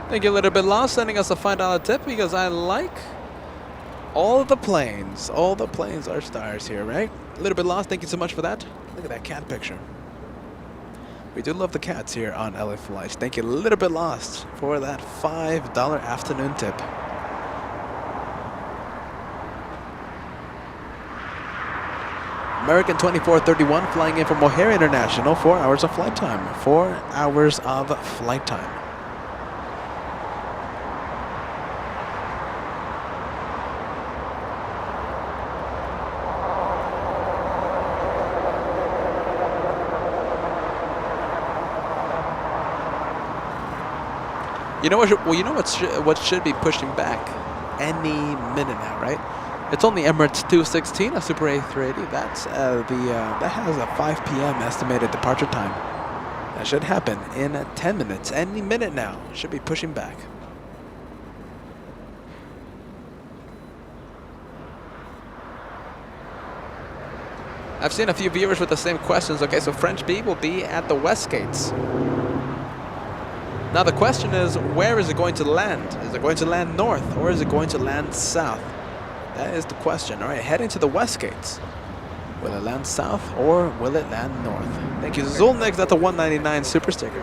Thank you, a little bit lost, sending us a $5 tip because I like all the planes. All the planes are stars here, right? A little bit lost, thank you so much for that. Look at that cat picture. We do love the cats here on LA Flights. Thank you, a little bit lost, for that $5 afternoon tip. American 2431 flying in from O'Hare International. 4 hours of flight time. 4 hours of flight time. You know what? Well, you know what should be pushing back any minute now, right? It's only Emirates 216, a Super A380. That's that has a 5 p.m. estimated departure time. That should happen in 10 minutes. Any minute now should be pushing back. I've seen a few viewers with the same questions. Okay, so French B will be at the West Gates. Now the question is, where is it going to land? Is it going to land north or is it going to land south? That is the question. All right, heading to the West Gates. Will it land south or will it land north? Thank you, Zulnex. That's a 199 super sticker.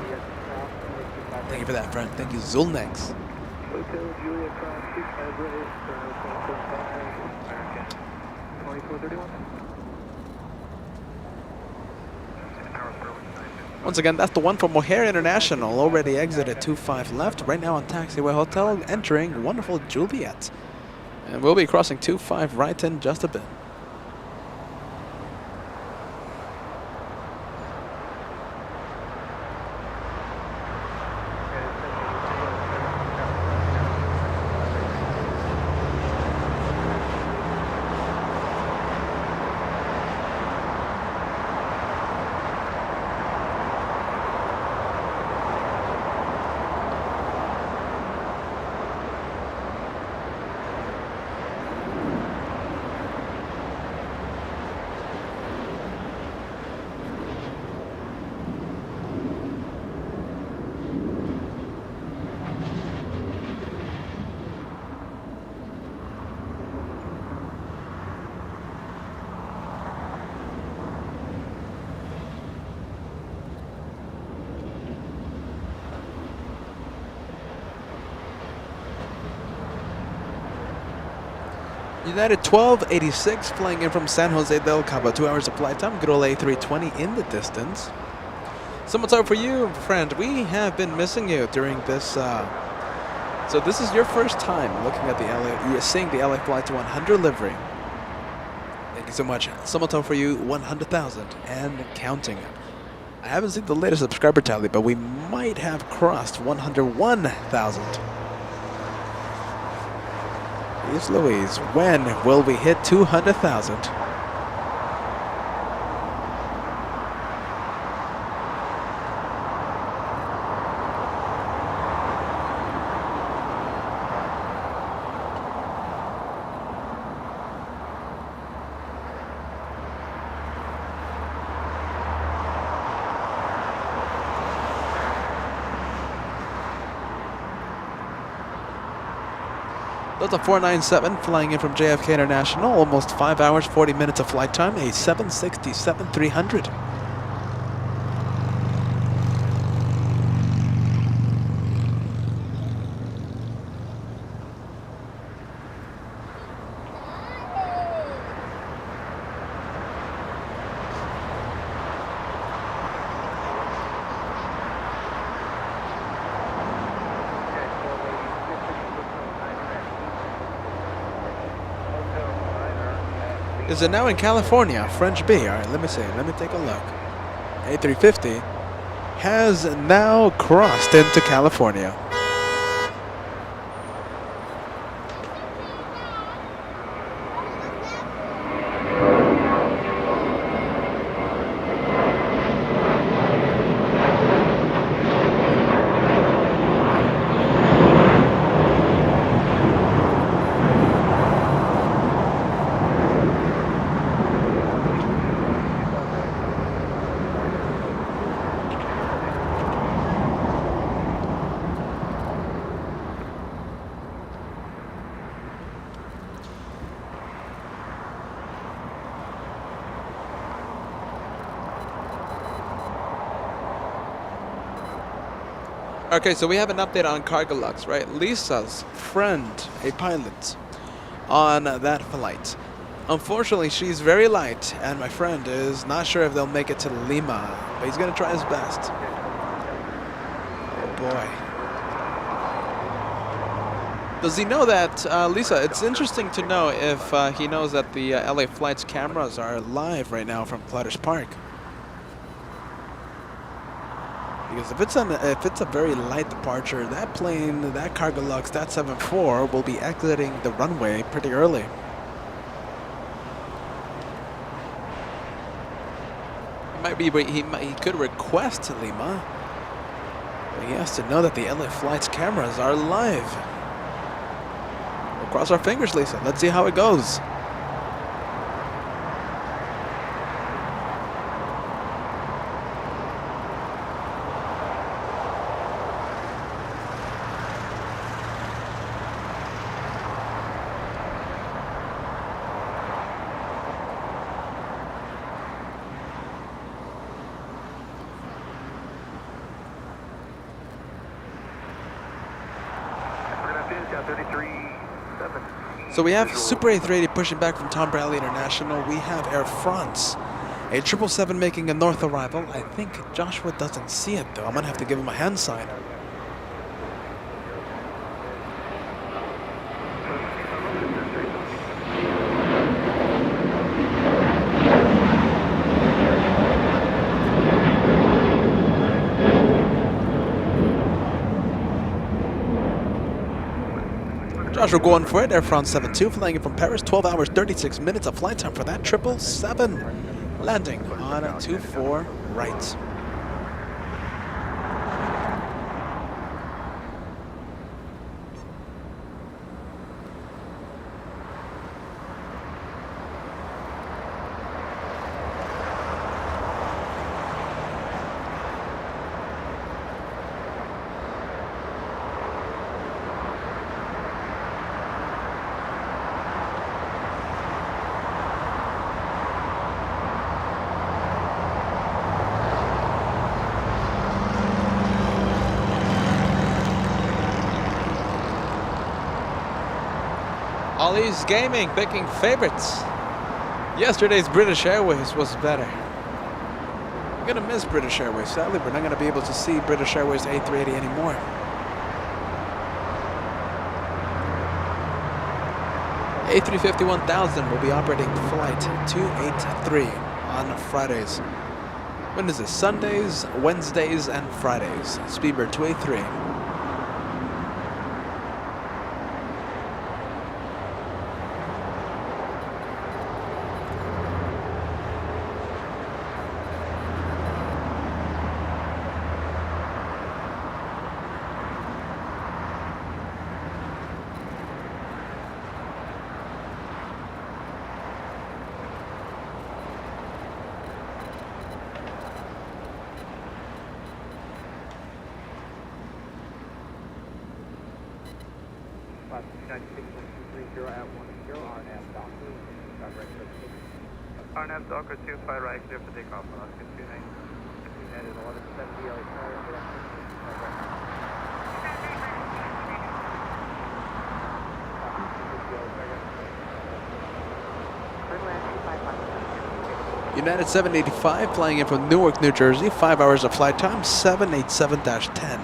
Thank you for that, friend. Thank you, Zulnex. Hotel Julia Cross 25 race, 2431. Once again, that's the one from O'Hare International. Already exited 25 left. Right now on Taxiway Hotel, entering wonderful Juliet. And we'll be crossing 25 right in just a bit. United 1286 flying in from San Jose del Cabo. 2 hours of flight time. Good old A320 in the distance. Someone's out for you, friend. We have been missing you during this. So this is your first time looking at the LA, seeing the LA Flight to 100 livery. Thank you so much. Someone's out for you, 100,000 and counting. I haven't seen the latest subscriber tally, but we might have crossed 101,000. Jeez Louise, when will we hit 200,000? Delta 497 flying in from JFK International. Almost 5 hours, 40 minutes of flight time. A 767-300. Is it now in California? French B. All right, let me see. Let me take a look. A350 has now crossed into California. Okay, so we have an update on Cargolux, right? Lisa's friend, a pilot, on that flight. Unfortunately, she's very light, and my friend is not sure if they'll make it to Lima, but he's going to try his best. Oh, boy. Does he know that, Lisa, it's interesting to know if he knows that the LA Flight's cameras are live right now from Clutter's Park. Because if it's a very light departure, that plane, that Cargolux, that 74 will be exiting the runway pretty early. He could request to Lima, but he has to know that the LA Flight's cameras are live. We'll cross our fingers, Lisa. Let's see how it goes. So we have Super A380 pushing back from Tom Bradley International. We have Air France, a 777 making a north arrival. I think Joshua doesn't see it though. I'm gonna have to give him a hand sign. Joshua going for it, Air France 72 flying in from Paris, 12 hours, 36 minutes of flight time for that 777. Landing on a 24 right. Ollie's Gaming picking favorites. Yesterday's British Airways was better. I'm gonna miss British Airways. Sadly, we're not gonna be able to see British Airways A380 anymore. A350 1000 will be operating flight 283 on Fridays. When is this? Sundays, Wednesdays, and Fridays. Speedbird 283. United States 0 at 10, RNAV Docker, RNAV Docker 25 right, clear for takeoff, Alaska 29. United 1170, LA United 785 flying in from Newark, New Jersey. 5 hours of flight time, 787-10.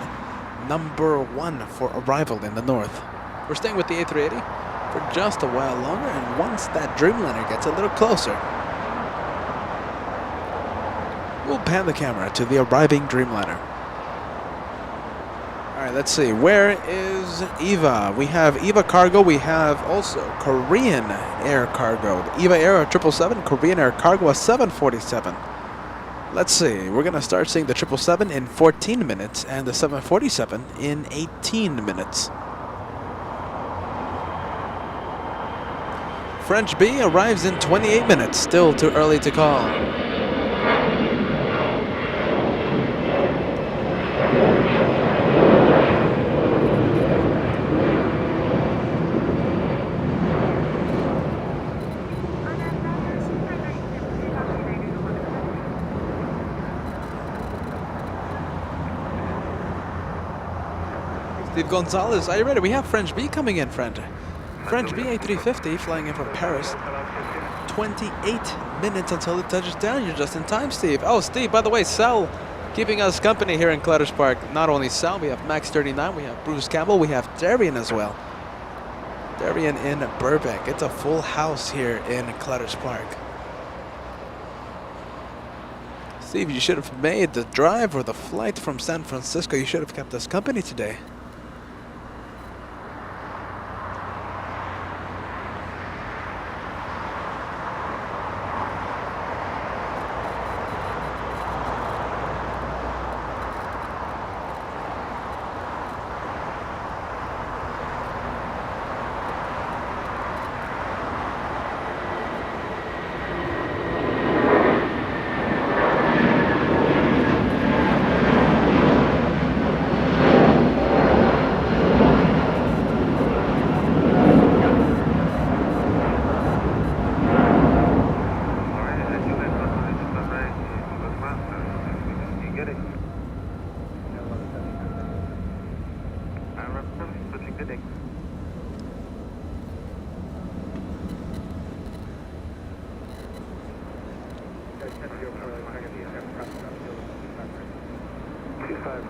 Number 1 for arrival in the north. We're staying with the A380 for just a while longer, and once that Dreamliner gets a little closer, we'll pan the camera to the arriving Dreamliner. All right, let's see. Where is EVA? We have EVA Cargo. We have also Korean Air Cargo. EVA Air 777, Korean Air Cargo a 747. Let's see. We're going to start seeing the 777 in 14 minutes and the 747 in 18 minutes. French B arrives in 28 minutes. Still too early to call. Steve Gonzalez, are you ready? We have French B coming in, friend. French B A350 flying in from Paris. 28 minutes until it touches down. You're just in time, Steve. Oh, Steve, by the way, Sal keeping us company here in Clutters Park. Not only Sal, we have Max 39, we have Bruce Campbell, we have Darian as well. Darian in Burbank. It's a full house here in Clutters Park. Steve, you should have made the drive or the flight from San Francisco. You should have kept us company today.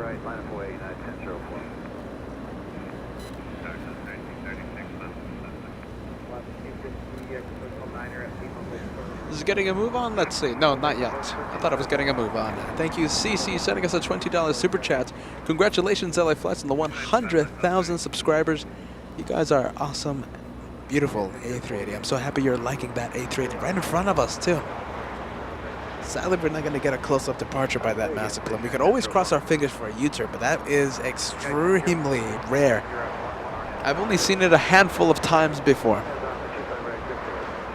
right, line up away, United 1004. This is getting a move on? Let's see. No, not yet. I thought I was getting a move on. Thank you, CC, sending us a $20 super chat. Congratulations, LA Flights, on the 100,000 subscribers. You guys are awesome, beautiful A380. I'm so happy you're liking that A380 right in front of us, too. Sadly, we're not going to get a close-up departure by that massive plane. We could always cross our fingers for a U-turn, but that is extremely rare. I've only seen it a handful of times before.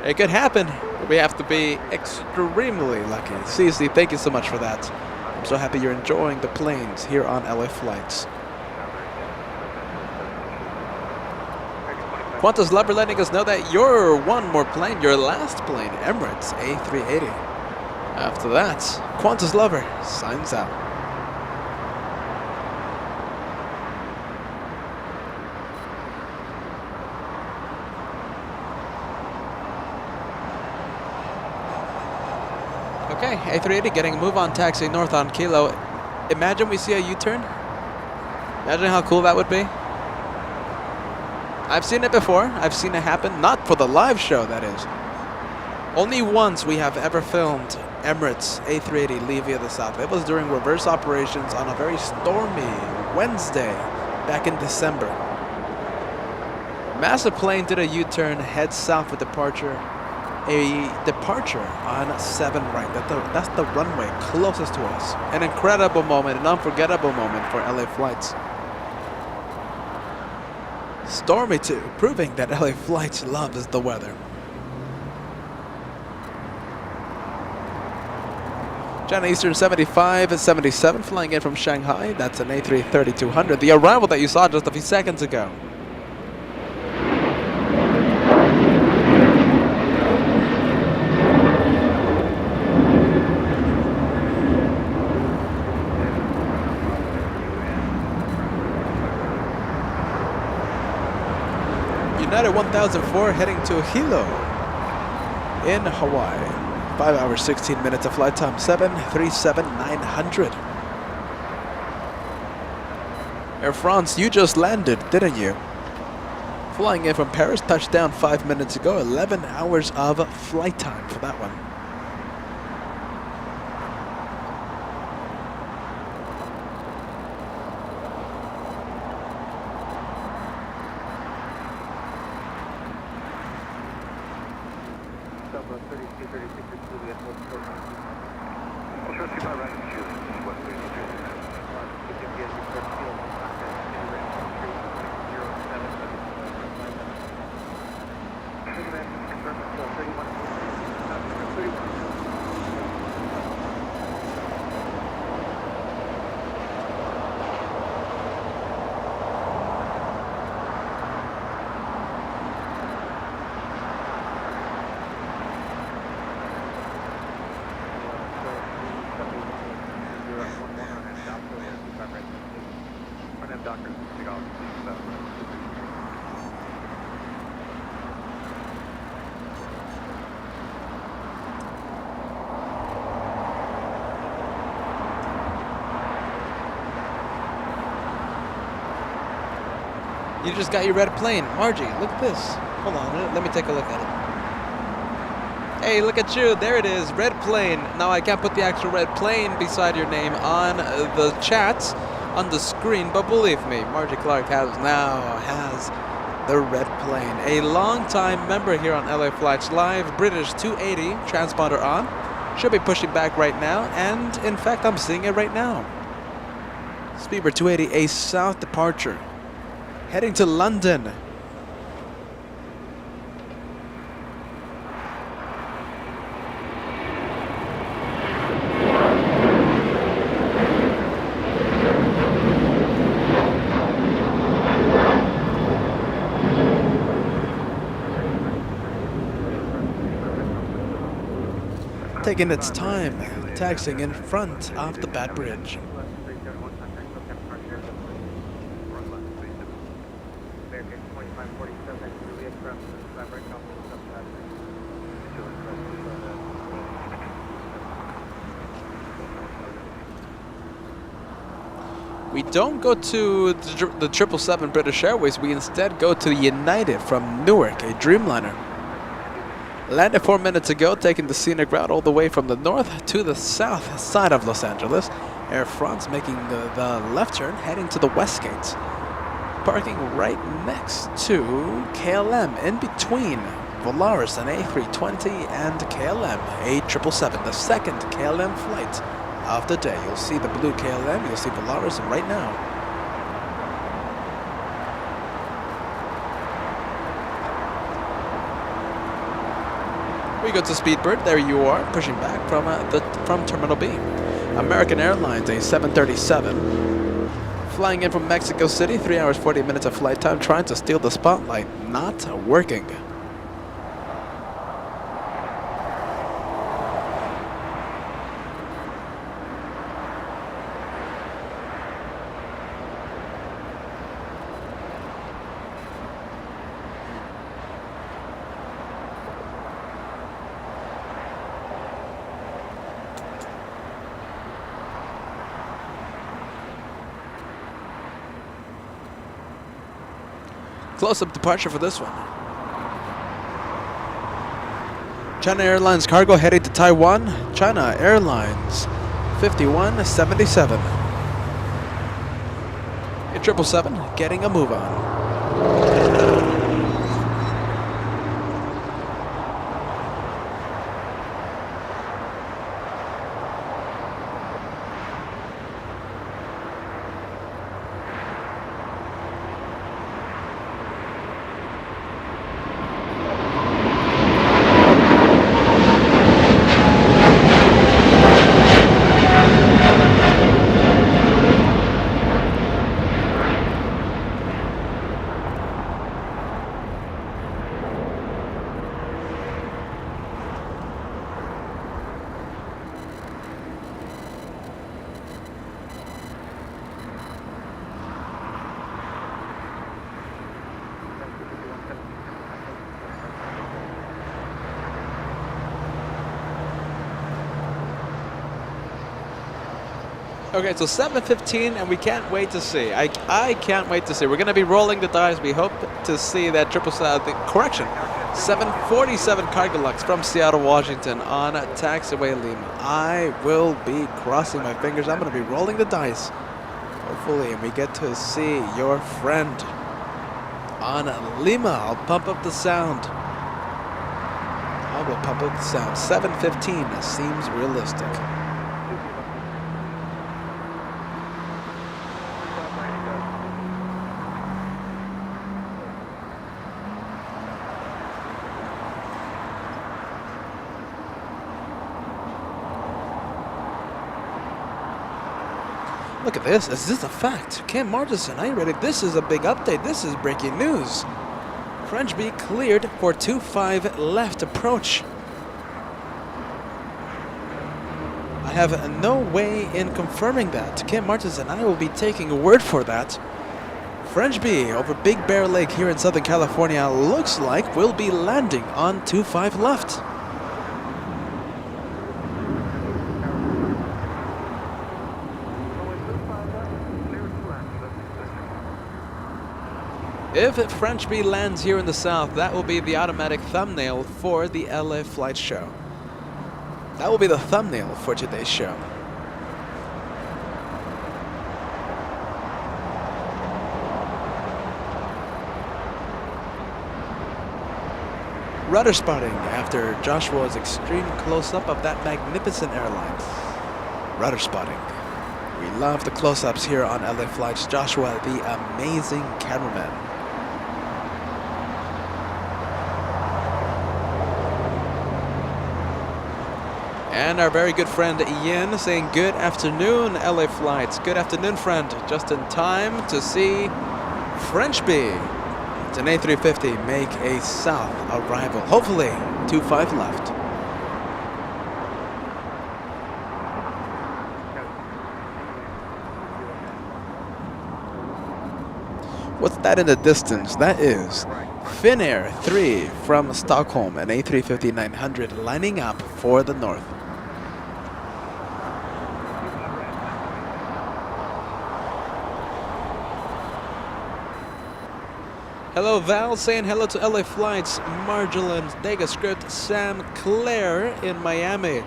It could happen, but we have to be extremely lucky. CC, thank you so much for that. I'm so happy you're enjoying the planes here on LA Flights. Qantas Lover letting us know that your one more plane, your last plane, Emirates A380. After that, Qantas Lover signs out. Okay, A380 getting a move on taxi north on Kilo. Imagine we see a U-turn. Imagine how cool that would be. I've seen it before. I've seen it happen. Not for the live show, that is. Only once we have ever filmed Emirates A380 leave via the south. It was during reverse operations on a very stormy Wednesday back in December. Massive plane did a U-turn, head south with departure. A departure on 7 right. That's the runway closest to us. An incredible moment, an unforgettable moment for LA Flights. Stormy too, proving that LA Flights loves the weather. China Eastern 75-77 flying in from Shanghai. That's an A330-200. The arrival that you saw just a few seconds ago. Flight 1004 heading to Hilo in Hawaii. 5 hours, 16 minutes of flight time, 737-900. Air France, you just landed, didn't you? Flying in from Paris, touched down 5 minutes ago. 11 hours of flight time for that one. You just got your red plane. Margie, look at this. Hold on, let me take a look at it. Hey, look at you. There it is, red plane. Now I can't put the actual red plane beside your name on the chat, on the screen, but believe me, Margie Clark has the red plane. A long-time member here on LA Flights Live, British 280, transponder on. Should be pushing back right now, and in fact, I'm seeing it right now. Speedbird 280, a south departure. Heading to London. Taking its time, taxiing in front of the Bad Bridge. We don't go to the 777 British Airways, we instead go to United from Newark, a Dreamliner. Landed 4 minutes ago, taking the scenic route all the way from the north to the south side of Los Angeles. Air France making the left turn, heading to the West Gate. Parking right next to KLM, in between Volaris and A320 and KLM, A777, the second KLM flight of the day. You'll see the blue KLM, you'll see Volaris, and right now, we go to Speedbird. There you are, pushing back from Terminal B. American Airlines, a 737, flying in from Mexico City. 3 hours 40 minutes of flight time, trying to steal the spotlight, not working. Close-up departure for this one. China Airlines cargo heading to Taiwan. China Airlines 5177. A 777 getting a move on. Okay, so 7:15, and we can't wait to see. I can't wait to see. We're going to be rolling the dice. We hope to see that 747 Cargolux from Seattle, Washington on taxiway Lima. I will be crossing my fingers. I'm going to be rolling the dice, hopefully, and we get to see your friend on Lima. I'll pump up the sound. I will pump up the sound. 7:15 seems realistic. Look at this. Is this a fact? Cam Marjolein, are you ready? This is a big update. This is breaking news. French B cleared for 25 left approach. I have no way in confirming that. Cam Marjolein and I will be taking a word for that. French B over Big Bear Lake here in Southern California looks like we'll be landing on 25 left. If French B lands here in the south, that will be the automatic thumbnail for the LA Flight Show. That will be the thumbnail for today's show. Rudder spotting after Joshua's extreme close-up of that magnificent airline. Rudder spotting. We love the close-ups here on LA Flights. Joshua, the amazing cameraman. And our very good friend Ian saying good afternoon, LA Flights. Good afternoon, friend. Just in time to see French B. It's an A350 make a south arrival. Hopefully 25 left. What's that in the distance? That is Finnair 3 from Stockholm, an A350-900 lining up for the north. Hello Val, saying hello to LA Flights, Marjolein, Degas Script, Sam, Claire in Miami,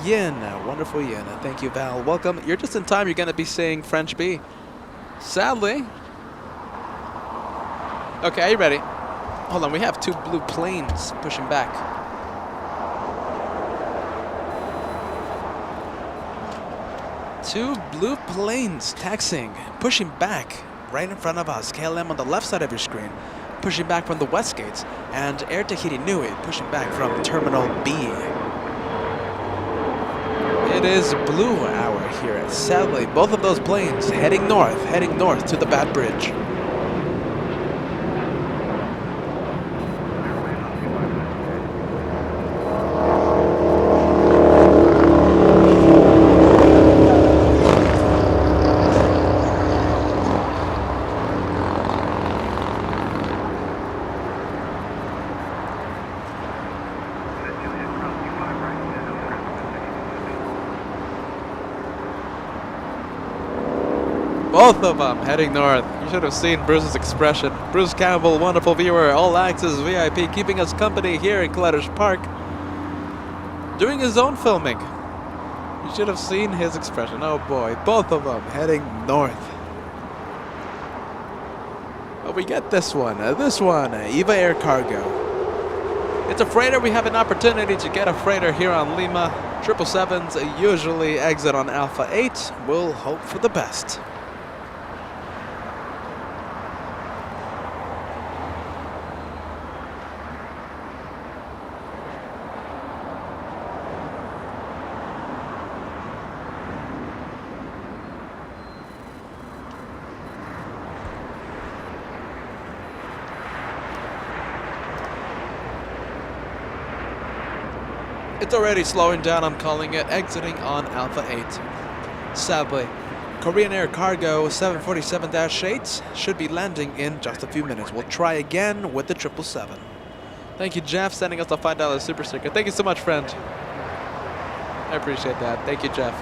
Yin, wonderful Yin, thank you Val, welcome. You're just in time, you're going to be seeing French B. Sadly. Okay, are you ready? Hold on, we have two blue planes pushing back. Two blue planes taxiing, pushing back. Right in front of us, KLM on the left side of your screen, pushing back from the west gates, and Air Tahiti Nui pushing back from Terminal B. It is blue hour here. Sadly, both of those planes heading north to the Bat Bridge. Both of them heading north. You should have seen Bruce's expression. Bruce Campbell, wonderful viewer, all access VIP, keeping us company here in Clutter's Park, doing his own filming. You should have seen his expression. Oh boy, both of them heading north. But we get this one, Eva Air Cargo. It's a freighter. We have an opportunity to get a freighter here on Lima. 777s usually exit on Alpha 8. We'll hope for the best. It's already slowing down, I'm calling it, exiting on Alpha 8. Sadly, Korean Air Cargo 747-8 should be landing in just a few minutes. We'll try again with the 777. Thank you, Jeff, sending us a $5 super sticker. Thank you so much, friend. I appreciate that. Thank you, Jeff.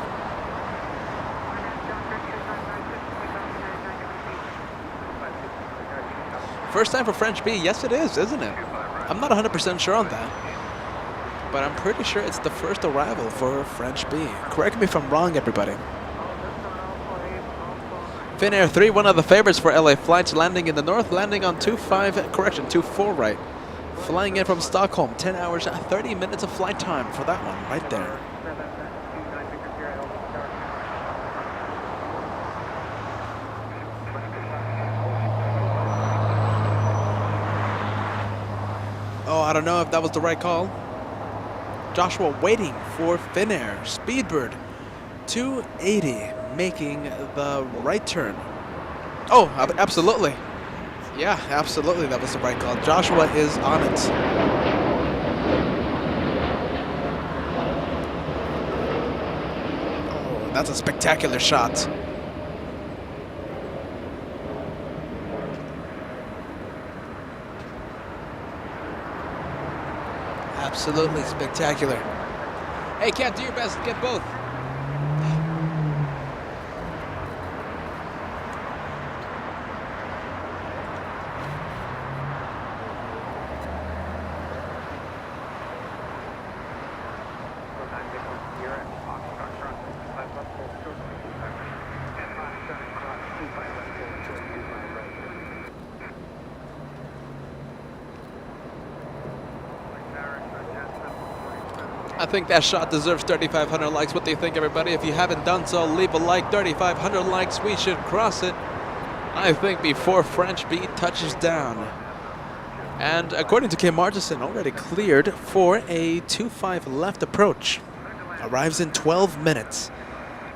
First time for French B. Yes, it is, isn't it? I'm not 100% sure on that, but I'm pretty sure it's the first arrival for French B. Correct me if I'm wrong, everybody. Finnair 3, one of the favorites for LA flights, landing in the north, landing on 24 right. Flying in from Stockholm, 10 hours, 30 minutes of flight time for that one, right there. Oh, I don't know if that was the right call. Joshua waiting for Finnair. Speedbird 280 making the right turn. Oh, absolutely. Yeah, absolutely, that was the right call. Joshua is on it. Oh, that's a spectacular shot. Absolutely spectacular. Hey, Cat, do your best to get both. I think that shot deserves 3,500 likes. What do you think, everybody? If you haven't done so, leave a like. 3,500 likes. We should cross it, I think, before French B touches down. And according to Kim Marjolein, already cleared for a 2-5 left approach. Arrives in 12 minutes.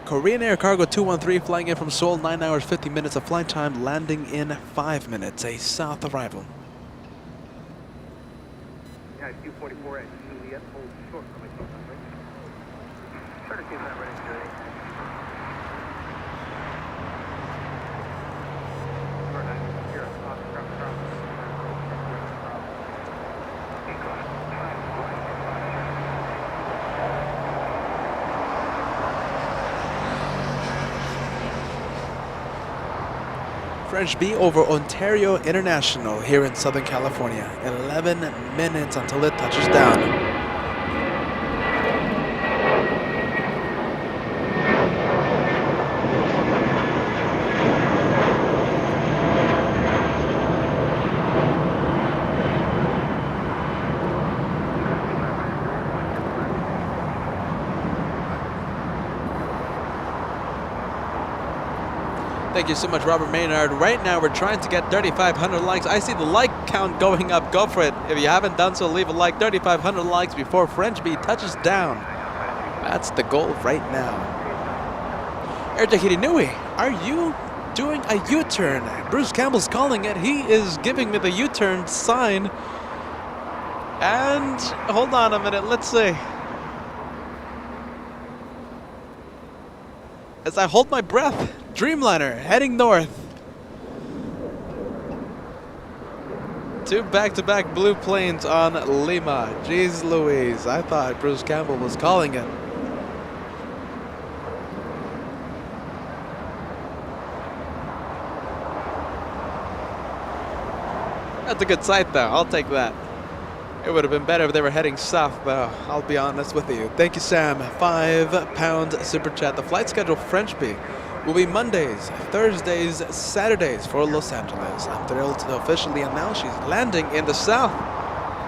Korean Air Cargo 213 flying in from Seoul, 9 hours 50 minutes of flight time, landing in 5 minutes. A south arrival. Yeah, 244 at Juliet, hold short for my 200. Try to keep that ready today. French B over Ontario International here in Southern California. 11 minutes until it touches down. Thank you so much, Robert Maynard. Right now, we're trying to get 3,500 likes. I see the like count going up. Go for it. If you haven't done so, leave a like. 3,500 likes before French B touches down. That's the goal right now. Erika, are you doing a U-turn? Bruce Campbell's calling it. He is giving me the U-turn sign. And hold on a minute. Let's see. As I hold my breath, Dreamliner heading north. 2 back-to-back blue planes on Lima. Jeez Louise, I thought Bruce Campbell was calling it. That's a good sight though, I'll take that. It would have been better if they were heading south, though. I'll be honest with you. Thank you, Sam. £5 super chat. The flight schedule for French B will be Mondays, Thursdays, Saturdays for Los Angeles. I'm thrilled to officially announce she's landing in the south.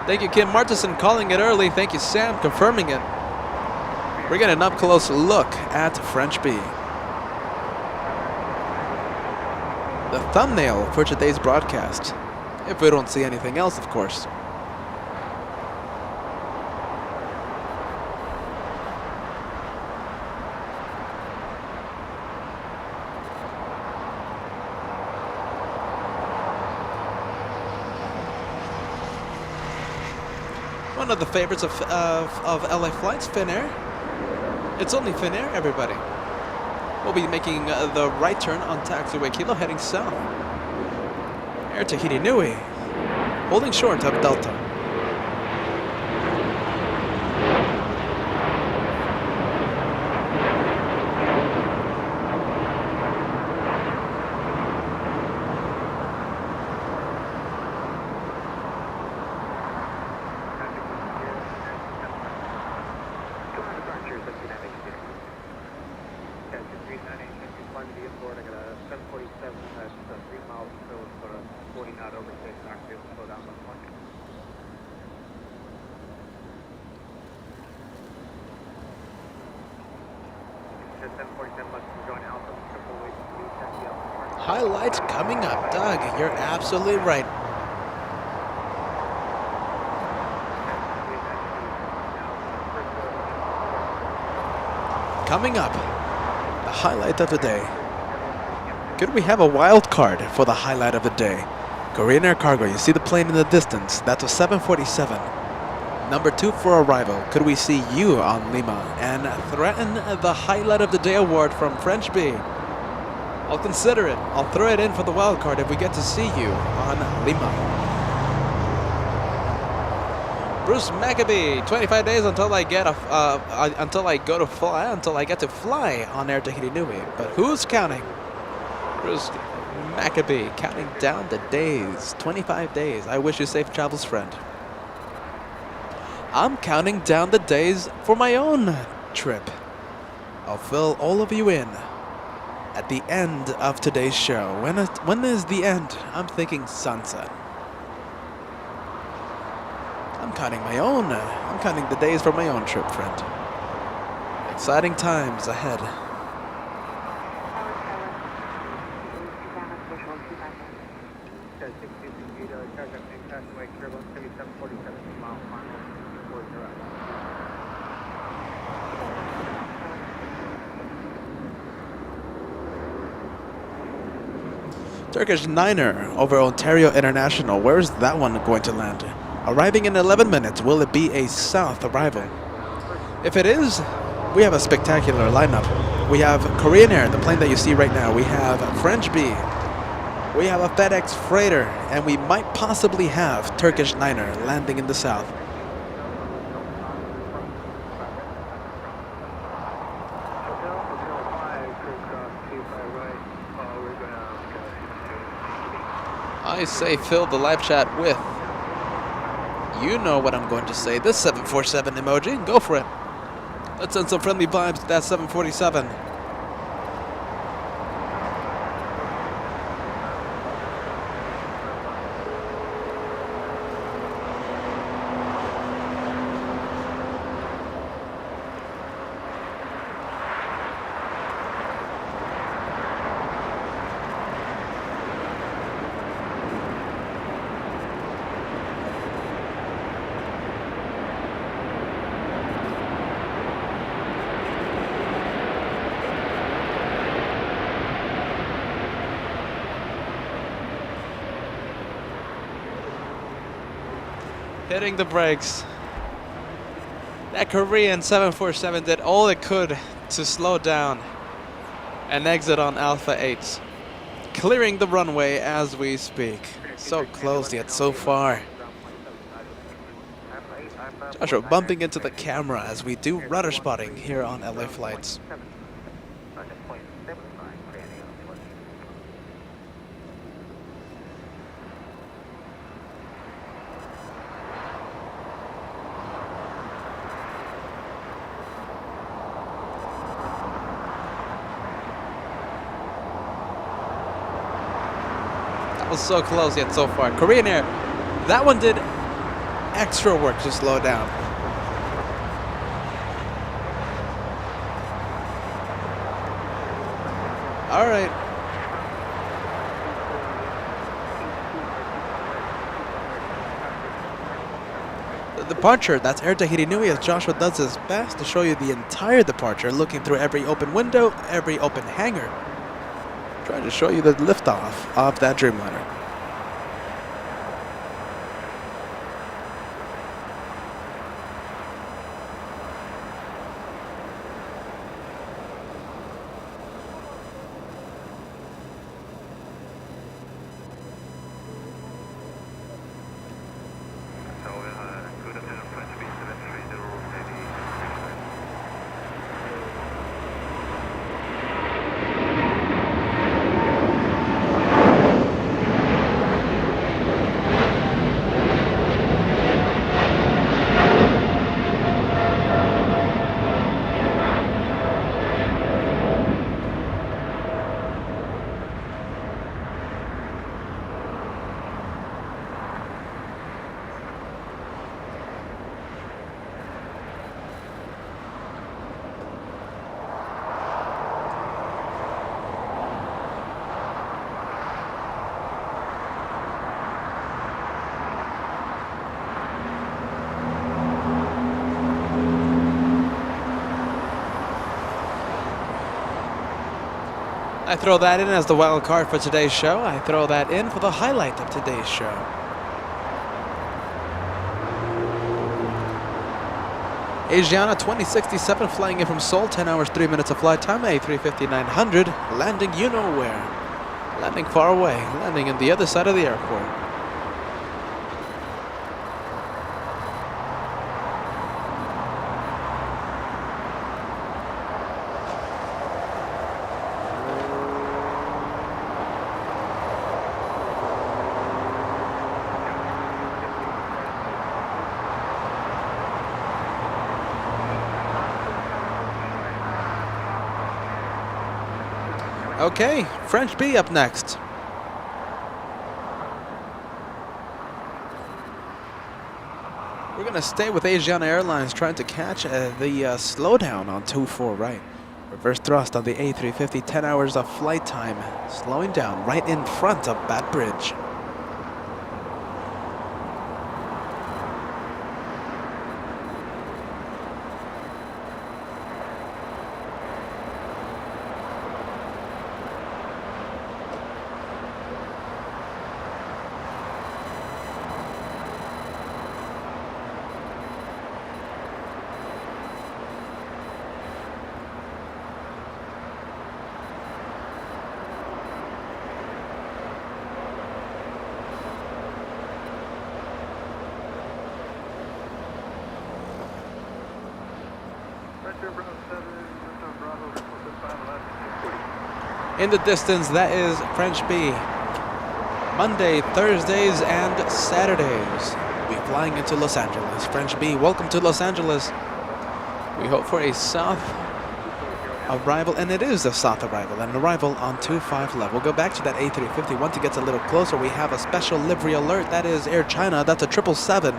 Thank you, Kim Martison, calling it early. Thank you, Sam, confirming it. We're getting an up-close look at French B. The thumbnail for today's broadcast, if we don't see anything else, of course. One of the favorites of LA flights, Finnair. It's only Finnair, everybody. We'll be making the right turn on taxiway Kilo, heading south. Air Tahiti Nui, holding short of Delta. Highlights coming up. Doug, you're absolutely right. Coming up, the highlight of the day. Could we have a wild card for the highlight of the day? Korean Air Cargo, you see the plane in the distance. That's a 747. Number 2 for arrival. Could we see you on Lima and threaten the highlight of the day award from French B? I'll consider it. I'll throw it in for the wild card if we get to see you on Lima. Bruce Maccabee, 25 days until I get until I get to fly on Air Tahiti Nui. But who's counting? Bruce Maccabee counting down the days. 25 days. I wish you safe travels, friend. I'm counting down the days for my own trip. I'll fill all of you in at the end of today's show. When is the end? I'm thinking sunset. I'm counting the days for my own trip, friend. Exciting times ahead. Turkish Niner over Ontario International. Where's that one going to land? Arriving in 11 minutes. Will it be a south arrival? If it is, we have a spectacular lineup. We have Korean Air, the plane that you see right now. We have French B. We have a FedEx freighter. And we might possibly have Turkish Niner landing in the south. I say fill the live chat with, you know what I'm going to say, this 747 emoji. Go for it. Let's send some friendly vibes to that 747. Hitting the brakes. That Korean 747 did all it could to slow down and exit on Alpha 8. Clearing the runway as we speak. So close yet so far. Joshua bumping into the camera as we do rudder spotting here on LA Flights. Was so close yet so far. Korean Air, that one did extra work to slow down. All right. The departure, that's Air Tahiti Nui, as Joshua does his best to show you the entire departure, looking through every open window, every open hangar. Trying to show you the liftoff of that Dreamliner. I throw that in as the wild card for today's show. I throw that in for the highlight of today's show. Asiana 2067 flying in from Seoul, 10 hours, 3 minutes of flight time, A350 900, landing you know where. Landing far away, landing on the other side of the airport. Okay, French B up next. We're going to stay with Asiana Airlines trying to catch the slowdown on 24 right. Reverse thrust on the A350, 10 hours of flight time, slowing down right in front of Bat Bridge. In the distance, that is French B. Monday, Thursdays, and Saturdays. We'll be flying into Los Angeles. French B, welcome to Los Angeles. We hope for a south arrival, and it is a south arrival, an arrival on 25 level. We'll go back to that A350. Once it gets a little closer, we have a special livery alert. That is Air China. That's a 777.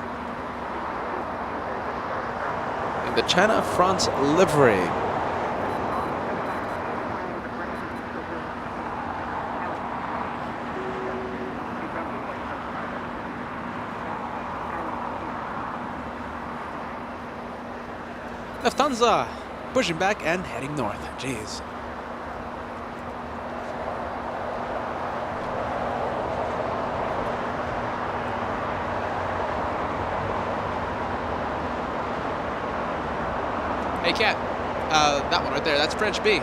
In the China France livery. Lufthansa pushing back and heading north. Jeez. Hey, Cat. That one right there, that's French B.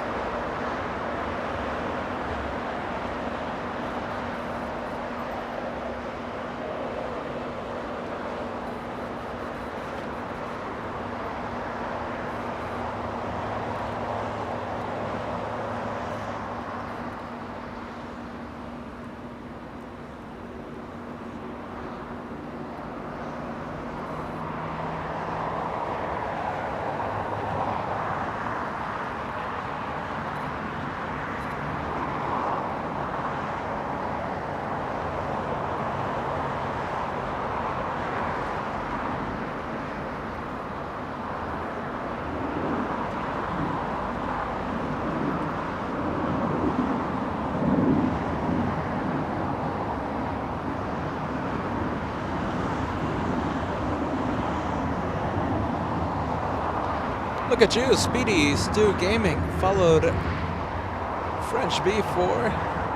Look at you, Speedy Stu Gaming followed French B4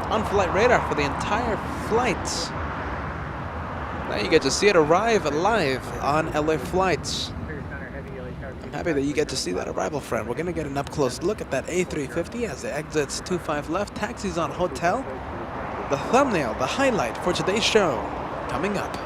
on flight radar for the entire flight. Now you get to see it arrive live on LA flights. I'm happy that you get to see that arrival, friend. We're gonna get an up-close look at that A350 as it exits 25 left, taxis on hotel. The thumbnail, the highlight for today's show, coming up.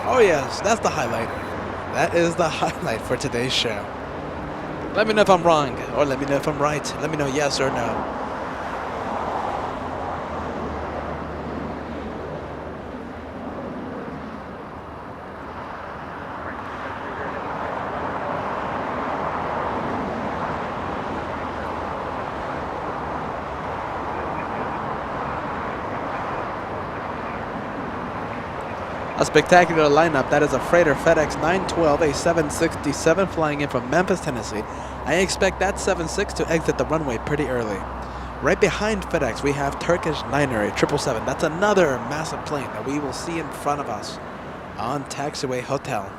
Oh yes, that's the highlight. That is the highlight for today's show. Let me know if I'm wrong, or let me know if I'm right. Let me know yes or no. A spectacular lineup. That is a freighter FedEx 912, a 767 flying in from Memphis, Tennessee. I expect that 76 to exit the runway pretty early. Right behind FedEx, we have Turkish Niner, a 777. That's another massive plane that we will see in front of us on Taxiway Hotel.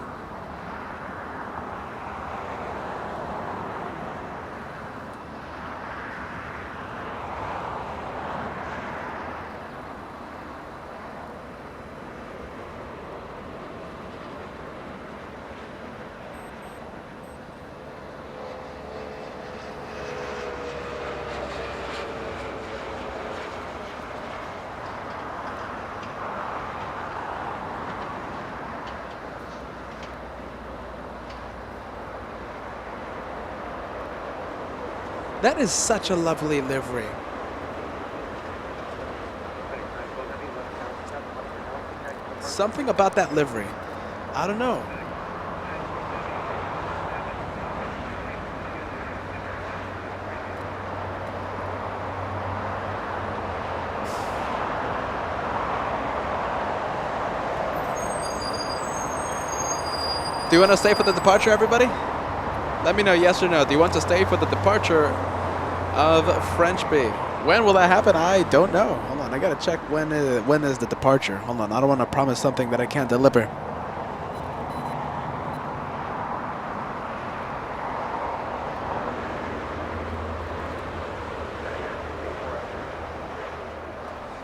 That is such a lovely livery. Something about that livery. I don't know. Do you want to stay for the departure, everybody? Let me know yes or no. Do you want to stay for the departure of French B? When will that happen? I don't know. Hold on, I gotta check when is the departure. Hold on, I don't want to promise something that I can't deliver.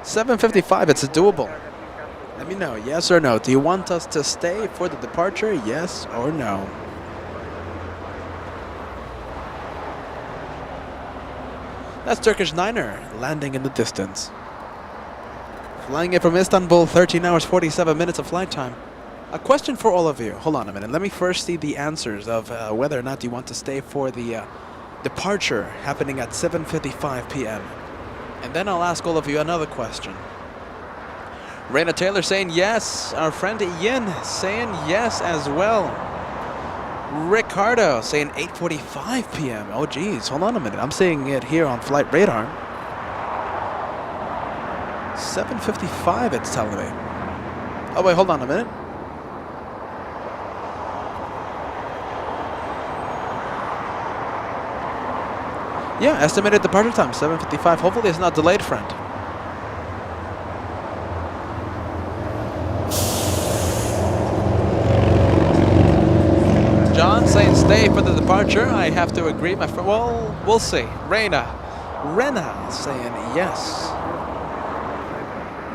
$7:55. It's doable. Let me know yes or no. Do you want us to stay for the departure? Yes or no? That's Turkish Niner landing in the distance. Flying in from Istanbul, 13 hours, 47 minutes of flight time. A question for all of you. Hold on a minute. Let me first see the answers of whether or not you want to stay for the departure happening at 7:55 p.m. And then I'll ask all of you another question. Raina Taylor saying yes. Our friend Ian saying yes as well. Ricardo saying 8:45 p.m. Oh, geez. Hold on a minute. I'm seeing it here on flight radar. 7:55 it's telling me. Oh, wait. Hold on a minute. Yeah, estimated departure time, 7:55. Hopefully it's not delayed, friend. John saying stay for the departure. I have to agree, my friend. Well, we'll see. Rena saying yes.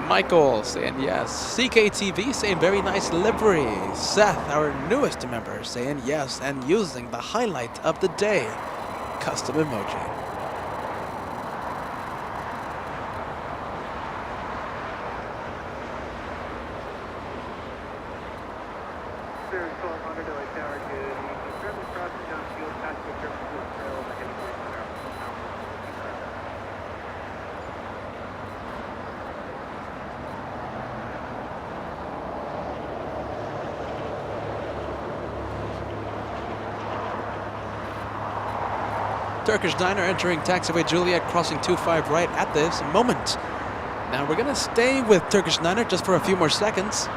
Michael saying yes. CKTV saying very nice livery. Seth, our newest member, saying yes and using the highlight of the day, custom emoji. Turkish Diner entering taxiway Juliet, crossing 25 right at this moment. Now we're gonna stay with Turkish Diner just for a few more seconds.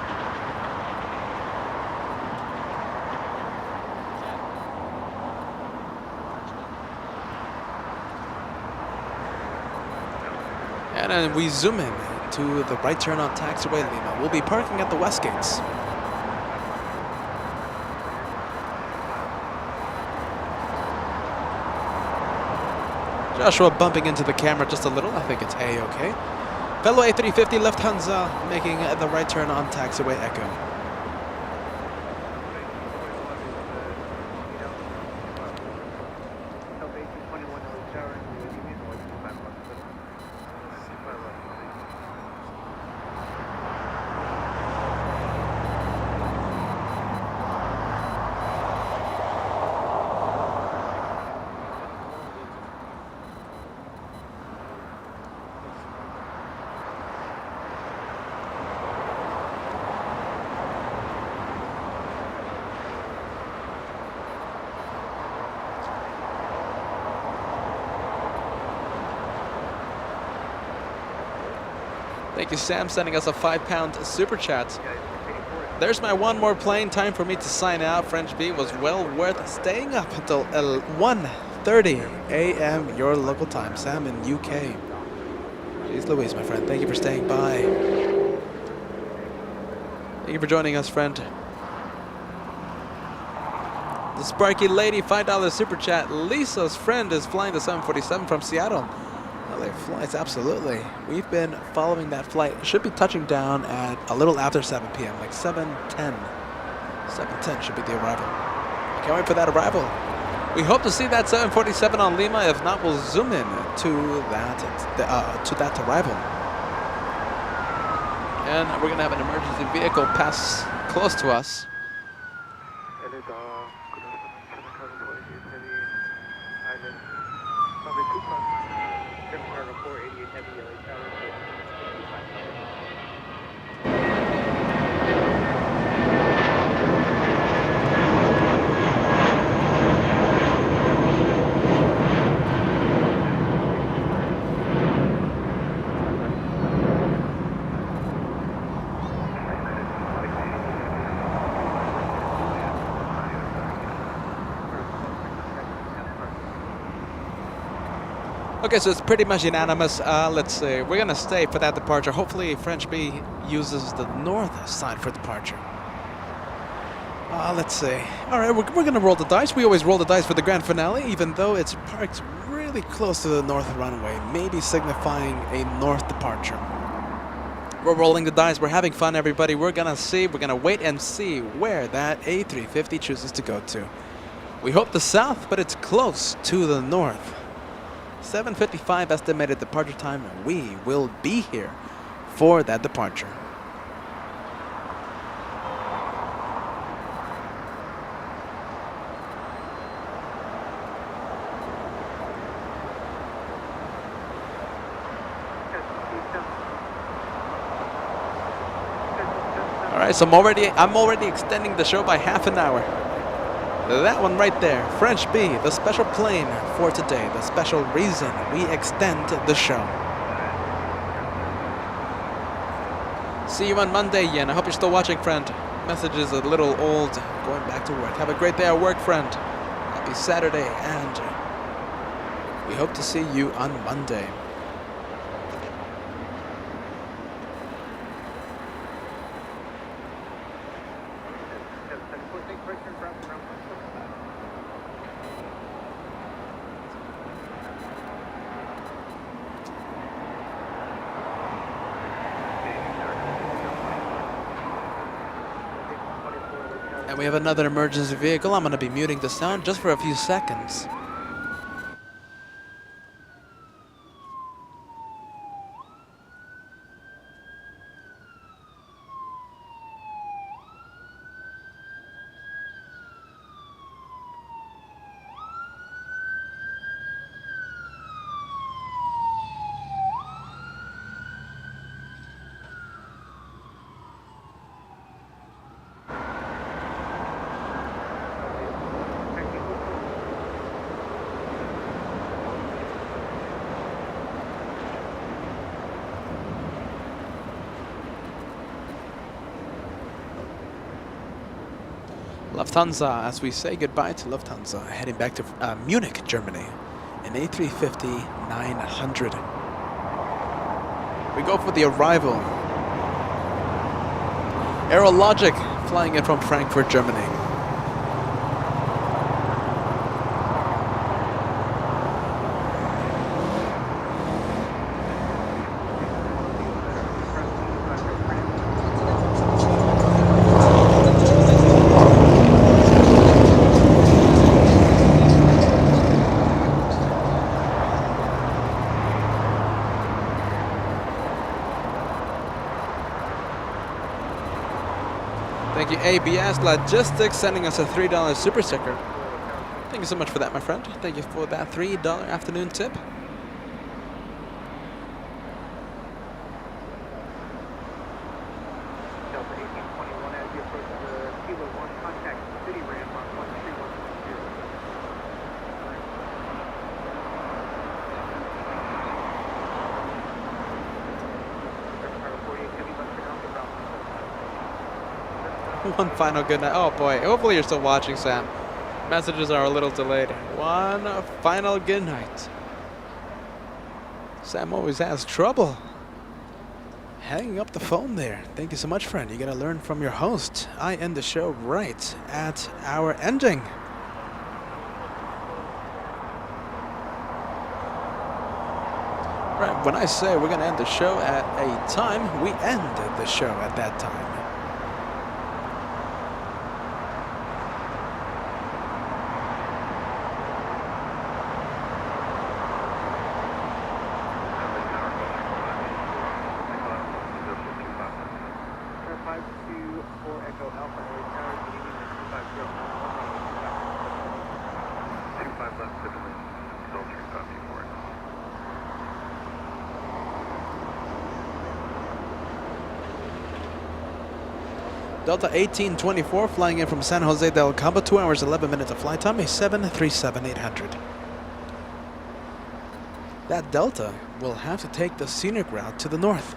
And then we zoom in to the right turn on taxiway Lima. We'll be parking at the West Gates. Joshua bumping into the camera just a little. I think it's A-okay. Fellow A350 Lufthansa making the right turn on taxiway Echo. Thank you, Sam, sending us a £5 super chat. There's my one more plane. Time for me to sign out. French B was well worth staying up until 1:30 a.m. your local time. Sam in UK. Jeez Louise, my friend. Thank you for staying by. Thank you for joining us, friend. The Sparky Lady, $5 super chat. Lisa's friend is flying the 747 from Seattle. LA flights, absolutely. We've been following that flight. It should be touching down at a little after 7 p.m., like 7:10. 7:10 should be the arrival. I can't wait for that arrival. We hope to see that 747 on Lima. If not, we'll zoom in to that arrival. And we're going to have an emergency vehicle pass close to us. Okay, so it's pretty much unanimous. Let's see. We're going to stay for that departure. Hopefully French B uses the north side for departure. Let's see. All right, we're going to roll the dice. We always roll the dice for the grand finale, even though it's parked really close to the north runway, maybe signifying a north departure. We're rolling the dice. We're having fun, everybody. We're going to see. We're going to wait and see where that A350 chooses to go to. We hope the south, but it's close to the north. 7:55 estimated departure time. We will be here for that departure. All right, so I'm already extending the show by half an hour. That one right there, French B, the special plane for today, the special reason we extend the show. See you on Monday, Yen. I hope you're still watching, friend. Message is a little old, going back to work. Have a great day at work, friend. Happy Saturday, and we hope to see you on Monday. And we have another emergency vehicle. I'm going to be muting the sound just for a few seconds. Lufthansa, as we say goodbye to Lufthansa, heading back to Munich, Germany, an A350-900. We go for the arrival. Aerologic flying in from Frankfurt, Germany. Thank you, ABS Logistics, sending us a $3 super sticker. Thank you so much for that, my friend. Thank you for that $3 afternoon tip. One final good night. Oh boy, hopefully you're still watching, Sam. Messages are a little delayed. One final good night. Sam always has trouble hanging up the phone there. Thank you so much, friend. You gotta learn from your host. I end the show right at our ending. Right, when I say we're gonna end the show at a time, we end the show at that time. Delta 1824 flying in from San Jose del Cabo, 2 hours 11 minutes of flight time, a 737-800. That Delta will have to take the scenic route to the north.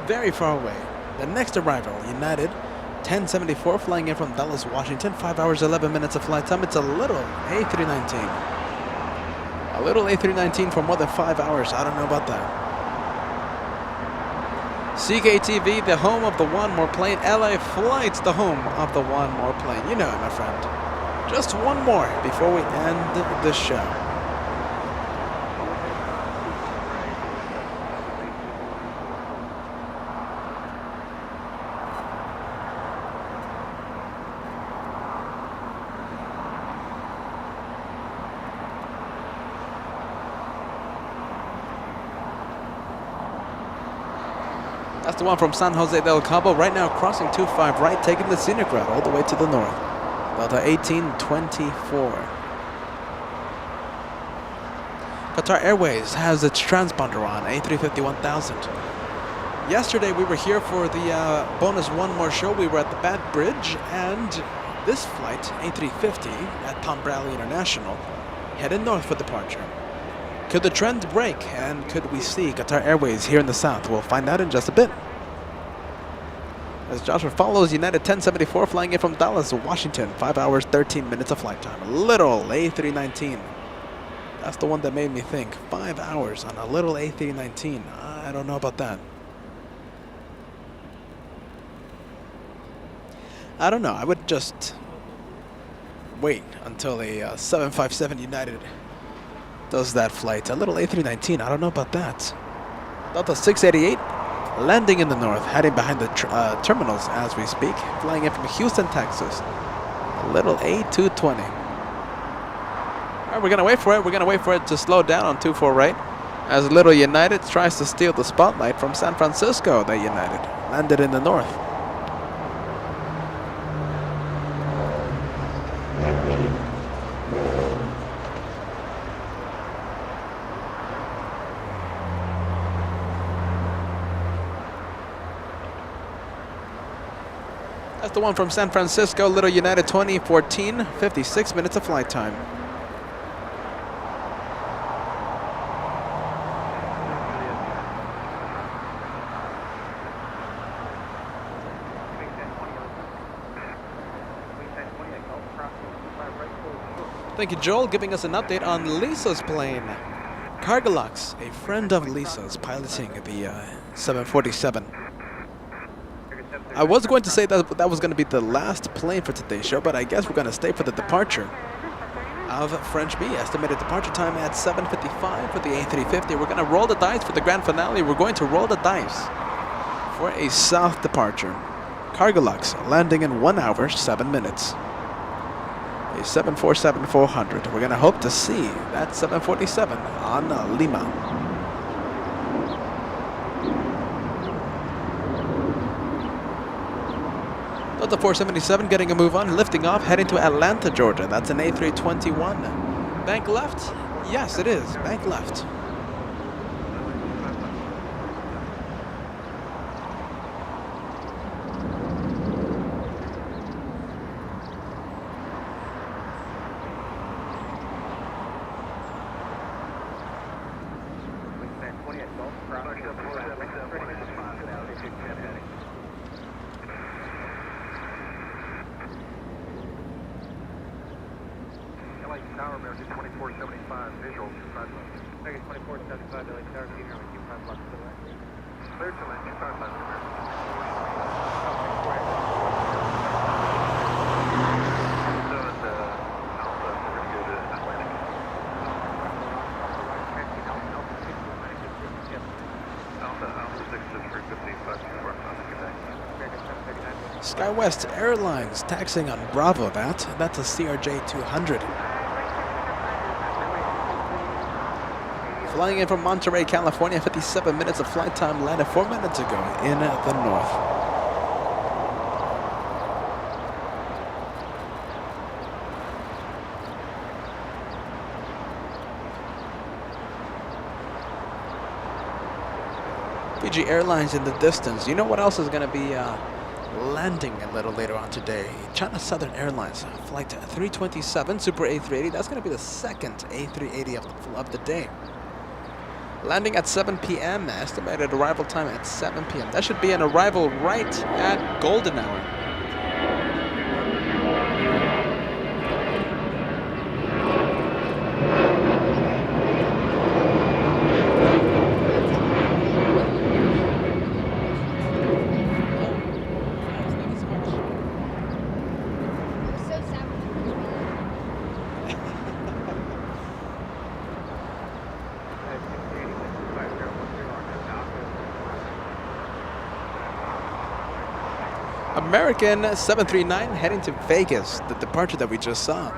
Very far away. The next arrival, United 1074 flying in from Dallas, Washington, 5 hours 11 minutes of flight time. It's a little A319. A little A319 for more than 5 hours. I don't know about that. CKTV, the home of the one more plane. LA Flights, the home of the one more plane. You know it, my friend. Just one more before we end the show. That's the one from San Jose del Cabo, right now crossing 25 right, taking the scenic route all the way to the north. Delta 1824. Qatar Airways has its transponder on, A350 1000. Yesterday we were here for the bonus one more show. We were at the Bad Bridge, and this flight, A350 at Tom Bradley International, headed north for departure. Could the trend break, and could we see Qatar Airways here in the south? We'll find out in just a bit. As Joshua follows, United 1074 flying in from Dallas, Washington, 5 hours 13 minutes of flight time. A little A319. That's the one that made me think. 5 hours on a little A319. I don't know about that. I don't know. I would just wait until a 757 United does that flight. A little A319, I don't know about that. Delta 688, landing in the north, heading behind the terminals as we speak, flying in from Houston, Texas. A little A220. All right, we're gonna wait for it. We're gonna wait for it to slow down on 24 right, as Little United tries to steal the spotlight from San Francisco. The United landed in the north. That's the one from San Francisco, Little United 2014, 56 minutes of flight time. Thank you, Joel, giving us an update on Lisa's plane. Cargolux, a friend of Lisa's, piloting the 747. I was going to say that that was going to be the last plane for today's show, but I guess we're going to stay for the departure of French B. Estimated departure time at 7:55 for the A350. We're going to roll the dice for the grand finale. We're going to roll the dice for a south departure. Cargolux landing in 1 hour, 7 minutes. A 747-400. We're going to hope to see that 747 on Lima. Delta 477 getting a move on, lifting off, heading to Atlanta, Georgia. That's an A321. bank left? Yes, it is. Bank left. Tower, American 2475, visual, 25 left. American 2475, LA Tower, Peter, 25 left to the right. Clear to land, 25 left, American. So it's Alpha, we're good at Atlantic. Alpha 6 is frequency 524, SkyWest Airlines taxiing on Bravo that's a CRJ 200. Flying in from Monterey, California, 57 minutes of flight time, landed 4 minutes ago in the north. Fiji Airlines in the distance. You know what else is going to be landing a little later on today? China Southern Airlines, flight 327, Super A380. That's going to be the second A380 of the day. Landing at 7 p.m., estimated arrival time at 7 p.m. That should be an arrival right at golden hour. American 739 heading to Vegas, the departure that we just saw.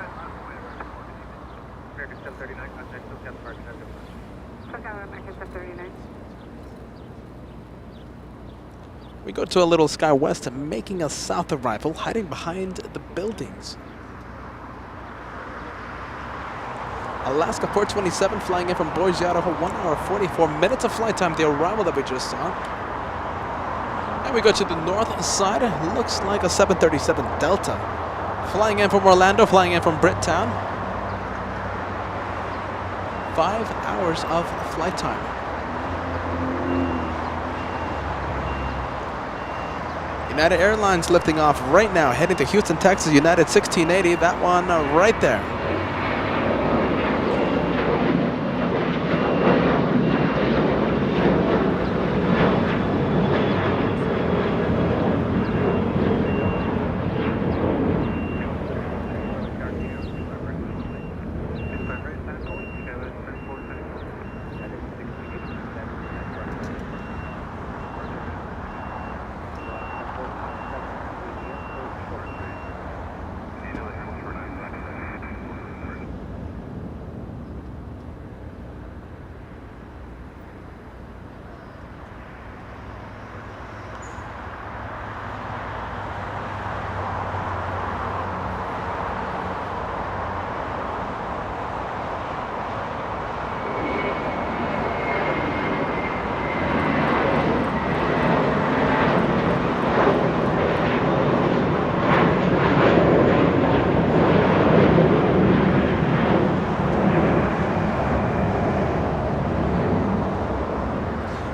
American 739, contact SoCal departure. SoCal American 739. We go to a little SkyWest, making a south arrival, hiding behind the buildings. Alaska 427 flying in from Boise, Idaho, 1 hour 44 minutes of flight time, the arrival that we just saw. And we go to the north side, looks like a 737 Delta. Flying in from Orlando, flying in from Britttown. 5 hours of flight time. United Airlines lifting off right now, heading to Houston, Texas, United 1680, that one right there.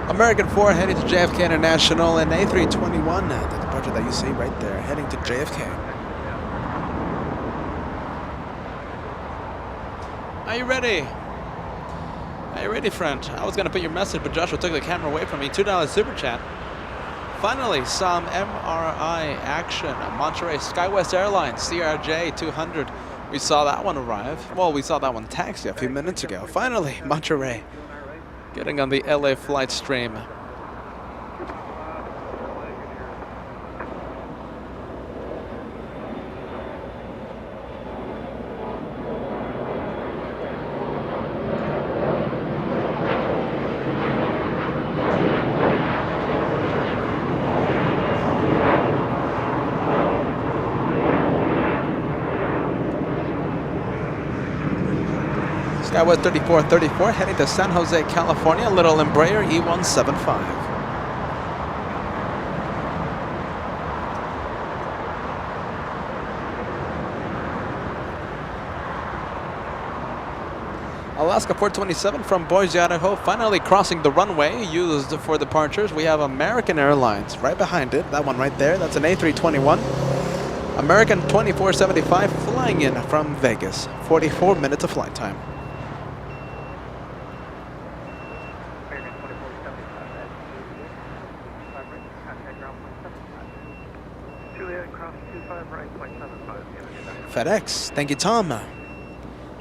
American 4 heading to JFK International, and A321, the departure that you see right there, heading to JFK. Are you ready? Are you ready, friend? I was going to put your message, but Joshua took the camera away from me. $2 super chat. Finally, some MRI action. Monterey SkyWest Airlines, CRJ 200. We saw that one arrive. Well, we saw that one taxi a few minutes ago. Finally, Monterey getting on the LA flight stream. Skywest 3434 heading to San Jose, California. Little Embraer E175. Alaska 427 from Boise, Idaho, finally crossing the runway used for departures. We have American Airlines right behind it. That one right there, that's an A321. American 2475 flying in from Vegas. 44 minutes of flight time. American 2475 at 25 right, contact ground 0.75. Juliet, cross 25 right, 0.75. FedEx, thank you, Tom.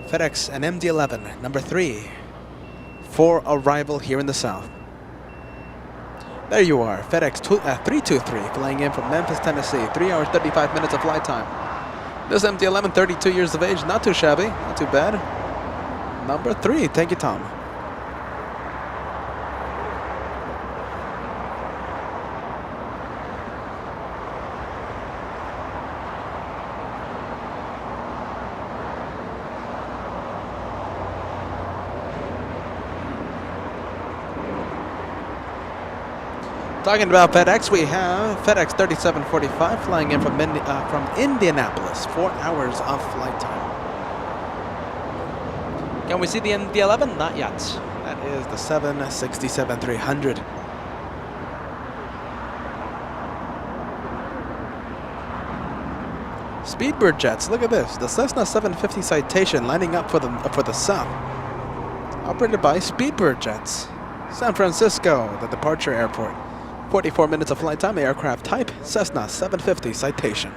FedEx and MD-11, number 3, for arrival here in the south. There you are, FedEx 323, flying in from Memphis, Tennessee. 3 hours, 35 minutes of flight time. This MD-11, 32 years of age, not too shabby, not too bad. Number 3, thank you, Tom. Talking about FedEx, we have FedEx 3745 flying in from Indianapolis. 4 hours of flight time. Can we see the MD-11? Not yet. That is the 767-300. Speedbird jets, look at this. The Cessna 750 Citation lining up for the south. Operated by Speedbird jets. San Francisco, the departure airport. 44 minutes of flight time, aircraft type, Cessna 750 Citation.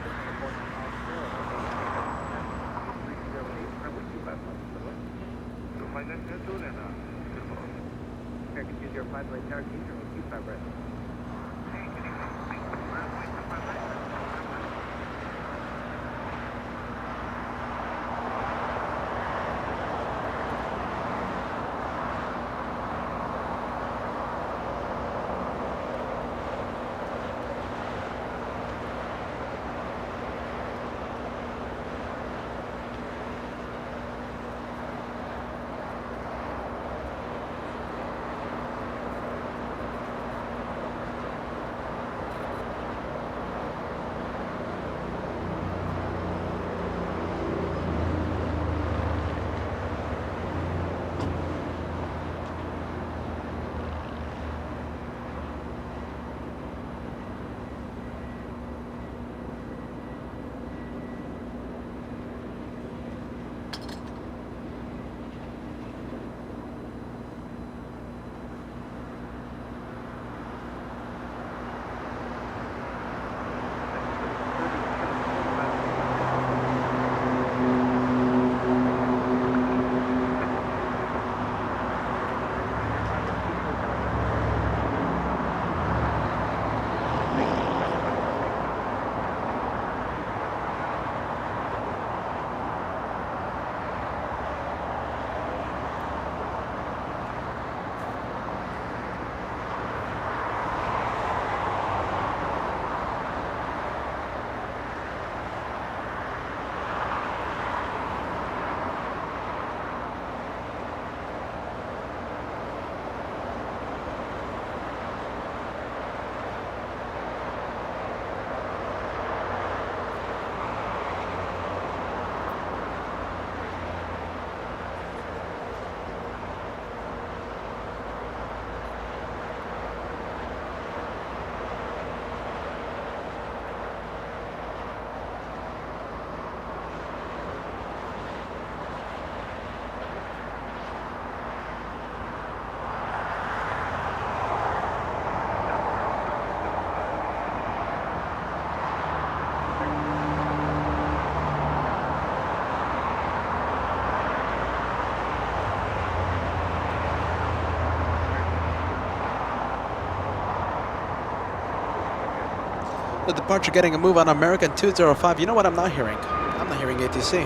The departure getting a move on American 205. You know what I'm not hearing? I'm not hearing ATC.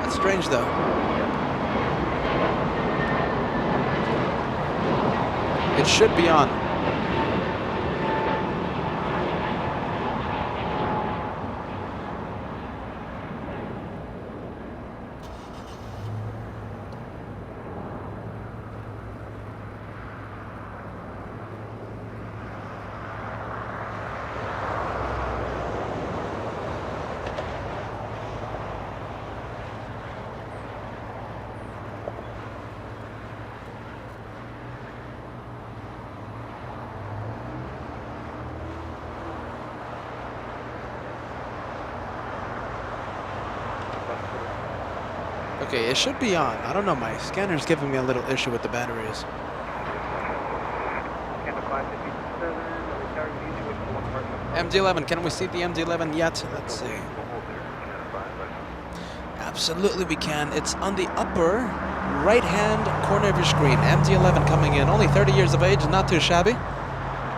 That's strange though. It should be on. Okay, it should be on. I don't know, my scanner's giving me a little issue with the batteries. MD-11, can we see the MD-11 yet? Let's see. Absolutely we can. It's on the upper right-hand corner of your screen. MD-11 coming in, only 30 years of age, not too shabby.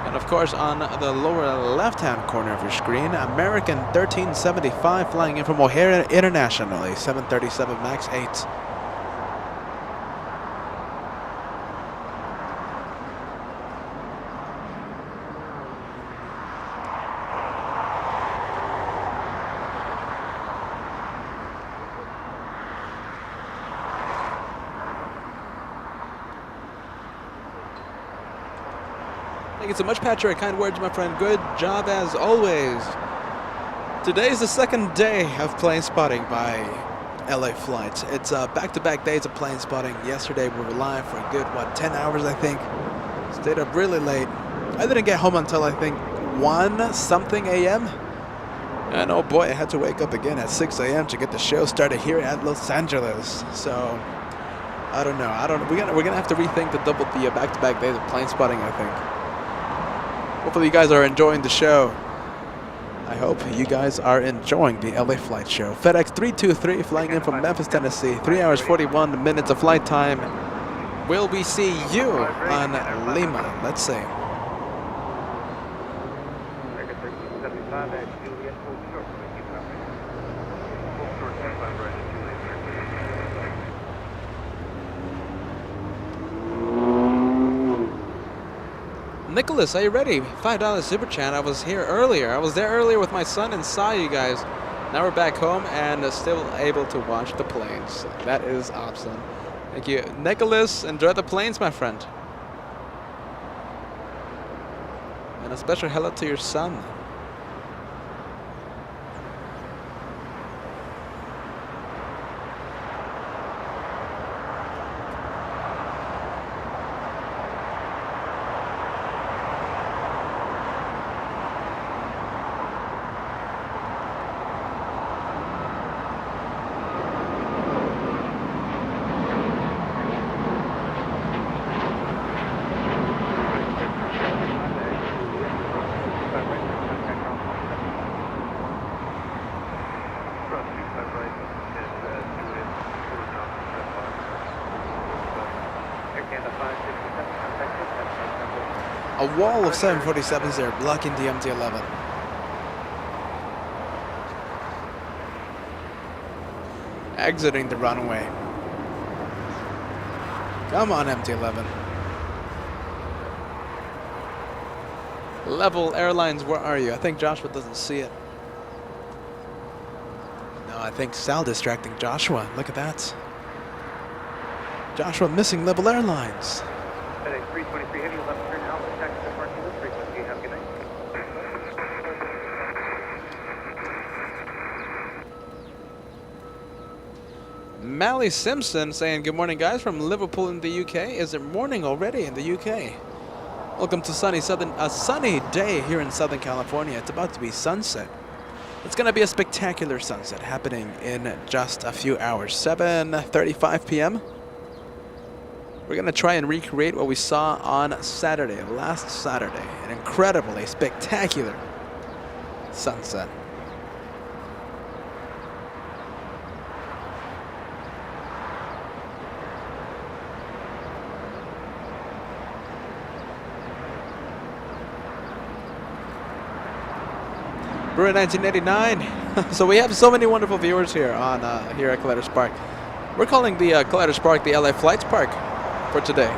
And of course on the lower left-hand corner of your screen, American 1375 flying in from O'Hare International, a 737 MAX 8. Thank you so much, Patrick. Kind words, my friend. Good job as always. Today is the second day of plane spotting by LA Flights. It's back-to-back days of plane spotting. Yesterday we were live for a good, 10 hours, I think. Stayed up really late. I didn't get home until, I think, 1-something a.m. And oh boy, I had to wake up again at 6 a.m. to get the show started here at Los Angeles. So, I don't know. We're gonna have to rethink the back-to-back days of plane spotting, I think. Hopefully you guys are enjoying the show. I hope you guys are enjoying the LA Flight Show. FedEx 323 flying in from Memphis, Tennessee. 3 hours, 41 minutes of flight time. Will we see you on Lima? Let's see. Nicholas, are you ready? $5 super chat. I was here earlier. I was there earlier with my son and saw you guys. Now we're back home and still able to watch the planes. That is awesome. Thank you. Nicholas, enjoy the planes, my friend. And a special hello to your son. A wall of 747s there blocking the MD-11. Exiting the runway. Come on, MD-11. Level Airlines, where are you? I think Joshua doesn't see it. No, I think Sal distracting Joshua. Look at that. Joshua missing Level Airlines. FedEx 323 heavy left turn Alpha taxi departing this frequency. Have a good night. Mally Simpson saying good morning, guys, from Liverpool in the UK. Is it morning already in the UK? Welcome to sunny day here in Southern California. It's about to be sunset. It's going to be a spectacular sunset happening in just a few hours. 7:35 p.m. We're going to try and recreate what we saw on Saturday, last Saturday. An incredibly spectacular sunset. We're in 1989. So we have so many wonderful viewers here on here at Collider Spark. We're calling the Collider Spark the LA Flights Park for today.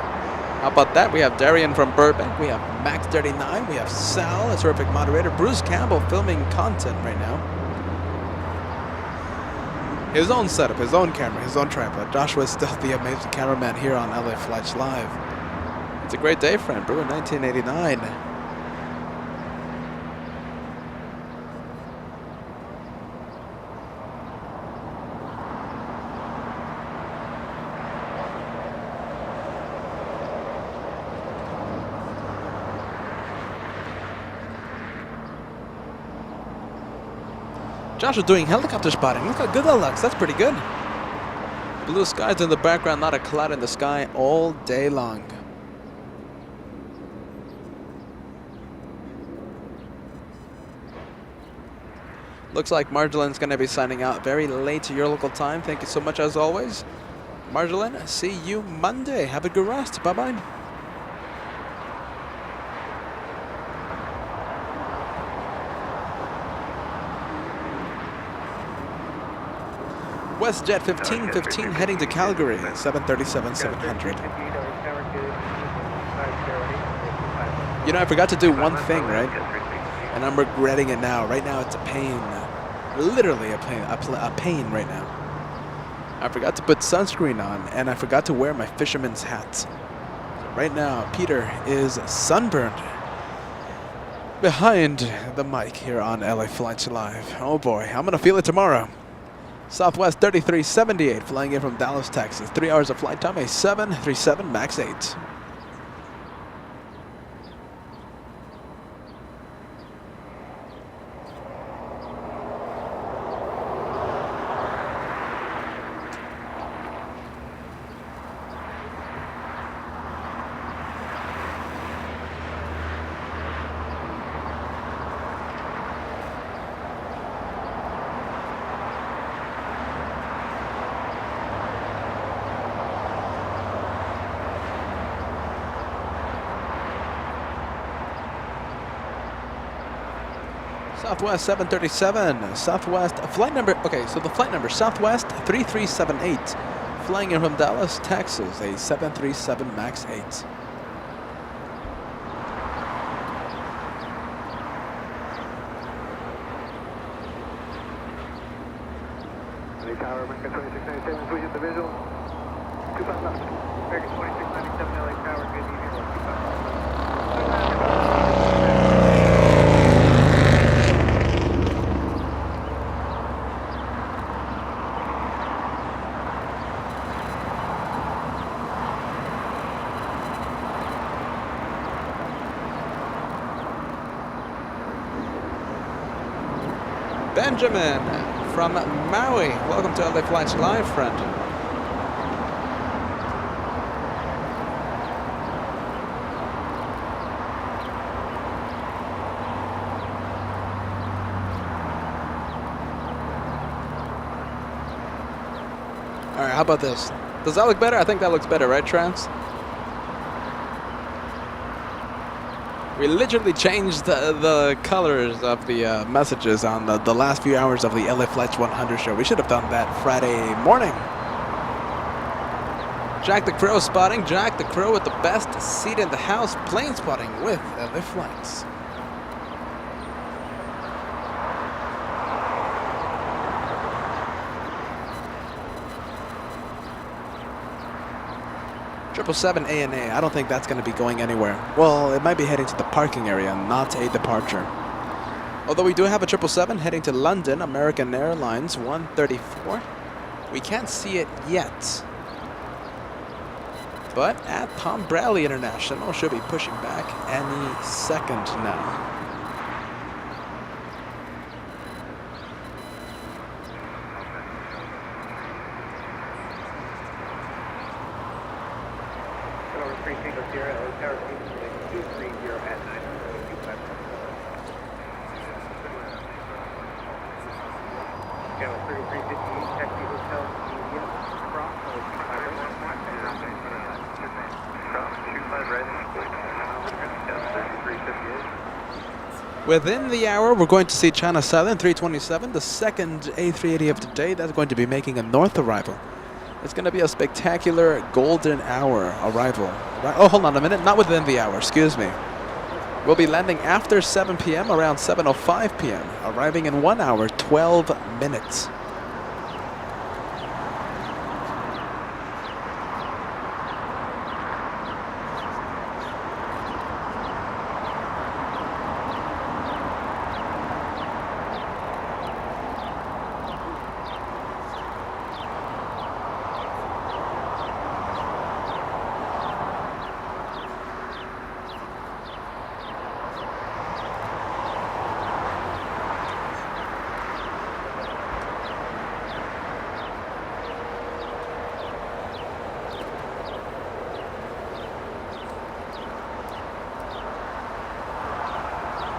How about that? We have Darian from Burbank. We have Max39. We have Sal, a terrific moderator. Bruce Campbell filming content right now. His own setup, his own camera, his own tripod. Joshua is still the amazing cameraman here on LA Flights Live. It's a great day, friend. We're in 1989. Josh is doing helicopter spotting. Look how good that looks. That's pretty good. Blue skies in the background, not a cloud in the sky all day long. Looks like Marjolein's going to be signing out very late to your local time. Thank you so much as always. Marjolein, see you Monday. Have a good rest. Bye-bye. WestJet 1515 heading to Calgary, 737-700. You know, I forgot to do one thing, right? And I'm regretting it now. Right now, it's a pain. Literally a pain right now. I forgot to put sunscreen on, and I forgot to wear my fisherman's hat. So right now, Peter is sunburned behind the mic here on LA Flights Live. Oh boy, I'm gonna feel it tomorrow. Southwest 3378 flying in from Dallas, Texas. 3 hours of flight time, a 737 MAX 8. Southwest 737, Southwest flight number, okay, so the flight number, Southwest 3378, flying in from Dallas, Texas, a 737 MAX 8. Tower, American 2697, we hit the visual. 25 left. American 2697, LA Tower, good evening, 25. Benjamin from Maui. Welcome to LA Flights Live, friend. All right, how about this? Does that look better? I think that looks better, right, Trans? We literally changed the colors of the messages on the last few hours of the LA Flights 100 show. We should have done that Friday morning. Jack the Crow spotting. Jack the Crow with the best seat in the house. Plane spotting with LA Flights. Triple 7 ANA, I don't think that's going to be going anywhere. Well, it might be heading to the parking area, not a departure. Although we do have a 777 heading to London, American Airlines 134. We can't see it yet. But at Tom Bradley International, should be pushing back any second now. Within the hour, we're going to see China Southern 327, the second A380 of today. That's going to be making a north arrival. It's going to be a spectacular golden hour arrival. Right. Oh, hold on a minute. Not within the hour. Excuse me. We'll be landing after 7 p.m., around 7:05 p.m., arriving in 1 hour, 12 minutes.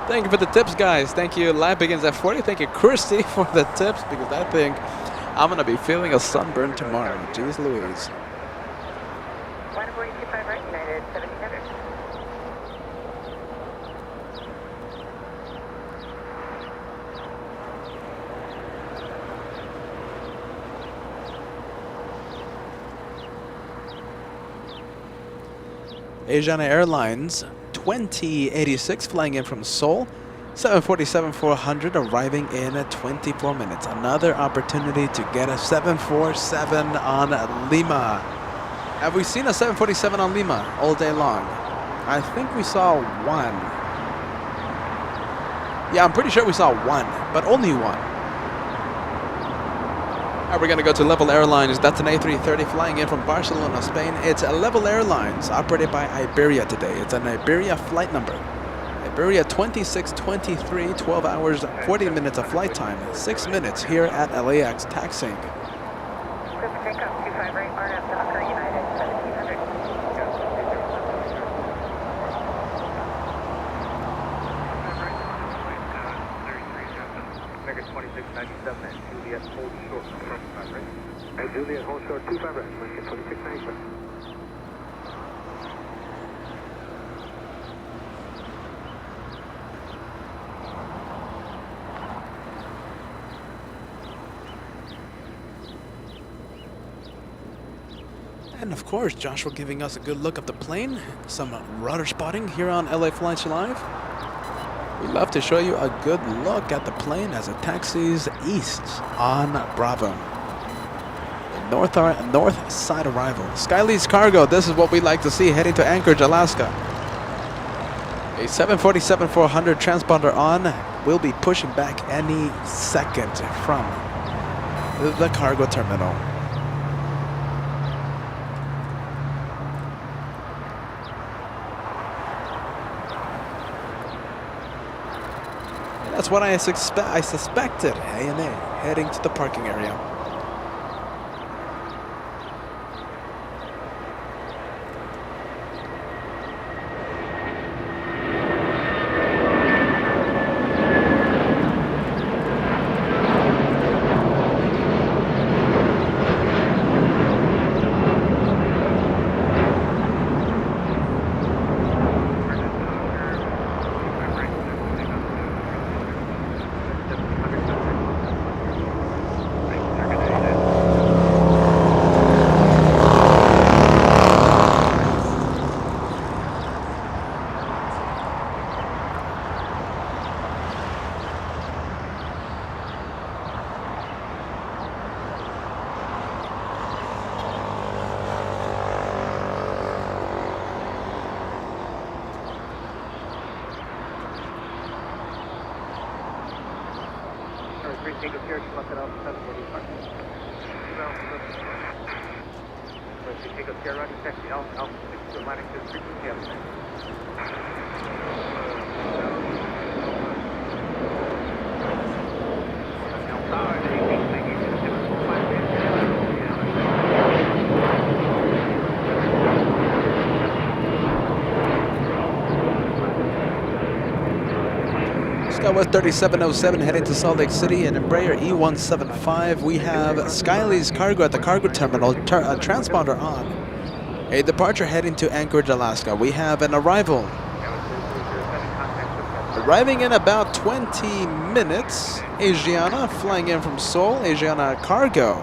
Thank you for the tips, guys. Thank you, Lab Begins at 40. Thank you, Christy, for the tips, because I think I'm going to be feeling a sunburn tomorrow. Jeez Louise. 1425 right, United 1700. Asiana Airlines 2086 flying in from Seoul. 747-400 arriving in 24 minutes. Another opportunity to get a 747 on Lima. Have we seen a 747 on Lima all day long? I think we saw one. Yeah, I'm pretty sure we saw one, but only one. Alright, we're gonna go to Level Airlines. That's an A330 flying in from Barcelona, Spain. It's a Level Airlines operated by Iberia today. It's an Iberia flight number. Iberia 2623, 12 hours, 40 minutes of flight time, 6 minutes here at LAX taxiing. Clear for takeoff 25 right, RNAV Docker United 1700. American 2697 and Juliet hold short 25 right. And Juliet hold short 25 right, Lincoln 2697. And of course, Joshua giving us a good look of the plane. Some rudder spotting here on LA Flights Live. We love to show you a good look at the plane as it taxis east on Bravo. North side arrival. Skylease Cargo, this is what we like to see heading to Anchorage, Alaska. A 747-400 transponder on. Will be pushing back any second from the cargo terminal. That's what I suspected. A&A heading to the parking area. Take a care to look it up 745. Take a care running taxi Alpha 6 to Atlantic to frequency up. Skywest 3707 heading to Salt Lake City and Embraer E175. We have Skylease Cargo at the cargo terminal, transponder on. A departure heading to Anchorage, Alaska. We have an arrival. Arriving in about 20 minutes. Asiana flying in from Seoul. Asiana Cargo,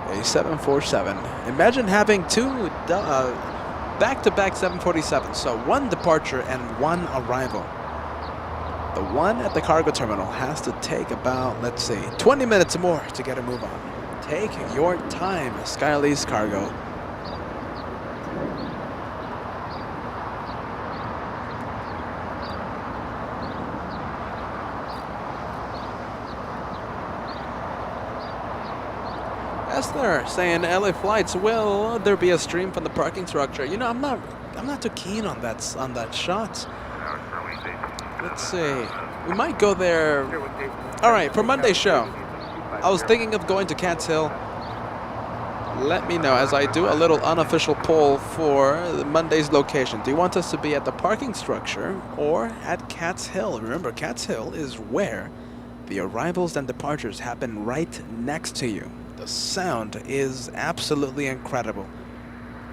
a 747. Imagine having two back-to-back 747s. So one departure and one arrival. The one at the cargo terminal has to take about, let's see, 20 minutes more to get a move on. Take your time, Skylease Cargo. Esther saying LA Flights, will there be a stream from the parking structure? You know, I'm not too keen on that shot. Let's see. We might go there. All right, for Monday's show, I was thinking of going to Cats Hill, let me know as I do a little unofficial poll for Monday's location. Do you want us to be at the parking structure or at Cat's Hill? Remember, Cat's Hill is where the arrivals and departures happen right next to you. The sound is absolutely incredible.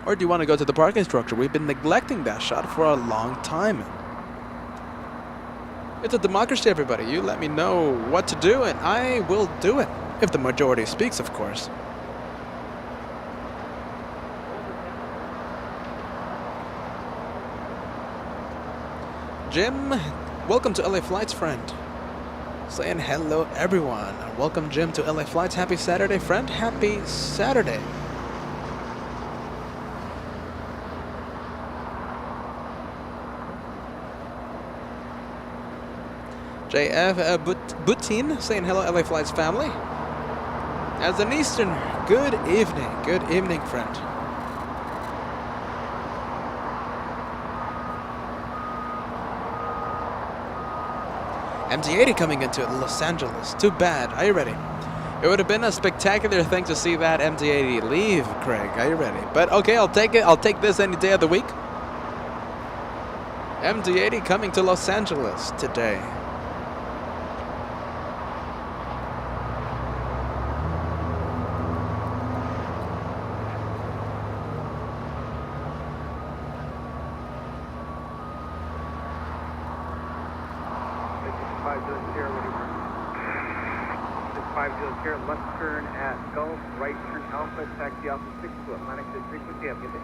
Or do you want to go to the parking structure? We've been neglecting that shot for a long time. It's a democracy, everybody. You let me know what to do and I will do it. If the majority speaks, of course. Jim, welcome to LA Flights, friend. Saying hello, everyone. Welcome, Jim, to LA Flights. Happy Saturday, friend. Happy Saturday. JF Butin saying hello, LA Flights family. As an Eastern, good evening. Good evening, friend. MD-80 coming into Los Angeles. Too bad. Are you ready? It would have been a spectacular thing to see that MD-80 leave, Craig. Are you ready? But okay, I'll take it. I'll take this any day of the week. MD-80 coming to Los Angeles today. Left turn at Gulf, right turn Alpha, taxi Alpha 6 to Atlantic to frequency. Have a good day.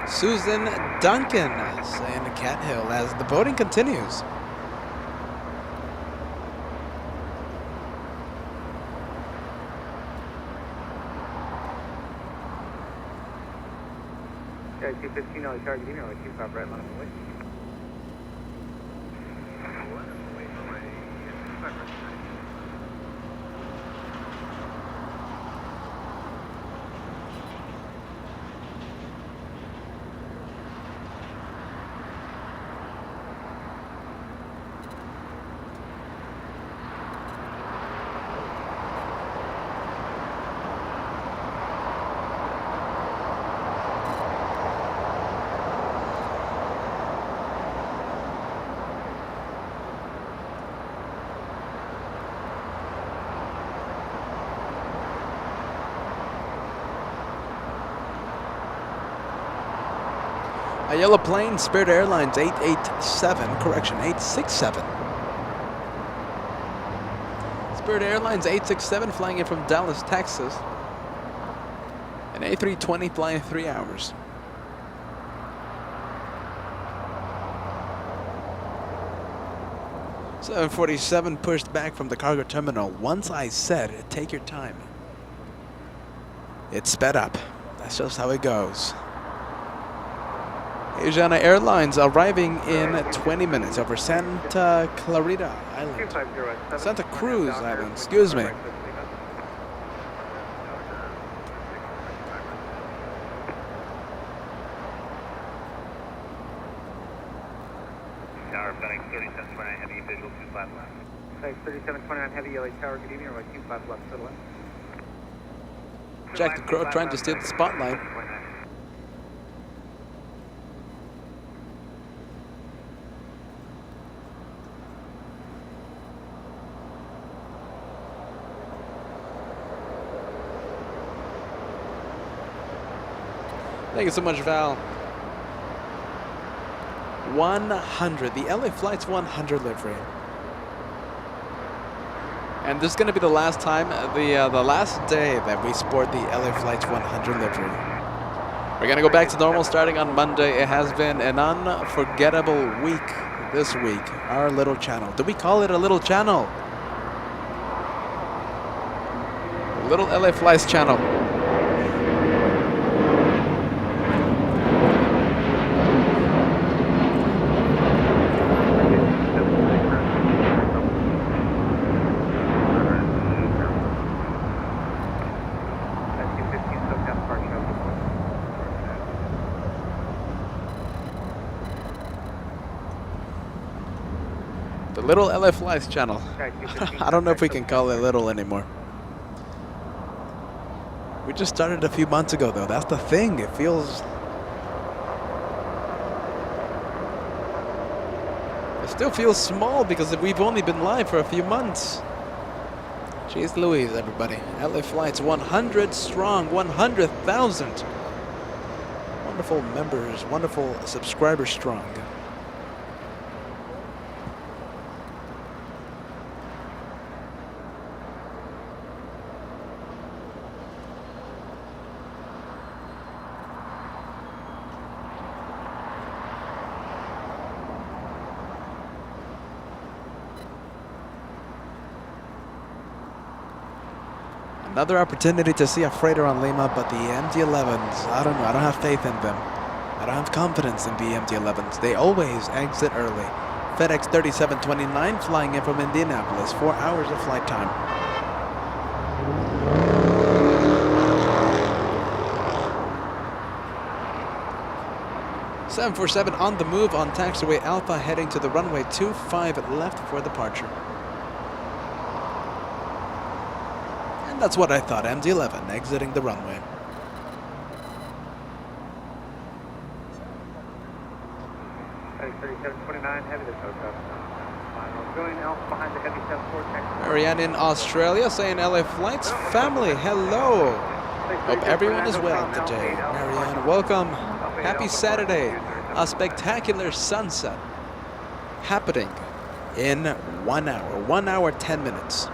Susan Duncan saying to Cat Hill as the voting continues. Yeah, 215 on the target, you know, 25 right line away. A yellow plane, Spirit Airlines 887, correction, 867. Spirit Airlines 867 flying in from Dallas, Texas. An A320 flying 3 hours. $747 pushed back from the cargo terminal. Once I said, take your time. It sped up. That's just how it goes. Asiana Airlines arriving in 20 minutes over Santa Clarita Island. Santa Cruz Island, excuse me. Tower, FedEx 3729 Heavy, visual 25 left. FedEx 3729 Heavy, LA Tower, good evening, runway 25 left, to the left. Jack the Crow trying to steal the spotlight. Thank you so much, Val. 100, the LA Flights 100 livery. And this is going to be the last time, the last day that we sport the LA Flights 100 livery. We're going to go back to normal starting on Monday. It has been an unforgettable week this week, our little channel. Do we call it a little channel? Little LA Flights channel. Little LA Flights channel. I don't know if we can call it little anymore. We just started a few months ago, though. That's the thing. It feels... It still feels small because we've only been live for a few months. Jeez Louise, everybody. LA Flights 100 strong, 100,000. Wonderful members, wonderful subscribers strong. Another opportunity to see a freighter on Lima, but the MD-11s, I don't know. I don't have faith in them. I don't have confidence in the MD-11s. They always exit early. FedEx 3729 flying in from Indianapolis. 4 hours of flight time. (747) on the move on taxiway Alpha, heading to the runway 25 left for departure. That's what I thought. MD-11 exiting the runway. Marianne in Australia saying LA Flights family, hello. Hope everyone is well today. Marianne, welcome. Happy Saturday. A spectacular sunset happening in 1 hour. 1 hour, 10 minutes.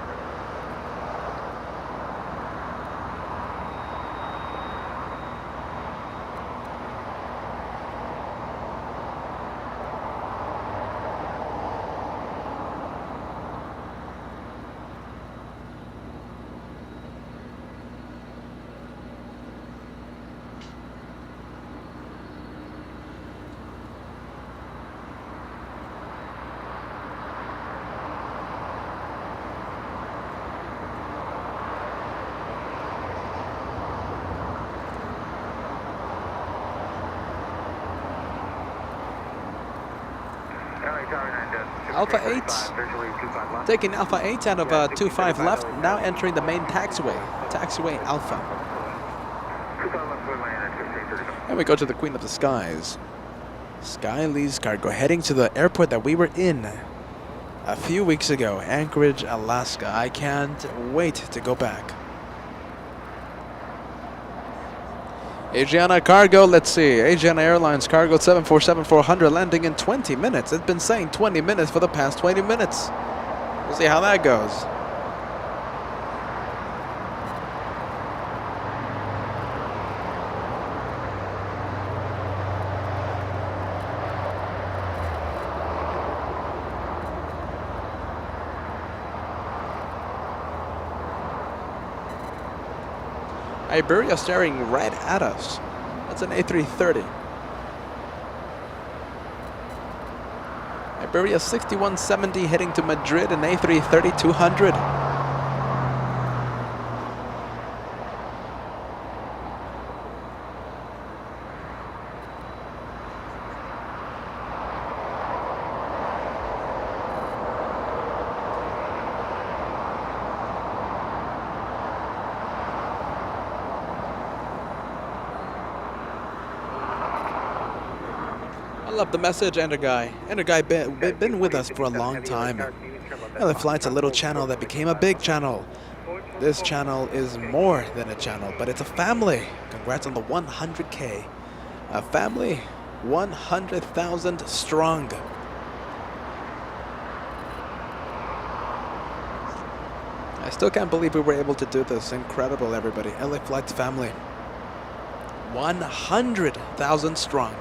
Alpha 8, taking Alpha 8 out of 25 left, now entering the main taxiway, taxiway Alpha. And we go to the Queen of the Skies. Skylee's Cargo, heading to the airport that we were in a few weeks ago, Anchorage, Alaska. I can't wait to go back. Adriana Cargo, let's see. Adriana Airlines Cargo 747-400 landing in 20 minutes. It's been saying 20 minutes for the past 20 minutes. We'll see how that goes. Iberia staring right at us. That's an A330. Iberia 6170 heading to Madrid, an A330-200. Love the message, Ender Guy. Ender Guy been with us for a long time. LA Flight's a little channel that became a big channel. This channel is more than a channel, but it's a family. Congrats on the 100K. A family, 100,000 strong. I still can't believe we were able to do this. Incredible, everybody. LA Flight's family. 100,000 strong.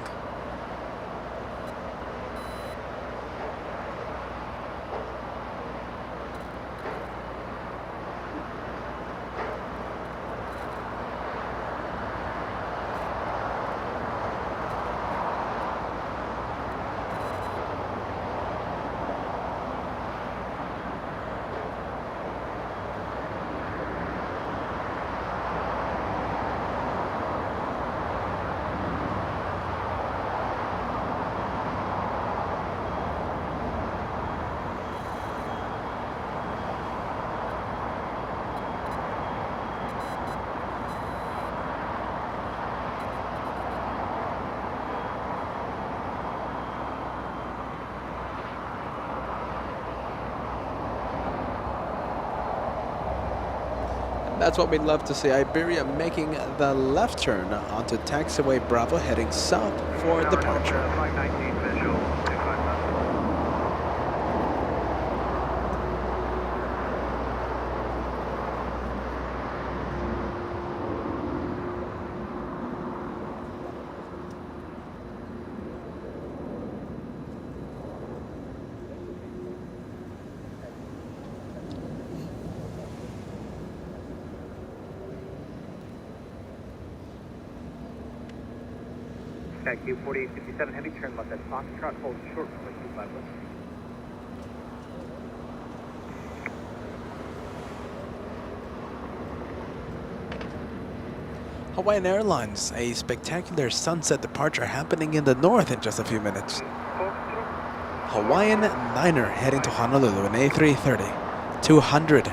That's what we'd love to see. Iberia making the left turn onto taxiway Bravo, heading south for departure. Flight 19 visual, 25 left. TAQ 4857 heavy, turn left at Foxtrot, hold short runway 25 left. Hawaiian Airlines, a spectacular sunset departure happening in the north in just a few minutes. Hawaiian Niner heading to Honolulu, an A330, 200.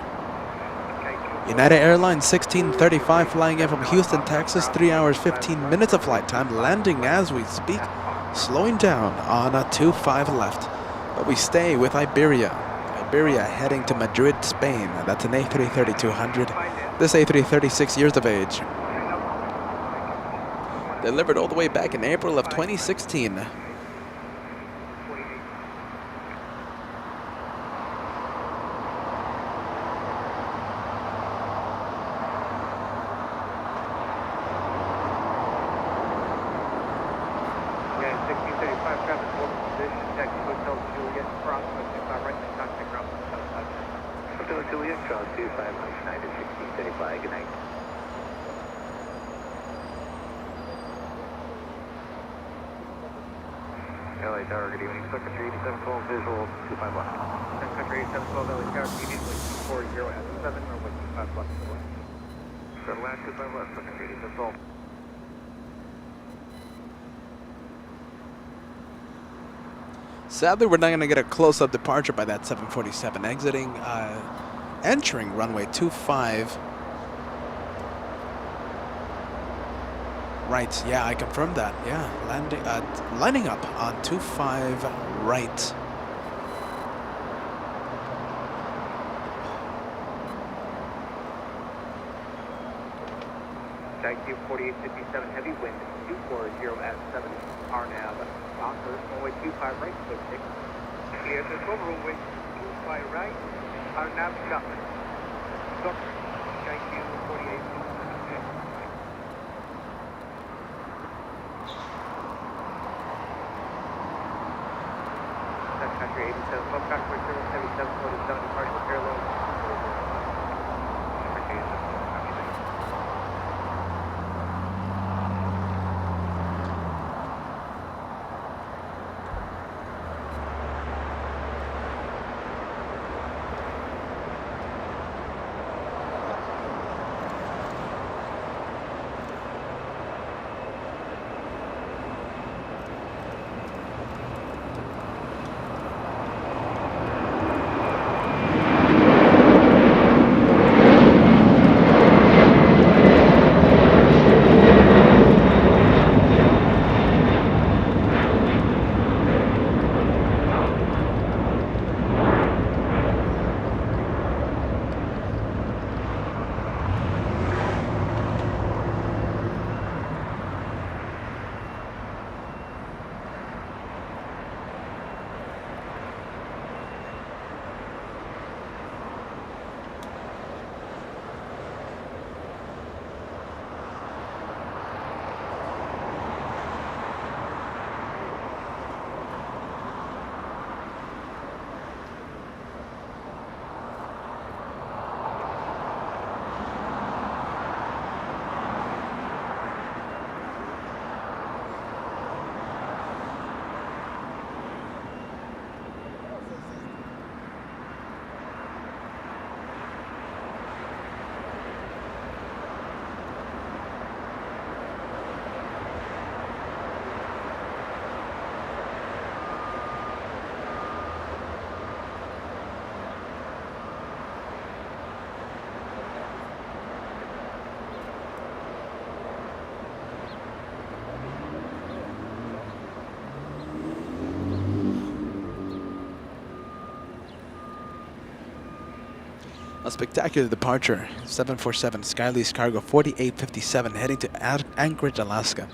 United Airlines 1635 flying in from Houston, Texas, 3 hours 15 minutes of flight time, landing as we speak, slowing down on a 25 left. But we stay with Iberia. Iberia heading to Madrid, Spain. That's an A330 200. This A330 6 years of age. Delivered all the way back in April of 2016. LA Tower, good evening. Secretary 8712 visual, 25 left. Secretary 8712 LA Tower, immediately 40 at 7, runway 25 left. Settle at 25 left, Secretary 8712. Sadly, we're not going to get a close-up departure by that 747 entering runway 25. Right, yeah, I confirmed that. Yeah, lining up on 25 right. TAQ 4857 heavy wind 240 at 7 RNAV. Docker, runway 25 right, clear 6. Clear to 12, runway 25 right, RNAV Buchanan. Docker, TAQ 4857. Country 87, Club Country 77, 47, partial parallel. A spectacular departure. 747 Skylease Cargo 4857 heading to Anchorage, Alaska.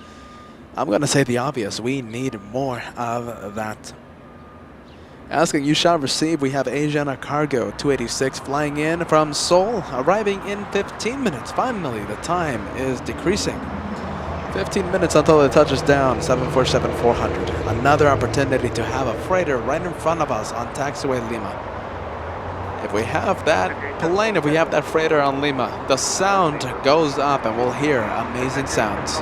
I'm going to say the obvious. We need more of that. Asking you shall receive. We have Asiana Cargo 286 flying in from Seoul, arriving in 15 minutes. Finally, the time is decreasing. 15 minutes until it touches down. 747-400. Another opportunity to have a freighter right in front of us on taxiway Lima. If we have that plane, if we have that freighter on Lima, the sound goes up and we'll hear amazing sounds.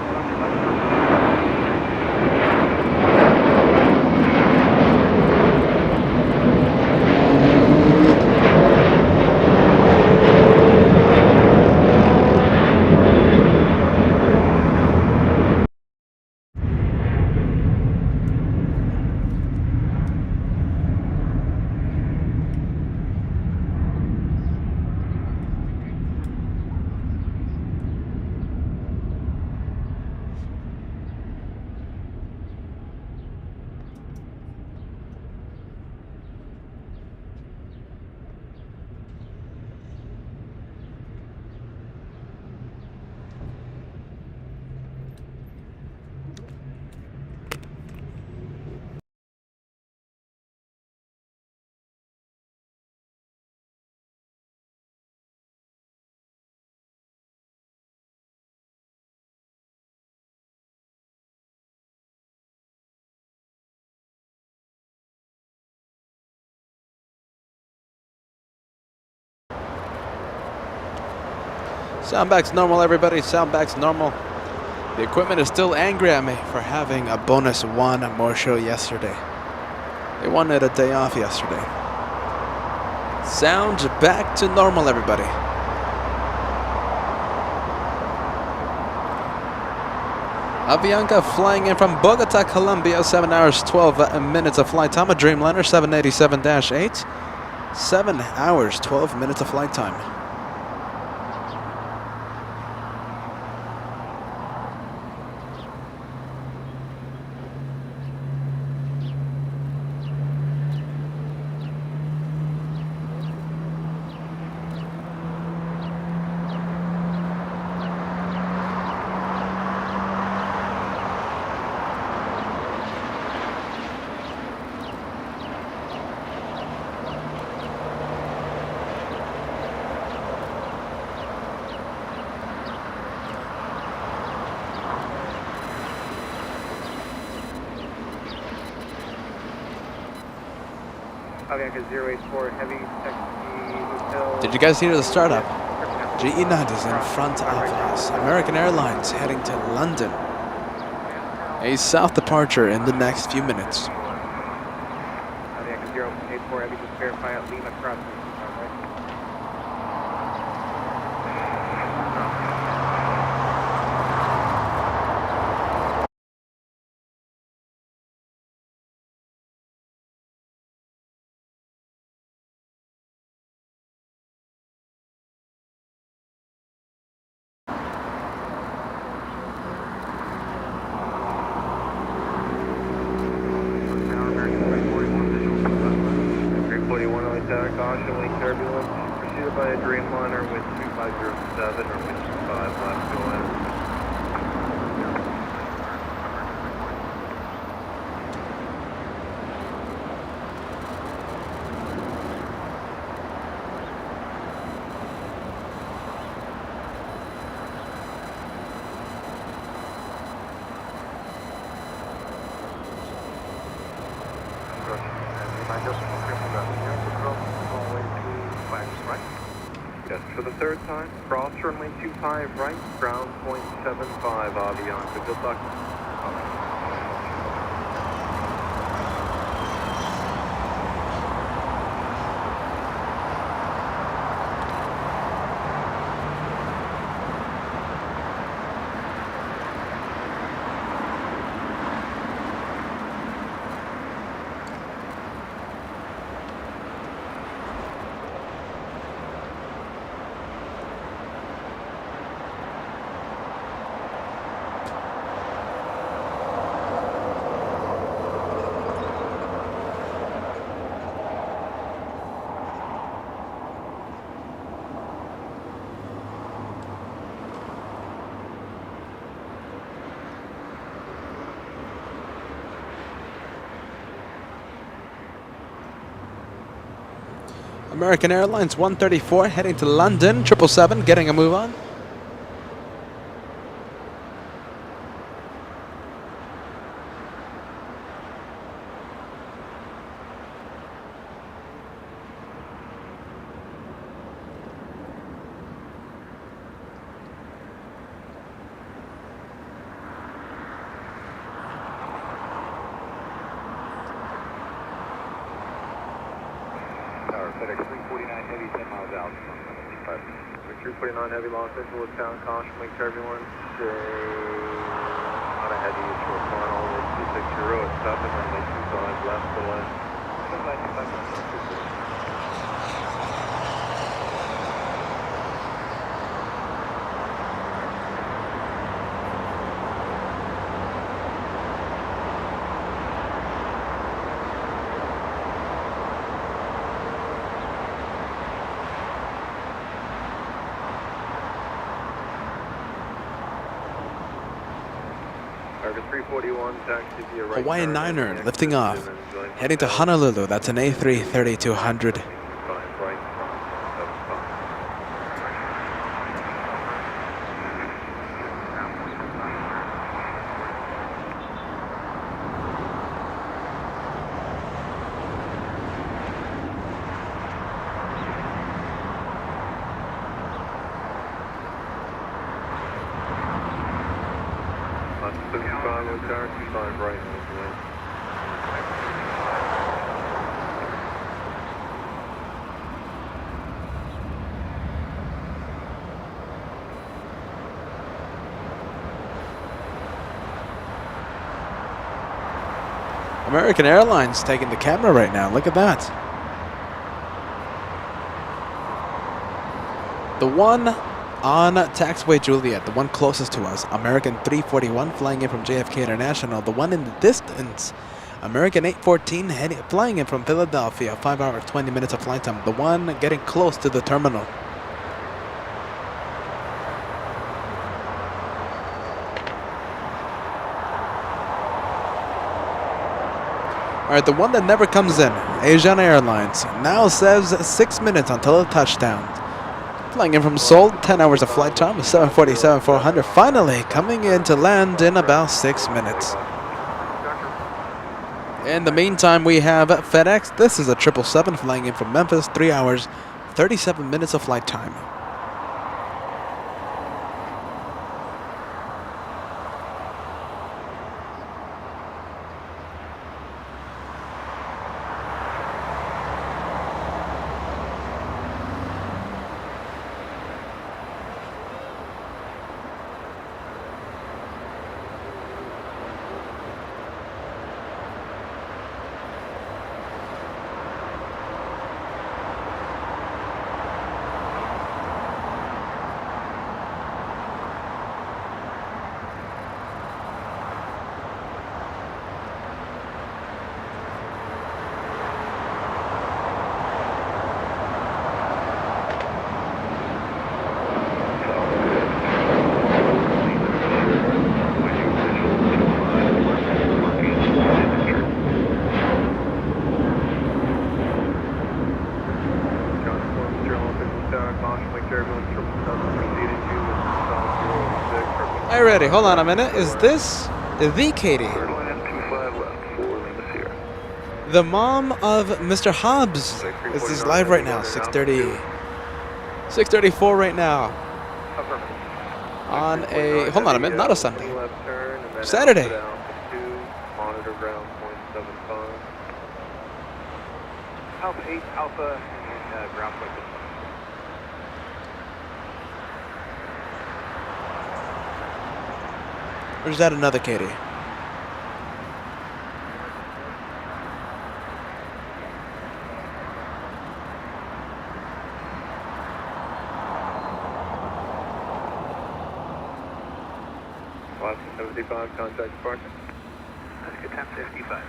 Sound back's normal, everybody. Sound back's normal. The equipment is still angry at me for having a bonus one more show yesterday. They wanted a day off yesterday. Sound back to normal, everybody. Avianca flying in from Bogota, Colombia. 7 hours, 12 minutes of flight time. A Dreamliner 787-8. 7 hours, 12 minutes of flight time. Avianca 084 Heavy Taxi Hotel. Did you guys hear the startup? GE9 is in front of us. American Airlines heading to London. A south departure in the next few minutes. Avianca 084 Heavy, just verify at Lima crossing. Cautionally turbulent, preceded by a Dreamliner with 2507 or with 25 left going. Yes, for the third time, cross runway 25 right, ground point 75 Avianca. Good luck. American Airlines 134 heading to London. 777 getting a move on. Tower, FedEx 349 Heavy, 10 miles out. 349 Heavy, Los Angeles, town, caution, make sure everyone stay on a heavy, short final, 260, it's stopping on the 25 left to left. 25. Hawaiian Niner lifting off, heading to Honolulu. That's an A330-200. American Airlines taking the camera right now. Look at that. The one on taxiway Juliet, the one closest to us, American 341 flying in from JFK International. The one in the distance, American 814 flying in from Philadelphia, 5 hours 20 minutes of flight time. The one getting close to the terminal. All right, the one that never comes in, Asiana Airlines, now says 6 minutes until the touchdown. Flying in from Seoul, 10 hours of flight time, 747-400, finally coming in to land in about 6 minutes. In the meantime, we have FedEx. This is a 777 flying in from Memphis, 3 hours, 37 minutes of flight time. Alrighty, hold on a minute. Is this the Katie? The mom of Mr. Hobbs is live right now. 6:34 right now. On a, hold on a minute, not a Sunday. Saturday. Monitor ground 0.75. Alpha 8, Alpha, and ground 0.75. Or is that another Katie? Lots 75, contact departure. Let's get 1055.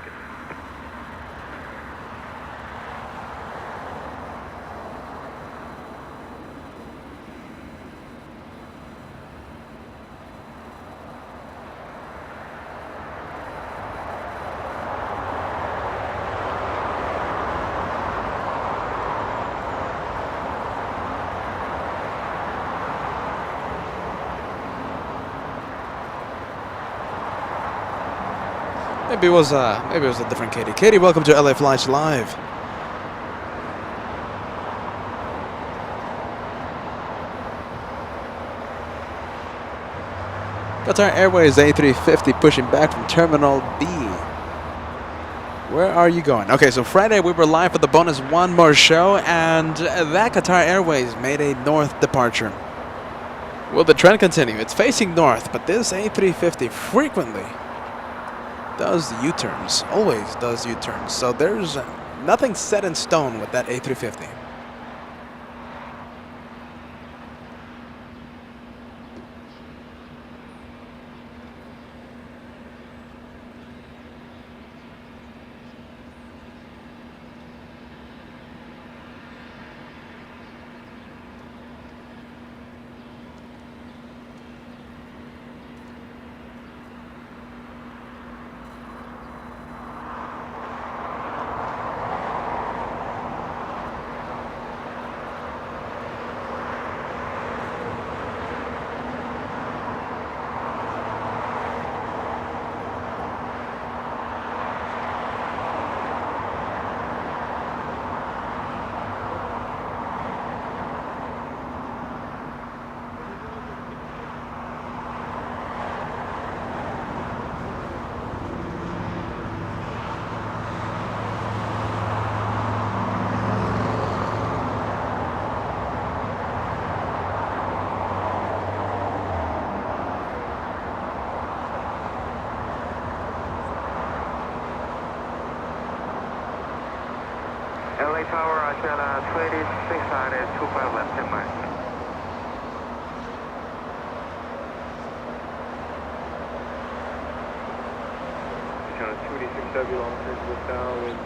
Maybe it was a different Katie. Katie, welcome to LA Flights Live. Qatar Airways A350 pushing back from Terminal B. Where are you going? Okay, so Friday we were live for the bonus one more show, and that Qatar Airways made a north departure. Will the trend continue? It's facing north, but this A350 frequently does U-turns, always does U-turns. So there's nothing set in stone with that A350. LA Tower, Channel 2625 left, 10 miles. Channel 286W long range with now wind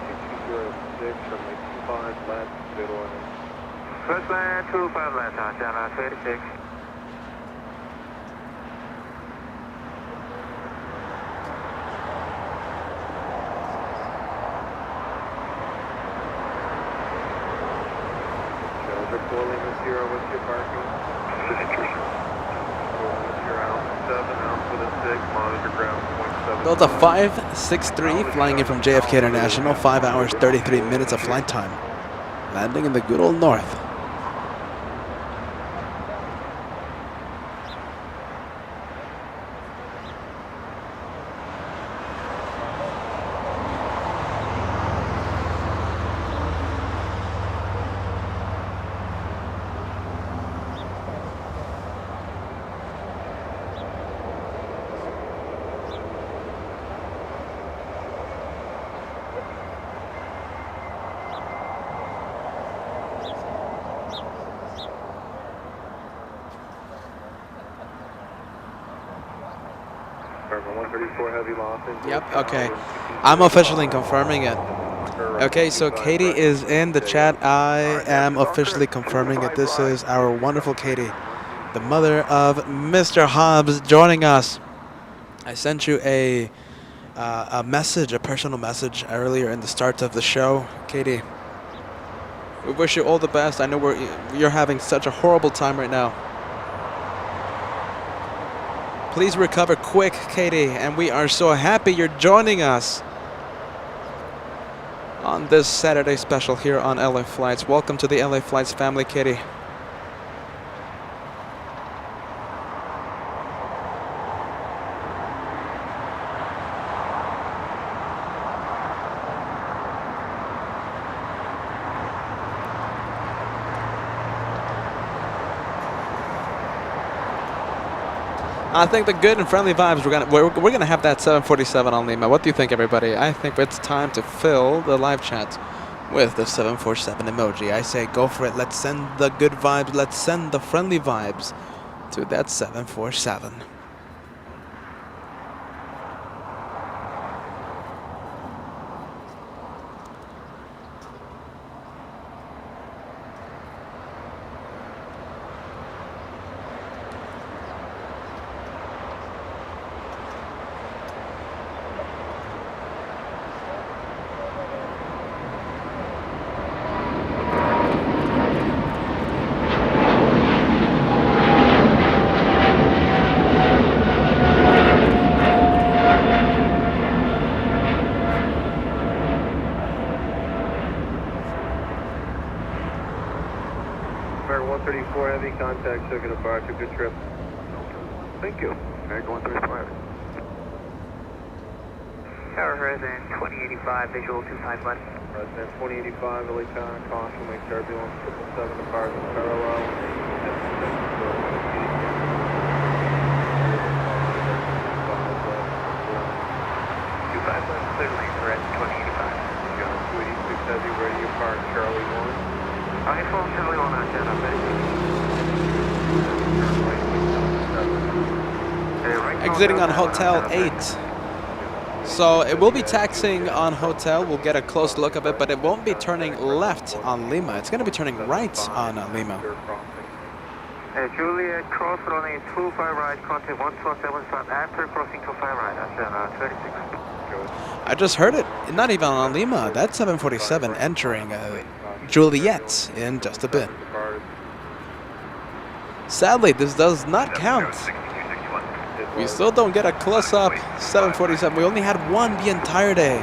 2206 from like 25 left, middle line. First line 25 left, Channel 26. Delta 563 flying in from JFK International, 5 hours 33 minutes of flight time. Landing in the good old north. Yep, okay. I'm officially confirming it. Okay, so Katie is in the chat. I am officially confirming it. This is our wonderful Katie, the mother of Mr. Hobbs, joining us. I sent you a message, a personal message earlier in the start of the show. Katie, we wish you all the best. I know you're having such a horrible time right now. Please recover quick, Katie, and we are so happy you're joining us on this Saturday special here on LA Flights. Welcome to the LA Flights family, Katie. I think the good and friendly vibes, we're gonna have that 747 on Lima. What do you think, everybody? I think it's time to fill the live chat with the 747 emoji. I say go for it. Let's send the good vibes. Let's send the friendly vibes to that 747. 4 heavy contact, took it apart, took a good trip. Thank you. America 135. Tower Horizon 2085, visual 25 left. Resident 2085, LA Tower, caution, make turbulence, 777 apart, parallel. Clear lane for Resident 2085. John 286 heavy, ready to park, Charlie 1. I full Charlie 1 on 10, I'm ready. Exiting on Hotel 8. So it will be taxiing on Hotel. We'll get a close look of it, but it won't be turning left on Lima. It's going to be turning right on Lima. Juliet, cross runway 25 right, contact 127 stop after crossing 25 right, that's 36. I just heard it. Not even on Lima. That's 747 entering Juliet in just a bit. Sadly, this does not count. We still don't get a close-up 747. We only had one the entire day.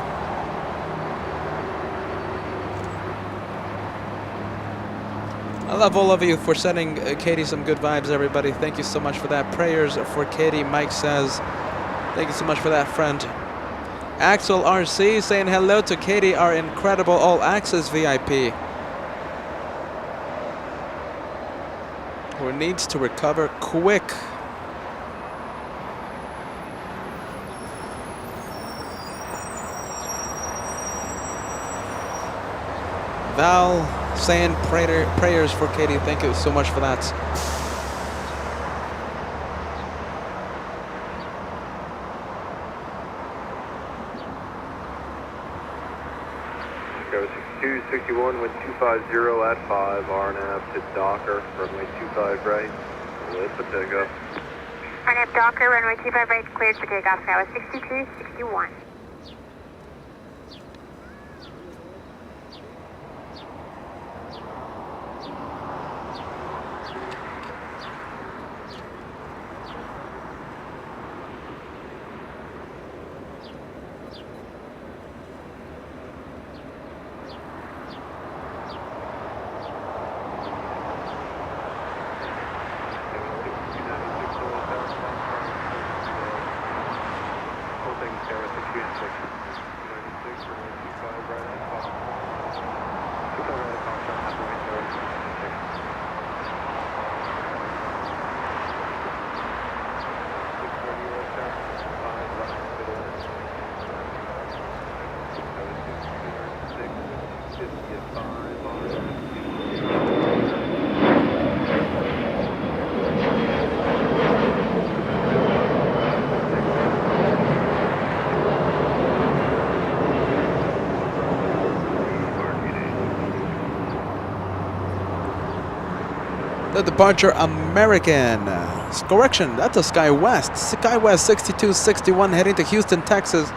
I love all of you for sending Katie some good vibes, everybody. Thank you so much for that. Prayers for Katie, Mike says. Thank you so much for that, friend. Axel RC saying hello to Katie, our incredible all-access VIP, who needs to recover quick. Val saying prayers for Katie. Thank you so much for that. Go 6261 with 250 at 5, RNAV to Docker, runway 25 right, lit for takeoff. RNAV Docker, runway 25 right, cleared for takeoff. That was 6261. The departure American. Correction, that's a SkyWest. SkyWest 6261 heading to Houston, Texas.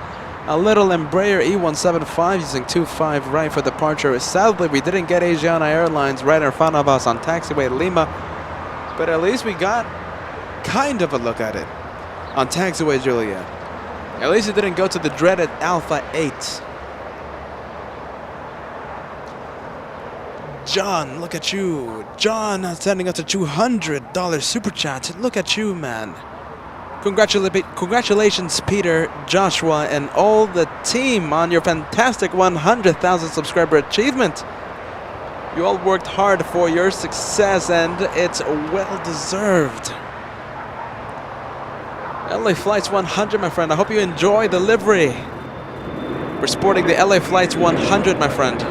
A little Embraer E175 using 25 right for departure. Sadly, we didn't get Asiana Airlines right in front of us on taxiway to Lima, but at least we got kind of a look at it on taxiway Juliet. At least it didn't go to the dreaded Alpha 8. John, look at you. John sending us a $200 super chat. Look at you, man. Congratulations, Peter, Joshua, and all the team on your fantastic 100,000 subscriber achievement. You all worked hard for your success, and it's well deserved. LA Flights 100, my friend. I hope you enjoy the livery. We're sporting the LA Flights 100, my friend.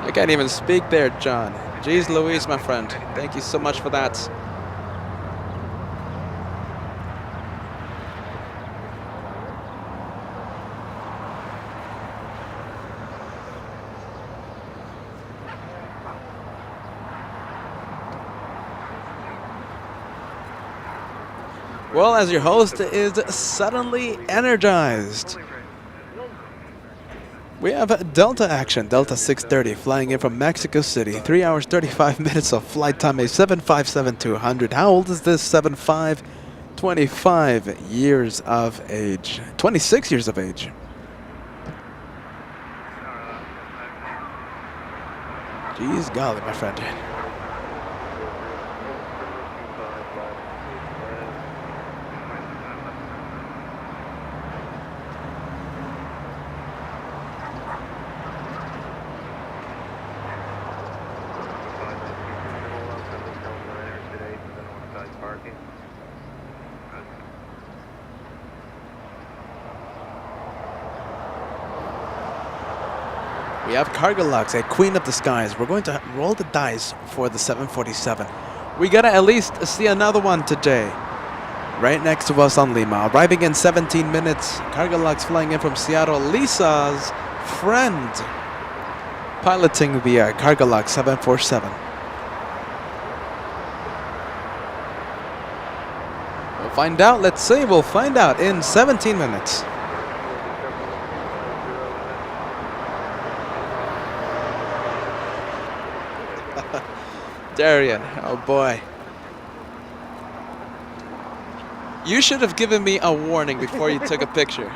I can't even speak there, John. Jeez Louise, my friend. Thank you so much for that. Well, as your host is suddenly energized. We have Delta action, Delta 630, flying in from Mexico City. 3 hours, 35 minutes of flight time, a 757-200. How old is this 75? 25 years of age. 26 years of age. Jeez golly, my friend. We have Cargolux, a queen of the skies. We're going to roll the dice for the 747. We gotta at least see another one today. Right next to us on Lima. Arriving in 17 minutes. Cargolux flying in from Seattle. Lisa's friend. Piloting the Cargolux 747. We'll find out. Let's see. We'll find out in 17 minutes. Darian, oh boy. You should have given me a warning before you took a picture.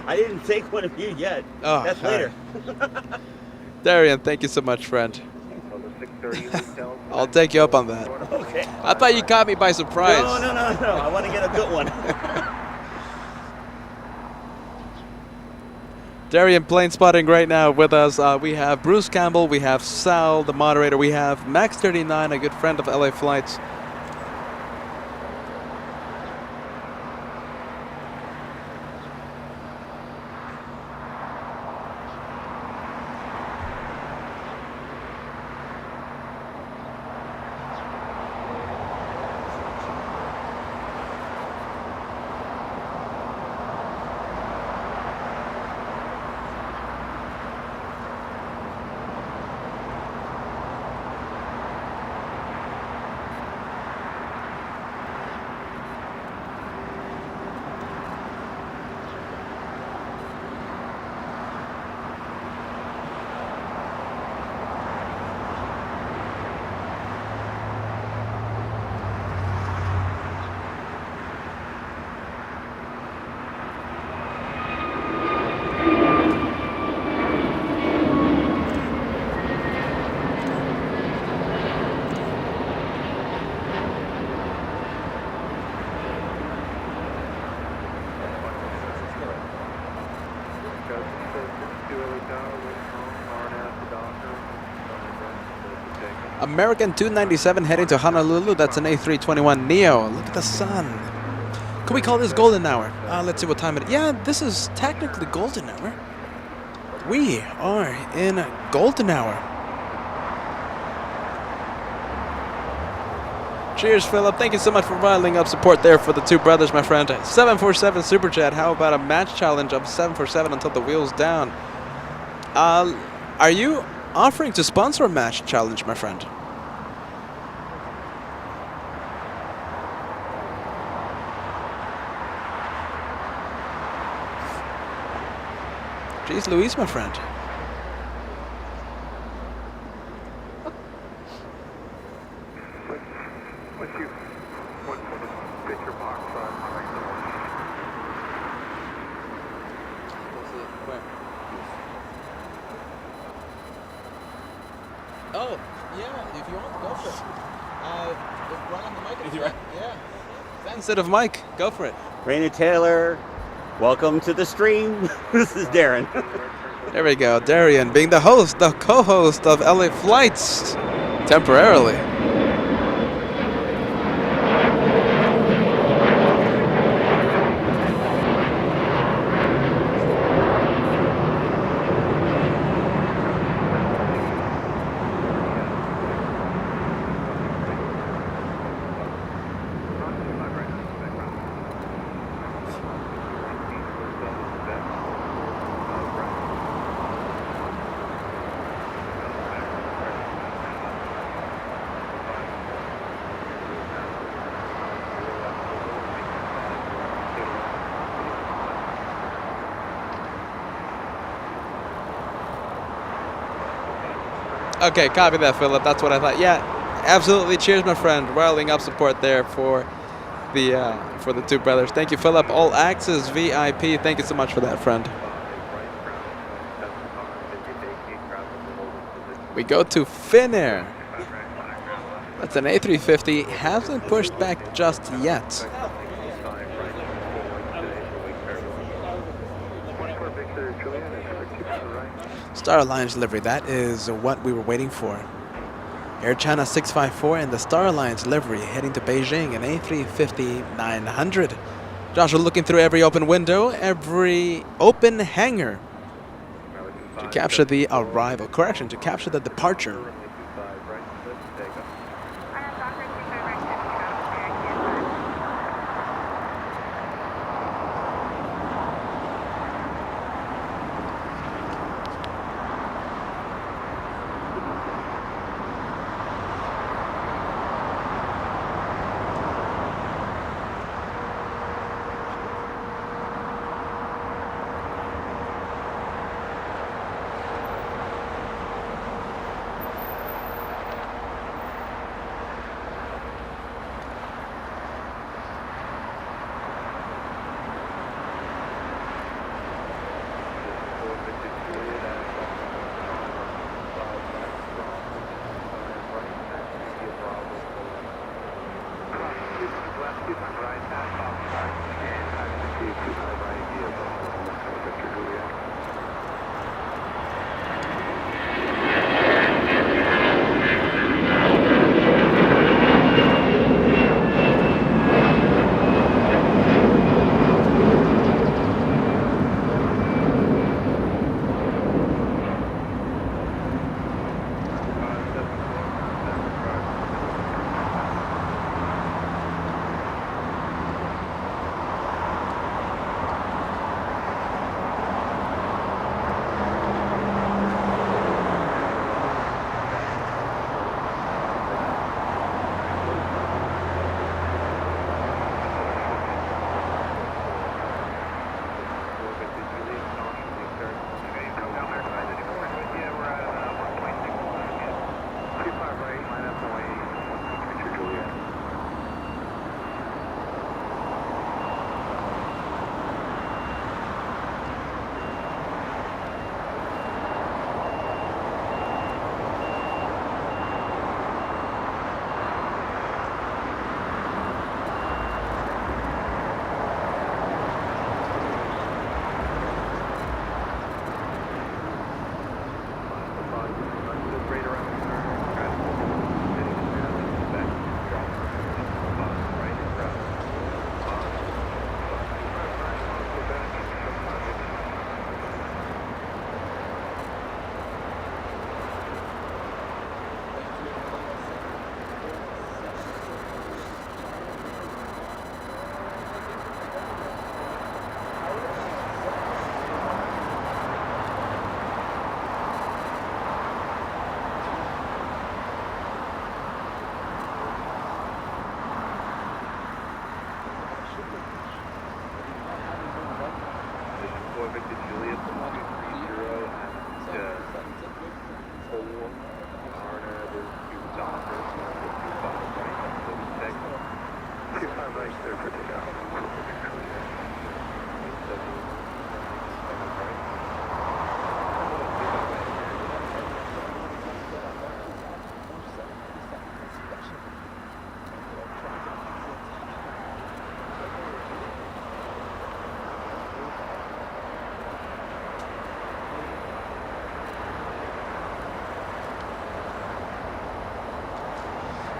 I didn't take one of you yet. Oh, that's later. Darian, thank you so much, friend. I'll take you up on that. Okay. I thought you caught me by surprise. No. I want to get a good one. Darian plane spotting right now with us. We have Bruce Campbell, we have Sal, the moderator, we have Max39, a good friend of LA Flights. American 297 heading to Honolulu. That's an A321 Neo. Look at the sun. Can we call this golden hour? Let's see what time it is. Yeah, this is technically golden hour. We are in golden hour. Cheers, Philip. Thank you so much for providing up support there for the two brothers, my friend. 747 Super Chat. How about a match challenge of 747 until the wheel's down? Are you offering to sponsor a match challenge, my friend? Jeez Louise, my friend. Oh, yeah, if you want, go for it. Run on the mic. Is he right? Yeah. Instead of Mike, go for it. Raina Taylor, welcome to the stream. This is Darren. There we go. Darian being the host, the co-host of LA Flights, temporarily. Okay, copy that, Philip. That's what I thought. Yeah, absolutely. Cheers, my friend. Riling up support there for the two brothers. Thank you, Philip. All Access VIP. Thank you so much for that, friend. We go to Finnair. That's an A350. Hasn't pushed back just yet. Star Alliance livery. That is what we were waiting for. Air China 654 and the Star Alliance livery heading to Beijing, an A350-900. Joshua looking through every open window, every open hangar to capture the arrival. Correction, to capture the departure.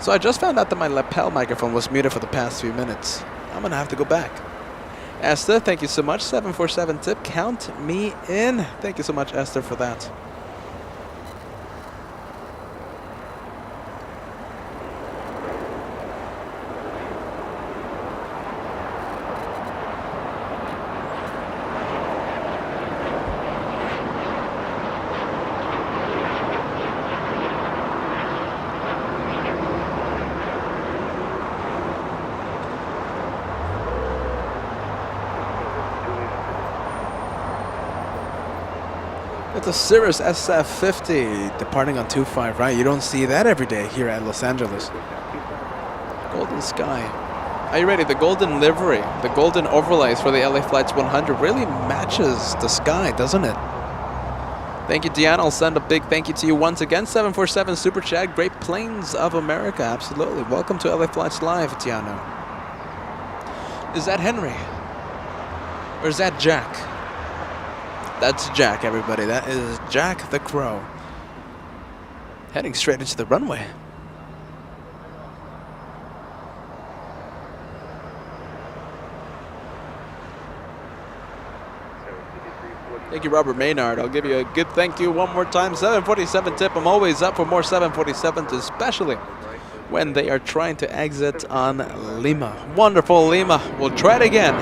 So I just found out that my lapel microphone was muted for the past few minutes. I'm gonna have to go back. Esther, thank you so much. 747 tip, count me in. Thank you so much, Esther, for that. the Cirrus SF50 departing on 25, right? You don't see that every day here at Los Angeles. Golden sky. Are you ready? The golden livery, the golden overlays for the LA Flights 100 really matches the sky, doesn't it? Thank you, Deanna. I'll send a big thank you to you once again. 747 Super Chat, Great Plains of America. Absolutely. Welcome to LA Flights Live, Deanna. Is that Henry? Or is that Jack? That's Jack, everybody. That is Jack the Crow. Heading straight into the runway. Thank you, Robert Maynard. I'll give you a good thank you one more time. 747 tip. I'm always up for more 747s, especially when they are trying to exit on Lima. Wonderful, Lima. We'll try it again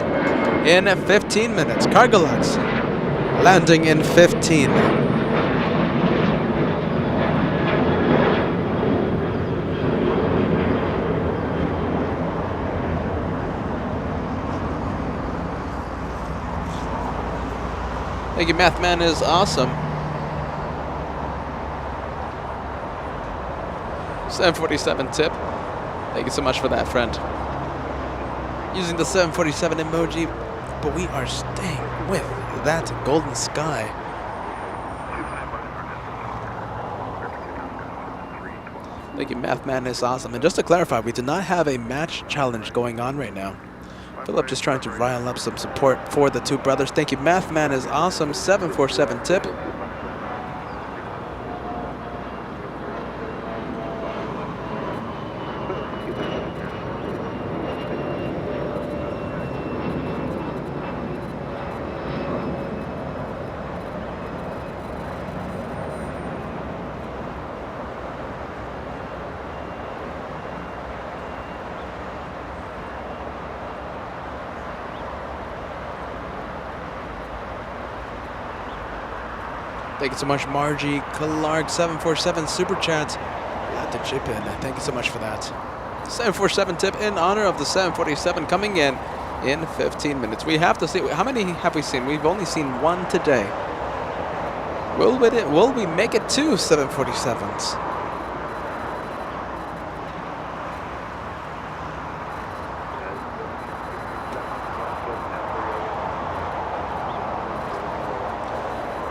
in 15 minutes. Cargolux landing in 15. Thank you, Mathman is awesome. 747 tip. Thank you so much for that, friend. Using the 747 emoji, but we are staying with that golden sky. Thank you, Mathman is awesome. And just to clarify, we do not have a match challenge going on right now. Philip just trying to rile up some support for the two brothers. Thank you, Mathman is awesome. 747 tip. Thank you so much, Margie Clark, 747 Super Chat. Had to chip in. Thank you so much for that. 747 tip in honor of the 747 coming in 15 minutes. We have to see, how many have we seen? We've only seen one today. Will we make it 2 747s?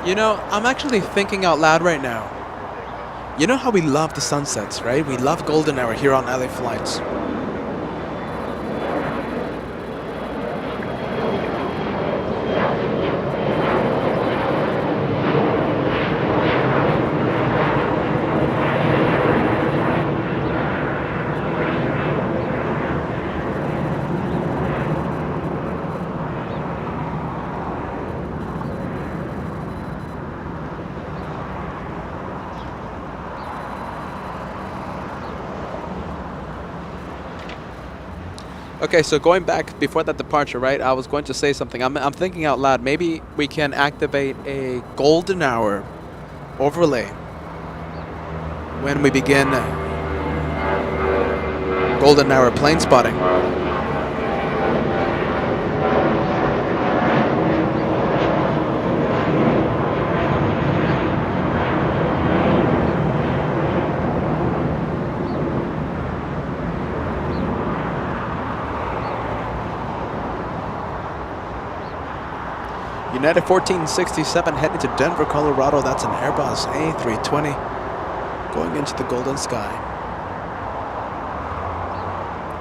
You know, I'm actually thinking out loud right now. You know how we love the sunsets, right? We love golden hour here on LA Flights. Okay, so going back before that departure, right? I was going to say something. I'm thinking out loud. Maybe we can activate a golden hour overlay when we begin golden hour plane spotting. United 1467 heading to Denver, Colorado. That's an Airbus A320 going into the golden sky.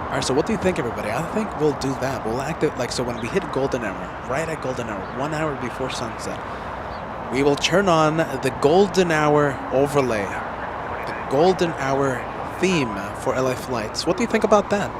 All right, so what do you think, everybody? I think we'll do that. We'll activate, like, so when we hit golden hour, right at golden hour, 1 hour before sunset, we will turn on the golden hour overlay, the golden hour theme for LA Flights. What do you think about that?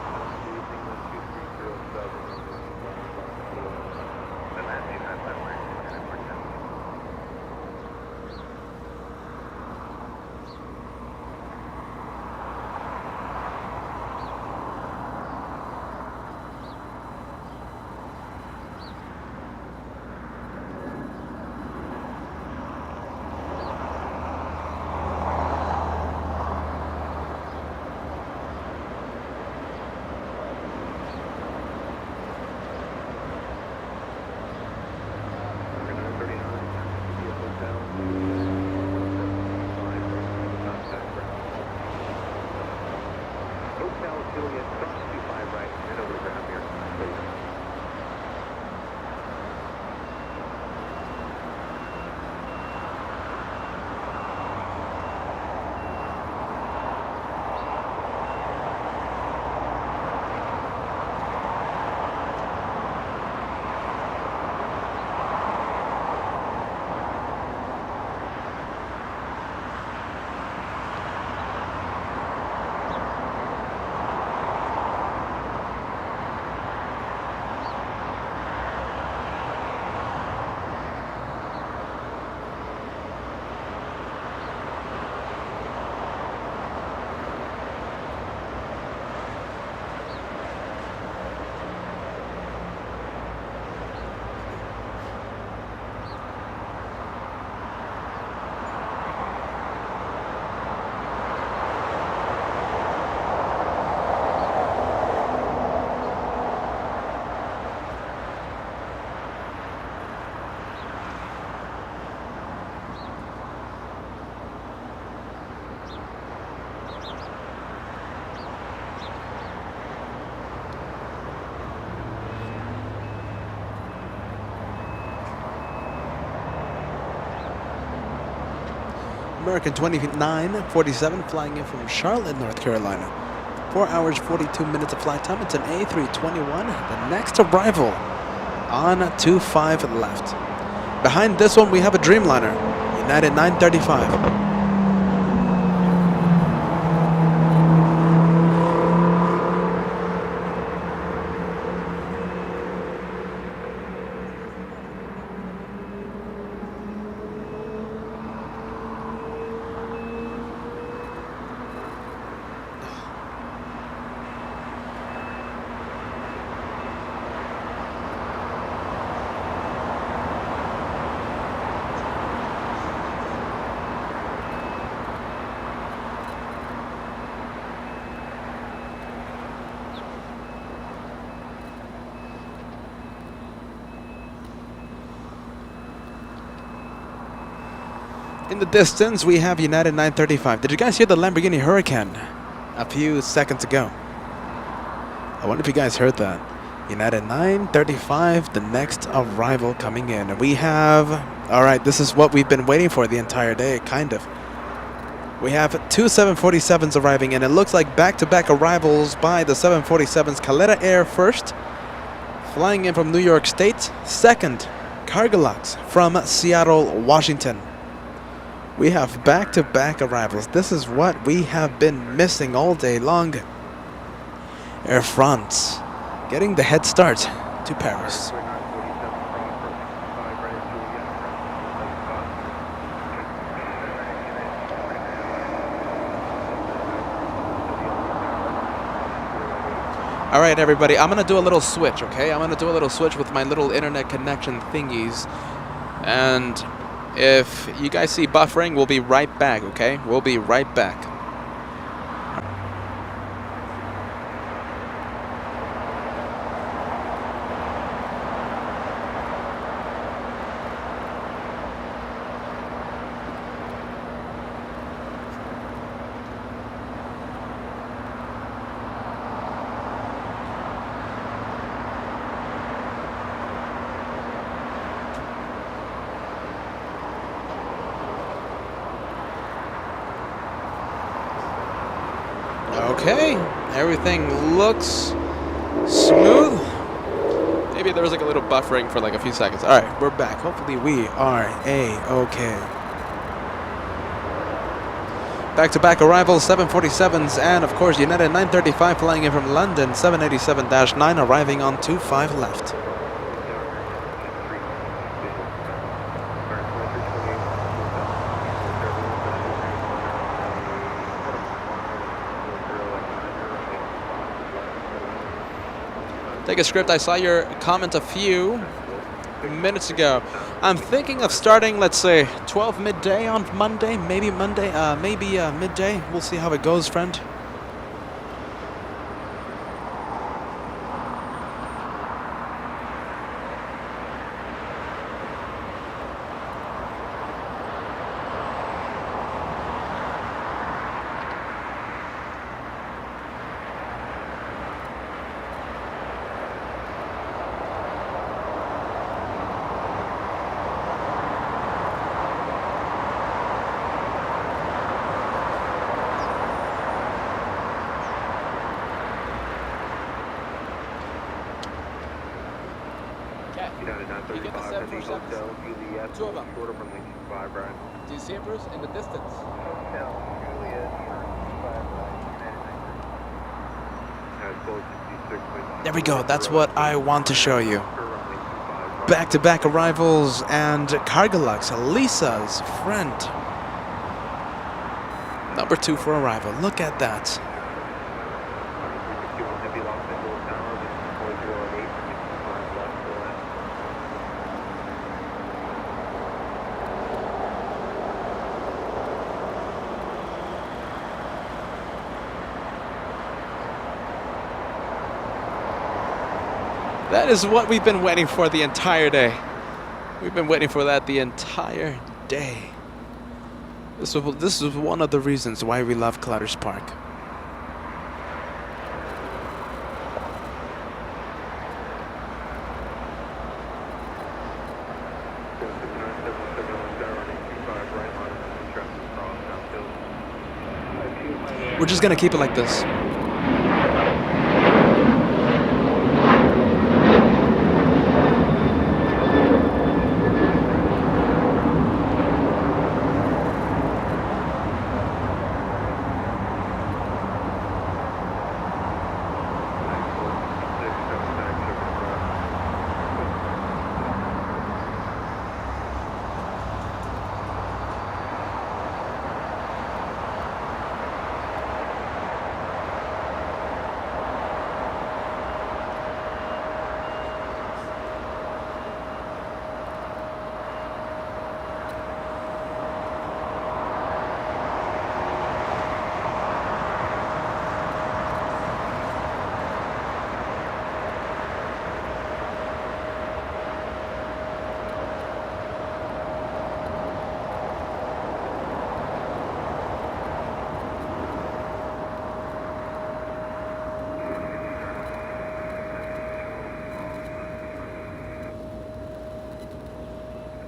American 2947 flying in from Charlotte, North Carolina. 4 hours, 42 minutes of flight time. It's an A321, the next arrival on 25 left. Behind this one, we have a Dreamliner, United 935. In the distance, we have United 935. Did you guys hear the Lamborghini Huracan a few seconds ago? I wonder if you guys heard that. United 935, the next arrival coming in. We have, all right, this is what we've been waiting for the entire day, kind of. We have two 747s arriving, and it looks like back-to-back arrivals by the 747s. Caleta Air first, flying in from New York State. Second, Cargolux from Seattle, Washington. We have back-to-back arrivals. This is what we have been missing all day long. Air France getting the head start to Paris. All right, everybody, I'm going to do a little switch, okay? I'm going to do a little switch with my little internet connection thingies. And if you guys see buffering, we'll be right back, okay? We'll be right back. Okay, everything looks smooth. Maybe there was like a little buffering for like a few seconds. All right, we're back. Hopefully we are A-okay. Back-to-back arrivals, 747s, and of course United 935 flying in from London, 787-9 arriving on 25 left. Degas Script, I saw your comment a few minutes ago. I'm thinking of starting, let's say, 12 midday on Monday, maybe midday. We'll see how it goes, friend. You get the 747s? Two of them. Do you see it, Bruce, in the distance? There we go. That's what I want to show you. Back-to-back arrivals and Cargolux, Lisa's friend. Number 2 for arrival. Look at that. That is what we've been waiting for the entire day. We've been waiting for that the entire day. This is one of the reasons why we love Clutters Park. We're just gonna keep it like this.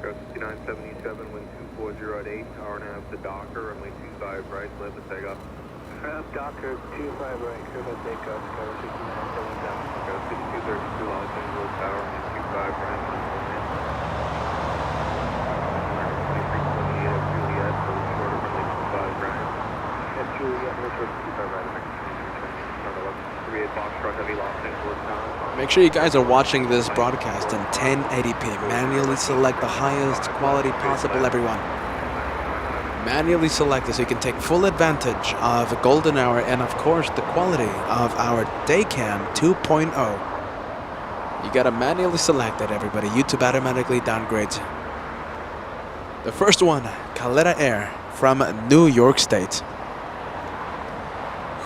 Go 6977, wind 240 at 8, hour and a half to Docker, runway 25 right, left to take off. Docker 25 right, curve at Degas, cover 6977. Go 6232 Los Angeles Tower, runway 25 right, left to land. 2328 at Juliet, so short of runway 25 right. At Juliet, we're short of 25 right. 38 Foxtrot Heavy Los Angeles Tower. Make sure you guys are watching this broadcast in 1080p. Manually select the highest quality possible, everyone. Manually select it so you can take full advantage of golden hour and, of course, the quality of our Daycam 2.0. You gotta manually select it, everybody. YouTube automatically downgrades. The first one, Calera Air from New York State.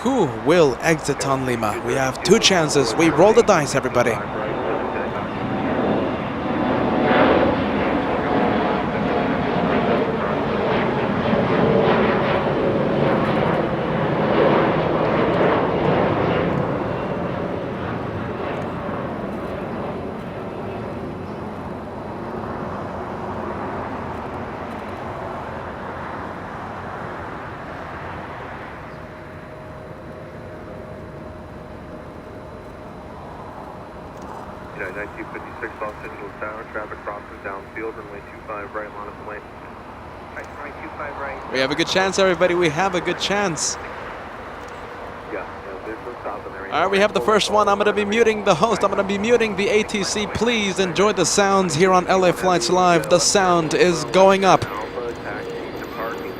Who will exit on Lima? We have two chances. We roll the dice, everybody. United 9256 Los Angeles Tower, traffic crosses downfield, runway 25 right, line up the lane. Runway 25 right. We have a good chance, everybody. We have a good chance. Yeah, there's no stopping there. All right, we have the first one. I'm going to be muting the host. I'm going to be muting the ATC. Please enjoy the sounds here on LA Flights Live. The sound is going up. Alpha, taxi to parking.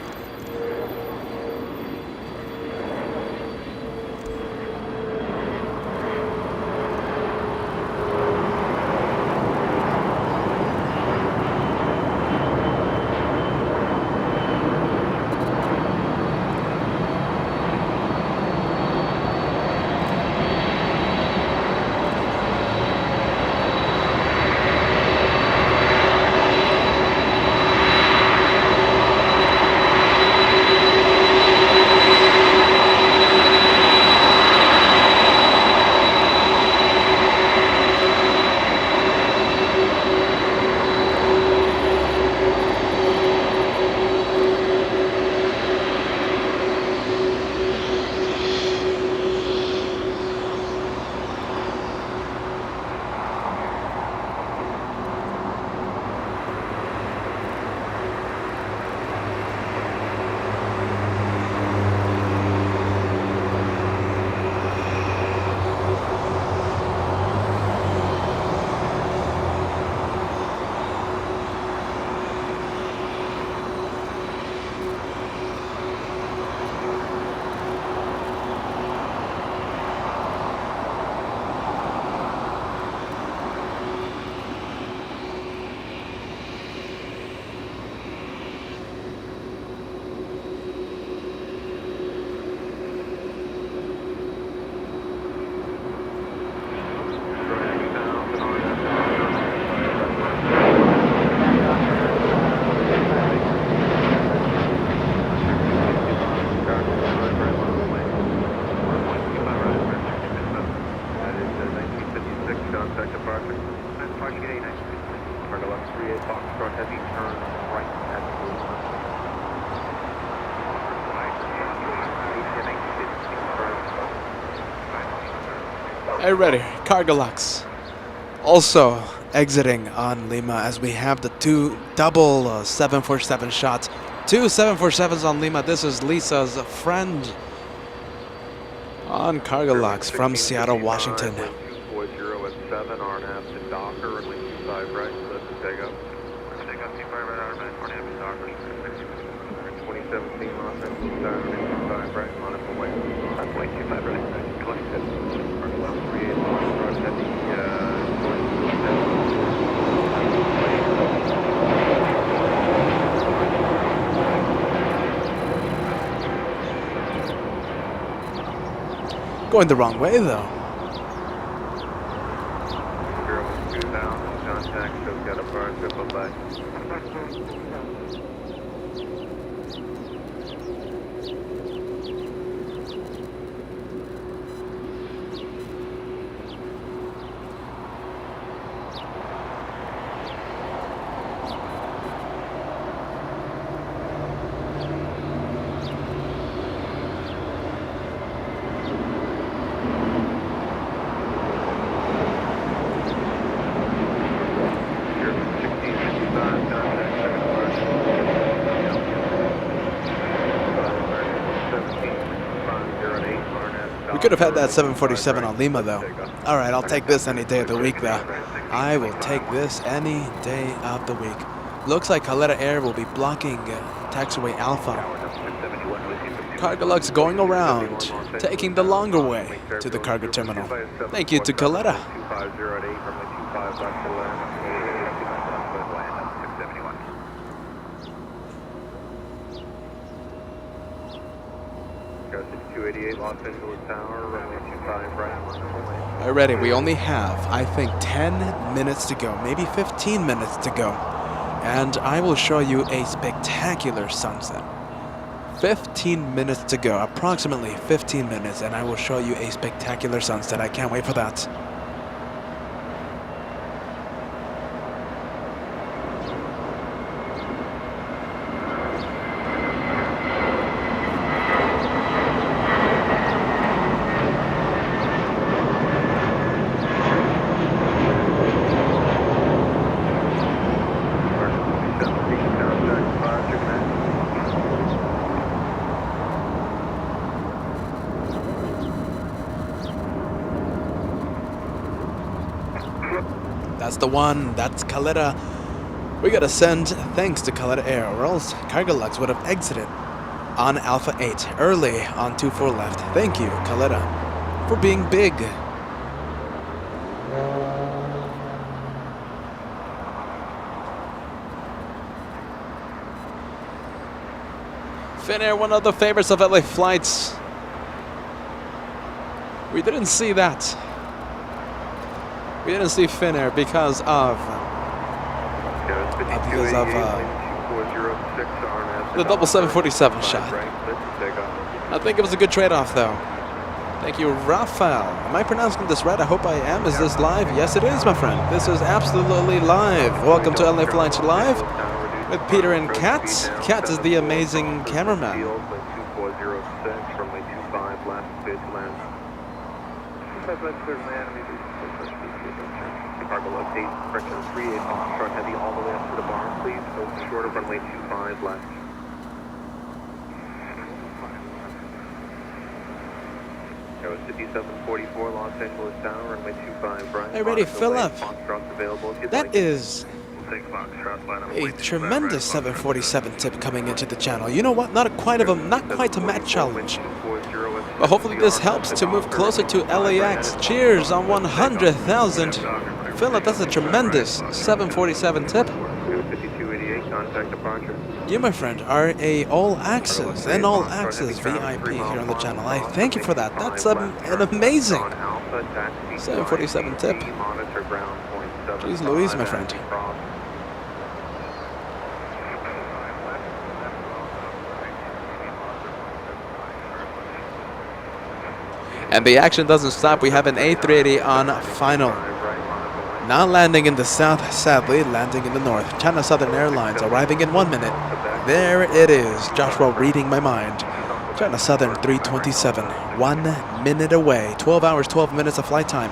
Cargolux 38 Foxtrot Heavy, turn right at the blue line. Hey, ready. Cargolux. Also exiting on Lima as we have the two double 747 shots. Two 747s on Lima. This is Lisa's friend on Cargolux from Seattle, Washington. 240 at 7, RNAV to Docker, runway 25 right, let's take up. Take up 25 right, RNAV to Docker. 2017 Los Angeles, runway 25 right, on up away. Runway 25 right, 27. Cargolux 38 Los, cross heavy, Going the wrong way though. 02000, contact, shows got a bar, bye-bye. We could have had that 747 on Lima though. Alright, I'll take this any day of the week though. I will take this any day of the week. Looks like Caleta Air will be blocking taxiway Alpha. Cargolux going around, taking the longer way to the cargo terminal. Thank you to Caleta. Los Angeles Tower, runway 25 right, Already, we only have, I think, 10 minutes to go, maybe 15 minutes to go. And I will show you a spectacular sunset. 15 minutes to go, approximately 15 minutes, and I will show you a spectacular sunset. I can't wait for that. That's the one. That's Caleta. We gotta send thanks to Caleta Air, or else Cargolux would have exited on Alpha 8 early on 24 left. Thank you, Caleta, for being big. Finnair, one of the favorites of LA flights. We didn't see that. We didn't see Finnair because of the double 747 shot. I think it was a good trade-off though. Thank you, Rafael. Am I pronouncing this right? I hope I am. Is this live? Yes, it is, my friend. This is absolutely live. Welcome to LA Flights Live with Peter and Kat. Kat is the amazing cameraman. Cargolux 8, correction 38, Foxtrot Heavy all the way up to the bar, please. Hold short of runway 25 left. That was 5744 Los Angeles Tower, runway 25 right. Hey, ready, Philip. That is a tremendous 747 tip coming into the channel. You know what? Not quite a match challenge. But hopefully this helps to move closer to LAX. Cheers on 100,000. Philip, that's a tremendous 747 tip. You, my friend, are a all-access and all-access VIP here on the channel. I thank you for that. That's an amazing 747 tip. Jeez Louise, my friend. And the action doesn't stop. We have an A380 on final. Not landing in the south, sadly, landing in the north. China Southern Airlines arriving in 1 minute. There it is. Joshua reading my mind. China Southern 327, 1 minute away. 12 hours, 12 minutes of flight time.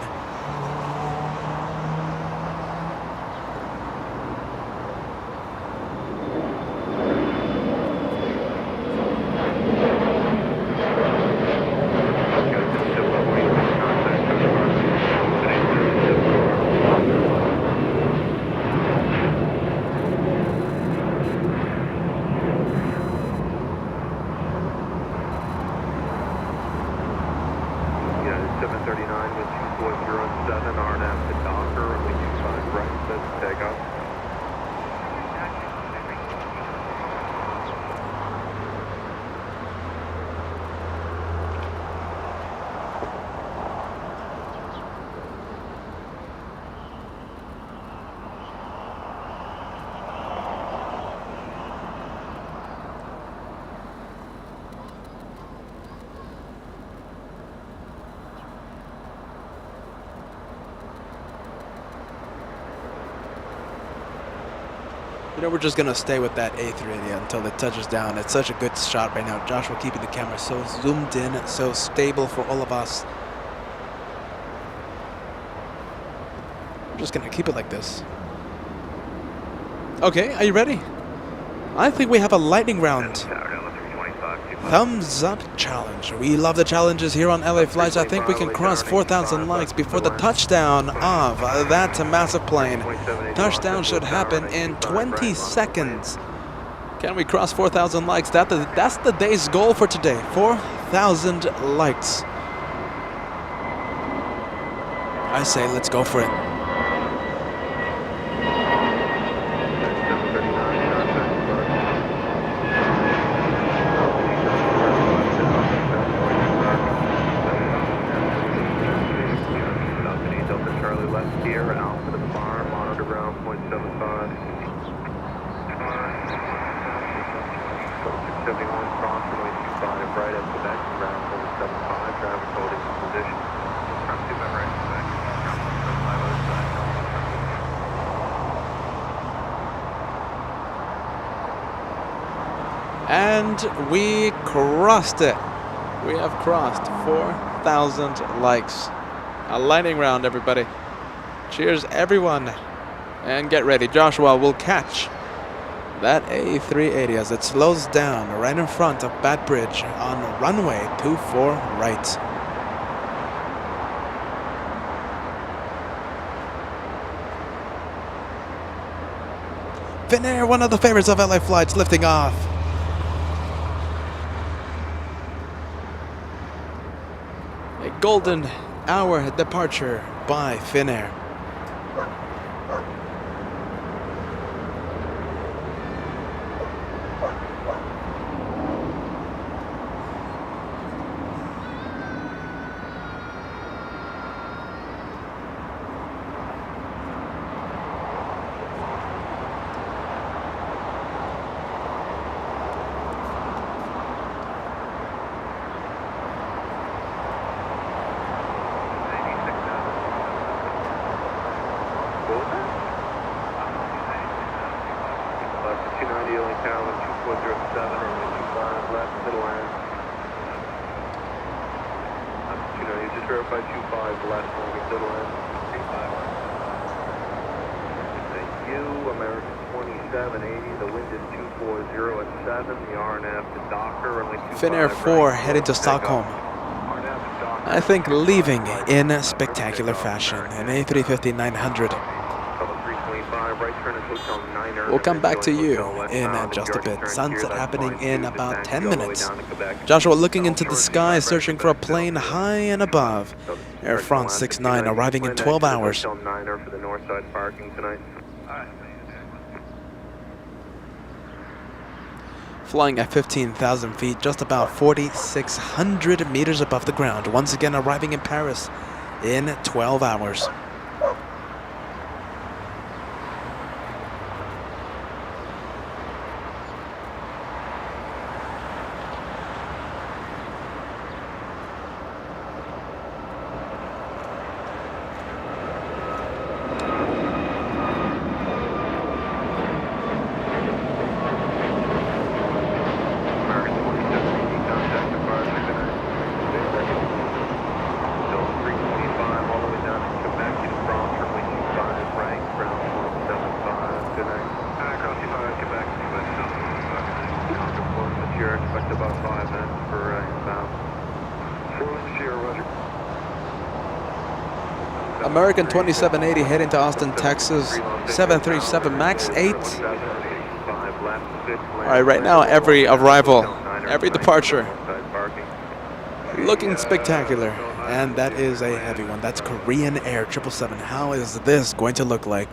You know, we're just going to stay with that A380 until it touches down. It's such a good shot right now. Joshua keeping the camera so zoomed in, so stable for all of us. I'm just going to keep it like this. Okay, are you ready? I think we have a lightning round. Thumbs up challenge. We love the challenges here on LA Flights. I think we can cross 4,000 likes before the touchdown of that massive plane. Touchdown should happen in 20 seconds. Can we cross 4,000 likes? That's the day's goal for today. 4,000 likes. I say let's go for it. And we crossed it. We have crossed 4,000 likes. A lightning round, everybody. Cheers, everyone. And get ready. Joshua will catch that A380 as it slows down right in front of Bat Bridge on runway 24 right. Finnair, one of the favorites of LA Flights, lifting off. A golden hour departure by Finnair. Finnair 4 heading to Stockholm. I think leaving in spectacular fashion. An A350-900. We'll come back to you in just a bit. Sunset happening in about 10 minutes. Joshua looking into the sky, searching for a plane high and above. Air France 69 arriving in 12 hours. Flying at 15,000 feet, just about 4,600 meters above the ground. Once again arriving in Paris in 12 hours. American 2780 heading to Austin, Texas. 737 MAX 8. Alright, right now every arrival, every departure looking spectacular. And that is a heavy one. That's Korean Air 777. How is this going to look like?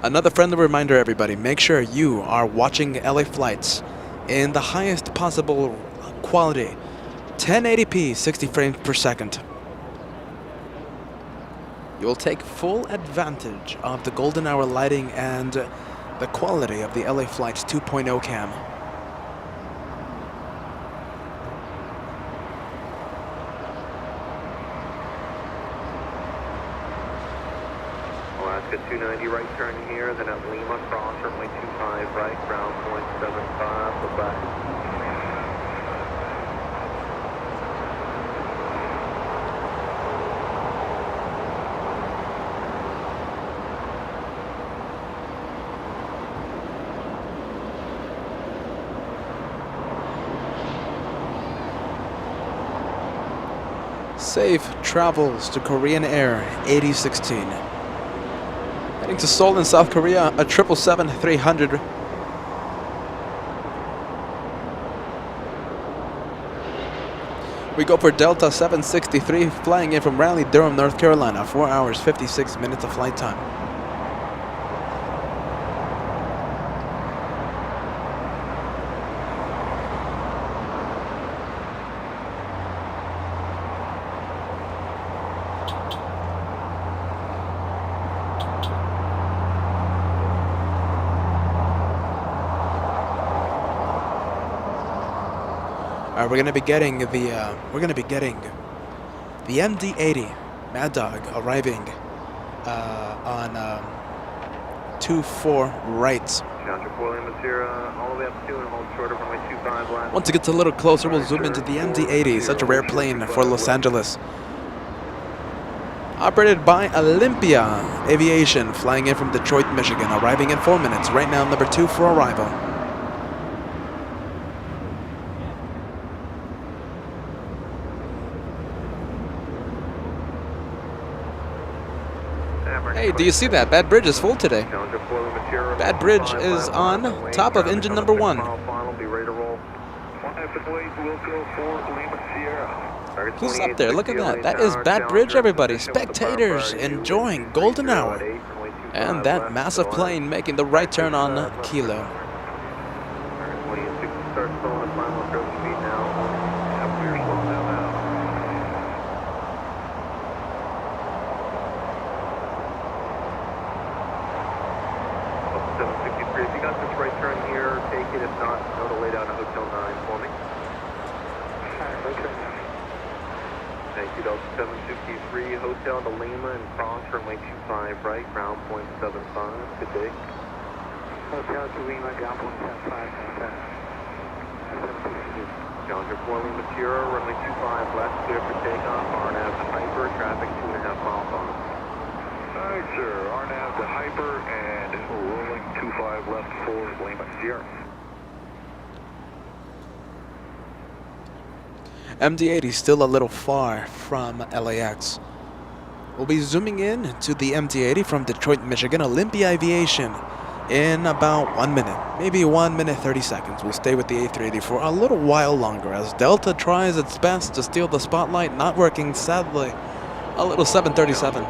Another friendly reminder, everybody. Make sure you are watching LA flights in the highest possible quality. 1080p, 60 frames per second. You will take full advantage of the golden hour lighting and the quality of the LA Flights 2.0 cam. Alaska 290 right turn here, then at Lima, cross runway 25 right, ground point 75, go back. Safe travels to Korean Air 8016. Heading to Seoul in South Korea, a 777-300. We go for Delta 763, flying in from Raleigh, Durham, North Carolina. 4 hours, 56 minutes of flight time. We're gonna be getting the MD-80 Mad Dog arriving on 24 right. Once it gets a little closer, we'll zoom into the MD-80. Such a rare plane for Los Angeles. Operated by Olympia Aviation, flying in from Detroit, Michigan, arriving in 4 minutes. Right now, number 2 for arrival. Hey, do you see that? Bad Bridge is full today. Bad Bridge is on top of engine number 1. Who's up there? Look at that. That is Bad Bridge, everybody. Spectators enjoying golden hour. And that massive plane making the right turn on Kilo. Hotel to Lima and cross runway 25 right, ground point 75. Good day. Hotel to Lima, ground point 75. Challenger 4 Lima Sierra, runway 25 left, clear for takeoff. RNAV to Hyper, traffic 2.5 miles on. Alright, sir. RNAV to Hyper and rolling 25 left for Lima Sierra. MD-80 still a little far from LAX. We'll be zooming in to the MD-80 from Detroit, Michigan, Olympia Aviation in about 1 minute, maybe 1 minute 30 seconds. We'll stay with the A380 for a little while longer as Delta tries its best to steal the spotlight, not working, sadly. A little 737.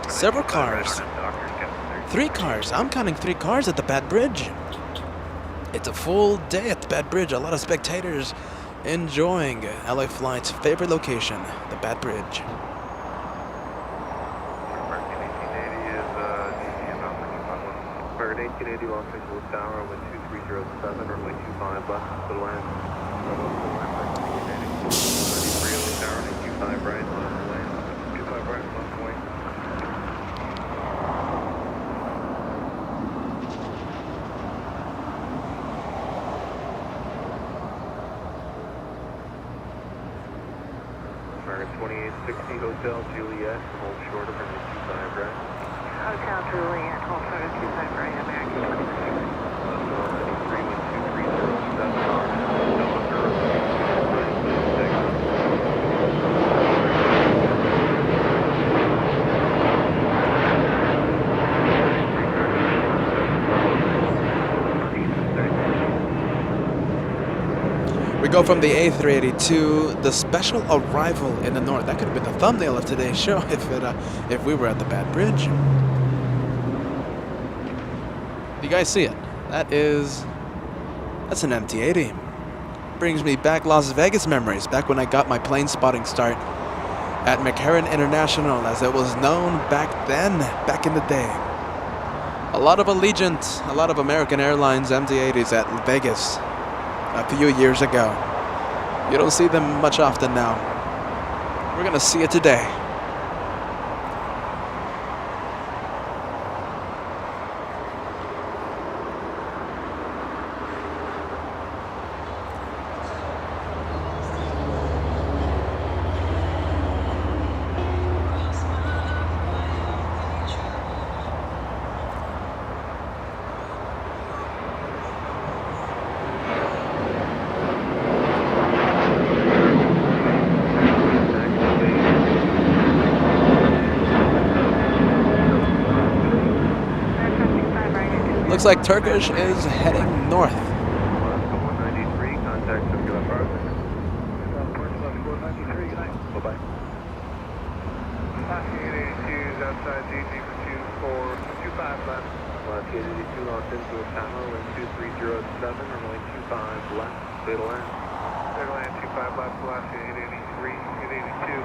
Several cars. 3 cars. I'm counting 3 cars at the Bad Bridge. It's a full day at the Bad Bridge. A lot of spectators enjoying LA Flight's favorite location, the Bad Bridge. American 1880 Los Angeles Tower, wind 2307, runway 25 left, to land. 33 Oak Tower, 25 right, left land. 25 right, left wing. American 2860 Hotel Juliet, hold short of runway 25 right. Hotel Juliet, hold short of 25 right, American 26. We go from the A380 to the special arrival in the north. That could have been the thumbnail of today's show if we were at the Bad Bridge. You guys see it? That's an MT-80. Brings me back Las Vegas memories, back when I got my plane spotting start at McCarran International, as it was known back then, back in the day. A lot of Allegiant, a lot of American Airlines MT-80s at Vegas a few years ago. You don't see them much often now. We're gonna see it today. Looks like Turkish is heading north. 193, contact circular fire. Bye-bye. 882 is outside DG for 25 left. 882 Los Angeles Tower, wind 2307, runway 25 left, clear to land. Clear to land, 25 left, velocity 883, 882.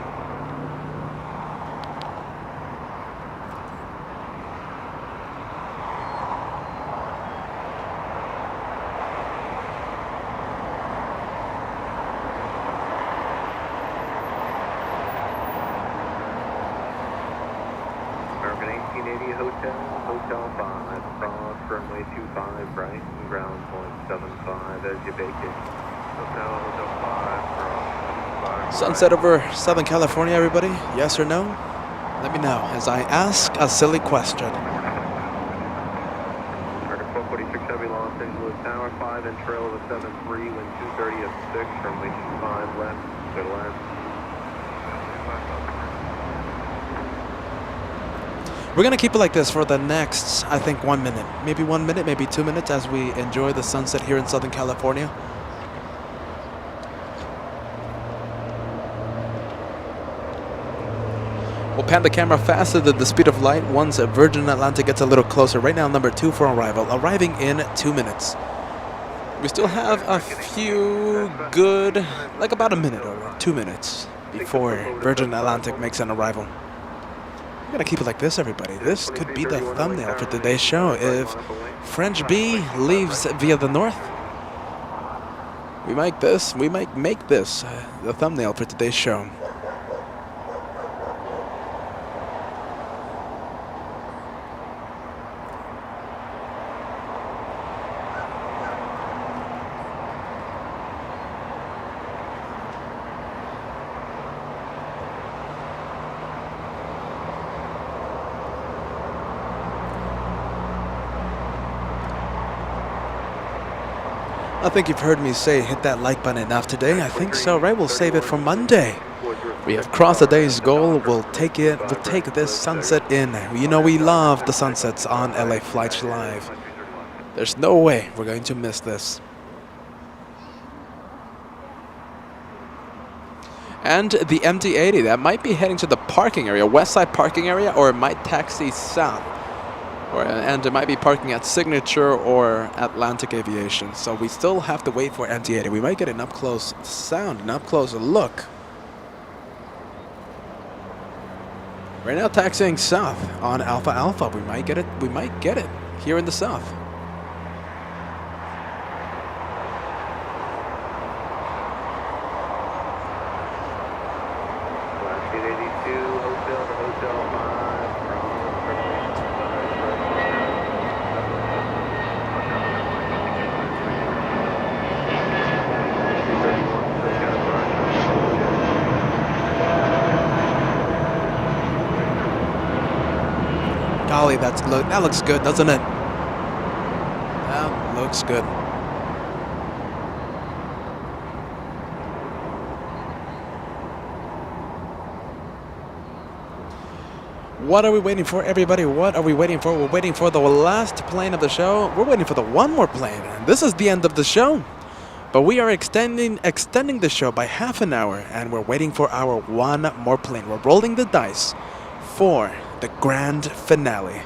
Hotel 5, cross runway 25 right, and ground point 75 as you vacate. Hotel 5, cross 75. Sunset over Southern California, everybody? Yes or no? Let me know as I ask a silly question. American 446 Heavy Los Angeles Tower, 5 and trail of a 73, wind 230 at 6, runway 25 left, clear to land. We're gonna keep it like this for the next, I think, 1 minute. Maybe 1 minute, maybe 2 minutes as we enjoy the sunset here in Southern California. We'll pan the camera faster than the speed of light once Virgin Atlantic gets a little closer. Right now, number 2 for arrival, arriving in 2 minutes. We still have a few good, like about a minute or 2 minutes before Virgin Atlantic makes an arrival. We're gonna keep it like this, everybody. This could be the thumbnail for today's show. If French B leaves via the north, we might make this the thumbnail for today's show. I think you've heard me say hit that like button enough today. I think so, right? We'll save it for Monday. We have crossed the day's goal. We'll take this sunset in. You know we love the sunsets on LA Flights Live. There's no way we're going to miss this. And the MT-80 that might be heading to the parking area, west side parking area, or it might taxi south. And it might be parking at Signature or Atlantic Aviation. So we still have to wait for MD-80. We might get an up-close sound, an up-close look. Right now taxiing south on Alpha Alpha. We might get it. We might get it here in the south. Golly, that looks good, doesn't it? That looks good. What are we waiting for, everybody? What are we waiting for? We're waiting for the last plane of the show. We're waiting for the one more plane. This is the end of the show. But we are extending the show by half an hour, and we're waiting for our one more plane. We're rolling the dice for the grand finale.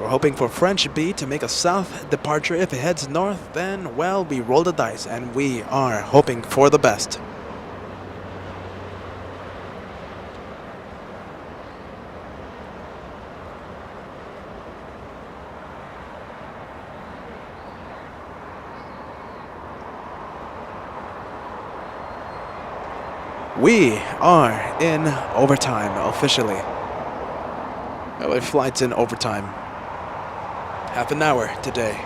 We're hoping for French B to make a south departure. If it heads north, then, well, we roll the dice, and we are hoping for the best. We are in overtime officially. LA flight's in overtime. Half an hour today.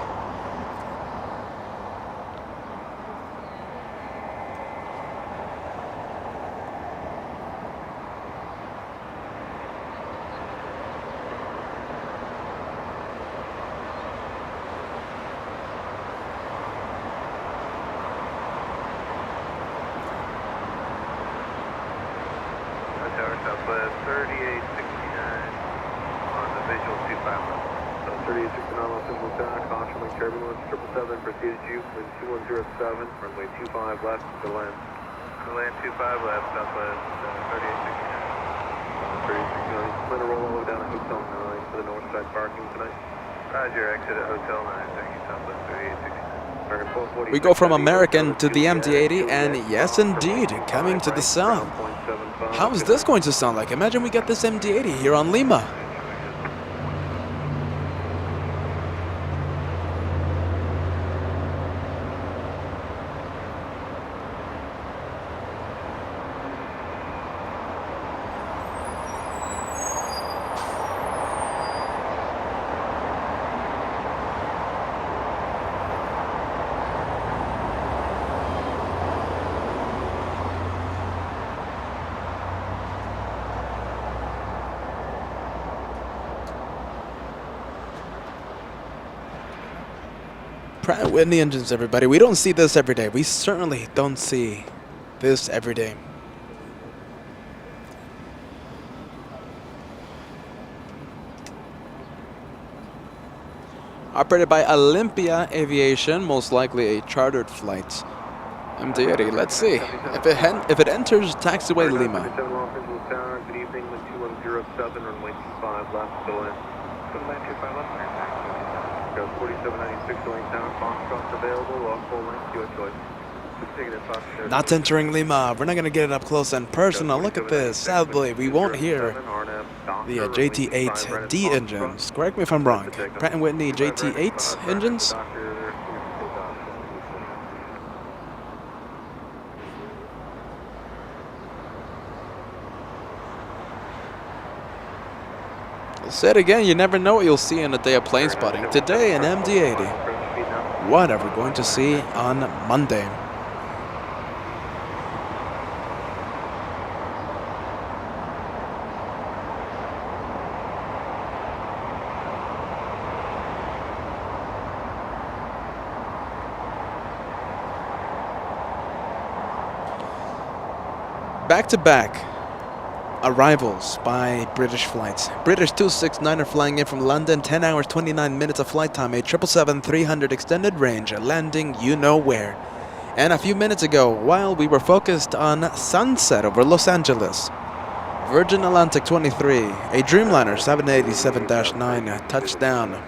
Southwest 3869 on the visual 25 left. So 3869 Los Angeles down, caution link turbulence, 777 proceeded you, wind 2107, runway 25 left to land. To land 25 left, Southwest 3869. 3869, plan to roll all the way down to Hotel 9 for the north side parking tonight. Roger, exit at Hotel 9, thank you, Southwest 3869. We go from American to the MD-80, and yes, indeed, coming to the south. How is this going to sound like? Imagine we get this MD-80 here on Lima. Pratt & Whitney engines, everybody. We don't see this every day. We certainly don't see this every day. Operated by Olympia Aviation, most likely a chartered flight. MD-80, let's see. If it enters taxiway Lima. Good evening, 2107, runway 25 left, to land. To land 25 left, 4796 going down, Foxtrot's available, log 4 length, your choice. Not entering Lima. We're not going to get it up close and personal. Look at this. Sadly, we won't hear the JT8D engines. Correct me if I'm wrong. Pratt & Whitney JT8 engines. I'll say it again, you never know what you'll see in a day of plane spotting. Today, an MD-80. What are we going to see on Monday? Back-to-back arrivals by British flights. British 269 are flying in from London, 10 hours, 29 minutes of flight time, a 777-300 extended range, landing you know where. And a few minutes ago, while we were focused on sunset over Los Angeles, Virgin Atlantic 23, a Dreamliner 787-9 touchdown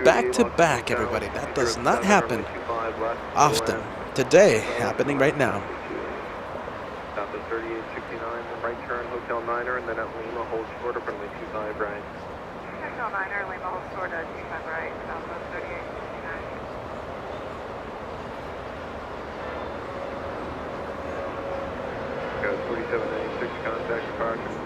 Back to back, everybody. That does not happen often. Today, happening right now. Southwest 3869, right turn, Hotel Niner, and then at Lima, hold short up runway 25 right. Hotel Niner, Lima, hold short at 25 right, Southwest 3869. Go 4796, contact departure.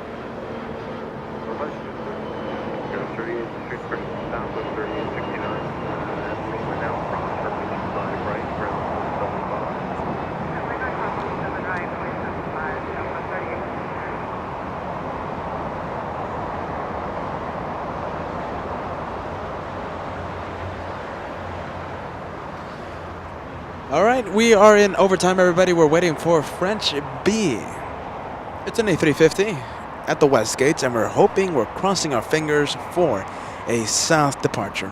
Go 3863, Southwest 3869, at Lima now, cross runway 25 right, ground 75. Lima, cross 27 right, 75, Southwest 3869. All right, we are in overtime, everybody. We're waiting for French B. It's an A350 at the west gates, and we're crossing our fingers for a south departure.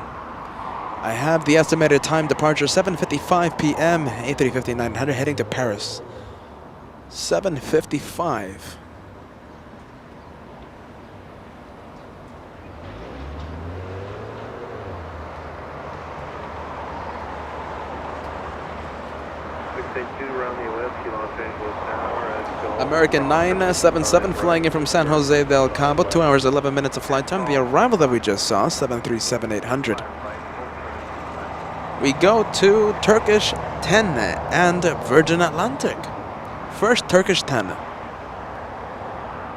I have the estimated time departure 7:55 p.m. A350 900 heading to Paris. 7:55. American 977 flying in from San Jose del Cabo, 2 hours 11 minutes of flight time. The arrival that we just saw, 737-800. We go to Turkish 10 and Virgin Atlantic. First Turkish 10.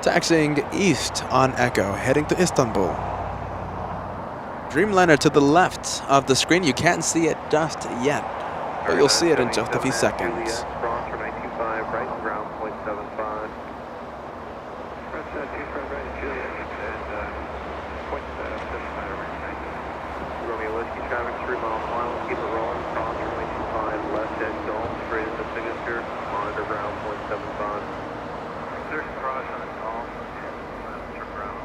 Taxiing east on Echo, heading to Istanbul. Dreamliner to the left of the screen. You can't see it just yet, but you'll see it in just a few seconds. Traffic 3 miles per mile, keep it rolling, cross runway 25, left end dome, straight into signature, monitor ground 0.75. There's cross on the dome, monitor ground.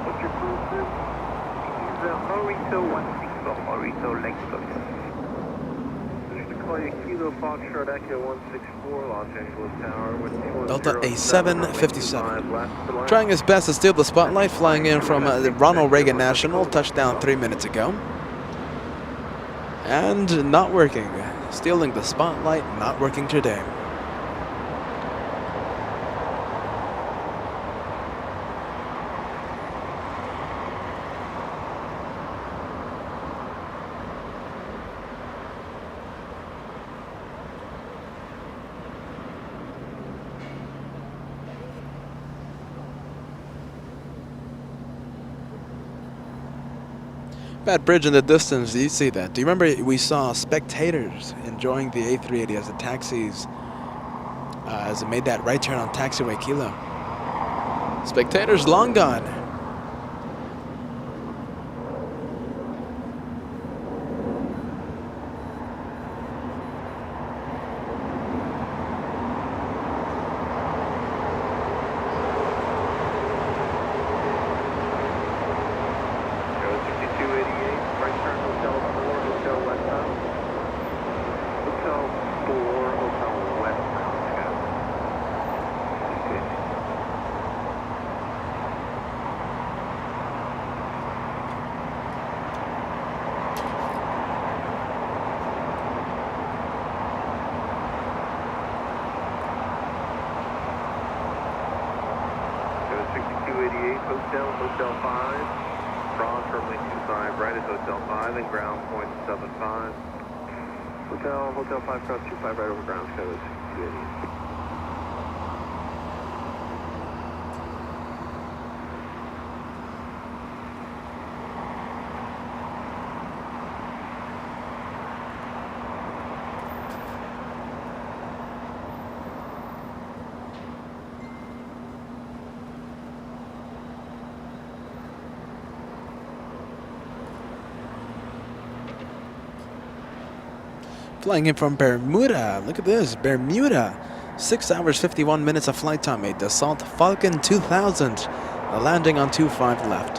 What's your call, sir? He's Mauricio 164, Mauricio Lake Coast. Kilo Foxtrot Echo 164, Los Angeles Tower with Delta A757. Trying his best to steal the spotlight, flying in from Ronald Reagan National, touchdown 3 minutes ago. And not working. Stealing the spotlight, not working today. That bridge in the distance, do you see that? Do you remember we saw spectators enjoying the A380 as the taxis, as it made that right turn on taxiway Kilo? Spectators long gone. Hotel 5, cross runway 25, right at Hotel 5 and ground 0.75. Hotel 5, cross 25, right over ground, code 6288. Flying in from Bermuda. Look at this, Bermuda. 6 hours, 51 minutes of flight time. A Dassault Falcon 2000. Landing on 25 left.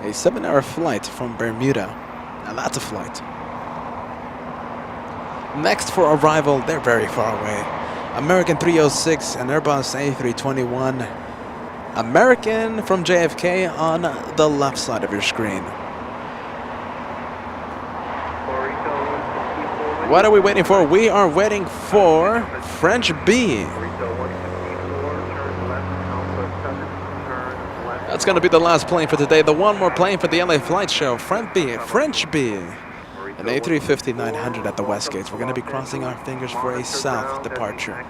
A 7-hour flight from Bermuda. Now that's a flight. Next for arrival, they're very far away. American 306 and Airbus A321. American from JFK on the left side of your screen. What are we waiting for? We are waiting for French B. That's going to be the last plane for today. The one more plane for the LA Flight Show. French B. An A350 900 at the West Gates. We're going to be crossing our fingers for a south departure.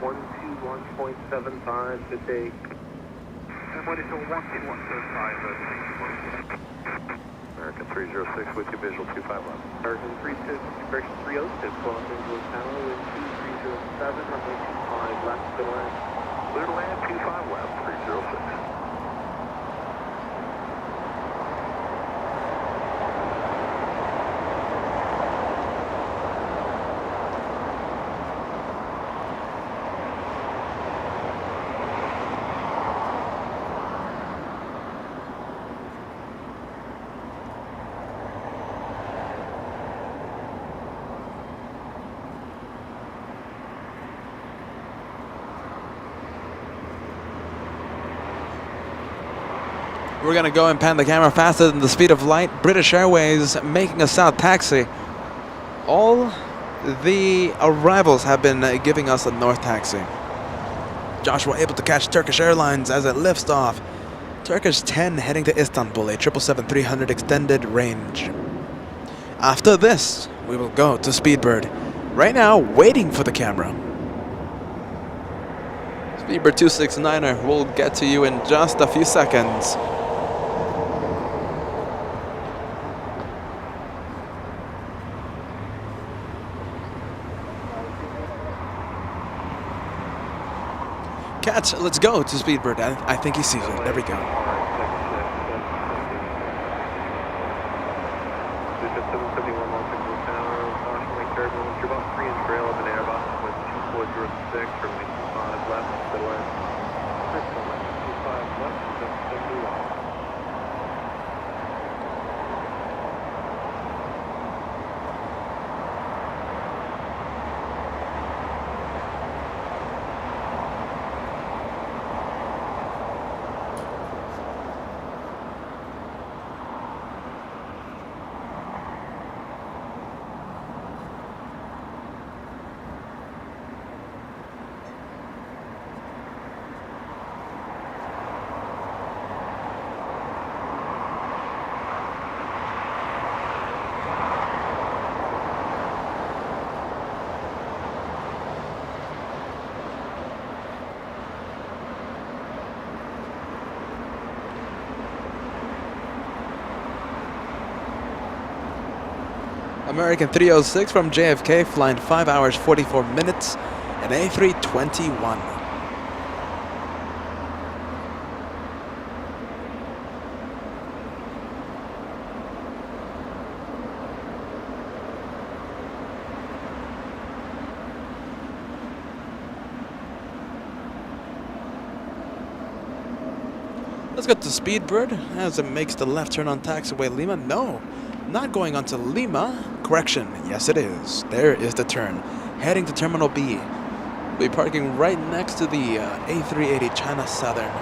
121.75 today. American 306 with you, visual 25 left. American 306, Los Angeles Tower, wind 2307, runway 25 left, clear to land. Clear to land, 25 left, 306. We're going to go and pan the camera faster than the speed of light. British Airways making a south taxi. All the arrivals have been giving us a north taxi. Joshua able to catch Turkish Airlines as it lifts off. Turkish 10 heading to Istanbul, a 777-300 extended range. After this, we will go to Speedbird. Right now, waiting for the camera. Speedbird 269er will get to you in just a few seconds. Catch, let's go to Speedbird. I think he sees it. There we go. Turbulence, you're about 3 inch rail of an Airbus with 2406 from 25 left to the left. 25 left, 71. American 306 from JFK flying 5 hours 44 minutes, an A321. Let's get to Speedbird as it makes the left turn on taxiway Lima. No, not going on to Lima. Correction, yes it is. There is the turn. Heading to Terminal B. We'll be parking right next to the A380 China Southern.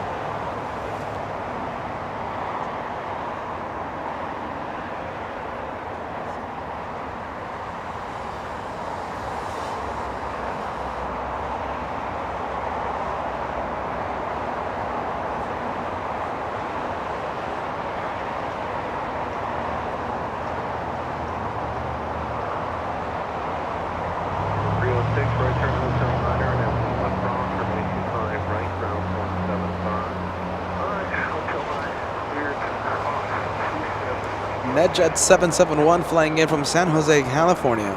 NetJet 771 flying in from San Jose, California.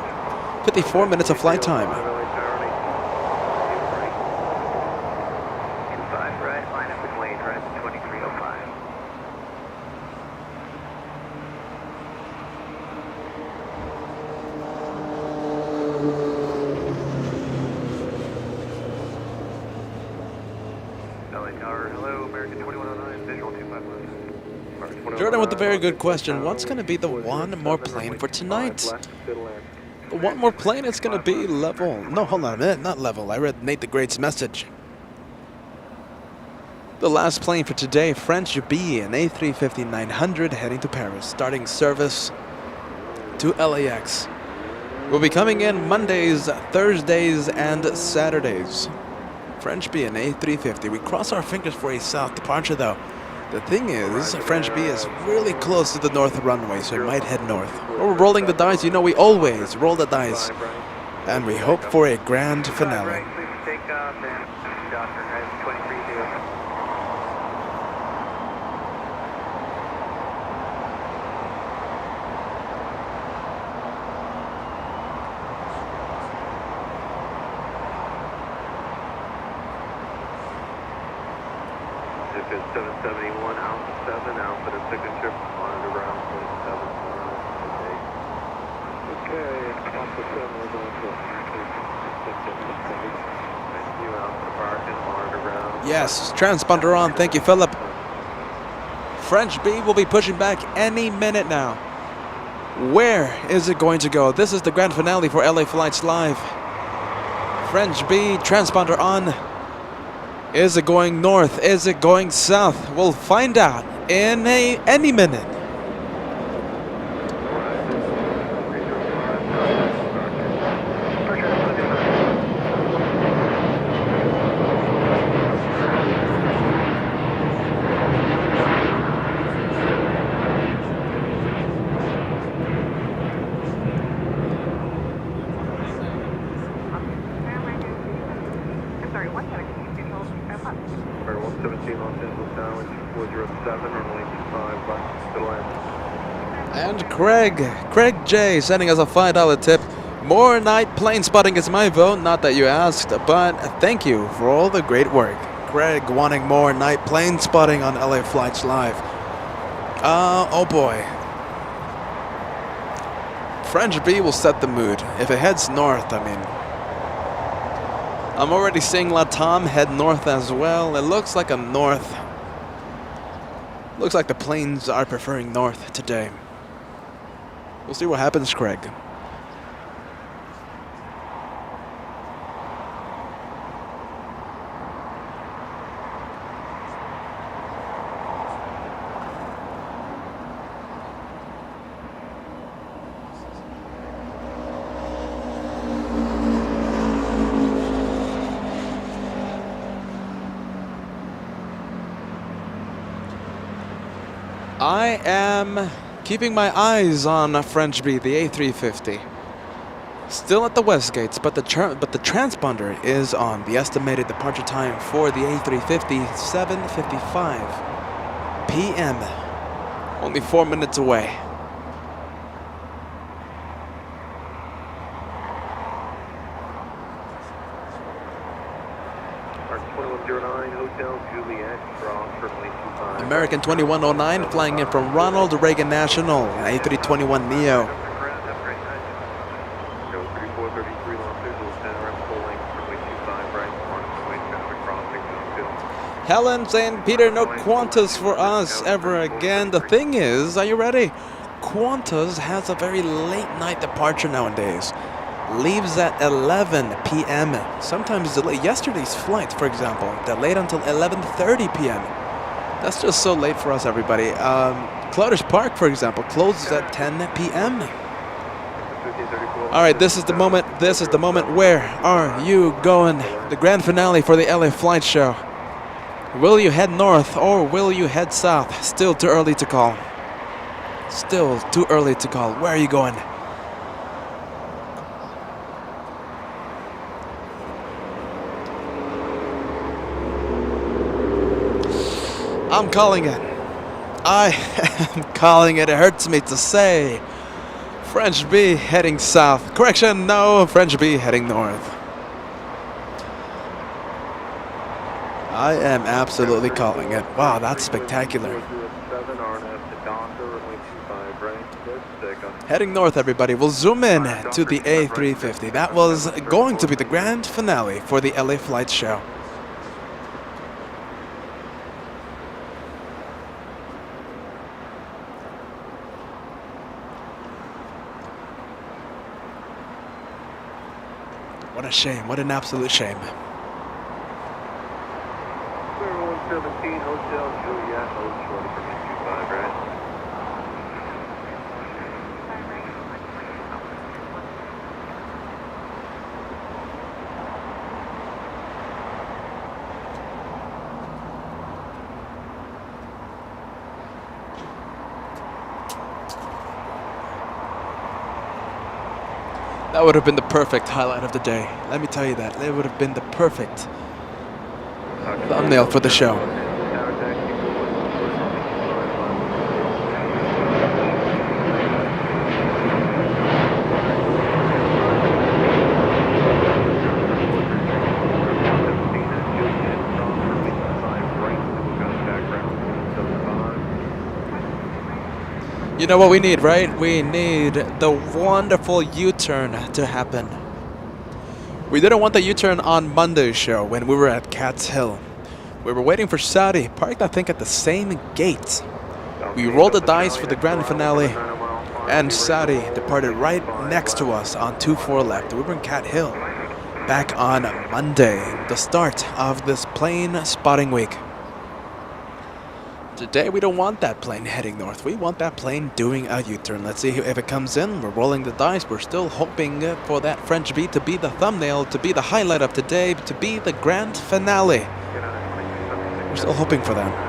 54 minutes of flight time. 25 right, line up with lane right to 2305. Hello, American 2109, visual 251. Jordan with a very good question. What's going to be the one more plane for tonight? The one more plane is going to be level. No, hold on a minute. Not level. I read Nate the Great's message. The last plane for today, French B, an A350-900 heading to Paris, starting service to LAX. We'll be coming in Mondays, Thursdays, and Saturdays. French B and A350. We cross our fingers for a south departure though. The thing is, French B is really close to the north runway, so it might head north. We're rolling the dice. You know, we always roll the dice. And we hope for a grand finale. Take off and Doctor has 23 It's 771 Alpha 7, Alpha to signature, monitor ground 27. Okay, Alpha 7, we're going to Thank you, Alpha Parkin, monitor ground. Yes, transponder on. Thank you, Philip. French B will be pushing back any minute now. Where is it going to go? This is the grand finale for LA Flights Live. French B, transponder on. Is it going north? Is it going south? We'll find out in any minute. I'm sorry, what's that? Can you control? 117 Los Angeles downwind, 407, runway 25, left to land. And Craig J sending us a $5 tip. More night plane spotting is my vote. Not that you asked, but thank you for all the great work. Craig wanting more night plane spotting on LA Flights Live. Oh boy. French B will set the mood. If it heads north, I mean, I'm already seeing Latam head north as well. It looks like a north. Looks like the planes are preferring north today. We'll see what happens, Craig. I am keeping my eyes on French B, the A350. Still at the west gates, but the transponder is on. The estimated departure time for the A350, 7:55 p.m. Only 4 minutes away. American 2109 flying in from Ronald Reagan National, A321neo. Helen saying, Peter, no Qantas for us ever again. The thing is, are you ready? Qantas has a very late night departure nowadays. Leaves at 11 p.m. Sometimes delayed. Yesterday's flight, for example, delayed until 11:30 p.m. That's just so late for us, everybody. Clutter's Park, for example, closes at 10 p.m. All right, this is the moment. This is the moment. Where are you going? The grand finale for the LA Flight Show. Will you head north or will you head south? Still too early to call. Still too early to call. Where are you going? I'm calling it. I am calling it. It hurts me to say. French B heading south. Correction, no. French B heading north. I am absolutely calling it. Wow, that's spectacular. Heading north, everybody. We'll zoom in to the A350. That was going to be the grand finale for the LA Flight Show. What a shame. What an absolute shame. Clear 117, Hotel Juliet, hold shorty for 25, right? That would have been the perfect highlight of the day. Let me tell you that. It would have been the perfect thumbnail for the show. You know what we need, right? We need the wonderful U-turn to happen. We didn't want the U-turn on Monday's show when we were at Cat's Hill. We were waiting for Saudi, parked I think at the same gate. We rolled the dice for the grand finale, and Saudi departed right next to us on 2-4 left. We were in Cat Hill back on Monday, the start of this plane spotting week. Today we don't want that plane heading north. We want that plane doing a U-turn. Let's see if it comes in. We're rolling the dice. We're still hoping for that French beat to be the thumbnail, to be the highlight of today, to be the grand finale. We're still hoping for that.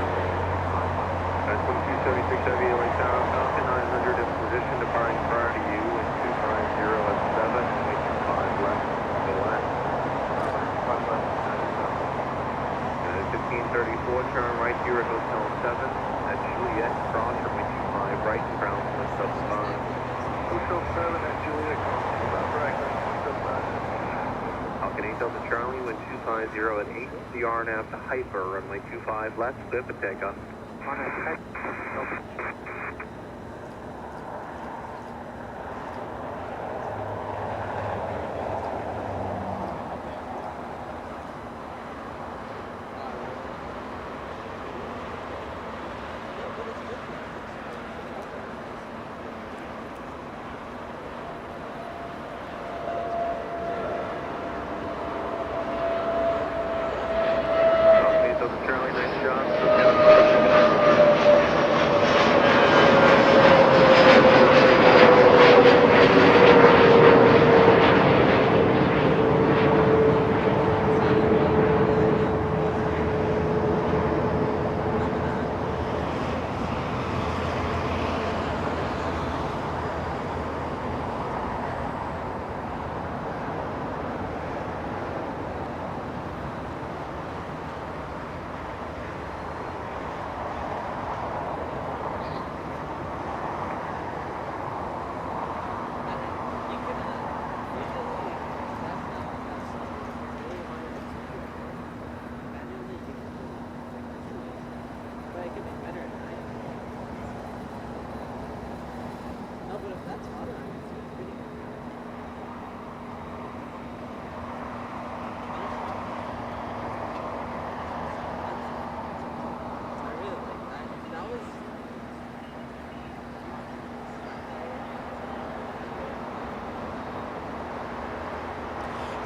Turn right here at Hotel 7 at Juliet, cross runway 25 right and ground lift up spine. Hotel 7 at Juliet, cross right, lift up spine. Falcon 8 Delta Charlie, wind 250 at 8, the RNAV to hyper, runway 25 left, clear for takeoff.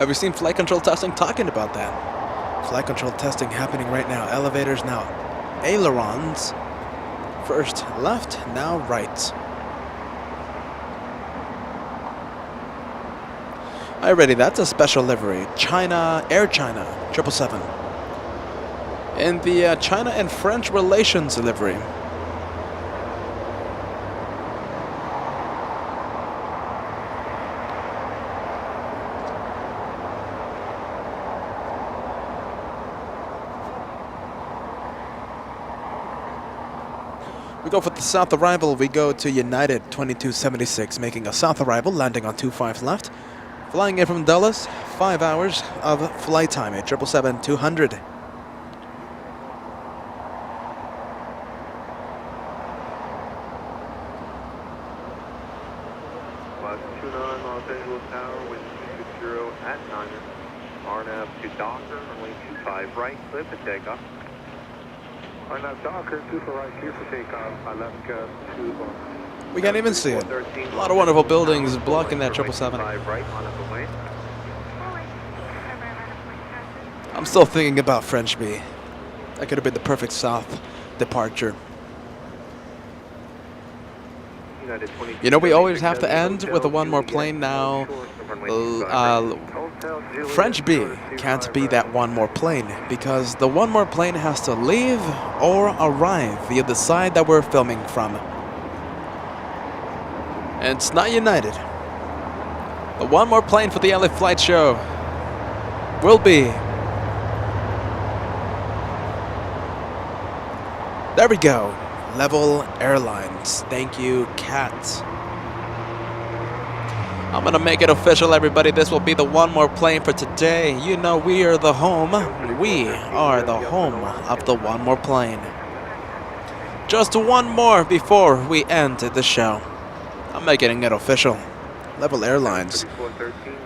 Have you seen flight control testing talking about that? Flight control testing happening right now. Elevators now. Ailerons. First left, now right. Alrighty, that's a special livery. China, Air China, 777. In the China and French relations livery. We go for the south arrival. We go to United 2276, making a south arrival, landing on 25 left. Flying in from Dulles, 5 hours of flight time at 777-200. Los Angeles Tower, wind 260 at 9. RNAV to Docker, runway 25 right, clear for takeoff. RNAV Docker, 24 right, clear for takeoff. Alaska 2. We can't even see it. A lot of wonderful buildings blocking that 777. Right on up away. I'm still thinking about French B. That could have been the perfect south departure. You know, we always have to end with a one more plane now. French B can't be that one more plane because the one more plane has to leave or arrive via the side that we're filming from. And it's not United. The one more plane for the LA Flight Show will be... There we go. Level Airlines. Thank you, Kat. I'm gonna make it official, everybody. This will be the one more plane for today. You know, we are the home. We are the home of the one more plane. Just one more before we end the show. I'm making it official. Level Airlines.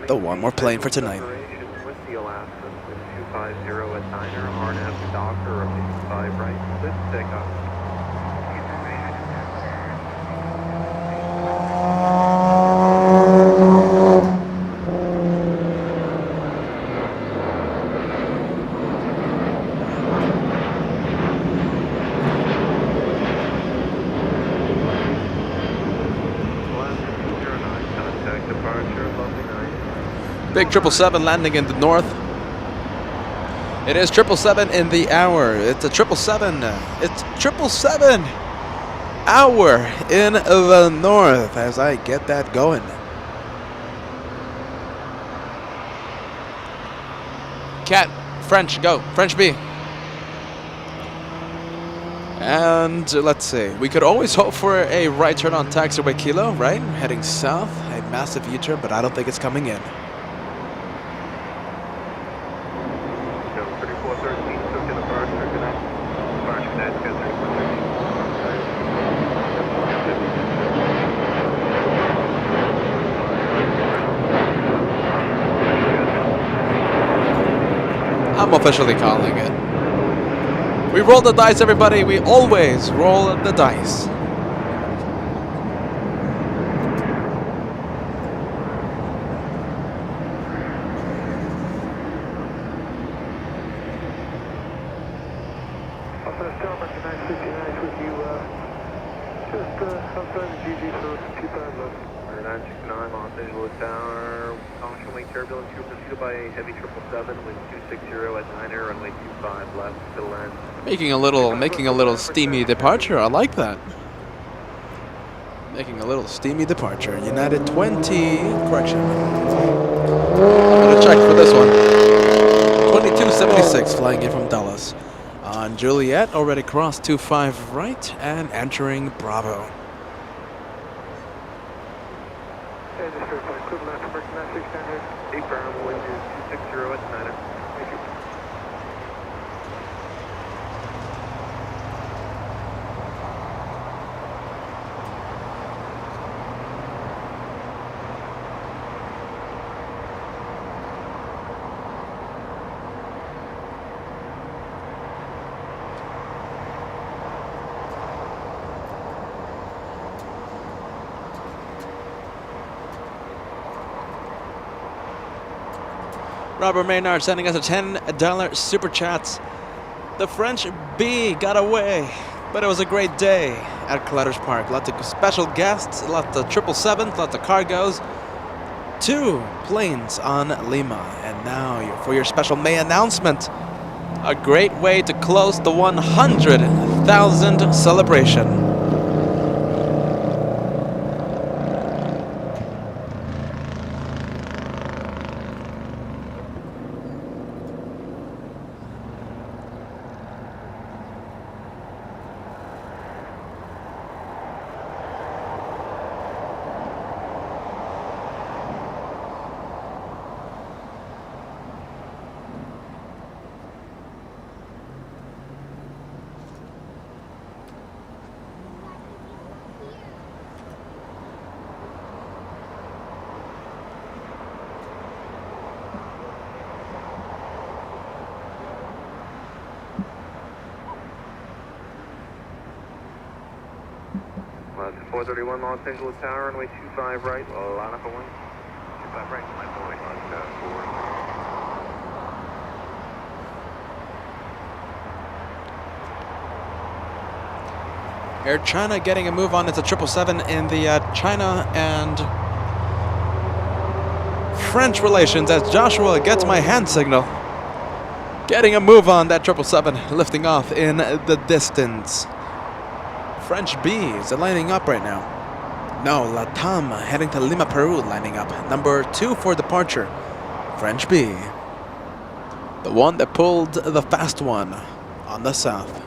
The one more plane for tonight. Big 777 landing in the north. It is 777 in the hour. It's a 777. It's 777 hour in the north as I get that going. Cat, French, go. French B. And let's see. We could always hope for a right turn on taxiway Kilo, right? Heading south. A massive U-turn, but I don't think it's coming in. I'm officially calling it. We roll the dice, everybody. We always roll the dice. Making a little steamy departure. I like that. Making a little steamy departure. United 20. Correction. I'm gonna check for this one. 2276 flying in from Dallas. On Juliet, already crossed 25 right and entering Bravo. Robert Maynard sending us a $10 super chat. The French B got away, but it was a great day at Clutters Park. Lots of special guests, lots of 777s, lots of cargos. 2 planes on Lima. And now for your special May announcement, a great way to close the 100,000 celebration. That's 431 Los Angeles Tower, runway 25 right, line up a 1. 25 right, line up a 1. Air China getting a move on. It's a 777 in the China and French relations as Joshua gets my hand signal. Getting a move on that 777, lifting off in the distance. French B's are lining up right now. No, Latam heading to Lima, Peru, lining up. Number 2 for departure. French B. The one that pulled the fast one on the south.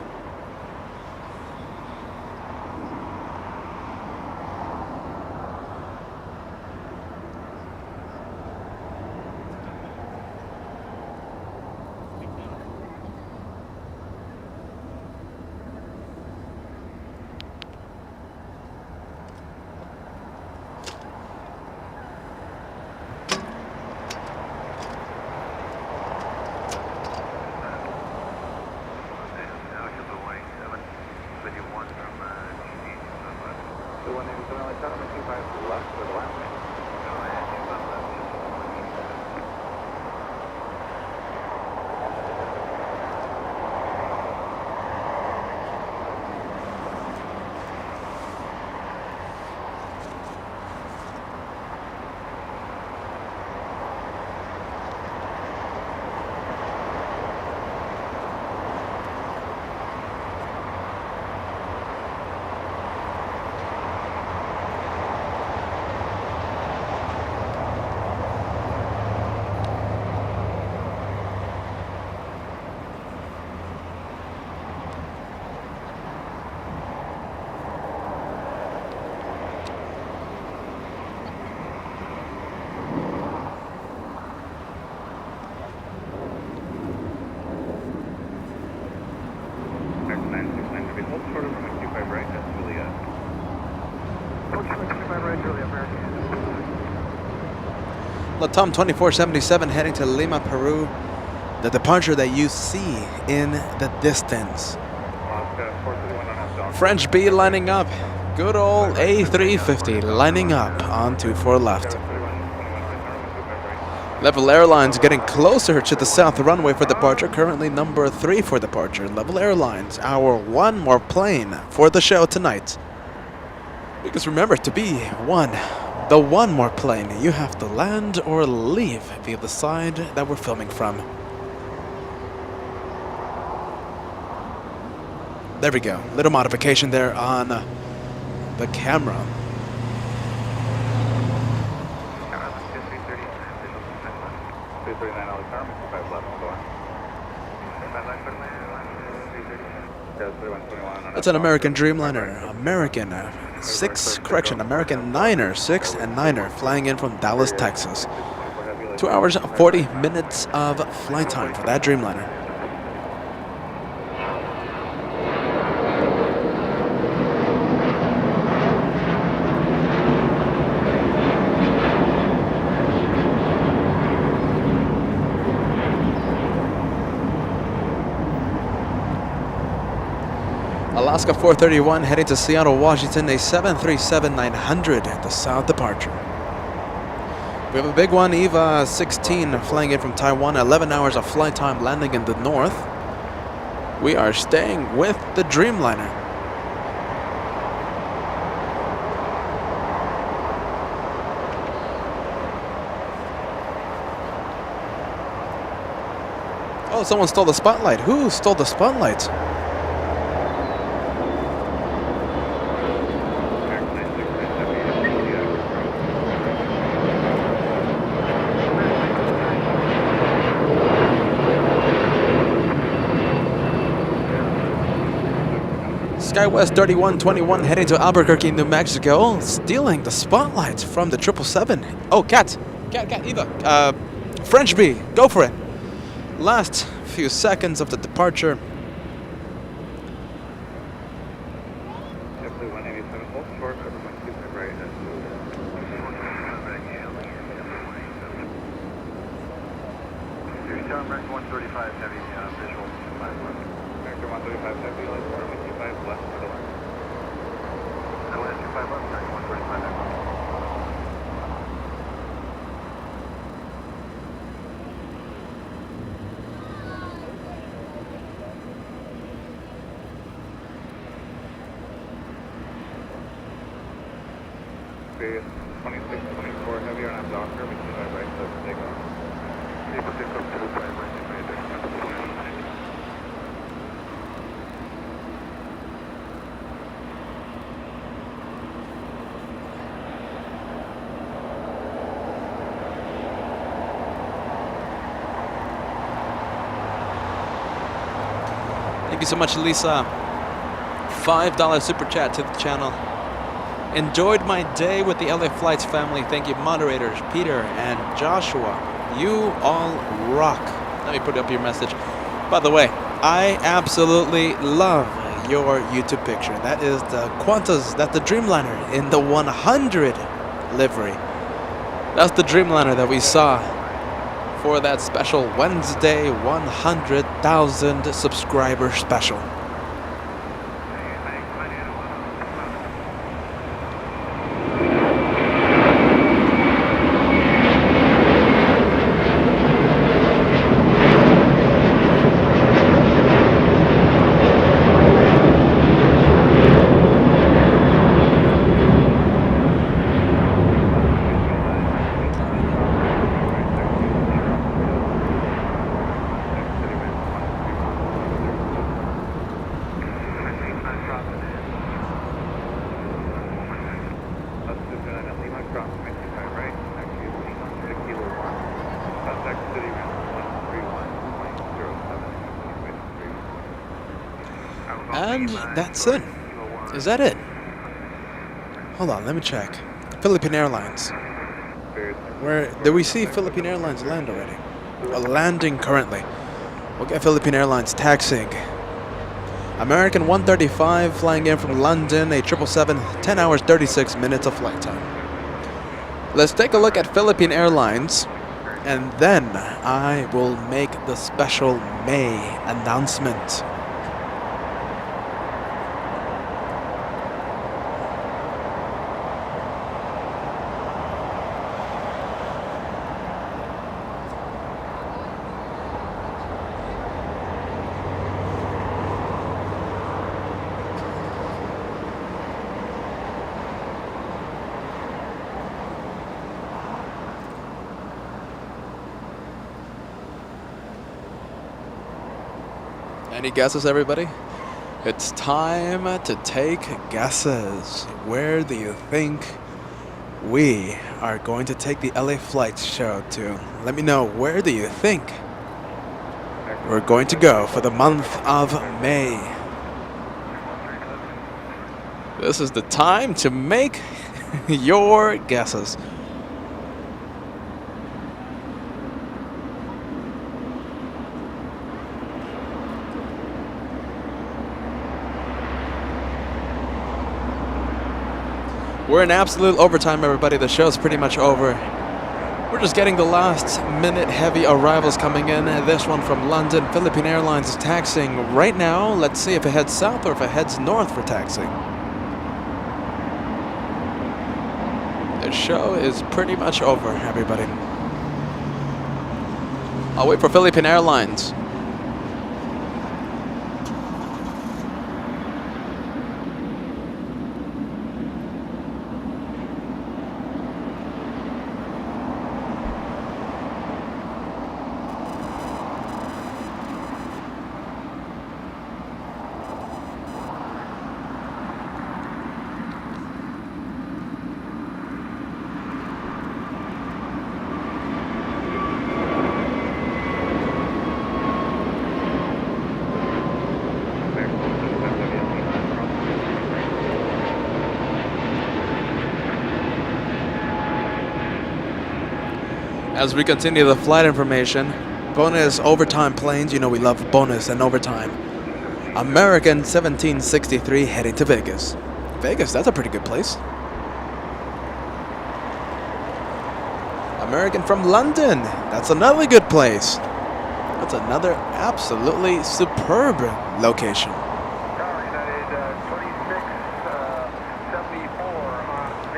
Latam 2477 heading to Lima, Peru. The departure that you see in the distance. French B lining up. Good old A350 lining up on 24 left. Level Airlines getting closer to the south runway for departure. Currently number 3 for departure. Level Airlines, our one more plane for the show tonight. Because remember, to be the one more plane, you have to land or leave via the side that we're filming from. There we go. Little modification there on the camera. That's an American Dreamliner. American 9er, 6 and 9er, flying in from Dallas, Texas. 2 hours, 40 minutes of flight time for that Dreamliner. Alaska 431 heading to Seattle, Washington, a 737-900 at the south departure. We have a big one, EVA 16 flying in from Taiwan, 11 hours of flight time landing in the north. We are staying with the Dreamliner. Oh, someone stole the spotlight. Who stole the spotlight? SkyWest 3121 heading to Albuquerque, New Mexico, stealing the spotlight from the 777. Oh, Cat, Eva, French B, go for it. Last few seconds of the departure. Experience 2624, heavy RNAV doctor, we 25 right, so take off. April 6 up to the 5 right, Thank you so much, Lisa. $5 super chat to the channel. Enjoyed my day with the LA Flights family. Thank you, moderators, Peter and Joshua. You all rock. Let me put up your message. By the way, I absolutely love your YouTube picture. That is the Qantas, that's the Dreamliner in the 100 livery. That's the Dreamliner that we saw for that special Wednesday 100,000 subscriber special. And that's it. Is that it? Hold on, let me check. Philippine Airlines. Where did we see Philippine Airlines land already? Landing currently. We'll get Philippine Airlines taxiing. American 135 flying in from London, a 777, 10 hours 36 minutes of flight time. Let's take a look at Philippine Airlines, and then I will make the special May announcement. Any guesses, everybody? It's time to take guesses. Where do you think we are going to take the LA Flights show to? Let me know, where do you think we're going to go for the month of May? This is the time to make your guesses. We're in absolute overtime, everybody. The show's pretty much over. We're just getting the last minute heavy arrivals coming in. This one from London. Philippine Airlines is taxiing right now. Let's see if it heads south or if it heads north for taxiing. The show is pretty much over, everybody. I'll wait for Philippine Airlines. As we continue the flight information, bonus overtime planes, you know we love bonus and overtime. American 1763 heading to Vegas. Vegas, that's a pretty good place. American from London, that's another good place. That's another absolutely superb location.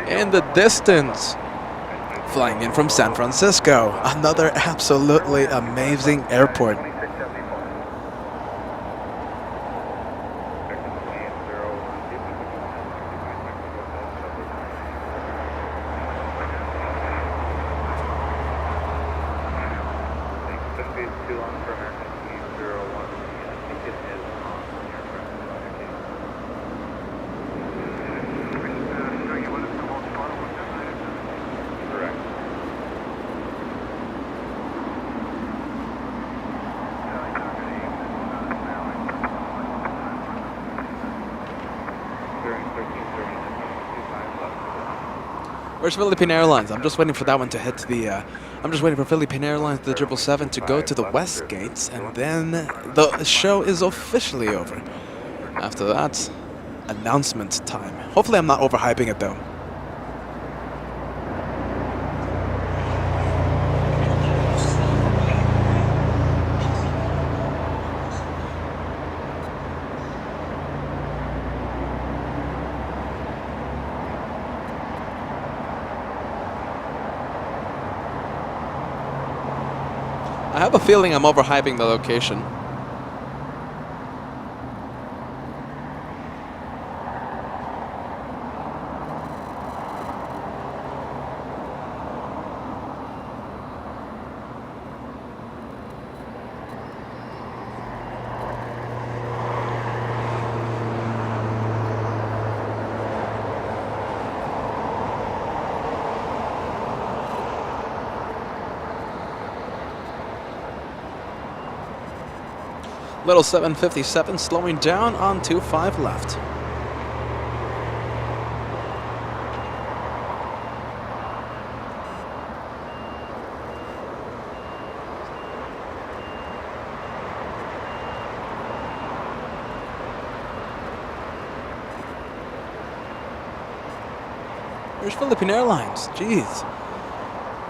In the distance, flying in from San Francisco, another absolutely amazing airport. too long for American 201. The ticket is on the aircraft. So you want us to hold throttle with that item? Correct. During 13:30, 25 left. Where's Philippine Airlines? I'm just waiting for that one to hit the. I'm just waiting for Philippine Airlines, the 777, to go to the west gates, and then the show is officially over. After that, announcement time. Hopefully, I'm not overhyping it though. I have a feeling I'm overhyping the location. Little 757 slowing down on 25 left. Where's Philippine Airlines? Jeez.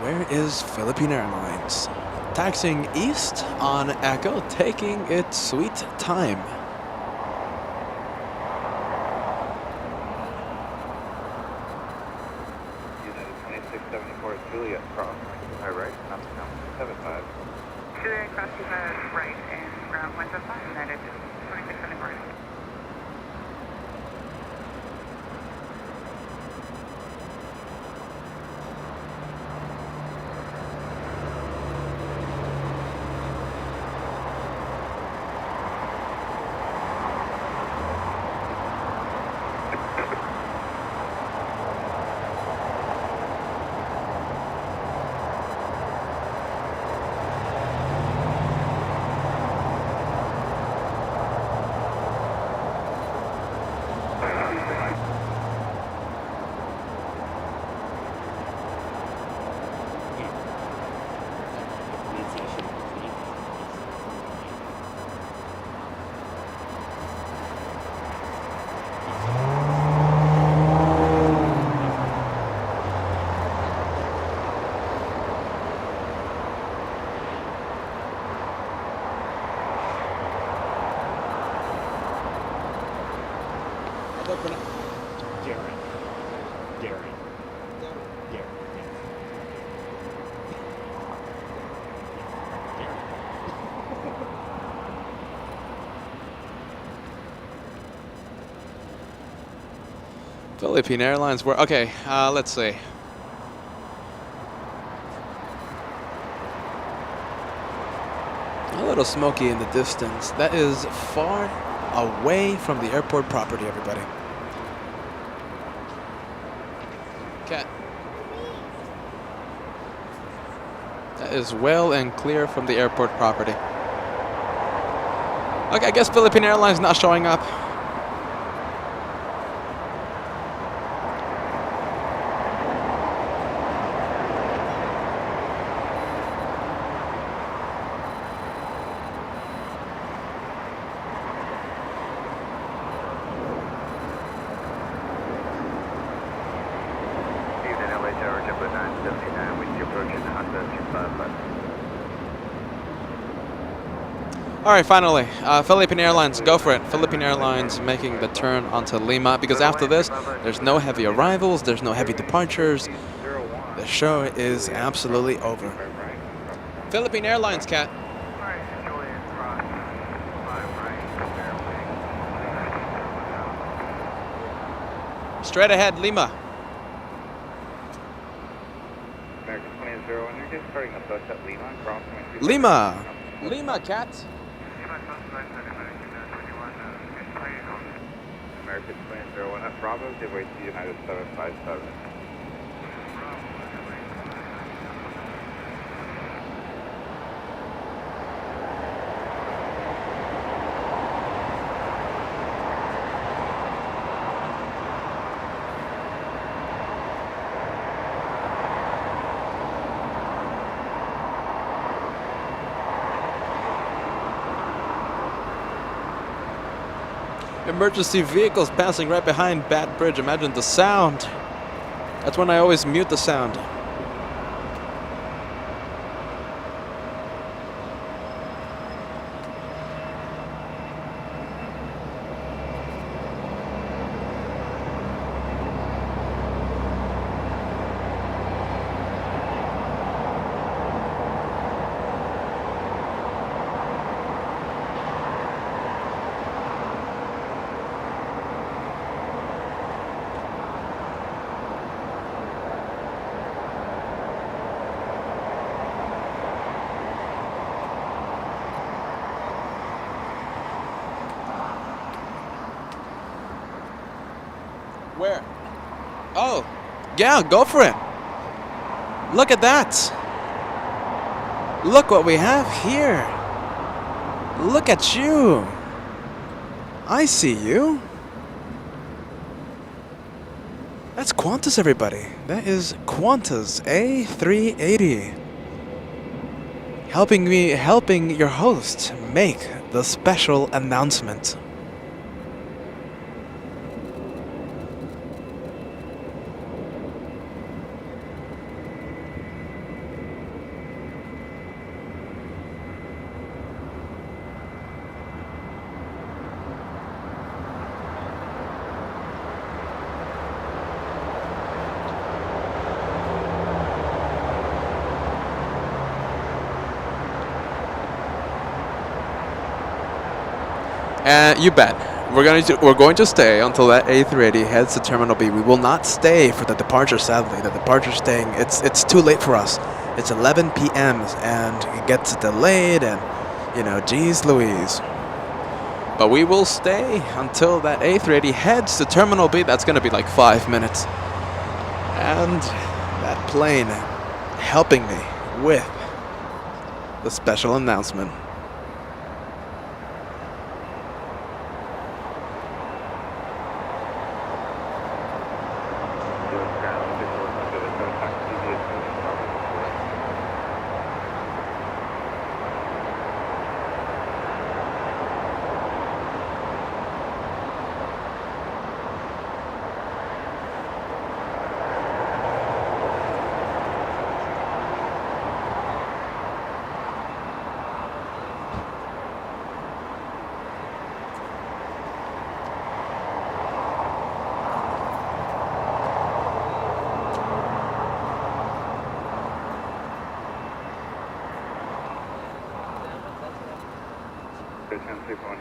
Where is Philippine Airlines? Taxiing east on Echo, taking its sweet time. United 2674 Juliet, cross high right, 75. Juliet, cross to the right and ground 175, United 2674. Philippine Airlines were okay. Let's see. A little smoky in the distance. That is far away from the airport property, everybody. Cat. That is well and clear from the airport property. Okay, I guess Philippine Airlines not showing up. All right, finally, Philippine Airlines, go for it. Philippine Airlines making the turn onto Lima, because after this, there's no heavy arrivals, there's no heavy departures. The show is absolutely over. Philippine Airlines, Cat. Straight ahead, Lima. American 20-0, and you're just starting approach at Lima, crossing. Lima, Lima, cat. American 201 at Bravo, give way to United 757. Emergency vehicles passing right behind Bat Bridge. Imagine the sound. That's when I always mute the sound. Where? Oh, yeah, go for it. Look at that. Look what we have here. Look at you. I see you. That's Qantas, everybody. That is Qantas A380. Helping your host make the special announcement. You bet. We're going to stay until that A380 heads to Terminal B. We will not stay for the departure. Sadly, the departure staying. It's too late for us. It's 11 p.m. and it gets delayed, and geez Louise. But we will stay until that A380 heads to Terminal B. That's going to be like 5 minutes. And that plane helping me with the special announcement.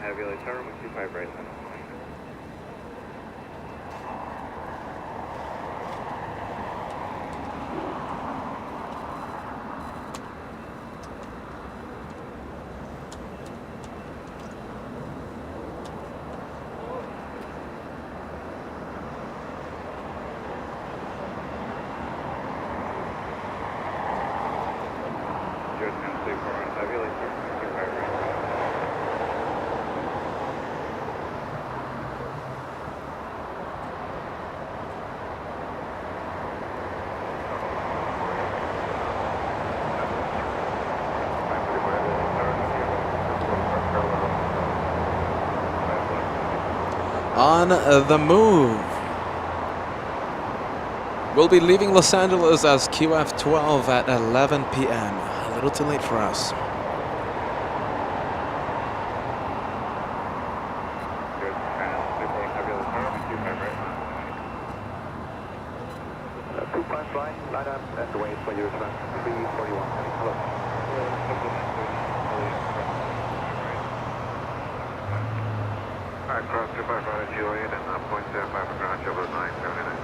Heavy LA tower, 125 right now. On the move. We'll be leaving Los Angeles as QF12 at 11 p.m. A little too late for us. Line up and wait for you, 341. Hello. Alright, cross 255 Juliet and 0.75 for ground over 979.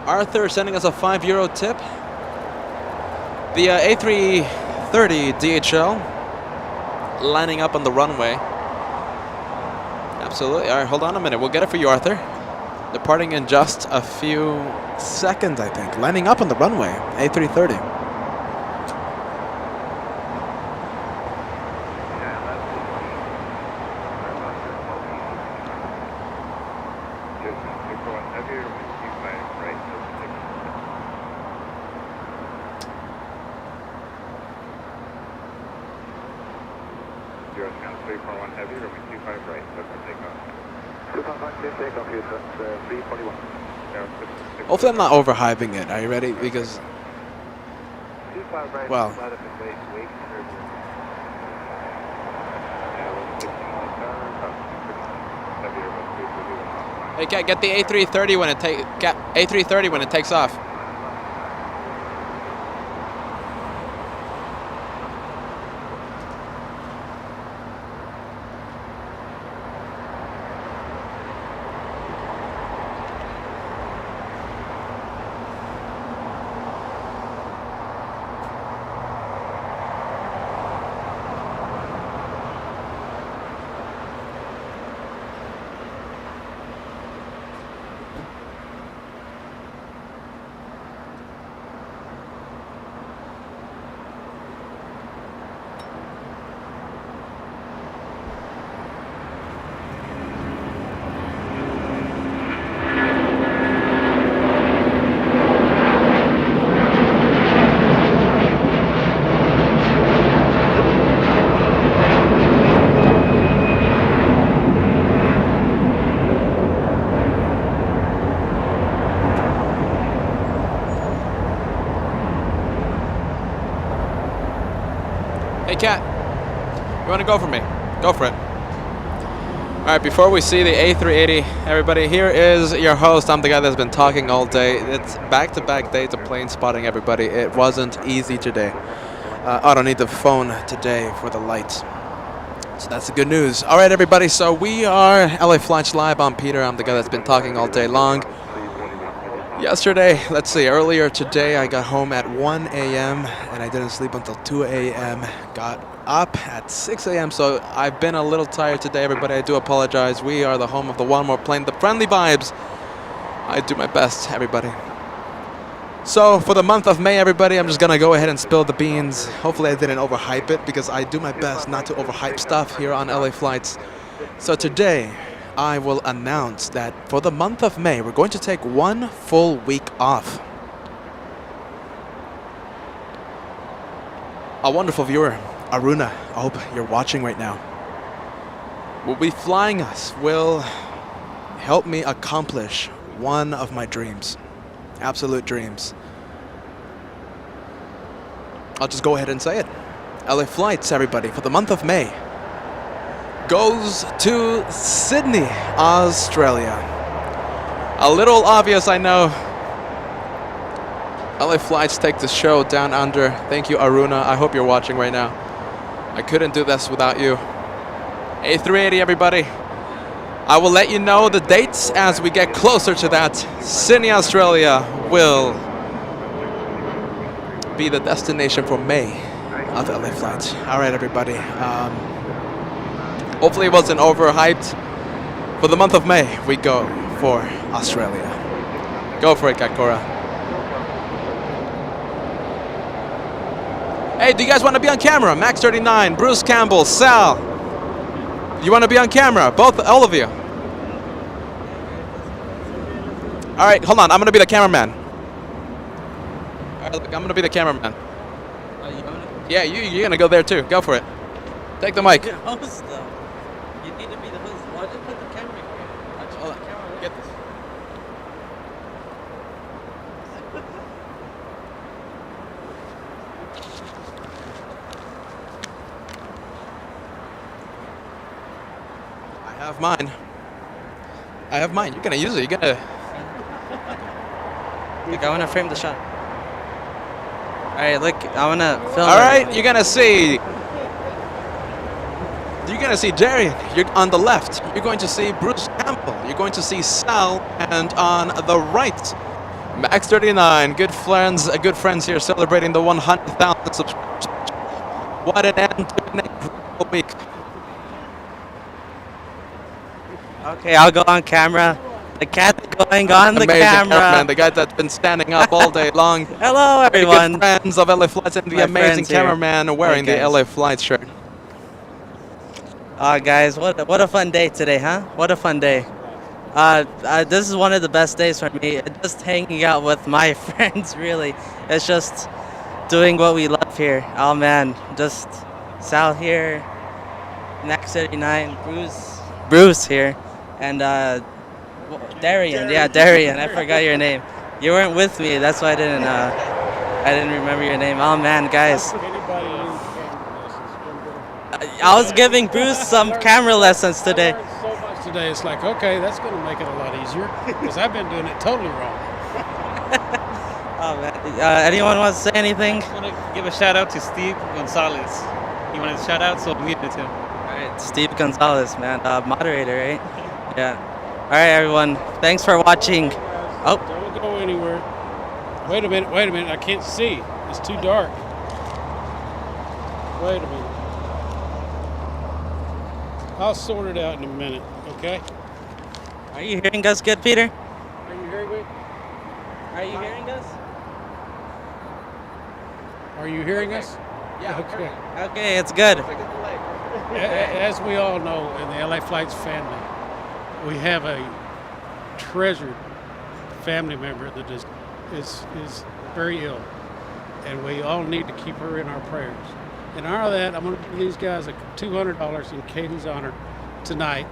Arthur sending us a €5 tip. The A330 DHL lining up on the runway. Absolutely. All right, hold on a minute. We'll get it for you, Arthur. Departing in just a few seconds, I think. Lining up on the runway. A330. Hopefully I'm not overhyping it. Are you ready? Because, well, hey, Cat, get the A330 when it A330 when it takes off. Hey, Cat, you want to go for me? Go for it. All right, before we see the A380, everybody, here is your host. I'm the guy that's been talking all day. It's back-to-back days of plane spotting, everybody. It wasn't easy today. I don't need the phone today for the lights. So that's the good news. All right, everybody, so we are LA Flights Live. I'm Peter. I'm the guy that's been talking all day long. Yesterday, let's see, earlier today, I got home at 1 a.m. and I didn't sleep until 2 a.m. Got up at 6 a.m. So I've been a little tired today, everybody. I do apologize. We are the home of the One More Plane, the friendly vibes. I do my best, everybody. So for the month of May, everybody, I'm just going to go ahead and spill the beans. Hopefully I didn't overhype it because I do my best not to overhype stuff here on LA Flights. So today, I will announce that for the month of May, we're going to take 1 full week off. A wonderful viewer, Aruna, I hope you're watching right now, will be flying us, will help me accomplish one of my dreams, absolute dreams. I'll just go ahead and say it. LA Flights, everybody, for the month of May, goes to Sydney, Australia. A little obvious, I know. LA Flights take the show down under. Thank you, Aruna. I hope you're watching right now. I couldn't do this without you. A380, everybody. I will let you know the dates as we get closer to that. Sydney, Australia will be the destination for May of LA Flights. All right, everybody. Hopefully it wasn't overhyped. For the month of May, we go for Australia. Go for it, Kakora. Hey, do you guys want to be on camera? Max39, Bruce Campbell, Sal. You want to be on camera? All of you. All right, hold on. I'm going to be the cameraman. All right, look, I'm going to be the cameraman. Yeah, you're going to go there too. Go for it. Take the mic. Host, though. You need to be the host. Why just put the camera here? Hold on. Get this. I have mine. I have mine. You're gonna use it. You're gonna. Look, I want to frame the shot. All right, look, I want to film. All right, you're gonna see. You're going to see Jerry. You're on the left. You're going to see Bruce Campbell. You're going to see Sal. And on the right, Max 39, good friends here celebrating the 100,000 subscribers. What an end to an incredible week. Okay, I'll go on camera. The cat going on the Amazing camera. cameraman, the guy that's been standing up all day long. Hello, everyone. Good friends of LA Flights and the My amazing friends here. cameraman wearing Hey, the guys. LA Flights shirt. Guys, what a fun day today, huh? What a fun day. This is one of the best days for me. Just hanging out with my friends, really. It's just doing what we love here. Oh man, just Sal here, Max 39, Bruce here, and Darian. Yeah, Darian. I forgot your name. You weren't with me. That's why I didn't remember your name. Oh man, guys. I was giving Bruce some camera lessons today. So much today, it's like, okay, that's going to make it a lot easier because I've been doing it totally wrong. Oh man. Anyone wants to say anything? I want to give a shout out to Steve Gonzalez. He wanted a shout out, so I'm giving it to him. All right, Steve Gonzalez, man, moderator, right? Yeah. All right, everyone. Thanks for watching. Oh. Don't go anywhere. Wait a minute. I can't see. It's too dark. Wait a minute. I'll sort it out in a minute, okay? Are you hearing us good, Peter? Are you hearing me? Are you hearing us? Are you hearing us? Yeah. Okay. Okay, it's good. As we all know in the LA Flights family, we have a treasured family member that is very ill, and we all need to keep her in our prayers. In honor of that, I'm going to give these guys $200 in Katie's honor tonight.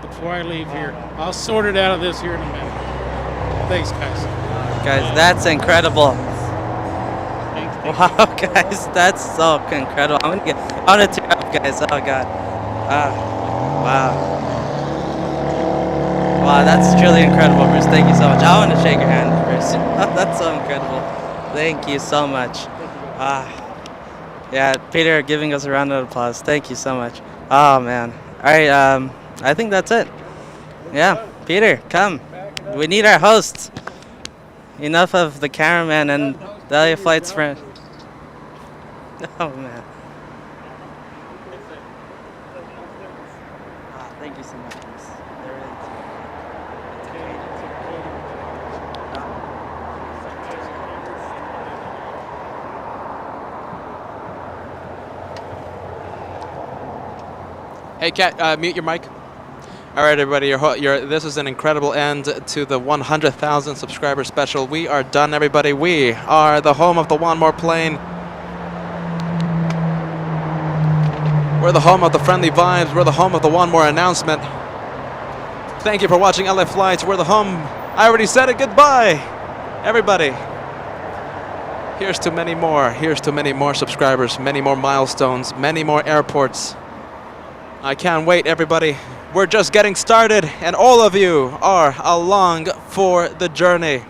Before I leave here, I'll sort it out of this here in a minute. Thanks, guys. Guys, that's incredible. Wow, guys, that's so incredible. I'm gonna tear up, guys. Oh God. Wow. Wow, that's truly incredible, Bruce. Thank you so much. I want to shake your hand, Bruce. That's so incredible. Thank you so much. Yeah, Peter giving us a round of applause. Thank you so much. Oh man. All right. I think that's it. Yeah, Peter, come. We need our hosts. Enough of the cameraman and the LA Flights friend. Oh man. Thank you so much. Hey, Kat, mute your mic. All right, everybody, this is an incredible end to the 100,000 subscriber special. We are done, everybody. We are the home of the One More Plane. We're the home of the friendly vibes. We're the home of the One More announcement. Thank you for watching LA Flights. We're the home. I already said it. Goodbye, everybody. Here's to many more. Here's to many more subscribers, many more milestones, many more airports. I can't wait, everybody. We're just getting started, and all of you are along for the journey.